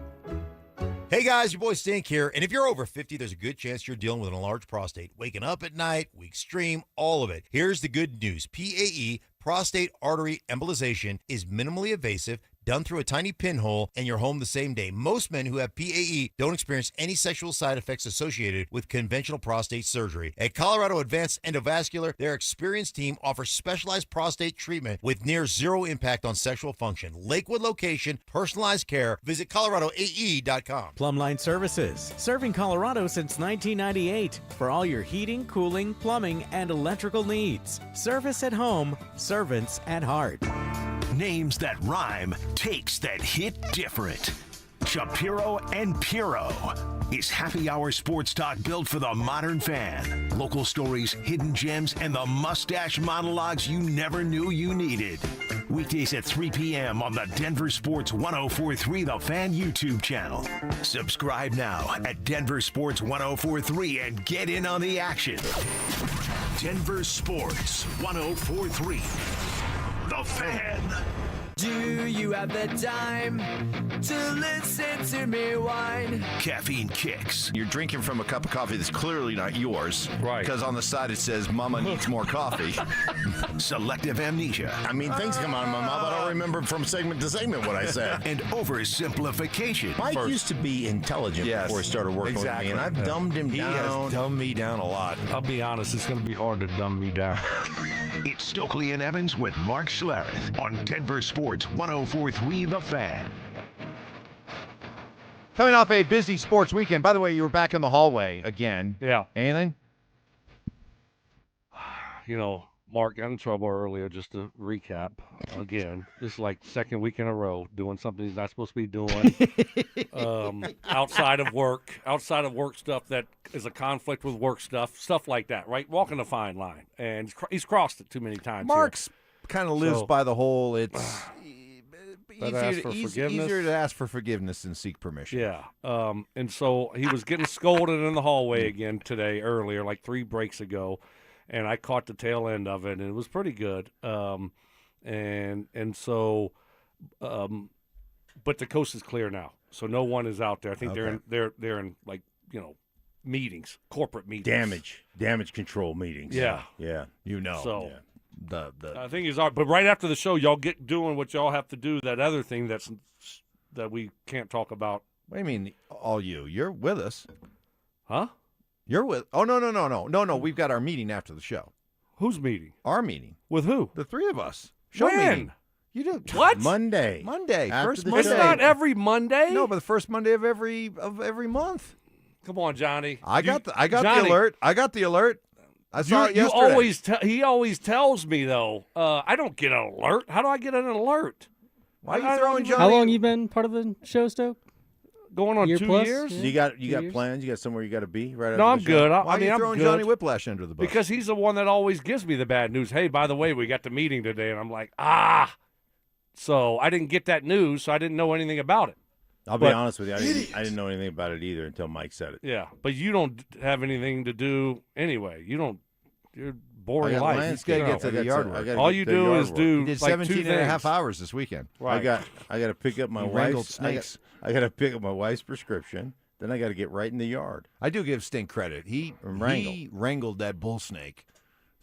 Hey guys, your boy Stink here, and if you're over 50, there's a good chance you're dealing with an enlarged prostate. Waking up at night, weak stream, all of it. Here's the good news. PAE, prostate artery embolization, is minimally invasive, done through a tiny pinhole, and you're home the same day. Most men who have PAE don't experience any sexual side effects associated with conventional prostate surgery. At Colorado Advanced Endovascular, their experienced team offers specialized prostate treatment with near zero impact on sexual function. Lakewood location, personalized care. Visit coloradoae.com. Plumline Services, serving Colorado since 1998 for all your heating, cooling, plumbing, and electrical needs. Service at home, servants at heart. Names that rhyme, takes that hit different. Shapiro and Piro is happy hour sports talk built for the modern fan. Local stories, hidden gems, and the mustache monologues you never knew you needed. Weekdays at 3 p.m. on the Denver Sports 1043 The Fan YouTube channel. Subscribe now at Denver Sports 1043 and get in on the action. Denver Sports 1043 The Fan. Do you have the time to listen to me whine? Caffeine kicks. You're drinking from a cup of coffee that's clearly not yours. Right. Because on the side it says, Mama needs more coffee. Selective amnesia. I mean, things come out of my mouth. I don't remember from segment to segment what I said. And oversimplification. Mike used to be intelligent before he started working with me, and I've dumbed him down. He has dumbed me down a lot. I'll be honest, it's going to be hard to dumb me down. It's Stokley and Evans with Mark Schlereth on Denver Sports 1043 The Fan. Coming off a busy sports weekend. By the way, you were back in the hallway again. Yeah. Anything? You know, Mark got in trouble earlier. Just to recap again, this is like second week in a row doing something he's not supposed to be doing. Outside of work stuff that is a conflict with work stuff like that. Right, walking a fine line, and he's crossed it too many times. Mark's kind of lives by the whole. It's easier to ask for forgiveness than seek permission. Yeah, and so he was getting scolded in the hallway again today earlier, like 3 breaks ago. And I caught the tail end of it, and it was pretty good. But the coast is clear now, so no one is out there. I think they're in like meetings, corporate meetings, damage control meetings. Yeah. So I think he's out. But right after the show, y'all get doing what y'all have to do. That other thing that we can't talk about. What do you mean, all you? You're with us, huh? You're with. Oh no. We've got our meeting after the show. Whose meeting? Our meeting. With who? The 3 of us. Show When? meeting. You do what? Monday. First Monday. It's not every Monday. No, but the first Monday of every month. Come on, Johnny. I got Johnny, the alert. I got the alert. I saw it yesterday. He always tells me though. I don't get an alert. How do I get an alert? Why are you throwing Johnny? How long you been part of the show, Stoke? Going on 2 years. Yeah. You got plans? You got somewhere you got to be right? No, I'm good. Why are you I'm throwing good. Johnny Whiplash under the bus? Because he's the one that always gives me the bad news. Hey, by the way, we got the meeting today, and I'm like, So I didn't get that news, so I didn't know anything about it. I'll be honest with you. I didn't know anything about it either until Mike said it. Yeah, but you don't have anything to do anyway. You're boring life. He's got to get to the yard work. All you do is do He did like 17 2 and a half things. hours this weekend. Right. I got to pick up my wife's snakes. I got to pick up my wife's prescription. Then I got to get right in the yard. I do give Stink credit. He wrangled that bull snake,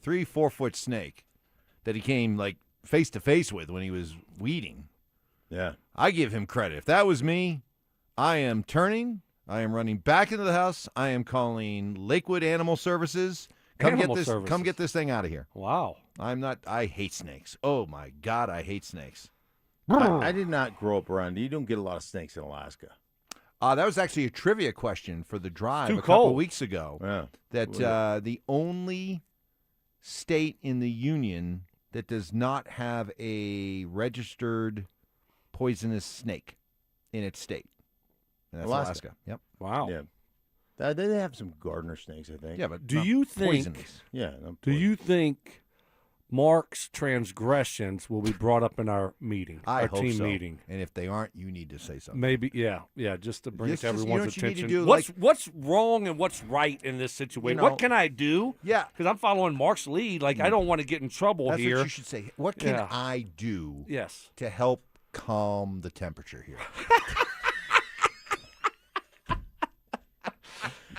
3-4-foot snake, that he came like face to face with when he was weeding. Yeah, I give him credit. If that was me, I am turning. I am running back into the house. I am calling Lakewood Animal Services. Come get this thing out of here. Wow. I hate snakes. Oh my God, I hate snakes. I did not grow up around. You don't get a lot of snakes in Alaska. That was actually a trivia question for the drive Too a couple cold. weeks ago. Yeah. That the only state in the union that does not have a registered poisonous snake in its state. And that's Alaska. Yep. Wow. Yeah. They have some gardener snakes, I think. Yeah, but Do not you think? poisonous. Yeah. Do you think Mark's transgressions will be brought up in our meeting, I our hope team so. meeting? And if they aren't, you need to say something. Maybe, yeah, just to bring it to You know everyone's what you need to attention. do, What's wrong and what's right in this situation? You know- What can I do? Yeah. Because I'm following Mark's lead. Like, I don't want to get in trouble That's here. what you should say. What can Yeah. I do Yes. to help calm the temperature here?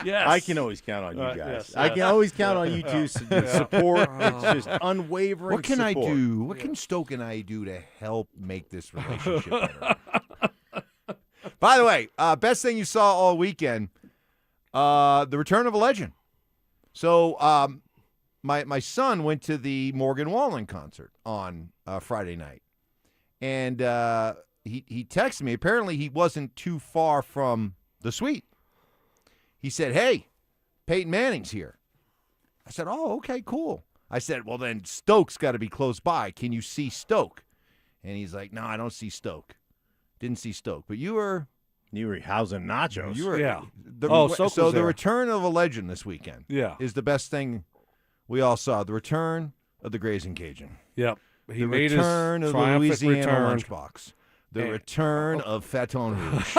Yes. I can always count on you guys. yes, I can always count on you two support. It's just unwavering What can support. I do? What can Stoke and I do to help make this relationship better? By the way, best thing you saw all weekend, the return of a legend. So my son went to the Morgan Wallen concert on Friday night. And he texted me. Apparently he wasn't too far from the suite. He said, "Hey, Peyton Manning's here." I said, "Oh, okay, cool." I said, "Well, then Stoke's got to be close by. Can you see Stoke?" And he's like, "No, I don't see Stoke. Didn't see Stoke. But you were housing nachos. You were, Yeah. So Stoke was the there. return of a legend this weekend Yeah. is the best thing we all saw. The return of the Grazing Cajun. Yep. He The made return his of the triumphant Louisiana return. lunchbox. The And- return of Faton Rouge.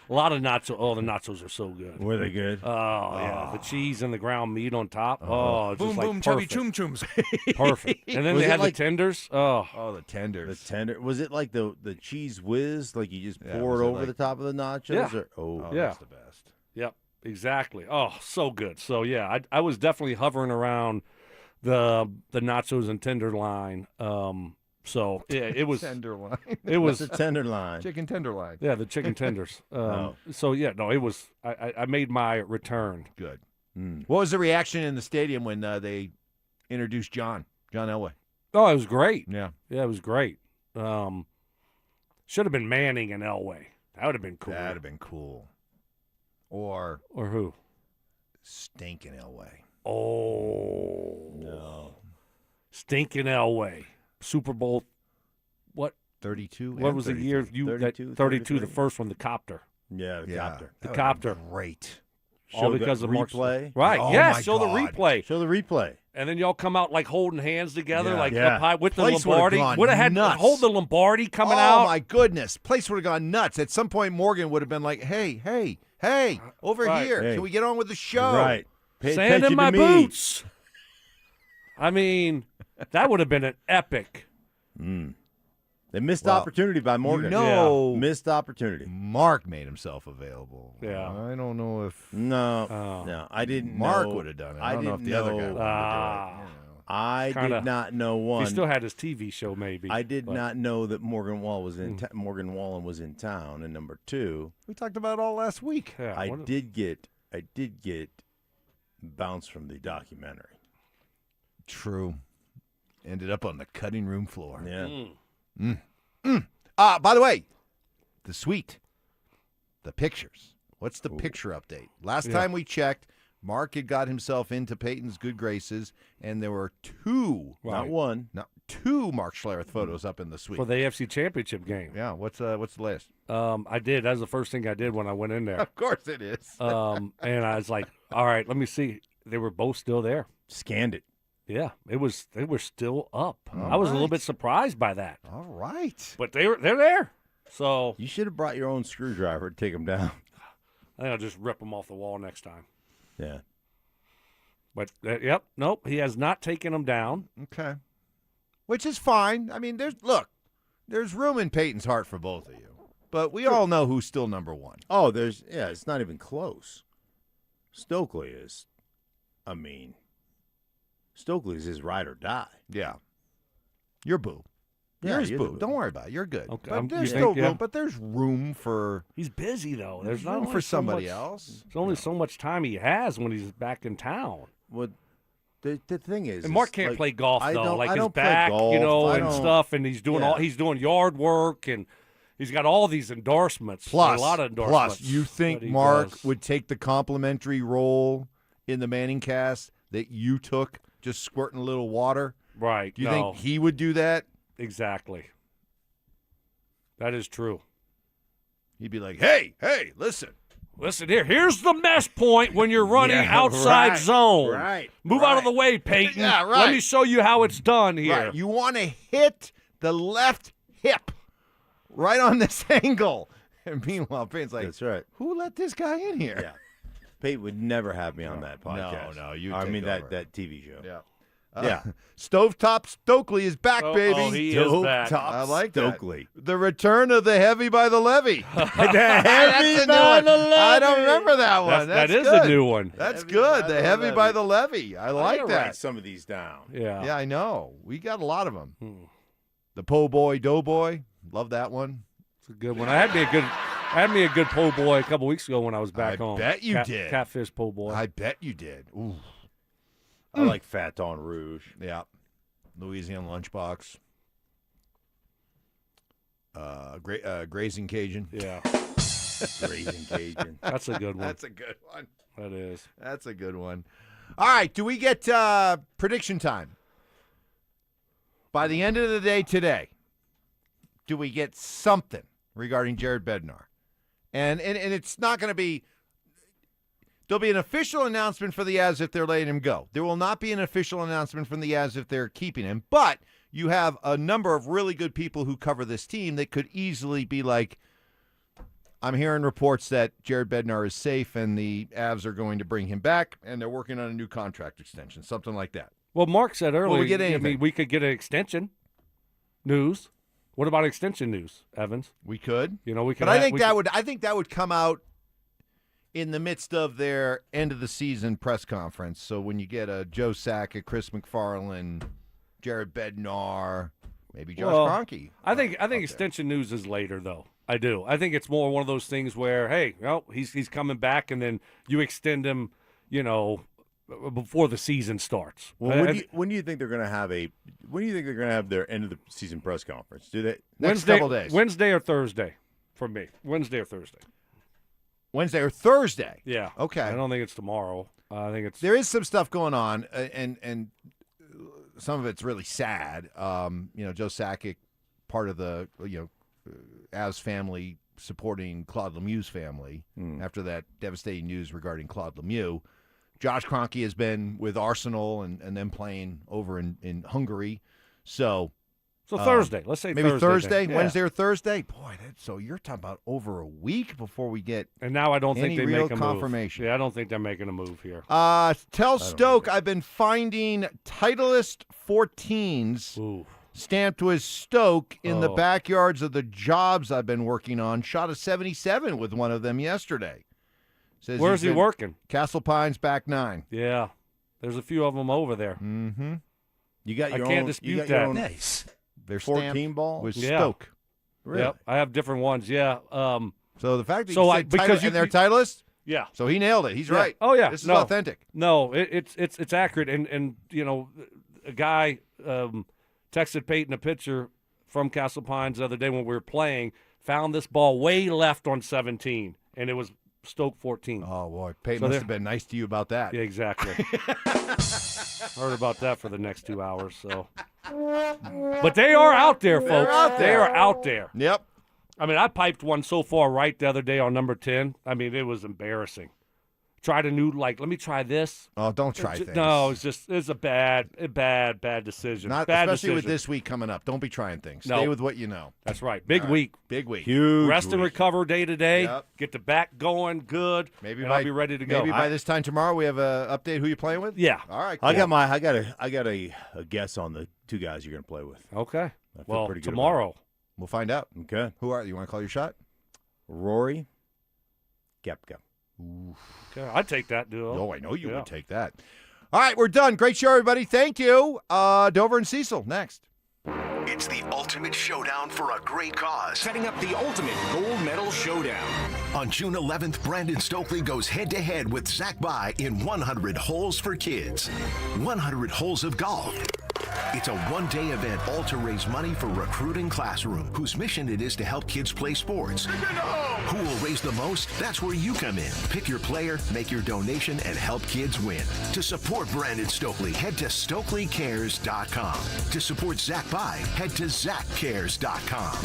A lot of nachos. Oh, the nachos are so good. Were they good? Oh, yeah. The cheese and the ground meat on top. Oh, it's Boom, just like boom, chubby perfect. choom chooms. Perfect. And then Was they it had like- the tenders. Oh. Oh, the tenders. The tender. Was it like the cheese whiz? Like you just Yeah, pour was it it over like- the top of the nachos? Yeah. Or, Oh, Yeah. that's the best. Yep, exactly. Oh, so good. So yeah, I was definitely hovering around the nachos and tender line. So yeah, it was Tenderloin. It was What's a tenderloin? Chicken tenderloin. yeah, the chicken tenders. So yeah, no, it was. I made my return. Good. Mm. What was the reaction in the stadium when they introduced John Elway? Oh, it was great. Yeah. Yeah, it was great. Should have been Manning and Elway. That would have been cool. That'd have been cool. Or who? Stinking Elway. Oh. No. Stinking Elway. Super Bowl, what? 32. What was the year? 32, the first one, the copter. Yeah, the copter. The copter. Great. All because of Mark replay. Right. Oh, yes. my Show the God. replay. Show the replay. And then y'all come out like holding hands together, Yeah. like Yeah. up high with the Place would've Lombardi. gone Would have had nuts. hold the Lombardi coming oh, out. my goodness. Place would have gone nuts. At some point, Morgan would have been like, hey, over Right. here. Hey. Can we get on with the show? Right. Pay Sand attention in my to me. boots. I mean, that would have been an epic. They missed Well, opportunity by Morgan. You know, Missed opportunity. Mark made himself available. Yeah. I don't know if No, I didn't Mark know. would have done it. I I don't know if didn't the other guy know. would have done it. I Kinda- did not know one. He still had his TV show, maybe. I did but- not know that Morgan Wallen was in town. And number two, We talked about it all last week. Yeah, I what- did get bounced from the documentary. True. Ended up on the cutting room floor. Yeah. By the way, the suite, the pictures. What's the picture update? Last time we checked, Mark had got himself into Payton's good graces, and there were two, Not one. two Mark Schlereth photos up in the suite. for the AFC Championship game. Yeah, what's the list? I did. That was the first thing I did when I went in there. Of course it is. And I was like, all right, let me see. They were both still there. Scanned it. Yeah, they were still up. All I was a little right. bit surprised by that. All right. But they're there. So You should have brought your own screwdriver to take them down. I think I'll just rip them off the wall next time. Yeah. But nope, he has not taken them down. Okay. Which is fine. I mean, there's room in Peyton's heart for both of you. But we all know who's still number one. Oh, it's not even close. Stokley is, Stokely's his ride or die. Yeah. You're boo. Yeah, Yours you're boo. the boo. Don't worry about it. You're good. Okay, But you there's think, still yeah? room. But there's room for He's busy though. There's not room only for so somebody much- else. There's only so much time he has when he's back in town. What the thing is, And Mark is, can't like, play golf I though, don't- like I his don't play back, golf. I and don't- stuff. And he's doing Yeah. he's doing yard work, and he's got all these endorsements. plus. a lot of endorsements. Plus, you think that he Mark does. would take the complimentary role in the Manning cast that you took, just squirting a little water? Right? Do you no, think he would do that? exactly? That is true. He'd be like, hey, listen. Listen here. Here's the mesh point when you're running Yeah, outside right, zone. right, Move out of the way, Peyton. Yeah, Let right. me show you how it's done here. Right. You want to hit the left hip right on this angle. And meanwhile, Payne's like, That's right. who let this guy in here? Yeah. Peyton would never have me on that podcast. No, you I take mean over. that TV show. Yeah. Yeah. Stovetop Stokley is back, Oh, baby. oh, he is back. Stovetop I like Stokley. that. The return of the heavy by the levee. The That's heavy a new by one. the levee. I don't remember that one. That is good. a new one. That's Heavy good. by The the heavy by levee. the levee. I I like gotta that. write some of these down. Yeah. Yeah, I know. We got a lot of them. The Po' Boy, Doughboy. Love that one. It's a good one. I had me a good po' boy a couple weeks ago when I was back home. bet you did. Catfish po' boy. I bet you did. Ooh. I like Faton Rouge. Yeah. Louisiana Lunchbox. Grazing Cajun. Yeah. Grazing Cajun. That's a good one. That's a good one. That is. That's a good one. All right. Do we get prediction time? By the end of the day today, do we get something regarding Jared Bednar? And it's not going to be – there'll be an official announcement for the Avs if they're letting him go. There will not be an official announcement from the Avs if they're keeping him. But you have a number of really good people who cover this team that could easily be like, I'm hearing reports that Jared Bednar is safe and the Avs are going to bring him back and they're working on a new contract extension, something like that. Well, Mark said earlier, we get anything. we could get an extension news. What about extension news, Evans? We could. You know, we could. But I think that would come out in the midst of their end of the season press conference. So when you get a Joe Sakic, Chris McFarland, Jared Bednar, maybe Josh Kroenke. I think extension news is later though. I do. I think it's more one of those things where, hey, well, he's coming back, and then you extend him, you know, before the season starts. Well, when do you think they're going to have their end of the season press conference? Do they next couple days? Wednesday or Thursday for me. Wednesday or Thursday. Wednesday or Thursday. Yeah. Okay. I don't think it's tomorrow. I think it's. There is some stuff going on, and some of it's really sad. Joe Sakic, part of the Avs family supporting Claude Lemieux's family after that devastating news regarding Claude Lemieux. Josh Kroenke has been with Arsenal and them playing over in Hungary. So Thursday. Let's say maybe Thursday, yeah. Wednesday or Thursday. Boy, so you're talking about over a week before we get and now I don't think they real make a confirmation. Move. Yeah, I don't think they're making a move here. Tell Stoke I've been finding Titleist 14s stamped with Stoke in the backyards of the jobs I've been working on. Shot a 77 with one of them yesterday. Says Where's he working? Castle Pines, back 9. Yeah, there's a few of them over there. Mm-hmm. You got your I can't own, dispute you got that. Your own Nice. They're 14 ball with Yeah. Stoke. Really? Yep, I have different ones. Yeah. So the fact that So you I- said because and they're Titleist, Yeah. so he nailed it. He's Yeah. right. Oh yeah, This is no. authentic. No, it's accurate. And a guy texted Payton a picture from Castle Pines the other day when we were playing. Found this ball way left on 17, and it was Stoke 14. Oh boy, Payton So must there- have been nice to you about that. Yeah, exactly. Heard about that for the next 2 hours. So, but they are out there, folks. They're out They there. are out there. Yep. I mean, I piped one so far right the other day on number 10. I mean, it was embarrassing. Tried a new, let me try this. Oh, don't try things. No, it's a bad decision. Not bad especially with decision. this week coming up. Don't be trying things. No. Stay with what you know. That's right. Big All right. week. Big week. Huge. Rest and week. recover day to day. Yep. Get the back going good. Maybe and I'll be ready to go. Maybe by this time tomorrow we have a update who you're playing with. Yeah. All right. I cool. got a guess on the two guys you're going to play with. Okay. I feel Well, pretty good about tomorrow. We'll find out. Okay. Who are you? Want to call your shot? Rory Koepka. Okay, I'd take that duo. Oh, I know you Yeah. would take that. All right, we're done. Great show, everybody. Thank you. Dover and Cecil next. It's the ultimate showdown for a great cause. Setting up the ultimate gold medal showdown. On June 11th, Brandon Stokley goes head-to-head with Zach By in 100 Holes for Kids. 100 holes of golf. It's a one-day event all to raise money for Recruiting Classroom, whose mission it is to help kids play sports. Who will raise the most? That's where you come in. Pick your player, make your donation, and help kids win. To support Brandon Stokley, head to StokleyCares.com. To support Zach By, head to ZachCares.com.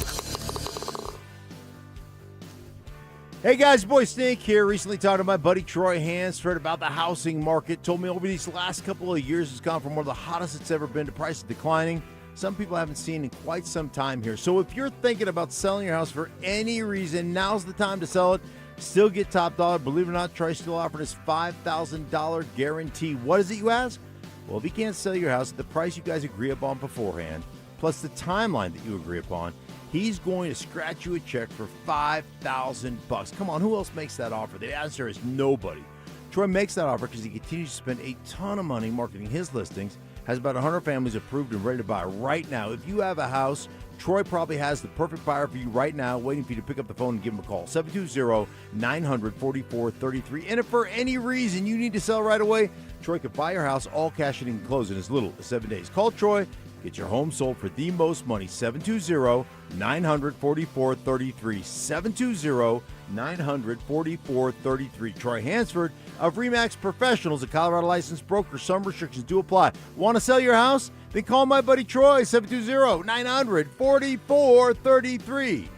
Hey guys, boy Stink here. Recently talked to my buddy Troy Hansford about the housing market. Told me over these last couple of years it's gone from one of the hottest it's ever been to prices declining. Some people haven't seen in quite some time here. So if you're thinking about selling your house for any reason, now's the time to sell it. Still get top dollar. Believe it or not, Troy's still offering his $5,000 guarantee. What is it, you ask? Well, if he can't sell your house at the price you guys agree upon beforehand, plus the timeline that you agree upon, he's going to scratch you a check for $5,000. Come on, who else makes that offer? The answer is nobody. Troy makes that offer because he continues to spend a ton of money marketing his listings, has about 100 families approved and ready to buy right now. If you have a house, Troy probably has the perfect buyer for you right now, waiting for you to pick up the phone and give him a call. 720-900-4433. And if for any reason you need to sell right away, Troy could buy your house all cash and he can close in as little as 7 days. Call Troy. Get your home sold for the most money. 720-900-4433. 720-900-4433. Troy Hansford of RE/MAX Professionals, a Colorado licensed broker. Some restrictions do apply. Want to sell your house? Then call my buddy Troy. 720-900-4433.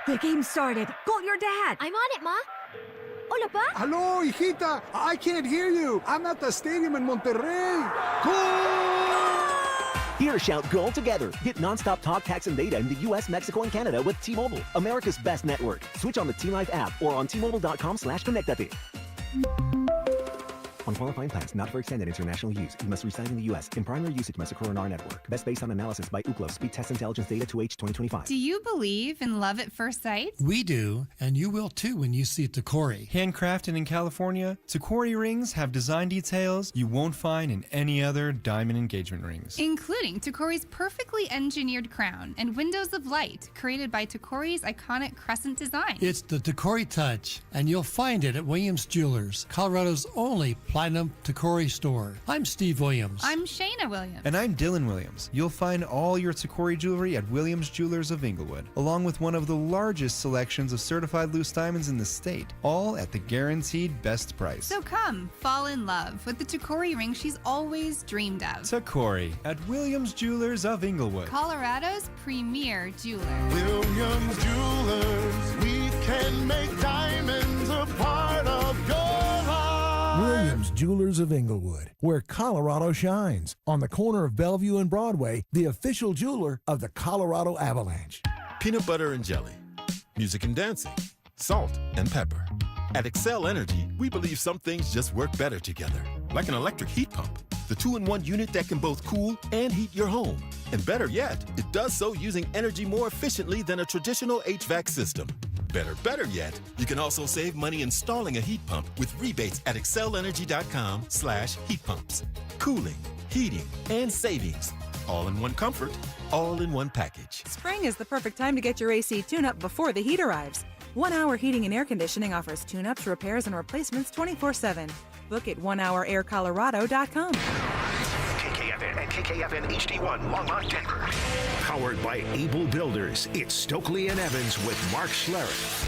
The game started. Call your dad. I'm on it, Ma. Hola, Pa. Hello, hijita. I can't hear you. I'm at the stadium in Monterrey. Here, shout goal together. Get nonstop talk, text, and data in the U.S., Mexico, and Canada with T-Mobile, America's best network. Switch on the T-Life app or on T-Mobile.com/connectate. On qualifying plans not for extended international use, you must reside in the U.S. In primary usage must occur on our network. Best based on analysis by Ookla Speed Test Intelligence Data 2H 2025. Do you believe in love at first sight? We do, and you will too when you see Tacori. Handcrafted in California, Tacori rings have design details you won't find in any other diamond engagement rings. Including Tacori's perfectly engineered crown and windows of light created by Tacori's iconic crescent design. It's the Tacori touch, and you'll find it at Williams Jewelers, Colorado's only Platinum Takori store. I'm Steve Williams. I'm Shayna Williams. And I'm Dylan Williams. You'll find all your Takori jewelry at Williams Jewelers of Inglewood, along with one of the largest selections of certified loose diamonds in the state, all at the guaranteed best price. So come, fall in love with the Takori ring she's always dreamed of. Takori at Williams Jewelers of Inglewood, Colorado's premier jeweler. Williams Jewelers, we can make diamonds a part of your life. Williams Jewelers of Inglewood, where Colorado shines. On the corner of Bellevue and Broadway, the official jeweler of the Colorado Avalanche. Peanut butter and jelly, music and dancing, salt and pepper. At Excel Energy, we believe some things just work better together, like an electric heat pump, the 2-in-1 unit that can both cool and heat your home. And better yet, it does so using energy more efficiently than a traditional HVAC system. Better yet, you can also save money installing a heat pump with rebates at excelenergy.com/heat pumps. Cooling, heating, and savings. All in one comfort, all in one package. Spring is the perfect time to get your AC tune-up before the heat arrives. 1 Hour Heating and Air Conditioning offers tune-ups, repairs, and replacements 24/7. Book at onehouraircolorado.com. KKFN and KKFN HD1 Longmont, Denver. Powered by Able Builders, it's Stokley and Evans with Mark Schlereth.